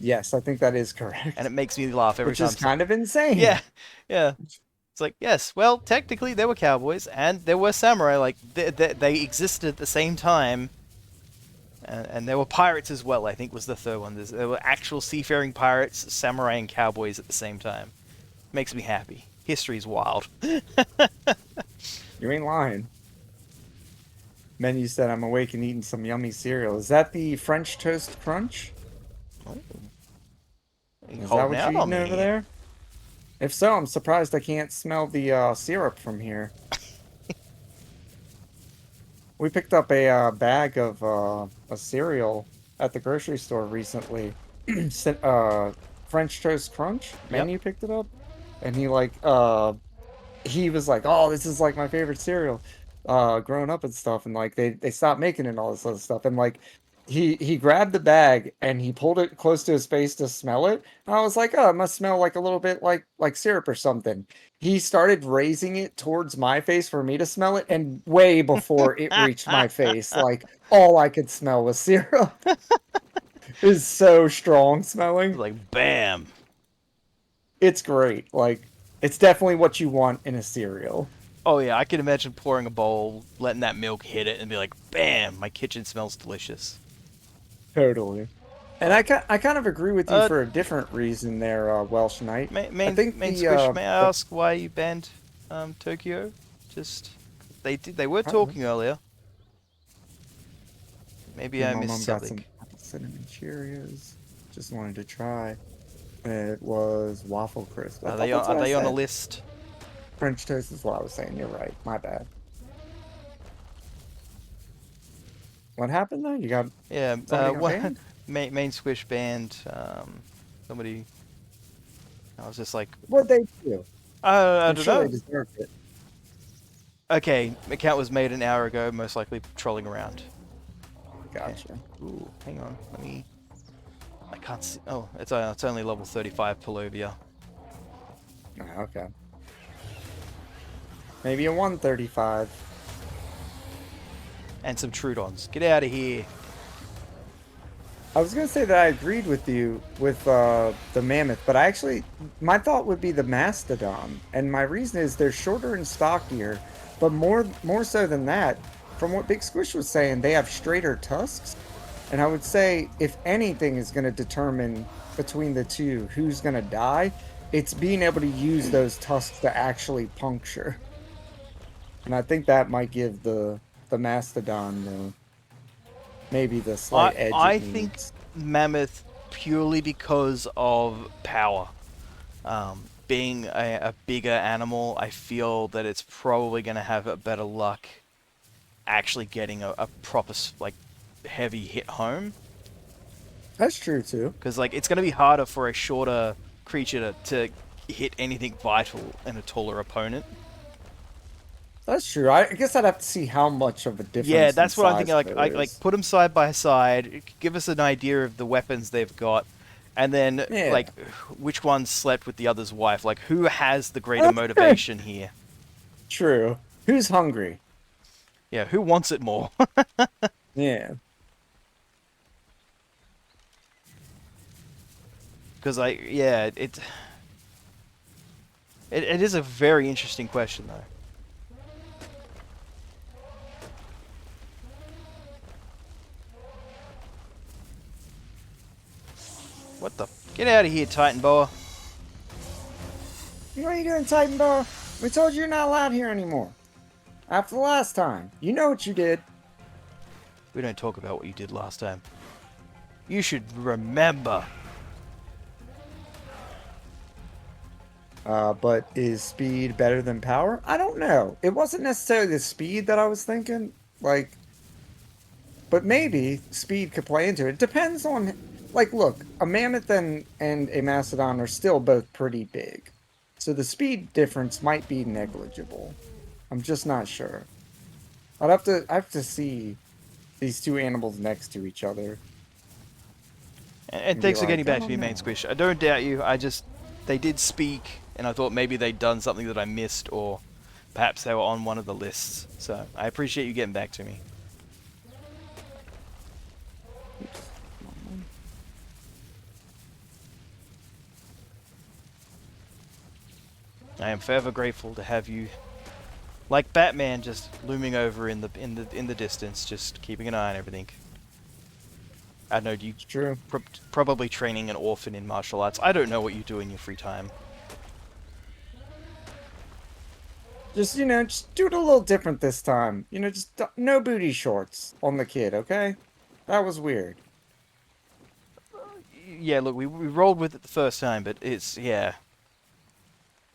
Speaker 1: Yes, I think that is correct.
Speaker 2: and it makes me laugh every
Speaker 1: Which
Speaker 2: time.
Speaker 1: is kind of insane.
Speaker 2: Yeah, yeah. It's like, yes, well, technically there were cowboys and there were samurai. Like they existed at the same time, and there were pirates as well. I think was the third one. There were actual seafaring pirates, samurai, and cowboys at the same time. Makes me happy. History's wild.
Speaker 1: You ain't lying. Menu said I'm awake and eating some yummy cereal. Is that the French toast crunch?
Speaker 2: You
Speaker 1: Is that
Speaker 2: holding
Speaker 1: what
Speaker 2: out
Speaker 1: you're
Speaker 2: on
Speaker 1: eating
Speaker 2: me.
Speaker 1: over there? If so, I'm surprised I can't smell the syrup from here. We picked up a bag of a cereal at the grocery store recently. French Toast Crunch.
Speaker 2: Yep.
Speaker 1: Menu picked it up, and he was like, "Oh, this is like my favorite cereal, growing up and stuff." And like they stopped making it and all this other stuff. And like he grabbed the bag and he pulled it close to his face to smell it. And I was like, "Oh, it must smell like a little bit like syrup or something." He started raising it towards my face for me to smell it, and way before it reached my face, like all I could smell was syrup. It is so strong smelling.
Speaker 2: Like, bam.
Speaker 1: It's great. Like it's definitely what you want in a cereal.
Speaker 2: Oh yeah, I can imagine pouring a bowl, letting that milk hit it, and be like, bam, my kitchen smells delicious.
Speaker 1: Totally. And I kind of agree with you
Speaker 2: Uh,
Speaker 1: for a different reason there, Welsh Knight. I
Speaker 2: Main
Speaker 1: think
Speaker 2: Squish, may I ask why you banned Tokyo? Just they were talking earlier. Maybe I
Speaker 1: my
Speaker 2: missed
Speaker 1: mom got
Speaker 2: something.
Speaker 1: some cinnamon Cheerios. Just wanted to try. It was waffle crisp.
Speaker 2: Are they on a list?
Speaker 1: French toast is what I was saying. You're right. My bad. What happened though? You got
Speaker 2: Yeah,
Speaker 1: somebody got
Speaker 2: what
Speaker 1: banned?
Speaker 2: main Squish banned somebody. I was just like,
Speaker 1: What'd they do?
Speaker 2: I
Speaker 1: I'm
Speaker 2: don't
Speaker 1: sure
Speaker 2: know.
Speaker 1: they deserved it.
Speaker 2: Okay, account was made an hour ago, most likely trolling around.
Speaker 1: Gotcha.
Speaker 2: Ooh, hang on, let me. I can't see. Oh, it's only level 35 Polovia.
Speaker 1: Ah, okay. Maybe a 135.
Speaker 2: And some Trudons. Get out of here.
Speaker 1: I was gonna say that I agreed with you with the mammoth, but my thought would be the mastodon, and my reason is they're shorter and stockier, but more so than that, from what Big Squish was saying, they have straighter tusks, and I would say if anything is gonna determine between the two who's gonna die, it's being able to use those tusks to actually puncture, and I think that might give the mastodon maybe the slight edge.
Speaker 2: I
Speaker 1: it
Speaker 2: think
Speaker 1: needs.
Speaker 2: Mammoth purely because of power. Being a bigger animal, I feel that it's probably going to have a better luck actually getting a proper like heavy hit home.
Speaker 1: That's true too.
Speaker 2: Because like it's going to be harder for a shorter creature to hit anything vital in a taller opponent.
Speaker 1: That's true. I guess I'd have to see how much of a difference.
Speaker 2: Yeah, that's
Speaker 1: in
Speaker 2: what I'm thinking.
Speaker 1: size
Speaker 2: Like,
Speaker 1: there is.
Speaker 2: put them side by side, give us an idea of the weapons they've got, and then
Speaker 1: Yeah.
Speaker 2: like which one slept with the other's wife. Like, who has the greater motivation here?
Speaker 1: True. Who's hungry?
Speaker 2: Yeah, who wants it more?
Speaker 1: Yeah.
Speaker 2: Because yeah, it is a very interesting question though. What the? Get out of here, Titan Boa.
Speaker 1: What are you doing, Titan Bar? We told you you're not allowed here anymore. After the last time. You know what you did.
Speaker 2: We don't talk about what you did last time. You should remember.
Speaker 1: But is speed better than power? I don't know. It wasn't necessarily the speed that I was thinking. Like, but maybe speed could play into it. Depends on, like, look, a mammoth and a mastodon are still both pretty big. So the speed difference might be negligible. I'm just not sure. I have to see these two animals next to each other.
Speaker 2: And
Speaker 1: be
Speaker 2: thanks for
Speaker 1: like,
Speaker 2: getting back
Speaker 1: "I
Speaker 2: to me,
Speaker 1: don't
Speaker 2: Main
Speaker 1: know."
Speaker 2: Squish. I don't doubt you. They did speak, and I thought maybe they'd done something that I missed, or perhaps they were on one of the lists. So I appreciate you getting back to me. I am forever grateful to have you, like Batman, just looming over in the distance, just keeping an eye on everything. I don't know, you
Speaker 1: It's true.
Speaker 2: probably training an orphan in martial arts. I don't know what you do in your free time.
Speaker 1: Just, just do it a little different this time. Just no booty shorts on the kid, okay? That was weird.
Speaker 2: Yeah, look, we rolled with it the first time, but yeah.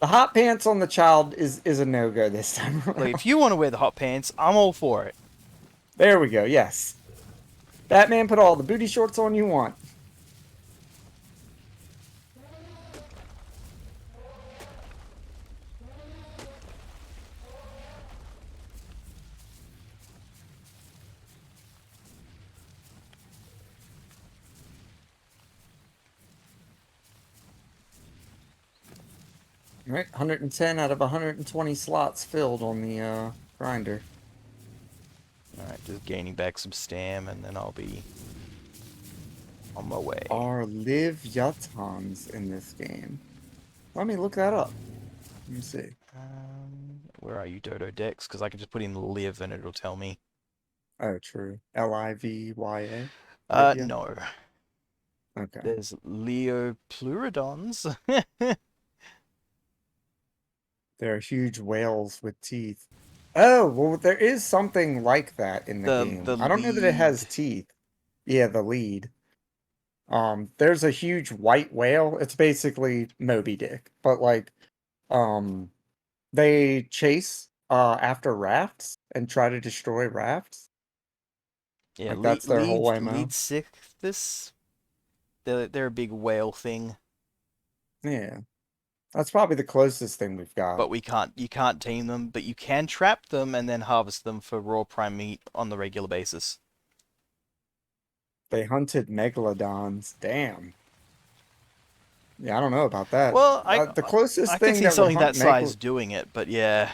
Speaker 1: The hot pants on the child is a no-go this time
Speaker 2: Like,
Speaker 1: around.
Speaker 2: if you want to wear the hot pants, I'm all for it.
Speaker 1: There we go, yes. Batman, put all the booty shorts on you want. All right, 110 out of 120 slots filled on the grinder.
Speaker 2: Alright, just gaining back some stam, and then I'll be on my way.
Speaker 1: Are Leviathans in this game? Let me look that up. Let me see.
Speaker 2: Where are you, Dodo Dex? Because I can just put in live and it'll tell me.
Speaker 1: Oh, true. Livya.
Speaker 2: No.
Speaker 1: Okay.
Speaker 2: There's Leopleurodons.
Speaker 1: They're huge whales with teeth. Oh, well, there is something like that in the game.
Speaker 2: The
Speaker 1: I don't know that it has
Speaker 2: lead.
Speaker 1: teeth. Yeah, the lead. There's a huge white whale. It's basically Moby Dick, but like, they chase after rafts and try to destroy rafts.
Speaker 2: Yeah,
Speaker 1: Like that's their whole MO.
Speaker 2: lead sixthus. They're a big whale thing,
Speaker 1: Yeah, that's probably the closest thing we've got.
Speaker 2: but you can't tame them, but you can trap them and then harvest them for raw prime meat on the regular basis.
Speaker 1: They hunted megalodons. Damn. Yeah, I don't know about that.
Speaker 2: Well,
Speaker 1: The closest
Speaker 2: I can
Speaker 1: thing
Speaker 2: see
Speaker 1: that would
Speaker 2: something
Speaker 1: hunt
Speaker 2: that size doing it, but yeah.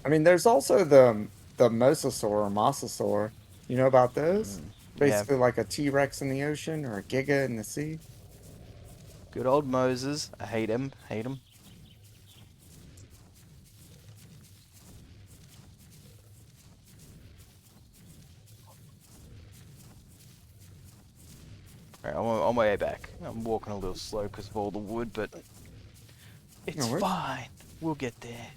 Speaker 1: I mean, there's also the mosasaur or mosasaur. You know about those?
Speaker 2: Yeah,
Speaker 1: Basically like a T-Rex in the ocean or a Giga in the sea.
Speaker 2: good old Moses. I hate him. Hate him. Alright, I'm on my way back. I'm walking a little slow because of all the wood, but it's
Speaker 1: No worries.
Speaker 2: fine. We'll get there.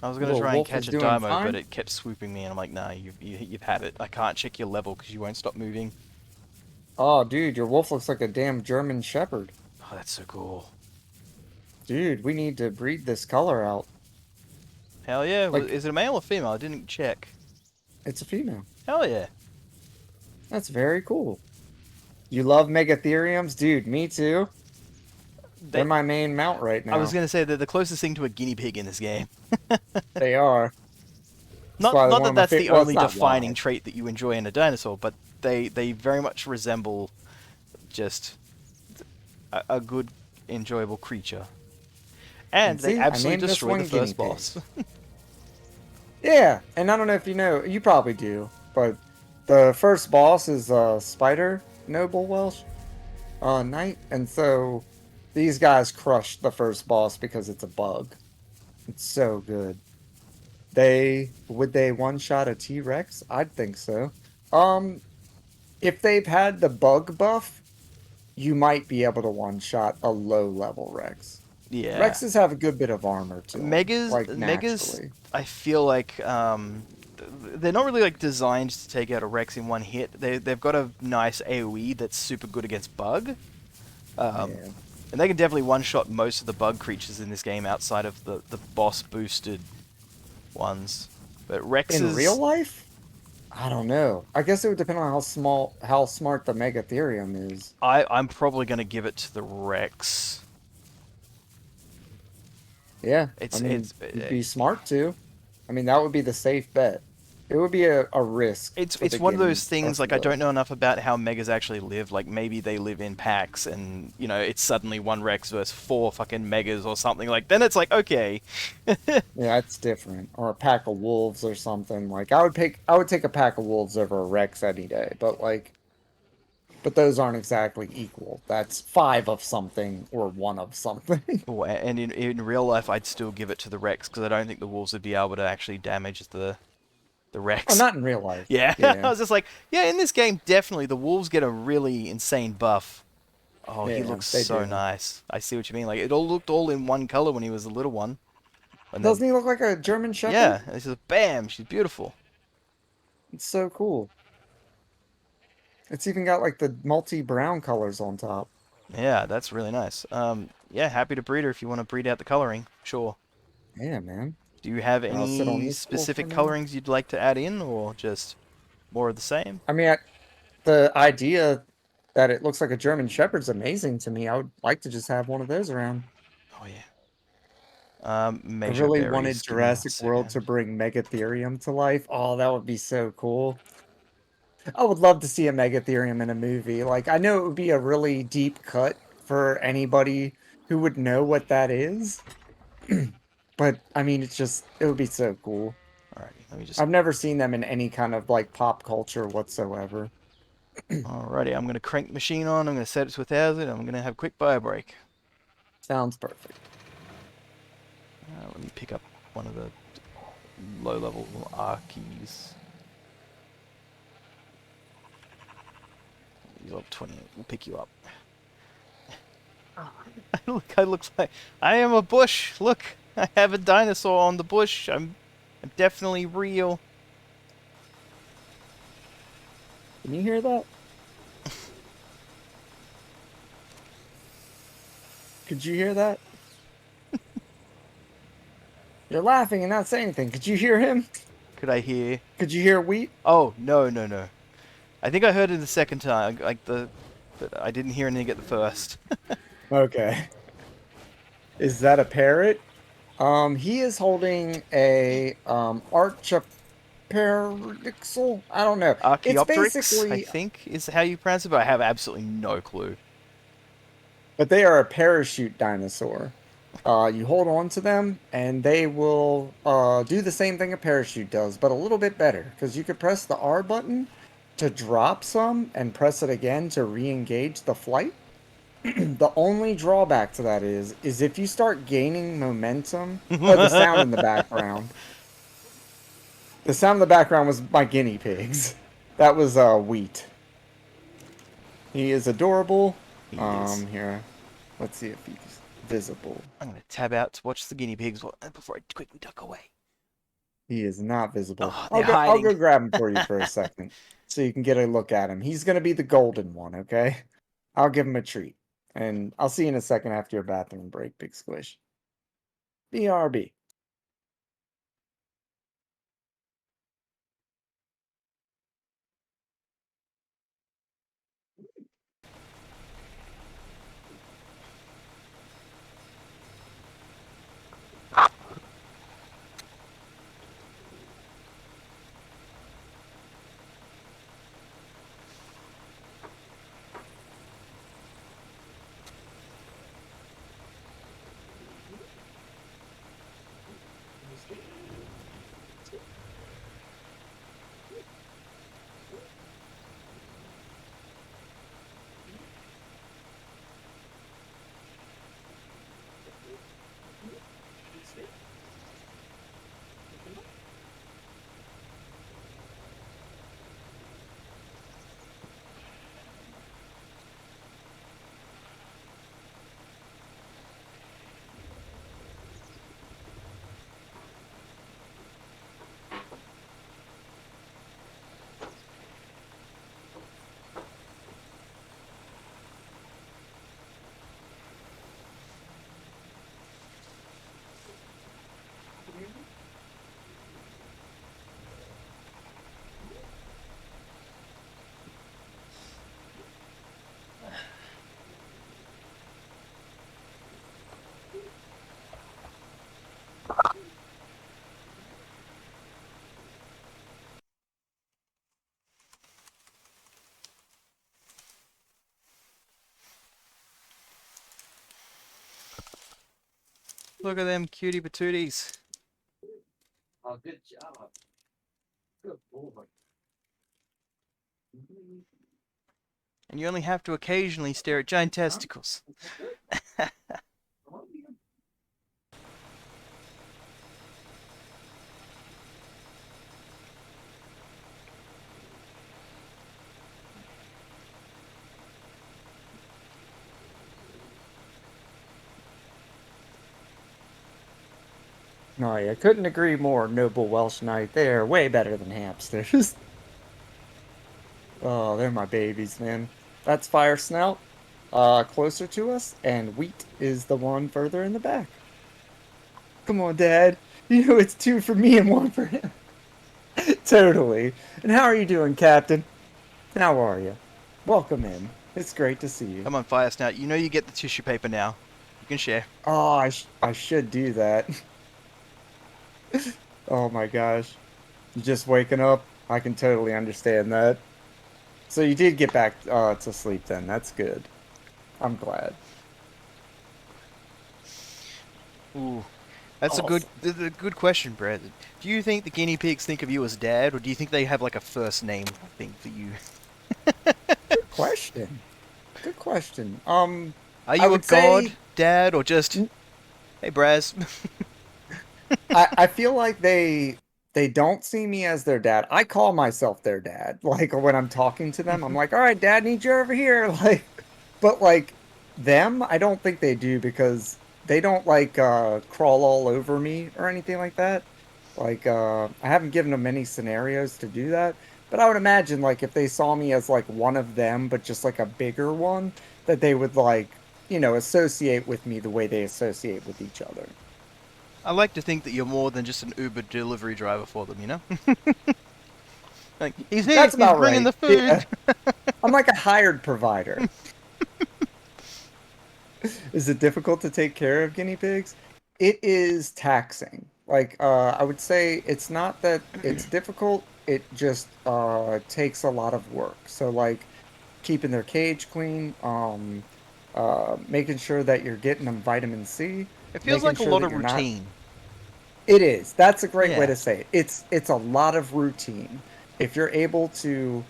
Speaker 2: I was gonna
Speaker 1: Little
Speaker 2: try and
Speaker 1: wolf
Speaker 2: catch
Speaker 1: is
Speaker 2: a
Speaker 1: doing
Speaker 2: dimo,
Speaker 1: fine?
Speaker 2: but it kept swooping me, and I'm like, nah, you've had it. I can't check your level because you won't stop moving.
Speaker 1: Oh, dude, your wolf looks like a damn German Shepherd.
Speaker 2: Oh, that's so cool.
Speaker 1: Dude, we need to breed this color out.
Speaker 2: Hell yeah.
Speaker 1: Like-
Speaker 2: Is it a male or female? I didn't check.
Speaker 1: It's a female.
Speaker 2: Hell yeah.
Speaker 1: That's very cool. You love Megatheriums? Dude, me too. They're my main mount right now.
Speaker 2: I was gonna say they're the closest thing to a guinea pig in this game.
Speaker 1: They are.
Speaker 2: Not
Speaker 1: why they're
Speaker 2: not
Speaker 1: one
Speaker 2: that
Speaker 1: of my
Speaker 2: that's the
Speaker 1: well, it's
Speaker 2: only
Speaker 1: not
Speaker 2: defining
Speaker 1: why.
Speaker 2: trait that you enjoy in a dinosaur, but they very much resemble just a good, enjoyable creature. And
Speaker 1: see,
Speaker 2: they
Speaker 1: I
Speaker 2: absolutely
Speaker 1: named this
Speaker 2: destroy
Speaker 1: one
Speaker 2: the
Speaker 1: guinea
Speaker 2: first boss.
Speaker 1: Yeah, and I don't know if you know, you probably do, but the first boss is Spider Noble Welsh Knight, and so these guys crushed the first boss because it's a bug. It's so good. Would they one shot a T-Rex? I'd think so. If they've had the bug buff, you might be able to one shot a low level Rex.
Speaker 2: Yeah.
Speaker 1: Rexes have a good bit of armor to them,
Speaker 2: Megas,
Speaker 1: like
Speaker 2: Megas,
Speaker 1: naturally.
Speaker 2: I feel like they're not really like designed to take out a Rex in one hit. They've got a nice AOE that's super good against bug.
Speaker 1: Yeah.
Speaker 2: And they can definitely one-shot most of the bug creatures in this game outside of the boss boosted ones. But Rexes
Speaker 1: In real life? I don't know. I guess it would depend on how smart the Megatherium is.
Speaker 2: I'm probably gonna give it to the Rex.
Speaker 1: Yeah,
Speaker 2: It's-
Speaker 1: I mean,
Speaker 2: it's-
Speaker 1: you'd be smart to. I mean, that would be the safe bet. It would be a risk.
Speaker 2: It's
Speaker 1: for the
Speaker 2: one of those
Speaker 1: guineas,
Speaker 2: things,
Speaker 1: or
Speaker 2: like,
Speaker 1: for
Speaker 2: I
Speaker 1: the-
Speaker 2: don't know enough about how Megas actually live. Like, maybe they live in packs and, you know, it's suddenly one Rex versus 4 fucking Megas or something. Like, then it's like, okay.
Speaker 1: Yeah, it's different. Or a pack of wolves or something. Like, I would take a pack of wolves over a Rex any day. But those aren't exactly equal. That's 5 of something or 1 of something.
Speaker 2: Oh, and in real life, I'd still give it to the Rex, because I don't think the wolves would be able to actually damage the Rex.
Speaker 1: Oh, not in real life.
Speaker 2: Yeah,
Speaker 1: Yeah.
Speaker 2: I was just like, yeah, in this game, definitely, the wolves get a really insane buff. Oh, he
Speaker 1: Yeah,
Speaker 2: looks
Speaker 1: they
Speaker 2: so
Speaker 1: do.
Speaker 2: nice. I see what you mean. Like, it all looked all in one color when he was a little one. And
Speaker 1: Doesn't he look like a German Shepherd?
Speaker 2: yeah, and it's just, bam, she's beautiful.
Speaker 1: It's so cool. It's even got like the multi-brown colors on top.
Speaker 2: Yeah, that's really nice. Yeah, happy to breed her if you want to breed out the coloring. Sure.
Speaker 1: Yeah, man.
Speaker 2: Do you have
Speaker 1: I'll sit on
Speaker 2: any
Speaker 1: this stool for
Speaker 2: specific
Speaker 1: now.
Speaker 2: colorings you'd like to add in, or just more of the same?
Speaker 1: I mean, the idea that it looks like a German Shepherd's amazing to me. I would like to just have one of those around.
Speaker 2: Oh yeah.
Speaker 1: I
Speaker 2: Measure
Speaker 1: really wanted
Speaker 2: berries. Give me 1
Speaker 1: Jurassic World to
Speaker 2: second.
Speaker 1: bring Megatherium to life. Oh, that would be so cool. I would love to see a Megatherium in a movie. Like, I know it would be a really deep cut for anybody who would know what that is. But, I mean, it would be so cool.
Speaker 2: Alrighty, let me just.
Speaker 1: I've never seen them in any kind of, like, pop culture whatsoever.
Speaker 2: Alrighty, I'm gonna crank the machine on. I'm gonna set it to 1,000. I'm gonna have a quick bio break.
Speaker 1: Sounds perfect.
Speaker 2: Let me pick up one of the low-level ARKs. He's up 20. We'll pick you up. I look like I am a bush. Look, I have a dinosaur on the bush. I'm definitely real.
Speaker 1: Can you hear that? Could you hear that? You're laughing and not saying anything. Could you hear him?
Speaker 2: Could I hear?
Speaker 1: Could you hear wheat?
Speaker 2: Oh no. I think I heard it the second time. But I didn't hear anything at the first.
Speaker 1: Okay. Is that a parrot? He is holding a Archaeopteryxel. I don't know. It's
Speaker 2: Archaeopteryx, I
Speaker 1: basically,
Speaker 2: think, is how you pronounce it, but I have absolutely no clue.
Speaker 1: but they are a parachute dinosaur. You hold on to them, and they will do the same thing a parachute does, but a little bit better. Because you could press the R button to drop some, and press it again to re-engage the flight. The only drawback to that is if you start gaining momentum. Oh, the sound in the background. The sound in the background was my guinea pigs. That was wheat. He is adorable.
Speaker 2: He is.
Speaker 1: Here, let's see if he's visible.
Speaker 2: I'm gonna tab out to watch the guinea pigs before I quickly duck away.
Speaker 1: He is not visible.
Speaker 2: Oh,
Speaker 1: I'll
Speaker 2: they're
Speaker 1: go. I'll
Speaker 2: hiding.
Speaker 1: go grab him for you for a second, so you can get a look at him. He's gonna be the golden one. Okay. I'll give him a treat, and I'll see you in a second after your bathroom break, Big Squish. BRB.
Speaker 2: Look at them cutie patooties.
Speaker 6: Oh, good job. Good boy.
Speaker 2: And you only have to occasionally stare at giant testicles.
Speaker 1: No, I couldn't agree more, noble Welsh knight. They are way better than hamsters. Oh, they're my babies, man. That's Fire Snout, closer to us, and Wheat is the one further in the back. Come on, Dad. You know it's 2 for me and 1 for him. Totally. And how are you doing, Captain? How are you? Welcome in. It's great to see you.
Speaker 2: Come on, Fire Snout. You know you get the tissue paper now. You can share.
Speaker 1: Oh, I should do that. Oh my gosh. You just waking up? I can totally understand that. So you did get back to sleep then. That's good. I'm glad.
Speaker 2: Ooh, that's a good question, Brad. Do you think the guinea pigs think of you as dad, or do you think they have like a first name thing for you?
Speaker 1: Good question. Good question.
Speaker 2: Are
Speaker 1: I
Speaker 2: you a
Speaker 1: would
Speaker 2: god,
Speaker 1: say
Speaker 2: dad, or just hey, Braz?
Speaker 1: I feel like they don't see me as their dad. I call myself their dad. Like when I'm talking to them, I'm like, "All right, Dad, need you over here." Like, but like them, I don't think they do because they don't like crawl all over me or anything like that. Like I haven't given them any scenarios to do that. But I would imagine like if they saw me as like one of them, but just like a bigger one, that they would like, associate with me the way they associate with each other.
Speaker 2: I like to think that you're more than just an Uber delivery driver for them, you know? Like, he's here,
Speaker 1: That's
Speaker 2: he's
Speaker 1: about
Speaker 2: bringing
Speaker 1: right.
Speaker 2: the food.
Speaker 1: Yeah. I'm like a hired provider. Is it difficult to take care of guinea pigs? It is taxing. Like, I would say it's not that it's difficult, it just takes a lot of work. So, like, keeping their cage clean, making sure that you're getting them vitamin C,
Speaker 2: It feels
Speaker 1: making
Speaker 2: like a
Speaker 1: sure
Speaker 2: lot
Speaker 1: that
Speaker 2: of
Speaker 1: you're not.
Speaker 2: routine.
Speaker 1: It is. That's a great way
Speaker 2: Yeah.
Speaker 1: to say it. It's a lot of routine. If you're able to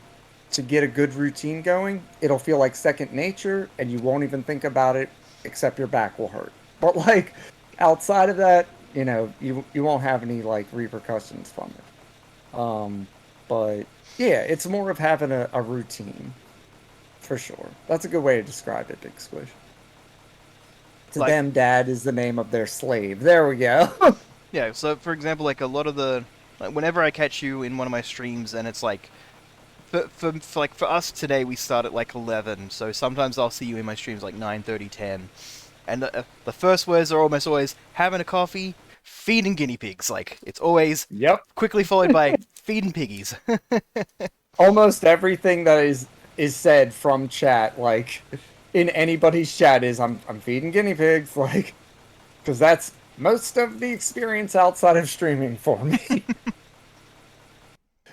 Speaker 1: get a good routine going, it'll feel like second nature and you won't even think about it except your back will hurt. But like outside of that, you won't have any like repercussions from it. But yeah, it's more of having a routine for sure. That's a good way to describe it, Big Squish. To
Speaker 2: Like,
Speaker 1: them, dad is the name of their slave. There we go.
Speaker 2: yeah, so for example, like a lot of like whenever I catch you in one of my streams and it's like, for us today, we start at like 11, so sometimes I'll see you in my streams like 9:30, 10. And the first words are almost always having a coffee, feeding guinea pigs. Like, it's always
Speaker 1: Yep.
Speaker 2: quickly followed by feeding piggies.
Speaker 1: Almost everything that is said from chat, like in anybody's chat, is I'm feeding guinea pigs, like because that's most of the experience outside of streaming for me.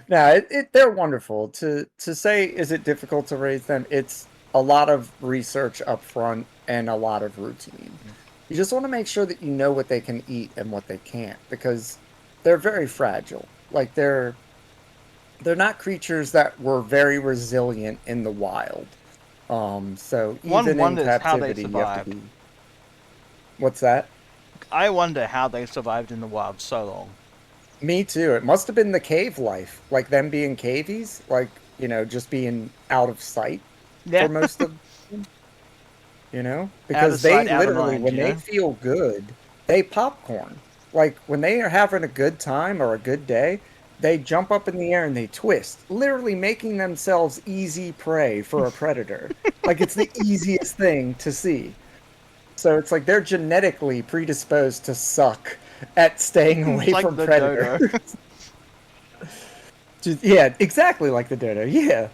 Speaker 1: No, they're wonderful. To say is it difficult to raise them? It's a lot of research up front and a lot of routine. You just want to make sure that you know what they can eat and what they can't because they're very fragile. Like they're not creatures that were very resilient in the wild. So
Speaker 2: One
Speaker 1: even in
Speaker 2: wonders how they
Speaker 1: captivity, you have to
Speaker 2: survived.
Speaker 1: be. What's that?
Speaker 2: I wonder how they survived in the wild so long.
Speaker 1: Me too. It must have been the cave life, like them being cavies, like just being out of sight
Speaker 2: Yeah.
Speaker 1: for most of,
Speaker 2: Out of
Speaker 1: because
Speaker 2: sight,
Speaker 1: they
Speaker 2: out of
Speaker 1: literally,
Speaker 2: mind,
Speaker 1: when
Speaker 2: you
Speaker 1: they
Speaker 2: know?
Speaker 1: feel good, they popcorn. Like when they are having a good time or a good day, they jump up in the air and they twist, literally making themselves easy prey for a predator. Like it's the easiest thing to see. So it's like they're genetically predisposed to suck at staying away
Speaker 2: Like
Speaker 1: from
Speaker 2: the dodo.
Speaker 1: predators. Yeah, exactly like the dodo. Yeah.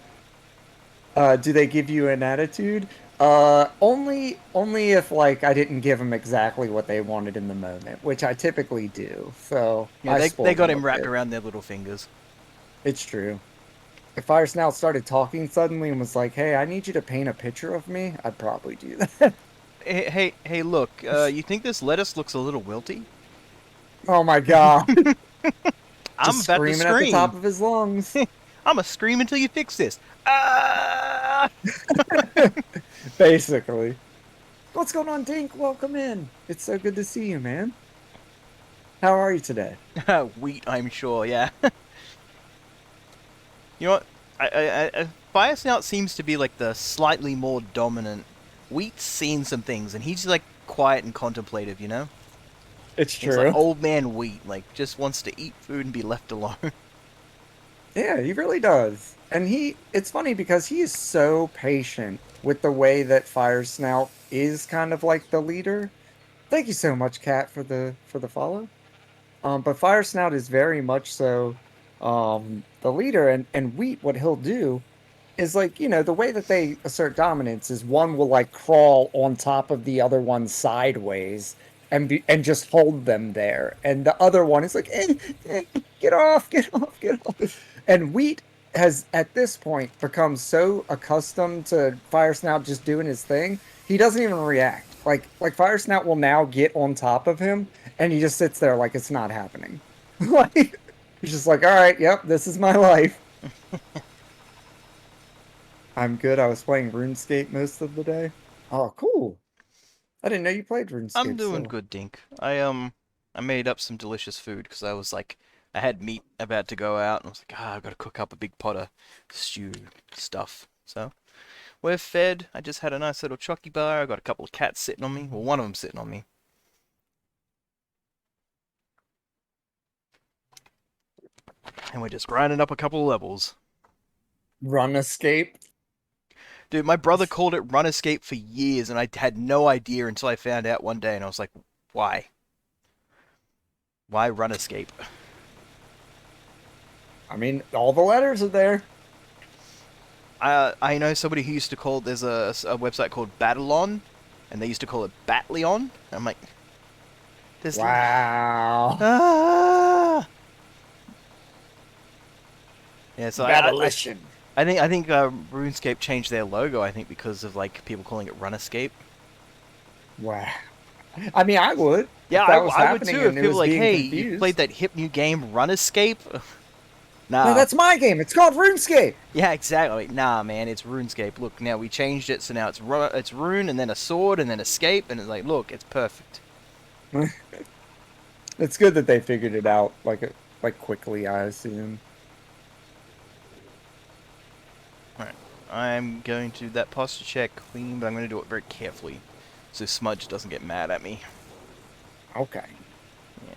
Speaker 1: Do they give you an attitude? Only if like I didn't give them exactly what they wanted in the moment, which I typically do. So
Speaker 2: Yeah,
Speaker 1: I
Speaker 2: they
Speaker 1: spoil
Speaker 2: got
Speaker 1: them a
Speaker 2: him wrapped
Speaker 1: bit.
Speaker 2: around their little fingers.
Speaker 1: It's true. If Fire Snout started talking suddenly and was like, "Hey, I need you to paint a picture of me," I'd probably do that.
Speaker 2: Hey, look, you think this lettuce looks a little wilty?
Speaker 1: Oh my god!
Speaker 2: I'm
Speaker 1: Just
Speaker 2: about to
Speaker 1: screaming at the top
Speaker 2: scream.
Speaker 1: of his lungs.
Speaker 2: I'm gonna scream until you fix this. Ah!
Speaker 1: Basically. What's going on, Dink? Welcome in. It's so good to see you, man. How are you today?
Speaker 2: Wheat, I'm sure, yeah. You know what? Fire Snout seems to be like the slightly more dominant. Wheat's seen some things, and he's like quiet and contemplative, you know?
Speaker 1: It's
Speaker 2: He's like
Speaker 1: true.
Speaker 2: old man Wheat, like just wants to eat food and be left alone.
Speaker 1: Yeah, he really does. And it's funny because he is so patient with the way that Fire Snout is kind of like the leader Thank you so much, Kat, for the follow. But Fire Snout is very much so the leader, and Wheat, what he'll do is like, the way that they assert dominance is one will like crawl on top of the other one sideways and just hold them there, and the other one is like, get off, get off, get off. And Wheat has at this point become so accustomed to Fire Snout just doing his thing, he doesn't even react. Like Fire Snout will now get on top of him, and he just sits there like it's not happening. Like he's just like, all right, yep, this is my life. I'm good. I was playing RuneScape most of the day. Oh, cool. I didn't know you played
Speaker 2: I'm
Speaker 1: RuneScape
Speaker 2: doing
Speaker 1: still.
Speaker 2: good, Dink. I made up some delicious food because I was like, I had meat about to go out, and I was like, I've got to cook up a big pot of stew stuff. So we're fed. I just had a nice little chocky bar. I got a couple of cats sitting on me. Well, one of them sitting on me. And we're just grinding up a couple of levels.
Speaker 1: Run Escape.
Speaker 2: Dude, my brother called it Run Escape for years, and I had no idea until I found out one day, and I was like, why? Why Run Escape?
Speaker 1: I mean, all the letters are there.
Speaker 2: I know somebody who used to call, there's a website called Battlon, and they used to call it Batleon. I'm like, there's...
Speaker 1: Wow.
Speaker 2: Ah! Yeah, so
Speaker 1: Battleition.
Speaker 2: I think RuneScape changed their logo, I think, because of, like, people calling it Run Escape.
Speaker 1: Wow. I mean, I would.
Speaker 2: Yeah,
Speaker 1: If that was
Speaker 2: I would
Speaker 1: happening
Speaker 2: too, if
Speaker 1: and it
Speaker 2: people
Speaker 1: was
Speaker 2: were like,
Speaker 1: being
Speaker 2: hey, you played
Speaker 1: confused.
Speaker 2: that hip new game, Run Escape?
Speaker 1: No,
Speaker 2: Nah.
Speaker 1: that's my game. It's called RuneScape.
Speaker 2: Yeah, exactly. Nah, man, it's RuneScape. Look, now we changed it, so now it's Rune, and then a sword, and then Escape, and it's like, look, it's perfect.
Speaker 1: It's good that they figured it out like quickly, I assume.
Speaker 2: Alright, I'm going to that posture check clean, but I'm going to do it very carefully, so Smudge doesn't get mad at me.
Speaker 1: Okay.
Speaker 2: Yeah.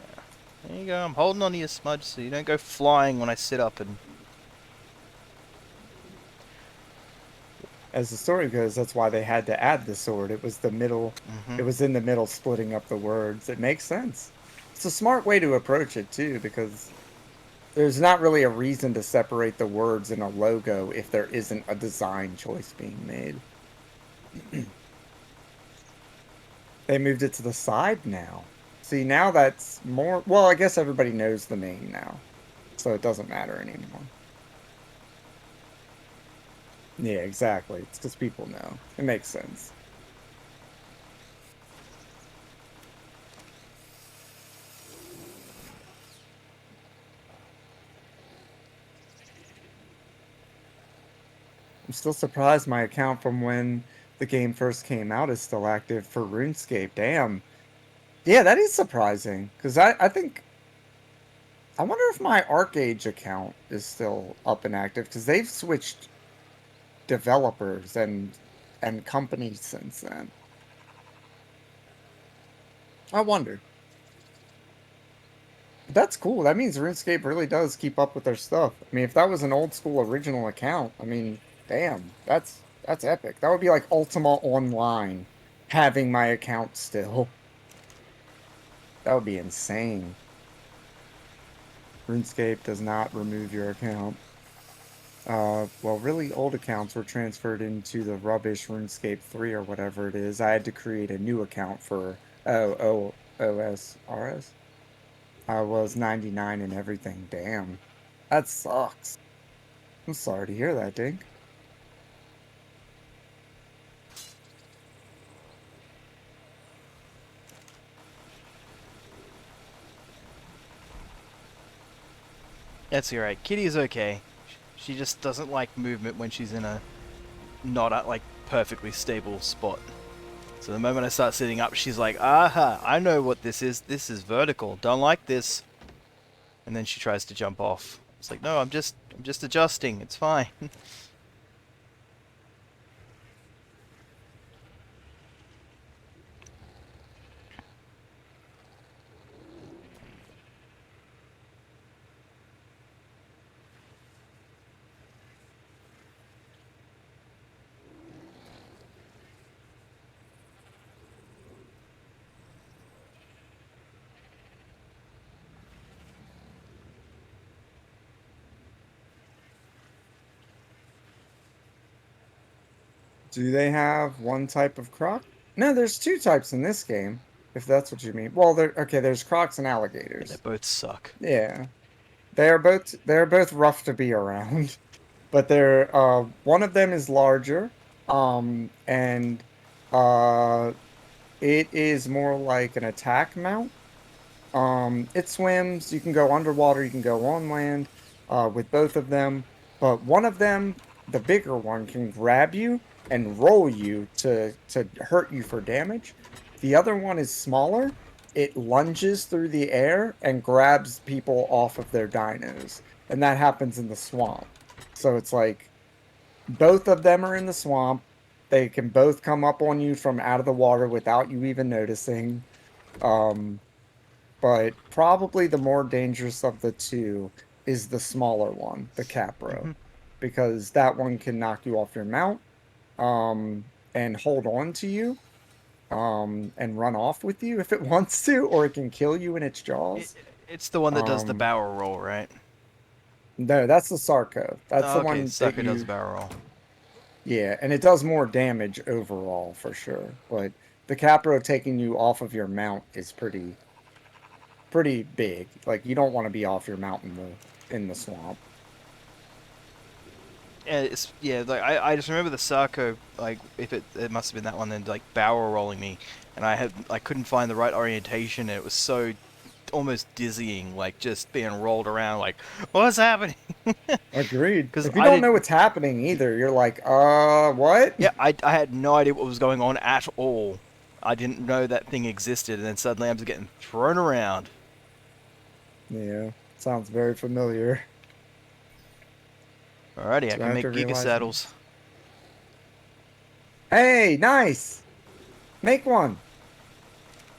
Speaker 2: There you go, I'm holding on to your Smudge so you don't go flying when I sit up and...
Speaker 1: As the story goes, that's why they had to add the sword. It was the middle.
Speaker 2: Mm-hmm.
Speaker 1: It was in the middle, splitting up the words. It makes sense. It's a smart way to approach it too, because there's not really a reason to separate the words in a logo if there isn't a design choice being made. They moved it to the side now. See, now that's more. Well, I guess everybody knows the name now, so it doesn't matter anymore. Yeah, exactly. It's because people know. It makes sense. I'm still surprised my account from when the game first came out is still active for RuneScape. Damn. Yeah, that is surprising. Because I think... I wonder if my ARK account is still up and active. Because they've switched developers and companies since then. I wonder. But that's cool. That means RuneScape really does keep up with their stuff. I mean, if that was an old school original account, I mean, damn, that's epic. That would be like Ultima Online having my account still. That would be insane. RuneScape does not remove your account. Well, really old accounts were transferred into the rubbish RuneScape 3 or whatever it is. I had to create a new account for OS RS. I was 99 and everything. Damn. That sucks. I'm sorry to hear that, Dink.
Speaker 2: That's alright. Kitty's okay. She just doesn't like movement when she's in a not a, like perfectly stable spot. So the moment I start sitting up, she's like, aha, I know what this is. This is vertical. Don't like this. And then she tries to jump off. It's like, no, I'm just adjusting. It's fine.
Speaker 1: Do they have one type of croc? No, there's two types in this game, if that's what you mean. Well, okay, there's crocs and
Speaker 2: Yeah, they
Speaker 1: alligators.
Speaker 2: both suck.
Speaker 1: Yeah. They're both rough to be around. But one of them is larger, and uh it is more like an attack mount. It swims. You can go underwater. You can go on land with both of them. But one of them, the bigger one, can grab you and roll you to hurt you for damage. The other one is smaller. It lunges through the air and grabs people off of their dinos, and that happens in the swamp. So it's like both of them are in the swamp. They can both come up on you from out of the water without you even noticing. Um, but probably the more dangerous of the two is the smaller one, the Capro,
Speaker 2: Hmm.
Speaker 1: because that one can knock you off your mount, um, and hold on to you, and run off with you if it wants to, or it can kill you in its
Speaker 2: It,
Speaker 1: jaws.
Speaker 2: it's the one that does the
Speaker 1: Um,
Speaker 2: barrel roll, right?
Speaker 1: no, that's the Sarco. That's
Speaker 2: Oh,
Speaker 1: the
Speaker 2: okay,
Speaker 1: one that
Speaker 2: sucker does
Speaker 1: you,
Speaker 2: barrel roll.
Speaker 1: yeah, and it does more damage overall for sure. But the Capro taking you off of your mount is pretty big. Like you don't want to be off your mount in the swamp.
Speaker 2: Yeah, like I just remember the Sarko, like if it must have been that one, then like barrel rolling me, and I couldn't find the right orientation. And it was so almost dizzying, like just being rolled around, like what's happening?
Speaker 1: Agreed.
Speaker 2: Because
Speaker 1: If you
Speaker 2: I
Speaker 1: don't know
Speaker 2: did,
Speaker 1: what's happening either, you're like, what?
Speaker 2: yeah, I had no idea what was going on at all. I didn't know that thing existed, and then suddenly I'm just getting thrown around.
Speaker 1: Yeah, sounds very familiar.
Speaker 2: Alrighty, I
Speaker 1: So I
Speaker 2: can
Speaker 1: have to
Speaker 2: make Giga
Speaker 1: realize.
Speaker 2: saddles.
Speaker 1: Hey, nice! Make one.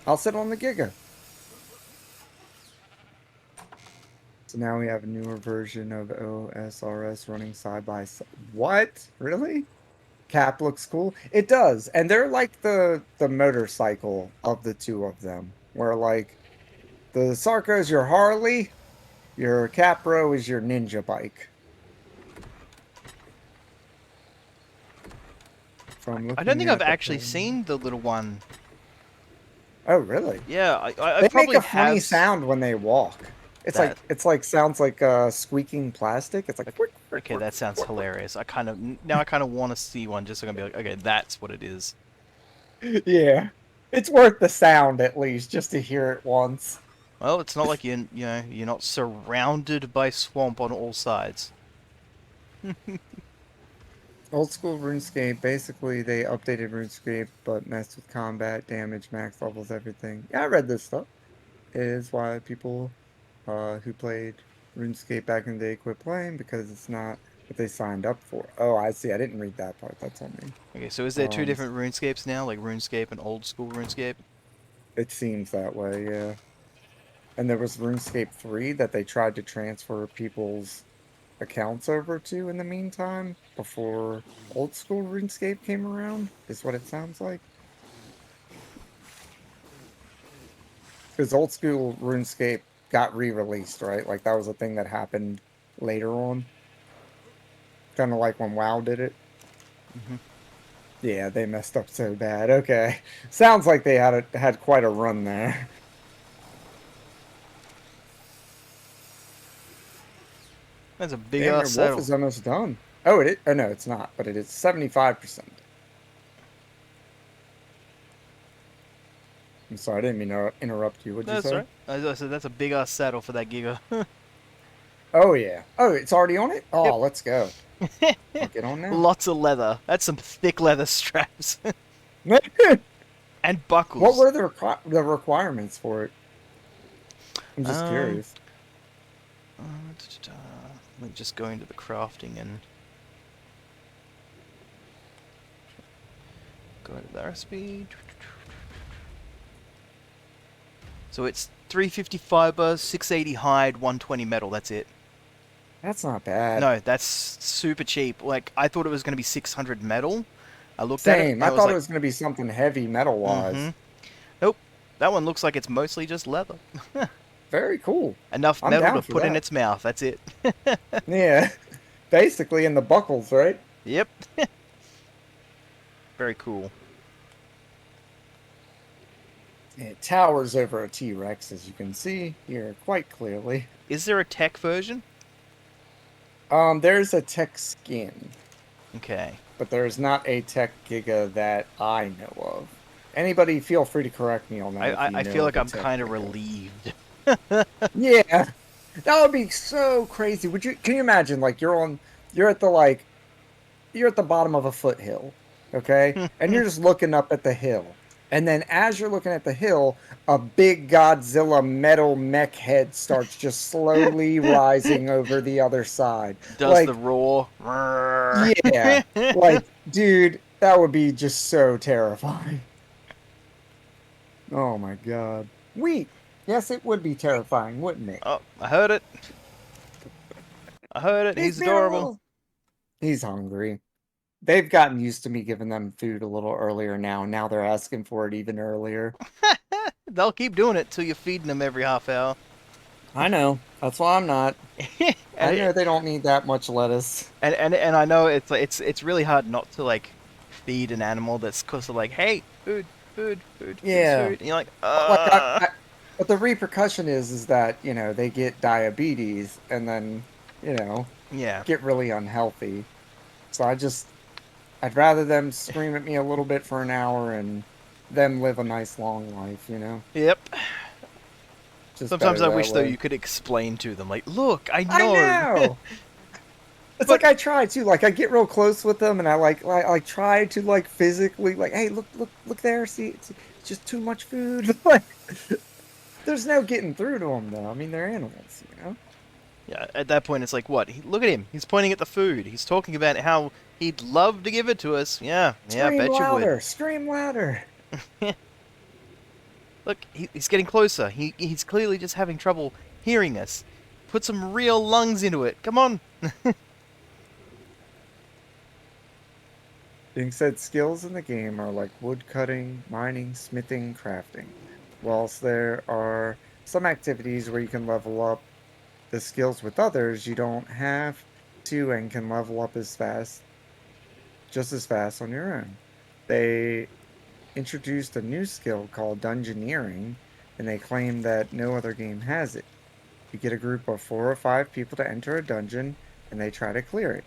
Speaker 1: I'll sit on the Giga. So now we have a newer version of OSRS running side by side. What? Really? Cap looks cool. It does, and they're like the motorcycle of the two of them. Where like the Sarko is your Harley, your Capro is your ninja bike. From
Speaker 2: I don't
Speaker 1: looking
Speaker 2: think I've
Speaker 1: at the
Speaker 2: actually
Speaker 1: plan.
Speaker 2: seen the little one.
Speaker 1: Oh, really?
Speaker 2: Yeah, I
Speaker 1: They make
Speaker 2: probably
Speaker 1: a funny
Speaker 2: have
Speaker 1: sound when they walk.
Speaker 2: that.
Speaker 1: It's like sounds like squeaking plastic. It's like quick, quick,
Speaker 2: Okay,
Speaker 1: quick,
Speaker 2: that sounds
Speaker 1: quick, quick.
Speaker 2: hilarious. Now I kind of want to see one just so I can be like, okay, that's what it is.
Speaker 1: Yeah, it's worth the sound at least just to hear it once.
Speaker 2: Well, it's not like you're not surrounded by swamp on all sides.
Speaker 1: Old school RuneScape, basically they updated RuneScape but messed with combat, damage, max levels, everything. Yeah, I read this stuff. It is why people who played RuneScape back in the day quit playing because it's not what they signed up for. Oh, I see. I didn't read that part. That's on me.
Speaker 2: Okay, so is there two
Speaker 1: Um,
Speaker 2: different RuneScapes now, like RuneScape and old school RuneScape?
Speaker 1: it seems that way, yeah. And there was RuneScape 3 that they tried to transfer people's accounts over to in the meantime before old school RuneScape came around, is what it sounds like. Because old school RuneScape got re-released, right? Like that was a thing that happened later on. Kind of like when WoW did it.
Speaker 2: Hmm.
Speaker 1: Yeah, they messed up so bad. Okay. Sounds like they had quite a run there.
Speaker 2: That's a big
Speaker 1: Damn,
Speaker 2: ass
Speaker 1: your wolf
Speaker 2: saddle.
Speaker 1: is almost done. Oh, it is. Oh, no, it's not. But it is 75%. I'm sorry, I didn't mean to interrupt you. What'd you
Speaker 2: That's
Speaker 1: say?
Speaker 2: right. I said that's a big ass saddle for that Giga.
Speaker 1: Oh, yeah. Oh, it's already on it?
Speaker 2: Yep.
Speaker 1: Oh, let's go. I'll get on now.
Speaker 2: Lots of leather. That's some thick leather straps and
Speaker 1: What
Speaker 2: buckles.
Speaker 1: were the requirements for it? I'm just
Speaker 2: Um,
Speaker 1: curious.
Speaker 2: let me just go into the crafting and go into the recipe. So it's 350 fiber, 680 hide, 120 metal. That's it.
Speaker 1: That's not bad.
Speaker 2: No, that's super cheap. Like I thought it was going to be 600 metal. I looked at it
Speaker 1: Same.
Speaker 2: and
Speaker 1: I
Speaker 2: it was
Speaker 1: thought it
Speaker 2: like,
Speaker 1: was going to be something heavy metal-wise.
Speaker 2: nope. That one looks like it's mostly just leather.
Speaker 1: Very cool.
Speaker 2: Enough
Speaker 1: I'm
Speaker 2: metal
Speaker 1: down
Speaker 2: to
Speaker 1: for
Speaker 2: put in
Speaker 1: that.
Speaker 2: its mouth. That's it.
Speaker 1: Yeah. Basically in the buckles, right?
Speaker 2: Yep. Very cool.
Speaker 1: It towers over a T-Rex, as you can see here quite clearly.
Speaker 2: Is there a tech version?
Speaker 1: There's a tech skin,
Speaker 2: Okay.
Speaker 1: but there's not a tech Giga that I know of. Anybody, feel free to correct me on that if you
Speaker 2: I feel
Speaker 1: know
Speaker 2: like
Speaker 1: of a
Speaker 2: I'm
Speaker 1: tech
Speaker 2: kind of
Speaker 1: Giga.
Speaker 2: relieved.
Speaker 1: Yeah, that would be so crazy. Would you? Can you imagine? Like you're at the you're at the bottom of a foothill, okay, and you're just looking up at the hill, and then as you're looking at the hill, a big Godzilla metal mech head starts just slowly rising over the other side.
Speaker 2: Does the
Speaker 1: Like,
Speaker 2: roar?
Speaker 1: yeah, like, dude, that would be just so terrifying. Oh my god. Wheat. Yes, it would be terrifying, wouldn't it?
Speaker 2: Oh, I heard it. I heard it.
Speaker 1: He's
Speaker 2: He's
Speaker 1: being a
Speaker 2: adorable.
Speaker 1: little. He's hungry. They've gotten used to me giving them food a little earlier now. Now they're asking for it even earlier.
Speaker 2: They'll keep doing it till you're feeding them every half hour.
Speaker 1: I know. That's why I'm not.
Speaker 2: and
Speaker 1: I know
Speaker 2: it,
Speaker 1: they don't need that much lettuce.
Speaker 2: and I know it's like it's really hard not to like feed an animal that's close to like, hey, food, food, food, food,
Speaker 1: Yeah.
Speaker 2: food. And you're like,
Speaker 1: But like but the repercussion is that, they get diabetes and then,
Speaker 2: yeah,
Speaker 1: get really unhealthy. So I'd rather them scream at me a little bit for an hour and them live a nice long life.
Speaker 2: yep.
Speaker 1: Just
Speaker 2: Sometimes
Speaker 1: better
Speaker 2: I
Speaker 1: that
Speaker 2: wish though
Speaker 1: way.
Speaker 2: you could explain to them, like, look, I
Speaker 1: I
Speaker 2: know.
Speaker 1: know. It's
Speaker 2: But
Speaker 1: like I try to, like I get real close with them, and I like try to like physically, like, hey, look there, see, it's just too much food. Like, there's no getting through to them though. I mean, they're animals.
Speaker 2: yeah, at that point it's like, what? Look at him. He's pointing at the food. He's talking about how he'd love to give it to us. Yeah, I
Speaker 1: Scream
Speaker 2: bet you would.
Speaker 1: louder, scream louder.
Speaker 2: Look, he's getting closer. He's clearly just having trouble hearing us. Put some real lungs into it. Come on.
Speaker 1: Being said, skills in the game are like wood cutting, mining, smithing, crafting. Whilst there are some activities where you can level up the skills with others, you don't have to and can level up just as fast on your own. They introduced a new skill called dungeoneering, and they claim that no other game has it. You get a group of 4 or 5 people to enter a dungeon, and they try to clear it.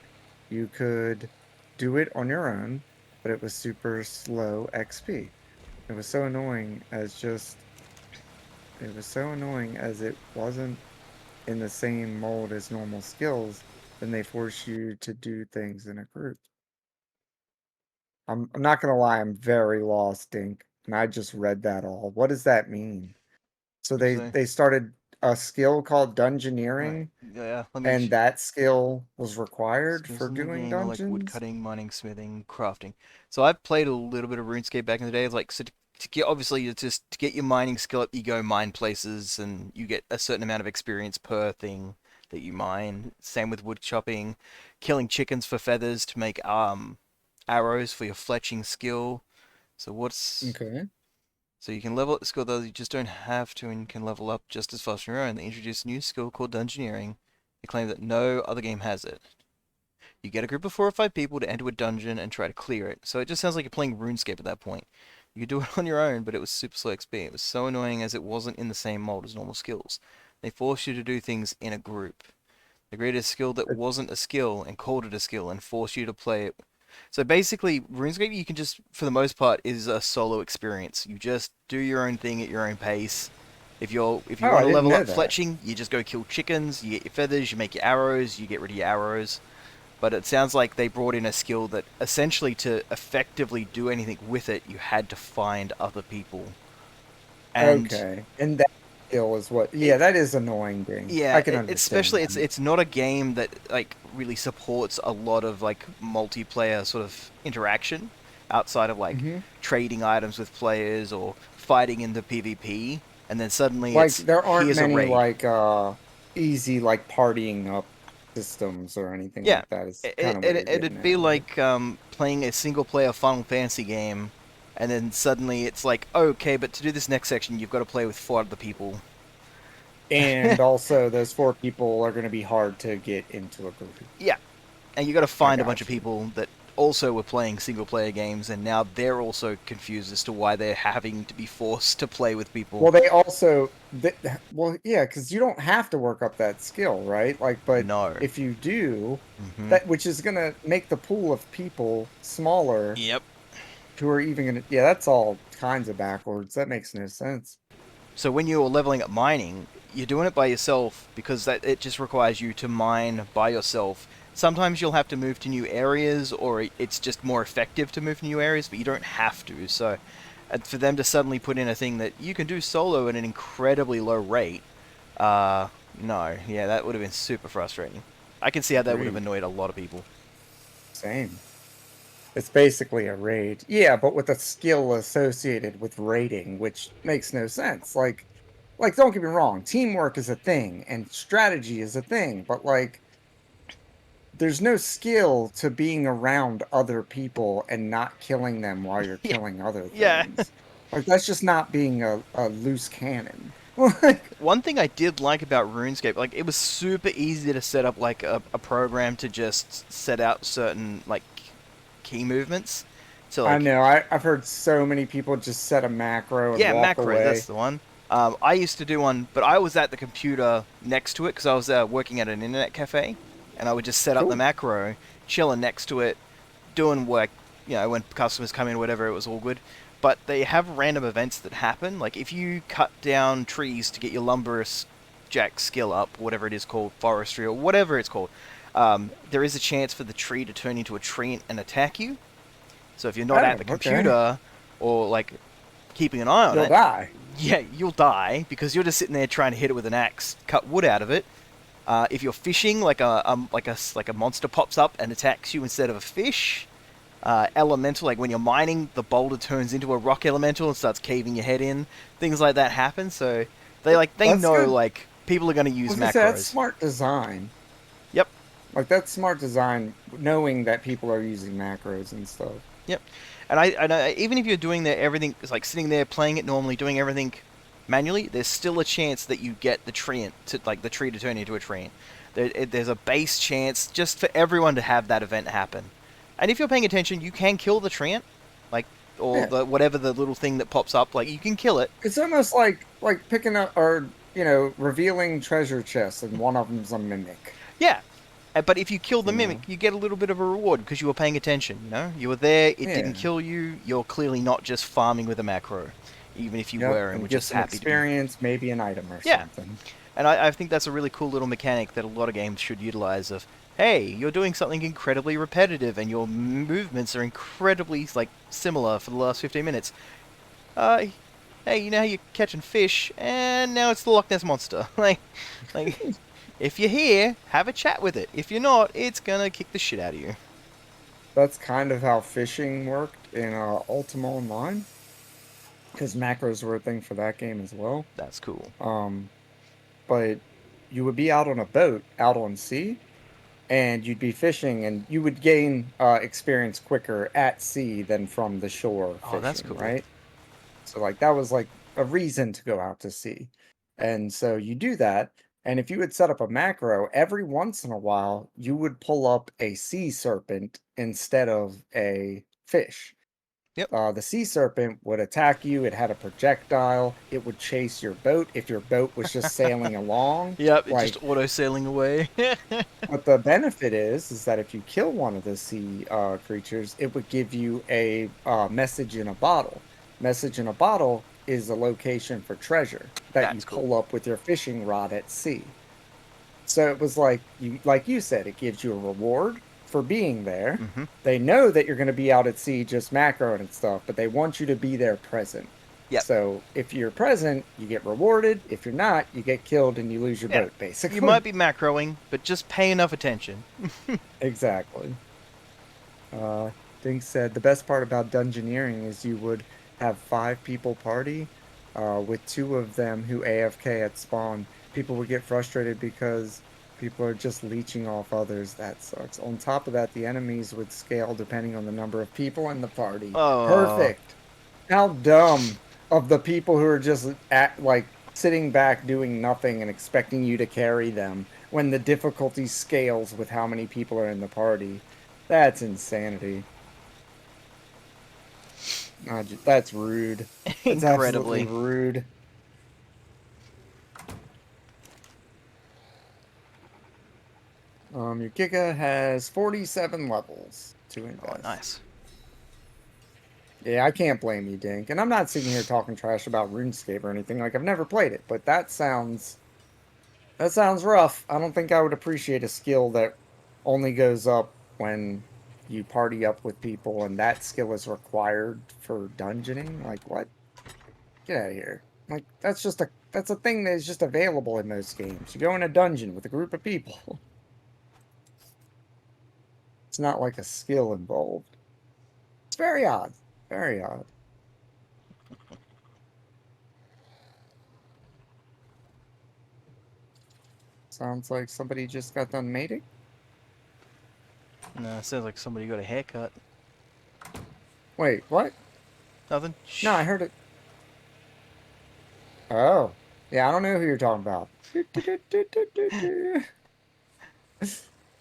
Speaker 1: You could do it on your own, but it was super slow XP. It was so annoying it wasn't in the same mold as normal skills, then they force you to do things in a group. I'm not gonna lie, I'm very lost, Dink, and I just read that all. What does that mean? So
Speaker 2: What'd you
Speaker 1: they
Speaker 2: say?
Speaker 1: they started a skill called
Speaker 2: Alright,
Speaker 1: dungeoneering,
Speaker 2: yeah, let me.
Speaker 1: and that skill was required
Speaker 2: Skills
Speaker 1: for
Speaker 2: in the
Speaker 1: doing
Speaker 2: game are like wood
Speaker 1: dungeons?
Speaker 2: cutting, mining, smithing, crafting. So I've played a little bit of RuneScape back in the day. Like, so to get obviously it's just to get your mining skill up, you go mine places, and you get a certain amount of experience per thing that you mine. Same with wood chopping, killing chickens for feathers to make arrows for your fletching skill. So what's
Speaker 1: Okay.
Speaker 2: so you can level up the skill though, you just don't have to and can level up just as fast on your own. They introduced a new skill called Dungeoneering. They claim that no other game has it. You get a group of 4 or 5 people to enter a dungeon and try to clear it. So it just sounds like you're playing RuneScape at that point. You could do it on your own, but it was super slow XP. It was so annoying as it wasn't in the same mold as normal skills. They forced you to do things in a group. They created a skill that wasn't a skill and called it a skill and forced you to play it. So basically, RuneScape, you can just, for the most part, is a solo experience. You just do your own thing at your own pace. If you
Speaker 1: Oh,
Speaker 2: want
Speaker 1: I
Speaker 2: to
Speaker 1: didn't
Speaker 2: level
Speaker 1: know
Speaker 2: up
Speaker 1: that.
Speaker 2: fletching, you just go kill chickens, you get your feathers, you make your arrows, you get rid of your arrows. But it sounds like they brought in a skill that essentially to effectively do anything with it, you had to find other people. And
Speaker 1: Okay. And that skill is what,
Speaker 2: it,
Speaker 1: yeah, that is annoying, Dink.
Speaker 2: yeah,
Speaker 1: I can understand
Speaker 2: especially
Speaker 1: that.
Speaker 2: it's not a game that like really supports a lot of like multiplayer sort of interaction outside of like
Speaker 1: Hmm.
Speaker 2: trading items with players or fighting in the PvP. And then suddenly
Speaker 1: Like,
Speaker 2: it's
Speaker 1: there aren't
Speaker 2: here's a
Speaker 1: many,
Speaker 2: raid.
Speaker 1: like, easy, like, partying up systems or anything
Speaker 2: Yeah,
Speaker 1: like that. Is kind of what you're getting
Speaker 2: it'd be
Speaker 1: at, right?
Speaker 2: like playing a single player Final Fantasy game, and then suddenly it's like, okay, but to do this next section, you've got to play with 4 other people.
Speaker 1: And also, those 4 people are going to be hard to get into a group.
Speaker 2: Yeah, and you got to
Speaker 1: I
Speaker 2: find a bunch of
Speaker 1: got you.
Speaker 2: people that also were playing single player games, and now they're also confused as to why they're having to be forced to play with people.
Speaker 1: Well, they also, well, yeah, because you don't have to work up that skill, right? Like, but
Speaker 2: No.
Speaker 1: if you do,
Speaker 2: Mm-hmm.
Speaker 1: that which is gonna make the pool of people smaller
Speaker 2: Yep.
Speaker 1: who are even gonna, yeah, that's all kinds of backwards. That makes no sense.
Speaker 2: So when you're leveling up mining, you're doing it by yourself because that it just requires you to mine by yourself. Sometimes you'll have to move to new areas, or it's just more effective to move to new areas, but you don't have to. So, for them to suddenly put in a thing that you can do solo at an incredibly low rate, no, yeah, that would have been super frustrating. I can see how that would have
Speaker 1: Agreed.
Speaker 2: annoyed a lot of people.
Speaker 1: Same. It's basically a raid. Yeah, but with a skill associated with raiding, which makes no sense. Like don't get me wrong, teamwork is a thing and strategy is a thing, but like there's no skill to being around other people and not killing them while you're
Speaker 2: Yeah,
Speaker 1: killing other
Speaker 2: yeah.
Speaker 1: things. Like that's just not being a loose cannon. Like
Speaker 2: One thing I did like about RuneScape, like it was super easy to set up like a program to just set out certain like key movements. So
Speaker 1: I
Speaker 2: like,
Speaker 1: know, I've heard so many people just set a macro and
Speaker 2: yeah,
Speaker 1: walk
Speaker 2: macros, that's
Speaker 1: away.
Speaker 2: the one. I used to do one, but I was at the computer next to it because I was working at an internet cafe, and I would just set up the
Speaker 1: Cool.
Speaker 2: macro, chilling next to it, doing work. You know, when customers come in, whatever, it was all good. But they have random events that happen. Like if you cut down trees to get your lumberous jack skill up, whatever it is called, forestry or whatever it's called, there is a chance for the tree to turn into a tree and attack you. So if you're not at
Speaker 1: Oh,
Speaker 2: the
Speaker 1: okay.
Speaker 2: computer or like keeping an eye on
Speaker 1: You'll
Speaker 2: it,
Speaker 1: die.
Speaker 2: yeah, you'll die because you're just sitting there trying to hit it with an axe, cut wood out of it. If you're fishing, like a monster pops up and attacks you instead of a fish. Elemental, like when you're mining, the boulder turns into a rock elemental and starts caving your head in. Things like that happen. So they
Speaker 1: That's
Speaker 2: know
Speaker 1: good.
Speaker 2: like people are going to
Speaker 1: I
Speaker 2: use
Speaker 1: was gonna say that's
Speaker 2: macros.
Speaker 1: smart design.
Speaker 2: Yep.
Speaker 1: Like that's smart design, knowing that people are using macros and stuff.
Speaker 2: Yep. And even if you're doing everything, it's like sitting there playing it normally, doing everything manually, there's still a chance that you get the tree to turn into a tree. There's a base chance just for everyone to have that event happen. And if you're paying attention, you can kill the treant, like or
Speaker 1: Yeah,
Speaker 2: the whatever the little thing that pops up, like you can kill it.
Speaker 1: it's almost like picking up or revealing treasure chests, and one of them's a mimic.
Speaker 2: Yeah. But if you kill the
Speaker 1: You know?
Speaker 2: mimic, you get a little bit of a reward because you were paying attention. You know, you were there. It didn't
Speaker 1: Yeah.
Speaker 2: kill you. You're clearly not just farming with a macro, even if you
Speaker 1: Yep.
Speaker 2: were and
Speaker 1: And
Speaker 2: were
Speaker 1: get
Speaker 2: just
Speaker 1: some
Speaker 2: happy to be.
Speaker 1: experience, maybe an item or
Speaker 2: Yeah.
Speaker 1: something.
Speaker 2: And I think that's a really cool little mechanic that a lot of games should utilize. Of hey, you're doing something incredibly repetitive and your movements are incredibly like similar for the last 15 minutes. Uh, hey, you know how you're catching fish, and now it's the Loch Ness monster. like, if you're here, have a chat with it. If you're not, it's gonna kick the shit out of you.
Speaker 1: That's kind of how fishing worked in Ultima Online, because macros were a thing for that game as well.
Speaker 2: That's cool.
Speaker 1: But you would be out on a boat out on sea, and you'd be fishing, and you would gain experience quicker at sea than from the shore
Speaker 2: Oh, that's
Speaker 1: fishing,
Speaker 2: cool.
Speaker 1: right? So like that was like a reason to go out to sea. And so you do that, and if you would set up a macro, every once in a while you would pull up a sea serpent instead of a fish.
Speaker 2: Yep.
Speaker 1: The sea serpent would attack you. It had a projectile. It would chase your boat if your boat was just sailing along.
Speaker 2: Yep, it's
Speaker 1: Like,
Speaker 2: just auto sailing away.
Speaker 1: what the benefit is that if you kill one of the sea creatures, it would give you a message in a bottle. Message in a bottle is a location for treasure that you
Speaker 2: That's cool.
Speaker 1: pull up with your fishing rod at sea. So it was like you said, it gives you a reward for being there.
Speaker 2: Mm-hmm.
Speaker 1: They know that you're going to be out at sea just macroing and stuff, but they want you to be there present.
Speaker 2: Yep.
Speaker 1: So if you're present, you get rewarded. If you're not, you get killed and you lose your
Speaker 2: Yeah.
Speaker 1: boat, basically.
Speaker 2: You might be macroing, but just pay enough attention.
Speaker 1: Exactly. Dink said the best part about dungeoneering is you would have 5 people party, with 2 of them who AFK at spawn. People would get frustrated because people are just leeching off others. That sucks. On top of that, the enemies would scale depending on the number of people in the party.
Speaker 2: Oh.
Speaker 1: Perfect. How dumb of the people who are just sitting back doing nothing and expecting you to carry them when the difficulty scales with how many people are in the party. That's insanity. That's rude. That's absolutely
Speaker 2: Incredibly.
Speaker 1: rude. Your Giga has 47 levels to
Speaker 2: Oh,
Speaker 1: invest.
Speaker 2: nice.
Speaker 1: Yeah, I can't blame you, Dink. And I'm not sitting here talking trash about RuneScape or anything. Like, I've never played it, but that sounds rough. I don't think I would appreciate a skill that only goes up when you party up with people and that skill is required for dungeoning. Like, what? Get out of here. Like, that's a thing that is just available in most games. You go in a dungeon with a group of people. It's not like a skill involved. It's very odd. Very odd. Sounds like somebody just got done mating.
Speaker 2: No, it sounds like somebody got a haircut.
Speaker 1: Wait, what?
Speaker 2: Nothing?
Speaker 1: No, I
Speaker 2: Shh.
Speaker 1: heard it. Oh. Yeah, I don't know who you're talking about.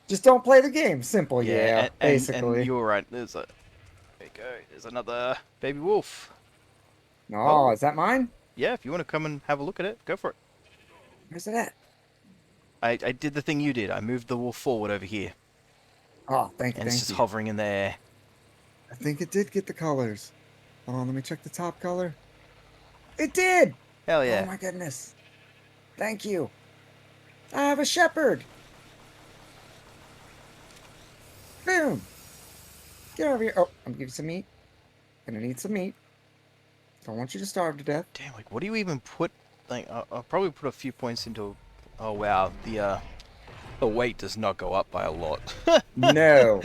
Speaker 1: Just don't play the game. Simple,
Speaker 2: Yeah,
Speaker 1: yeah,
Speaker 2: and
Speaker 1: basically.
Speaker 2: you're right. There you go. There's another baby wolf.
Speaker 1: Oh,
Speaker 2: Oh,
Speaker 1: is that mine?
Speaker 2: yeah. If you want to come and have a look at it, go for it.
Speaker 1: Where's it at?
Speaker 2: I did the thing you did. I moved the wolf forward over here,
Speaker 1: Oh,
Speaker 2: and it's
Speaker 1: thank
Speaker 2: just
Speaker 1: you.
Speaker 2: hovering in the air.
Speaker 1: I think it did get the colors. Hold on, let me check the top color. It did!
Speaker 2: Hell
Speaker 1: Oh
Speaker 2: yeah.
Speaker 1: my goodness. Thank you. I have a shepherd. Boom. Get over here. Oh, I'm gonna give you some meat. Gonna need some meat. Don't want you to starve to death.
Speaker 2: Damn, like, what do you even put? Like, I'll probably put a few points into. Oh wow, the weight does not go up by a lot.
Speaker 1: No.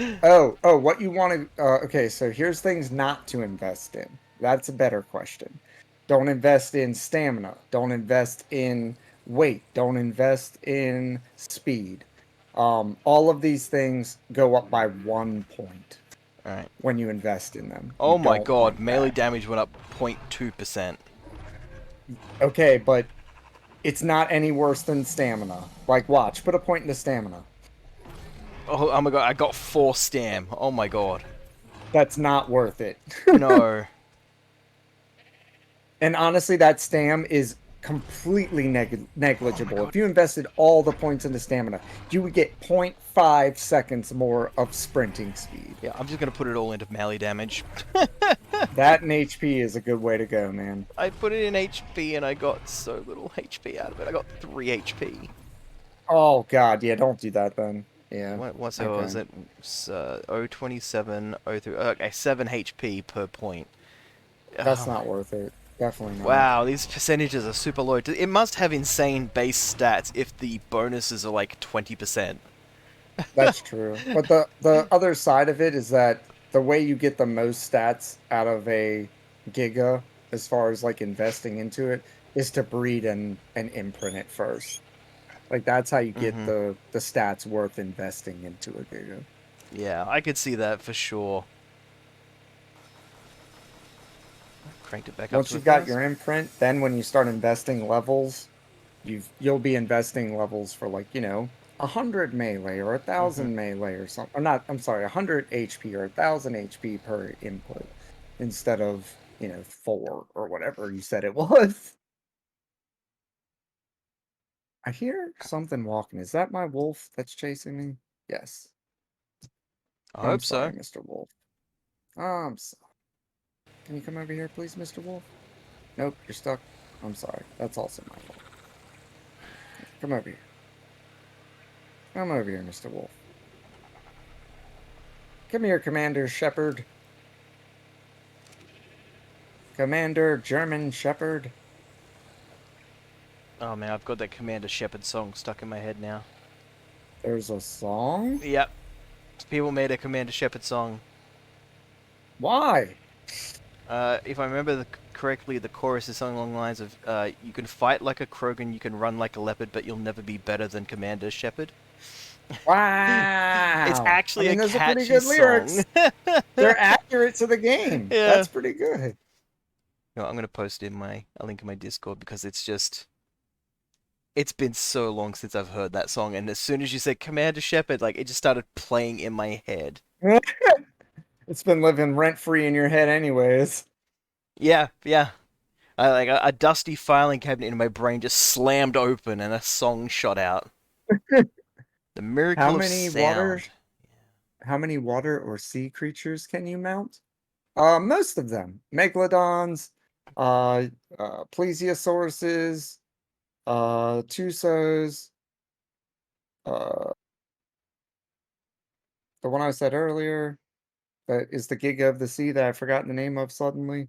Speaker 1: Oh, what you want to. Okay, so here's things not to invest in. That's a better question. Don't invest in stamina. Don't invest in weight. Don't invest in speed. All of these things go up by 1 point
Speaker 2: All right.
Speaker 1: when you invest in them. You
Speaker 2: Oh my
Speaker 1: don't
Speaker 2: god,
Speaker 1: want
Speaker 2: melee
Speaker 1: that.
Speaker 2: damage went up 0.2%.
Speaker 1: Okay, but it's not any worse than stamina. Like, watch. Put a point into stamina.
Speaker 2: Oh my god, I got 4 stam. Oh my god.
Speaker 1: That's not worth it.
Speaker 2: No.
Speaker 1: And honestly, that stam is completely
Speaker 2: Oh my
Speaker 1: negligible.
Speaker 2: god.
Speaker 1: If you invested all the points into stamina, you would get 0.5 seconds more of sprinting speed.
Speaker 2: Yeah, I'm just gonna put it all into melee damage.
Speaker 1: That and HP is a good way to go, man.
Speaker 2: I put it in HP and I got so little HP out of it. I got 3 HP.
Speaker 1: Oh god, yeah, don't do that then. Yeah.
Speaker 2: What's it?
Speaker 1: Okay.
Speaker 2: Was it 027, 03? Okay, 7 HP per point.
Speaker 1: That's
Speaker 2: Oh my.
Speaker 1: not worth it. Definitely not.
Speaker 2: Wow, these percentages are super low. It must have insane base stats if the bonuses are like 20%.
Speaker 1: That's true. But the other side of it is that the way you get the most stats out of a Giga, as far as like investing into it, is to breed and imprint it first. Like that's how you get
Speaker 2: Mm-hmm.
Speaker 1: the stats worth investing into a Giga.
Speaker 2: Yeah, I could see that for sure. Cranked it back up
Speaker 1: Once
Speaker 2: to
Speaker 1: you've
Speaker 2: a
Speaker 1: got
Speaker 2: thousand.
Speaker 1: your imprint, then when you start investing levels, you'll be investing levels for like, 100 melee or
Speaker 2: Mm-hmm.
Speaker 1: 1,000 melee or something. Or not, I'm sorry, 100 HP or 1,000 HP per input instead of, 4 or whatever you said it was. I hear something walking. Is that my wolf that's chasing me? Yes.
Speaker 2: I
Speaker 1: I'm
Speaker 2: hope so.
Speaker 1: sorry, Mr. Wolf. I'm sorry. Can you come over here, please, Mr. Wolf? Nope, you're stuck. I'm sorry. That's also my fault. Come over here. Come over here, Mr. Wolf. Come here, Commander Shepherd. Commander German Shepherd.
Speaker 2: Oh man, I've got that Commander Shepard song stuck in my head now.
Speaker 1: There's a song?
Speaker 2: Yep. People made a Commander Shepard song.
Speaker 1: Why?
Speaker 2: If I remember correctly, the chorus is something along the lines of, you can fight like a Krogan, you can run like a leopard, but you'll never be better than Commander Shepard. It's
Speaker 1: Wow. I
Speaker 2: actually a
Speaker 1: mean, those are pretty
Speaker 2: catchy
Speaker 1: good
Speaker 2: song.
Speaker 1: lyrics. They're accurate to the game.
Speaker 2: Yeah.
Speaker 1: That's pretty good.
Speaker 2: No, I'm gonna post in a link in my Discord because it's been so long since I've heard that song, and as soon as you said Commander Shepard, like it just started playing in my head.
Speaker 1: It's been living rent free in your head, anyways.
Speaker 2: Yeah, yeah. Like a dusty filing cabinet in my brain just slammed open and a song shot out. The
Speaker 1: How
Speaker 2: miracle of
Speaker 1: many water?
Speaker 2: sound.
Speaker 1: How many water or sea creatures can you mount? Most of them. Megalodons, uh, plesiosauruses, Tusos, uh, the one I said earlier that is the Giga of the Sea that I've forgotten the name of suddenly.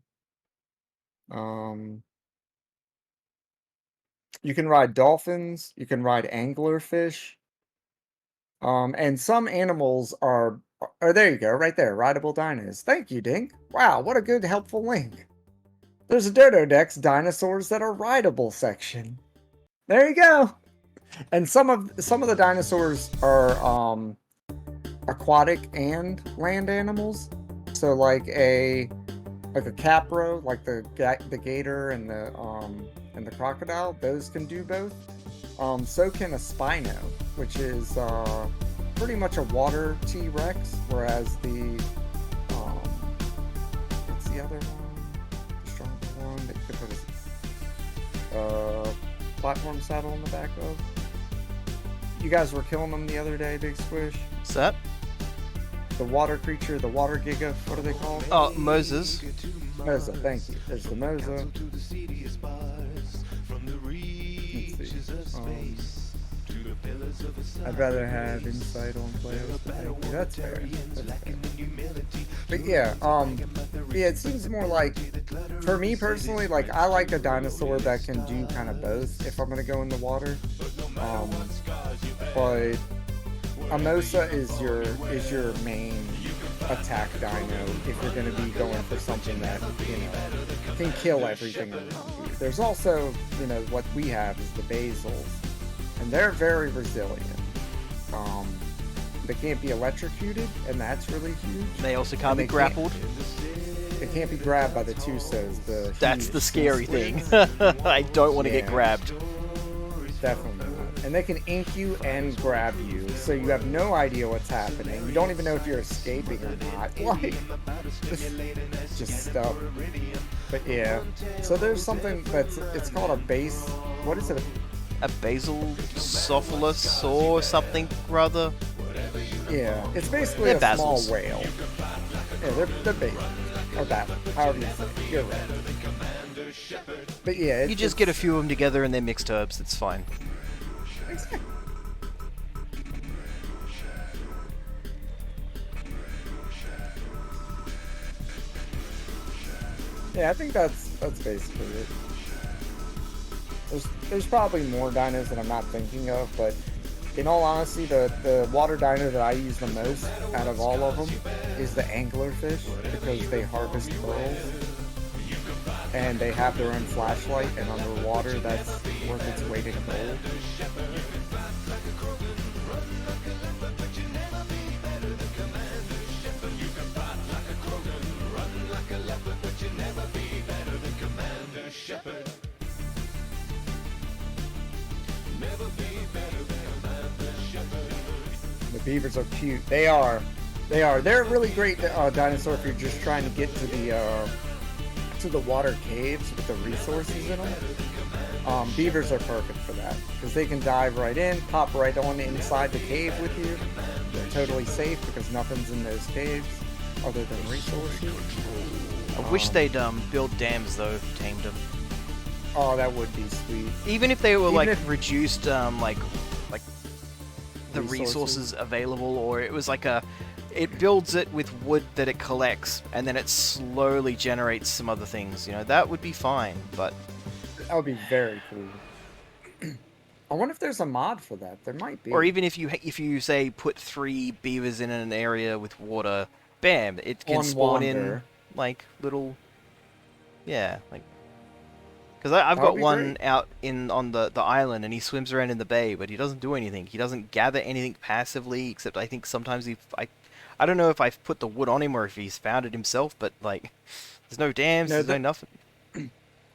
Speaker 1: Um, you can ride dolphins, you can ride anglerfish, and some animals are. Oh, there you go, right there, rideable dinos. Thank you, Dink. Wow, what a good, helpful link. There's a Dodo Dex dinosaurs that are rideable section. There you go. And some of the dinosaurs are aquatic and land animals. So like a capro, like the gator and the crocodile, those can do both. So can a spino, which is pretty much a water T-Rex, whereas the what's the other one? The stronger one that you could put a platform saddle on the back of. You guys were killing them the other day, Big Squish.
Speaker 2: What's that?
Speaker 1: The water creature, the water giga, what are they called?
Speaker 2: Oh, Moses.
Speaker 1: Moza, thank you. There's the Moza. Let's see. I'd rather have insight on players. Thank you. That's fair. That's fair. But yeah, it seems more like, for me personally, like I like a dinosaur that can do kind of both if I'm gonna go in the water. But a Mosa is your main attack dino if you're going to be going for something that can kill everything around you. There's also what we have is the basils, and they're very resilient. They can't be electrocuted, and that's really huge.
Speaker 2: They also can't be
Speaker 1: they
Speaker 2: grappled.
Speaker 1: They can't be grabbed by the Tusos.
Speaker 2: That's the scary thing. I don't want to get grabbed.
Speaker 1: Definitely not. And they can ink you and grab you, so you have no idea what's happening. You don't even know if you're escaping or not. Like, just stuff. But yeah, so there's something it's called a base. What is it?
Speaker 2: A basilophilis or something rather.
Speaker 1: Yeah, it's basically
Speaker 2: They're
Speaker 1: a
Speaker 2: basils.
Speaker 1: small whale. Yeah, they're big. Or basil, however you say it. You're right. But yeah,
Speaker 2: You just get a few of them together and they're mixed herbs. It's fine.
Speaker 1: Exactly. Yeah, I think that's basically it. There's probably more dinos that I'm not thinking of, but in all honesty, the water dino that I use the most out of all of them is the anglerfish, because they harvest pearls and they have their own flashlight, and underwater that's worth its weight in gold. The beavers are cute. They are. They're a really great dinosaur if you're just trying to get to the water caves with the resources in them. Beavers are perfect for that because they can dive right in, pop right on inside the cave with you. They're totally safe because nothing's in those caves other than resources.
Speaker 2: I wish they'd build dams though, tamed them.
Speaker 1: Oh, that would be sweet.
Speaker 2: Even if they were
Speaker 1: Even
Speaker 2: like
Speaker 1: if-
Speaker 2: reduced, like the
Speaker 1: Resources.
Speaker 2: resources available, or it was like it builds it with wood that it collects, and then it slowly generates some other things. That would be fine. But
Speaker 1: That would be very cool. I wonder if there's a mod for that. There might be.
Speaker 2: or even if you say put 3 beavers in an area with water, bam, it can
Speaker 1: On
Speaker 2: spawn in
Speaker 1: Wander.
Speaker 2: like little, yeah, like. Because I've
Speaker 1: That would
Speaker 2: got
Speaker 1: be
Speaker 2: one
Speaker 1: great.
Speaker 2: out on the island, and he swims around in the bay, but he doesn't do anything. He doesn't gather anything passively, except I think sometimes I don't know if I've put the wood on him or if he's found it himself, but like, there's no dams,
Speaker 1: No,
Speaker 2: there's no nothing.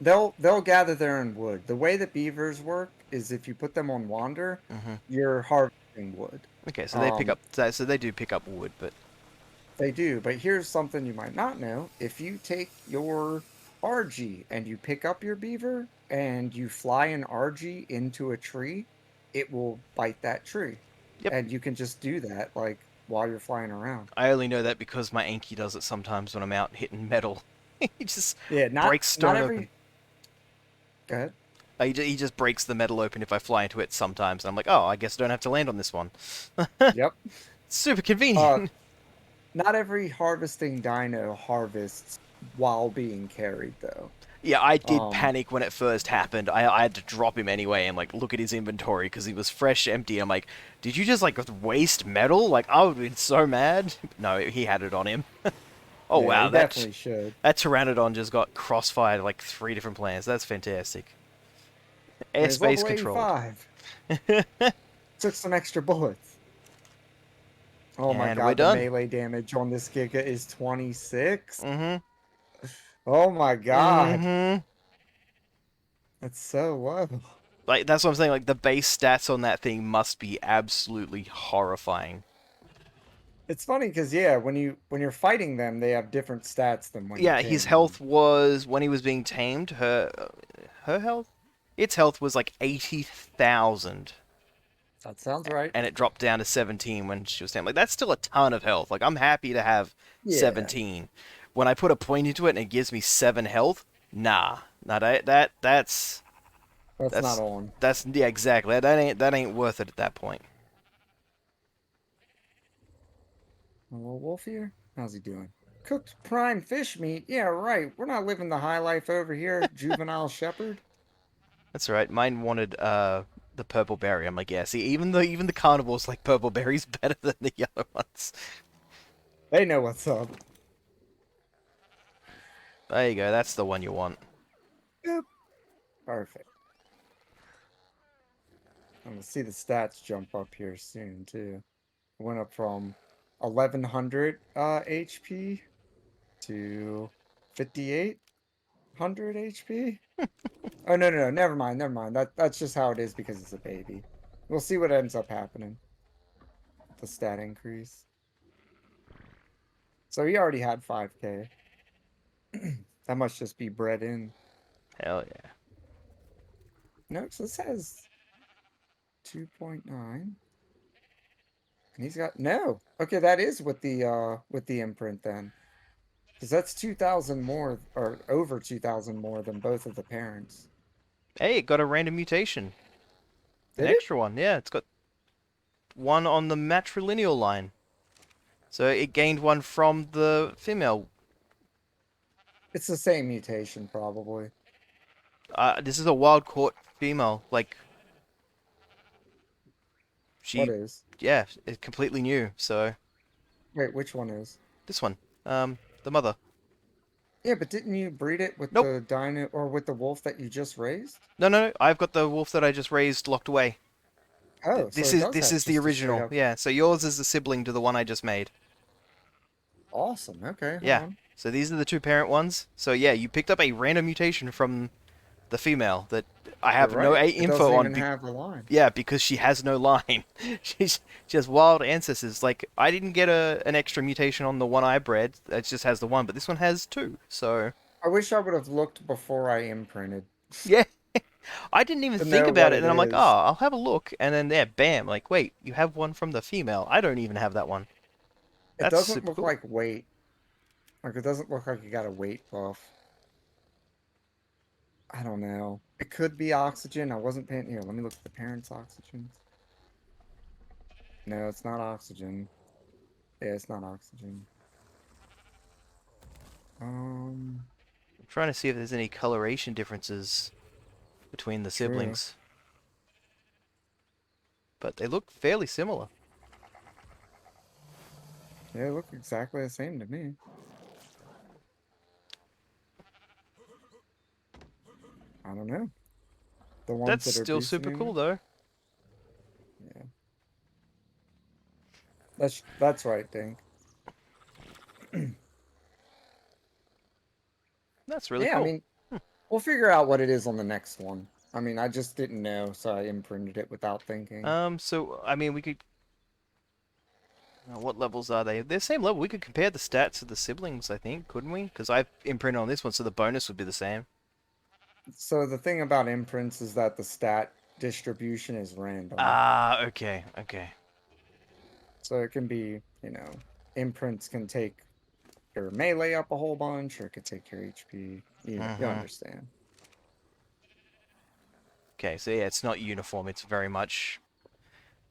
Speaker 1: They'll gather their own wood. The way that beavers work is if you put them on wander,
Speaker 2: Mhm.
Speaker 1: you're harvesting wood.
Speaker 2: Okay, so they pick
Speaker 1: Um,
Speaker 2: up, so they do pick up wood, but
Speaker 1: They do, but here's something you might not know. If you take your RG and you pick up your beaver and you fly an RG into a tree, it will bite that tree.
Speaker 2: Yep.
Speaker 1: And you can just do that like while you're flying around.
Speaker 2: I only know that because my Anki does it sometimes when I'm out hitting metal. He just
Speaker 1: Yeah,
Speaker 2: breaks
Speaker 1: not
Speaker 2: stone open.
Speaker 1: every. Go ahead.
Speaker 2: He just breaks the metal open if I fly into it sometimes. I'm like, oh, I guess I don't have to land on this one.
Speaker 1: Yep.
Speaker 2: Super
Speaker 1: Uh,
Speaker 2: convenient.
Speaker 1: not every harvesting dino harvests while being carried though.
Speaker 2: Yeah, I did
Speaker 1: Um,
Speaker 2: panic when it first happened. I had to drop him anyway and like look at his inventory because he was fresh, empty. I'm like, did you just like waste metal? Like I would have been so mad. No, he had it on him. Oh
Speaker 1: yeah, he
Speaker 2: wow,
Speaker 1: definitely should.
Speaker 2: that Pteranodon just got crossfired like 3 different planets. That's fantastic.
Speaker 1: He's
Speaker 2: Airspace
Speaker 1: level
Speaker 2: controlled.
Speaker 1: 85. Took some extra bullets. Oh my
Speaker 2: And we're
Speaker 1: god, the
Speaker 2: done.
Speaker 1: melee damage on this Giga is 26.
Speaker 2: Mm-hmm.
Speaker 1: Oh my god.
Speaker 2: Mm-hmm.
Speaker 1: That's so low.
Speaker 2: Like that's what I'm saying. Like the base stats on that thing must be absolutely horrifying.
Speaker 1: It's funny because yeah, when you're fighting them, they have different stats than when you
Speaker 2: Yeah, his
Speaker 1: tame them.
Speaker 2: health was when he was being tamed. Her health, its health was like 80,000,
Speaker 1: That sounds right.
Speaker 2: and it dropped down to 17 when she was tamed. Like that's still a ton of health. Like I'm happy to have
Speaker 1: Yeah,
Speaker 2: 17. When I put a point into it and it gives me 7 health, nah, that's
Speaker 1: that's not
Speaker 2: that's
Speaker 1: on.
Speaker 2: that's yeah exactly. That ain't worth it at that point.
Speaker 1: A little wolf here. How's he doing? Cooked prime fish meat. Yeah, right. We're not living the high life over here, juvenile shepherd.
Speaker 2: That's all right. Mine wanted the purple berry. I'm like, yeah. See, even the carnivores like purple berries better than the other ones.
Speaker 1: They know what's up.
Speaker 2: There you go. That's the one you want.
Speaker 1: Yep. Perfect. I'm gonna see the stats jump up here soon too. It went up from 1100 HP to 5800 HP. Oh no, never mind, never mind. That's just how it is because it's a baby. We'll see what ends up happening. The stat increase. So he already had 5k. That must just be bred in.
Speaker 2: Hell yeah.
Speaker 1: No, so this has 2.9. And he's got no. Okay, that is with the imprint then. Because that's 2,000 more or over 2,000 more than both of the parents.
Speaker 2: Hey, it got a random mutation. An
Speaker 1: Did it?
Speaker 2: extra one. Yeah, it's got one on the matrilineal line. So it gained one from the female.
Speaker 1: It's the same mutation probably.
Speaker 2: This is a wild caught female. Like
Speaker 1: What
Speaker 2: she,
Speaker 1: is?
Speaker 2: yeah, it's completely new. So
Speaker 1: Wait, which one is?
Speaker 2: this one, the mother.
Speaker 1: Yeah, but didn't you breed it with
Speaker 2: Nope.
Speaker 1: the dino or with the wolf that you just raised?
Speaker 2: No. I've got the wolf that I just raised locked away.
Speaker 1: Oh, so
Speaker 2: This
Speaker 1: it
Speaker 2: is
Speaker 1: does
Speaker 2: this
Speaker 1: have
Speaker 2: is the
Speaker 1: just a straight
Speaker 2: original.
Speaker 1: up.
Speaker 2: Yeah. So yours is the sibling to the one I just made.
Speaker 1: Awesome. Okay, hold
Speaker 2: Yeah.
Speaker 1: on.
Speaker 2: So these are the two parent ones. So yeah, you picked up a random mutation from the female that I
Speaker 1: You're
Speaker 2: have no
Speaker 1: right. It
Speaker 2: info
Speaker 1: doesn't
Speaker 2: on.
Speaker 1: even have a line.
Speaker 2: Yeah, because she has no line. She has wild ancestors. Like I didn't get an extra mutation on the one I bred. It just has the one, but this one has two. So
Speaker 1: I wish I would have looked before I imprinted
Speaker 2: yeah, I didn't even
Speaker 1: to
Speaker 2: think
Speaker 1: know
Speaker 2: about
Speaker 1: what
Speaker 2: it,
Speaker 1: it
Speaker 2: and I'm like, oh,
Speaker 1: is.
Speaker 2: I'll have a look, and then there, bam! Like, wait, you have one from the female. I don't even have that one.
Speaker 1: It
Speaker 2: That's
Speaker 1: doesn't
Speaker 2: super
Speaker 1: look
Speaker 2: cool.
Speaker 1: like weight. Like it doesn't look like you got a weight buff. I don't know. It could be oxygen. I wasn't paying here. Let me look at the parents' oxygen. No, it's not oxygen. Yeah, it's not oxygen. Um,
Speaker 2: I'm trying to see if there's any coloration differences between the
Speaker 1: true.
Speaker 2: siblings, but they look fairly similar.
Speaker 1: Yeah, they look exactly the same to me. I don't know. The ones
Speaker 2: That's
Speaker 1: that are
Speaker 2: still super
Speaker 1: boosting
Speaker 2: cool
Speaker 1: it.
Speaker 2: though.
Speaker 1: Yeah, that's right, Dink.
Speaker 2: That's really
Speaker 1: Yeah, I
Speaker 2: cool.
Speaker 1: mean, we'll figure out what it is on the next one. I mean, I just didn't know, so I imprinted it without thinking.
Speaker 2: So I mean, we could. What levels are they? They're the same level. We could compare the stats of the siblings, I think, couldn't we? Because I've imprinted on this one, so the bonus would be the same.
Speaker 1: So the thing about imprints is that the stat distribution is random.
Speaker 2: Ah, okay, okay.
Speaker 1: So it can be, imprints can take your melee up a whole bunch, or it could take your HP. You understand.
Speaker 2: Okay, so yeah, it's not uniform. It's very much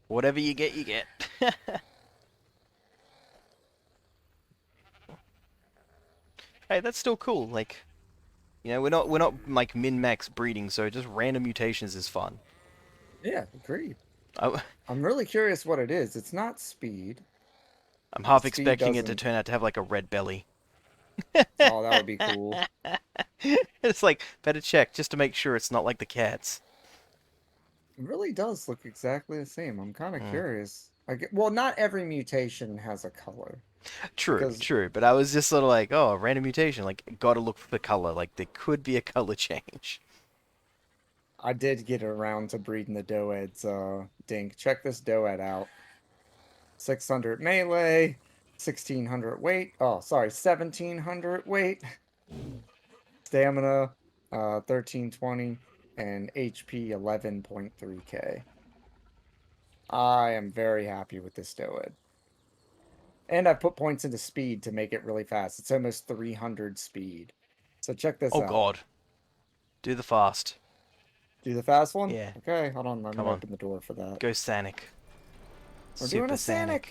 Speaker 2: whatever you get, you get. Hey, that's still cool. Like, we're not like min-max breeding, so just random mutations is fun.
Speaker 1: Yeah, agreed.
Speaker 2: I,
Speaker 1: I'm really curious what it is. It's not speed.
Speaker 2: I'm half
Speaker 1: Speed
Speaker 2: expecting it to
Speaker 1: doesn't.
Speaker 2: turn out to have like a red belly.
Speaker 1: Oh, that would be cool.
Speaker 2: It's like, better check just to make sure it's not like the cats.
Speaker 1: It really does look exactly the same. I'm kind of
Speaker 2: Mm.
Speaker 1: curious. Like, well, not every mutation has a color.
Speaker 2: True,
Speaker 1: Because
Speaker 2: true. But I was just sort of like, oh, random mutation. Like, gotta look for the color. Like, there could be a color change.
Speaker 1: I did get around to breeding the Doeds, Dink. Check this Doed out. 600 melee, 1600 weight. Oh, sorry, 1700 weight. Stamina, 1320, and HP 11.3k. I am very happy with this Doed. And I put points into speed to make it really fast. It's almost 300 speed. So check this
Speaker 2: Oh
Speaker 1: out.
Speaker 2: god. Do the fast.
Speaker 1: Do the fast one?
Speaker 2: Yeah.
Speaker 1: Okay, hold on. Let me
Speaker 2: Come on.
Speaker 1: open the door for that.
Speaker 2: Go Sanic.
Speaker 1: We're
Speaker 2: Super
Speaker 1: doing a
Speaker 2: Sanic.
Speaker 1: Sanic.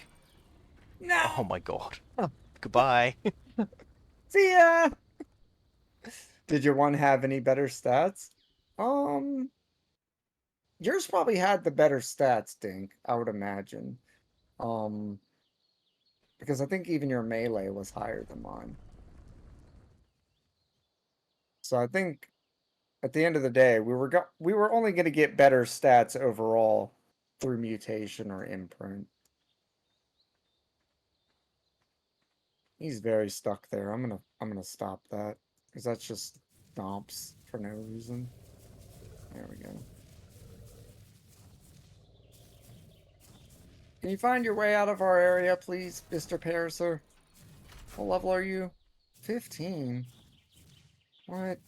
Speaker 1: No.
Speaker 2: Oh my god. Goodbye.
Speaker 1: See ya. Did your one have any better stats? Um, yours probably had the better stats, Dink, I would imagine. Um, because I think even your melee was higher than mine. So I think at the end of the day, we were only going to get better stats overall through mutation or imprint. He's very stuck there. I'm gonna stop that because that's just stomps for no reason. There we go. Can you find your way out of our area, please, Mr. Paraser? What level are you? 15. What?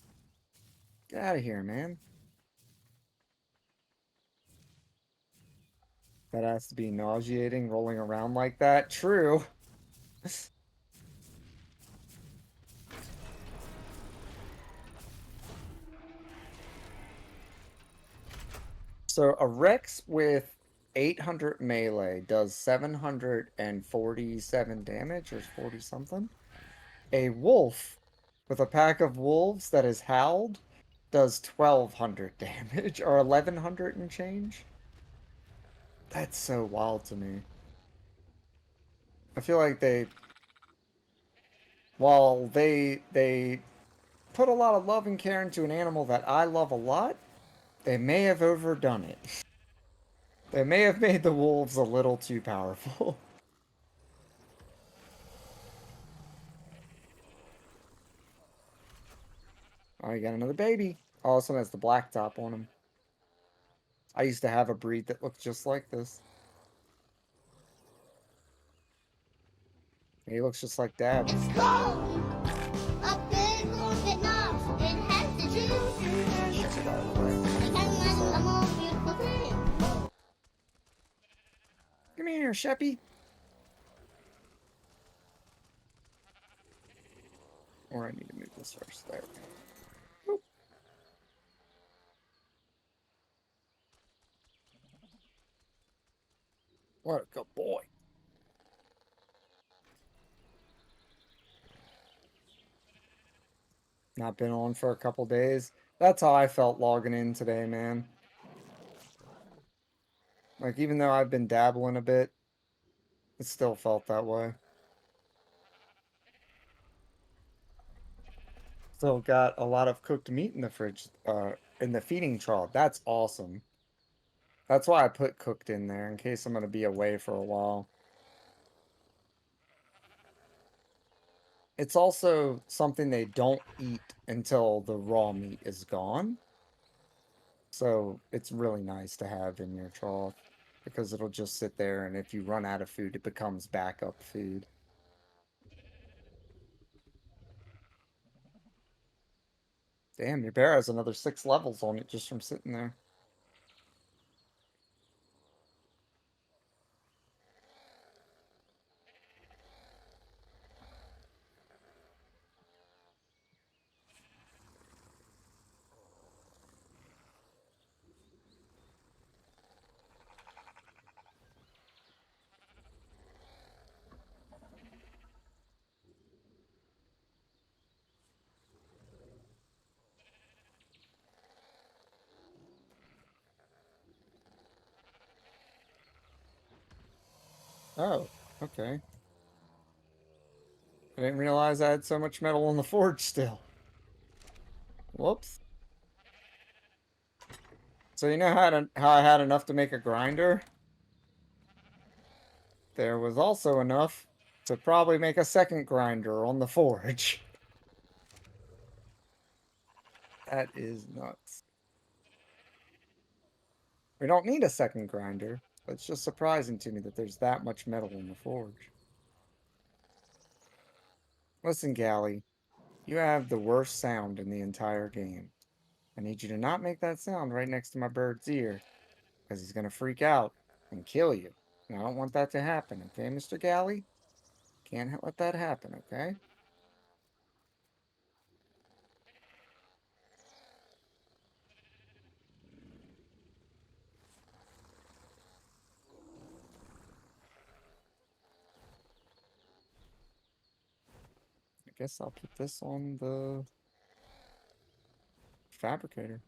Speaker 1: Get out of here, man. That has to be nauseating, rolling around like that. True. So a Rex with 800 melee does 747 damage, or 40 something. A wolf with a pack of wolves that is howled does 1200 damage, or 1100 and change. That's so wild to me. I feel like while they put a lot of love and care into an animal that I love a lot, they may have overdone it. They may have made the wolves a little too powerful. Oh, you got another baby. Oh, this one has the black top on him. I used to have a breed that looked just like this. He looks just like Dad.
Speaker 5: Let's go! Up good for Vietnam, it has to choose.
Speaker 1: Get out of the way.
Speaker 5: Because I'm a beautiful thing.
Speaker 1: Come here, Sheppy. Or I need to move this first. There. Boop. What a good boy. Not been on for a couple days. That's how I felt logging in today, man. Like, even though I've been dabbling a bit, it still felt that way. Still got a lot of cooked meat in the fridge, in the feeding trough. That's awesome. That's why I put cooked in there, in case I'm going to be away for a while. It's also something they don't eat until the raw meat is gone. So it's really nice to have in your trough. because it'll just sit there, and if you run out of food, it becomes backup food. Damn, your bear has another 6 levels on it just from sitting there. Oh, okay. I didn't realize I had so much metal on the forge still. Whoops. So you know how I had enough to make a grinder? There was also enough to probably make a second grinder on the forge. That is nuts. We don't need a second grinder, but it's just surprising to me that there's that much metal in the forge. Listen, Gally, you have the worst sound in the entire game. I need you to not make that sound right next to my bird's ear, because he's going to freak out and kill you. And I don't want that to happen, okay, Mr. Gally? Can't let that happen, okay? I guess I'll put this on the fabricator.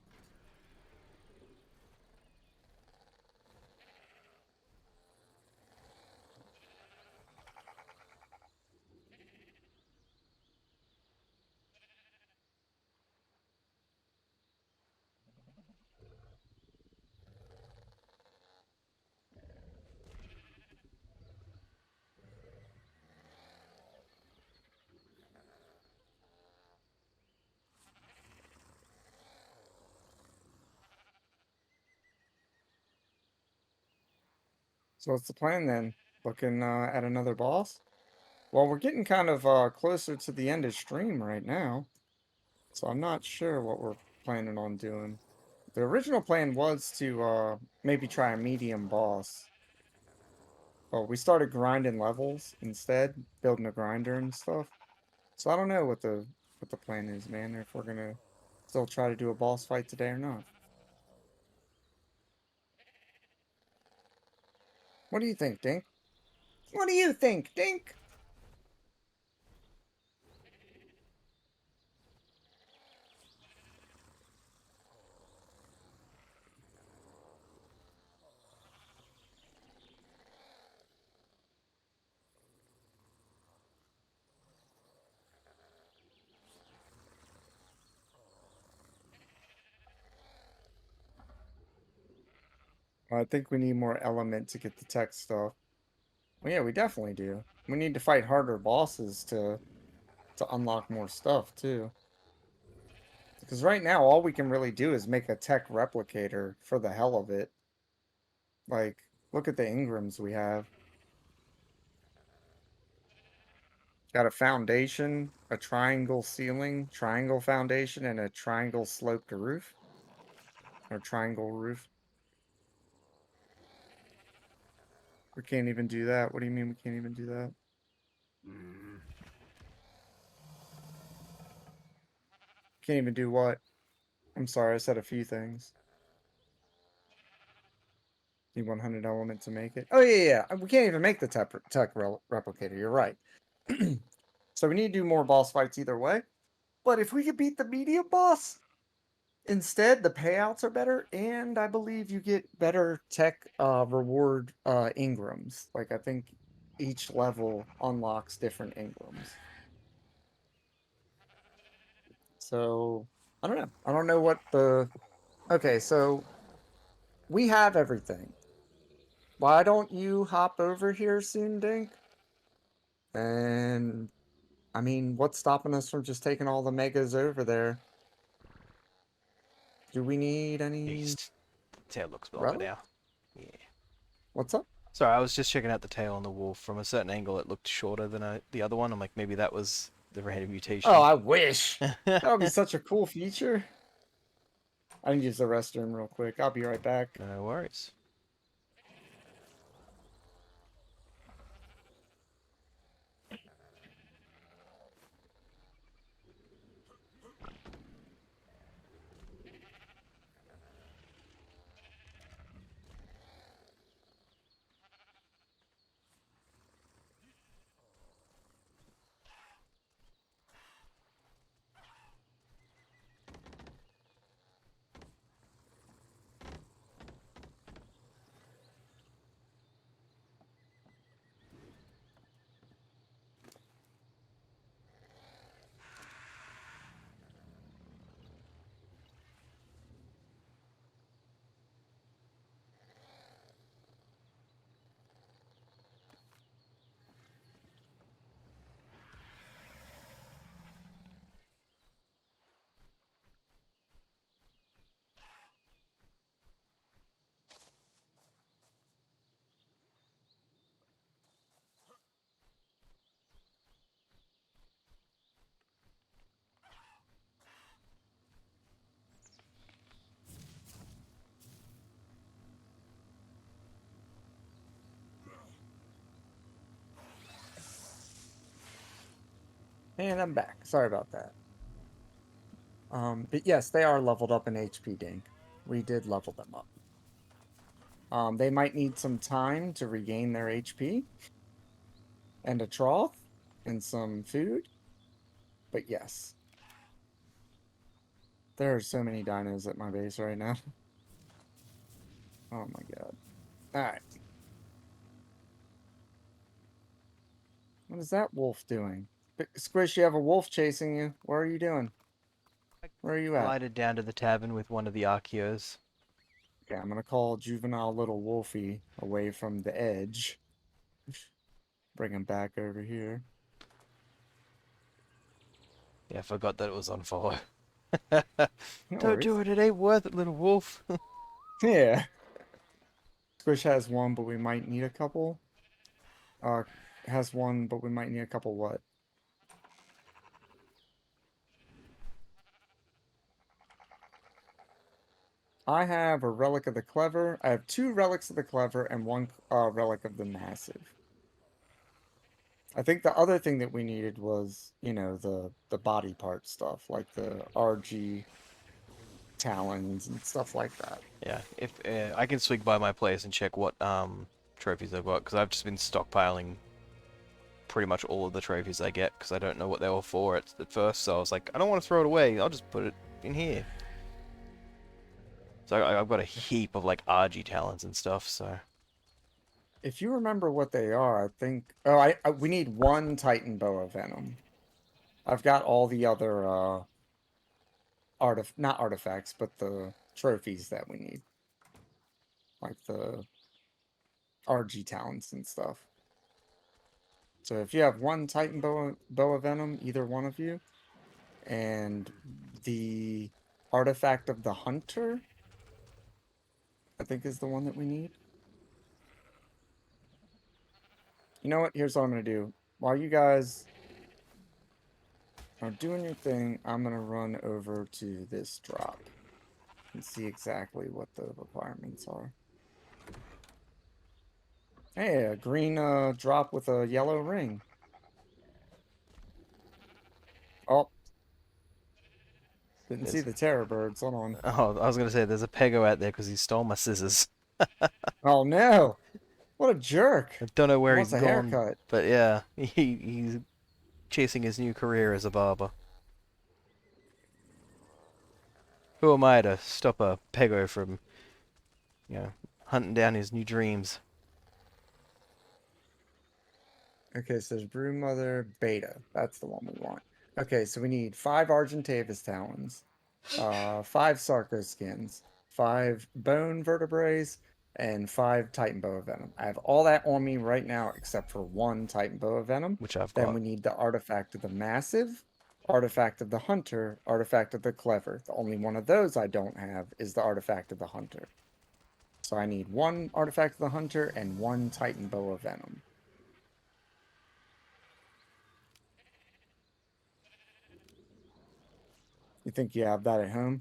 Speaker 1: So what's the plan then? Looking at another boss? Well, we're getting kind of closer to the end of stream right now, so I'm not sure what we're planning on doing. The original plan was to maybe try a medium boss. Well, we started grinding levels instead, building a grinder and stuff. So I don't know what the plan is, man, or if we're gonna still try to do a boss fight today or not. What do you think, Dink? What do you think, Dink? I think we need more element to get the tech stuff. Well, yeah, we definitely do. We need to fight harder bosses to unlock more stuff too. Because right now, all we can really do is make a tech replicator for the hell of it. Like, look at the Ingrams we have. Got a foundation, a triangle ceiling, triangle foundation, and a triangle sloped roof. Or triangle roof. We can't even do that. What do you mean we can't even do that? Can't even do what? I'm sorry, I said a few things. Need 100 element to make it. Oh, yeah. We can't even make the tech replicator. You're right. So we need to do more boss fights either way. But if we could beat the medium boss, instead, the payouts are better, and I believe you get better tech reward Ingrams. Like, I think each level unlocks different Ingrams. So, I don't know. I don't know what the... Okay, so we have everything. Why don't you hop over here soon, Dink? And, I mean, what's stopping us from just taking all the megas over there? Do we need any
Speaker 2: Tail looks longer
Speaker 1: relic?
Speaker 2: now. Yeah.
Speaker 1: What's up?
Speaker 2: Sorry, I was just checking out the tail on the wolf. From a certain angle, it looked shorter than the other one. I'm like, maybe that was the random
Speaker 1: Oh,
Speaker 2: mutation.
Speaker 1: I wish. That would be such a cool feature. I need to use the restroom real quick. I'll be right back.
Speaker 2: No worries.
Speaker 1: And I'm back. Sorry about that. But yes, they are leveled up in HP Dink. We did level them up. They might need some time to regain their HP and a trough and some food. But yes. There are so many dinos at my base right now. Oh my god. Alright. What is that wolf doing? Squish, you have a wolf chasing you. What are you doing? Where are you at?
Speaker 2: Glided down to the tavern with one of the Archeos.
Speaker 1: Okay, I'm gonna call juvenile little wolfie away from the edge. Bring him back over here.
Speaker 2: Yeah, I forgot that it was on follow.
Speaker 1: No
Speaker 2: Don't do
Speaker 1: worries.
Speaker 2: it, it ain't worth it, little wolf.
Speaker 1: Yeah. Squish has one, but we might need a couple. Has one, but we might need a couple what? I have a Relic of the Clever. I have 2 Relics of the Clever and 1 Relic of the Massive. I think the other thing that we needed was, you know, the body part stuff, like the RG talons and stuff like that.
Speaker 2: Yeah, if I can swing by my place and check what trophies I've got, because I've just been stockpiling pretty much all of the trophies I get, because I don't know what they were for at first, so I was like, I don't want to throw it away, I'll just put it in here. So I've got a heap of like RG talents and stuff, so...
Speaker 1: If you remember what they are, I think... Oh, we need 1 Titan Boa Venom. I've got all the other, not artifacts, but the trophies that we need. Like the RG talents and stuff. So if you have 1 Titan Boa Venom, either one of you, and the Artifact of the Hunter, I think is the one that we need. You know what? Here's what I'm going to do. While you guys are doing your thing, I'm going to run over to this drop and see exactly what the requirements are. Hey, a green drop with a yellow ring. Oh, didn't see
Speaker 2: There's...
Speaker 1: the terror birds. Hold on.
Speaker 2: Oh, I was gonna say, there's a pego out there because he stole my scissors.
Speaker 1: Oh no! What a jerk!
Speaker 2: I don't know
Speaker 1: He
Speaker 2: where
Speaker 1: wants
Speaker 2: he's
Speaker 1: a
Speaker 2: gone,
Speaker 1: haircut.
Speaker 2: but yeah, he's chasing his new career as a barber. Who am I to stop a pego from, hunting down his new dreams?
Speaker 1: Okay, so there's Brood Mother Beta. That's the one we want. Okay, so we need 5 Argentavis talons, 5 Sarco skins, 5 bone vertebraes, and 5 Titan Boa Venom. I have all that on me right now except for 1 Titan Boa Venom.
Speaker 2: Which I've
Speaker 1: Then
Speaker 2: got.
Speaker 1: we need the Artifact of the Massive, Artifact of the Hunter, Artifact of the Clever. The only one of those I don't have is the Artifact of the Hunter. So I need 1 Artifact of the Hunter and 1 Titan Bow of Venom. You think you have that at home?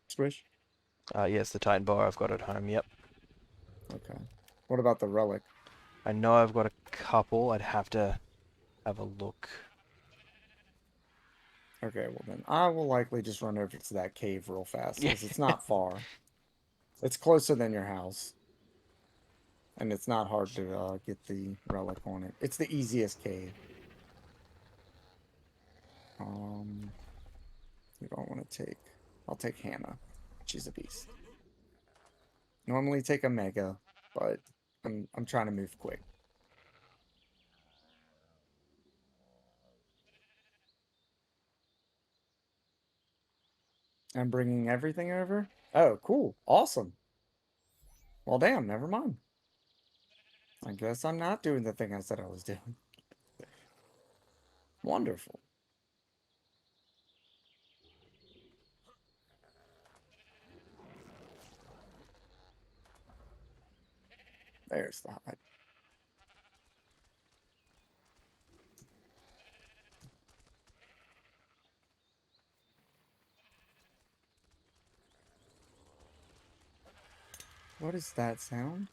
Speaker 1: Swish?
Speaker 2: Yes, the Titan bar I've got at home. Yep.
Speaker 1: Okay. What about the relic?
Speaker 2: I know I've got a couple. I'd have to have a look.
Speaker 1: Okay, well then I will likely just run over to that cave real fast
Speaker 2: Yeah.
Speaker 1: because it's not far. It's closer than your house. And it's not hard to get the relic on it. It's the easiest cave. Who do I want to take? I'll take Hannah. She's a beast. Normally take a mega, but I'm trying to move quick. I'm bringing everything over. Oh, cool. Awesome. Well, damn, never mind. I guess I'm not doing the thing I said I was doing. Wonderful. There's the hide. What is that sound?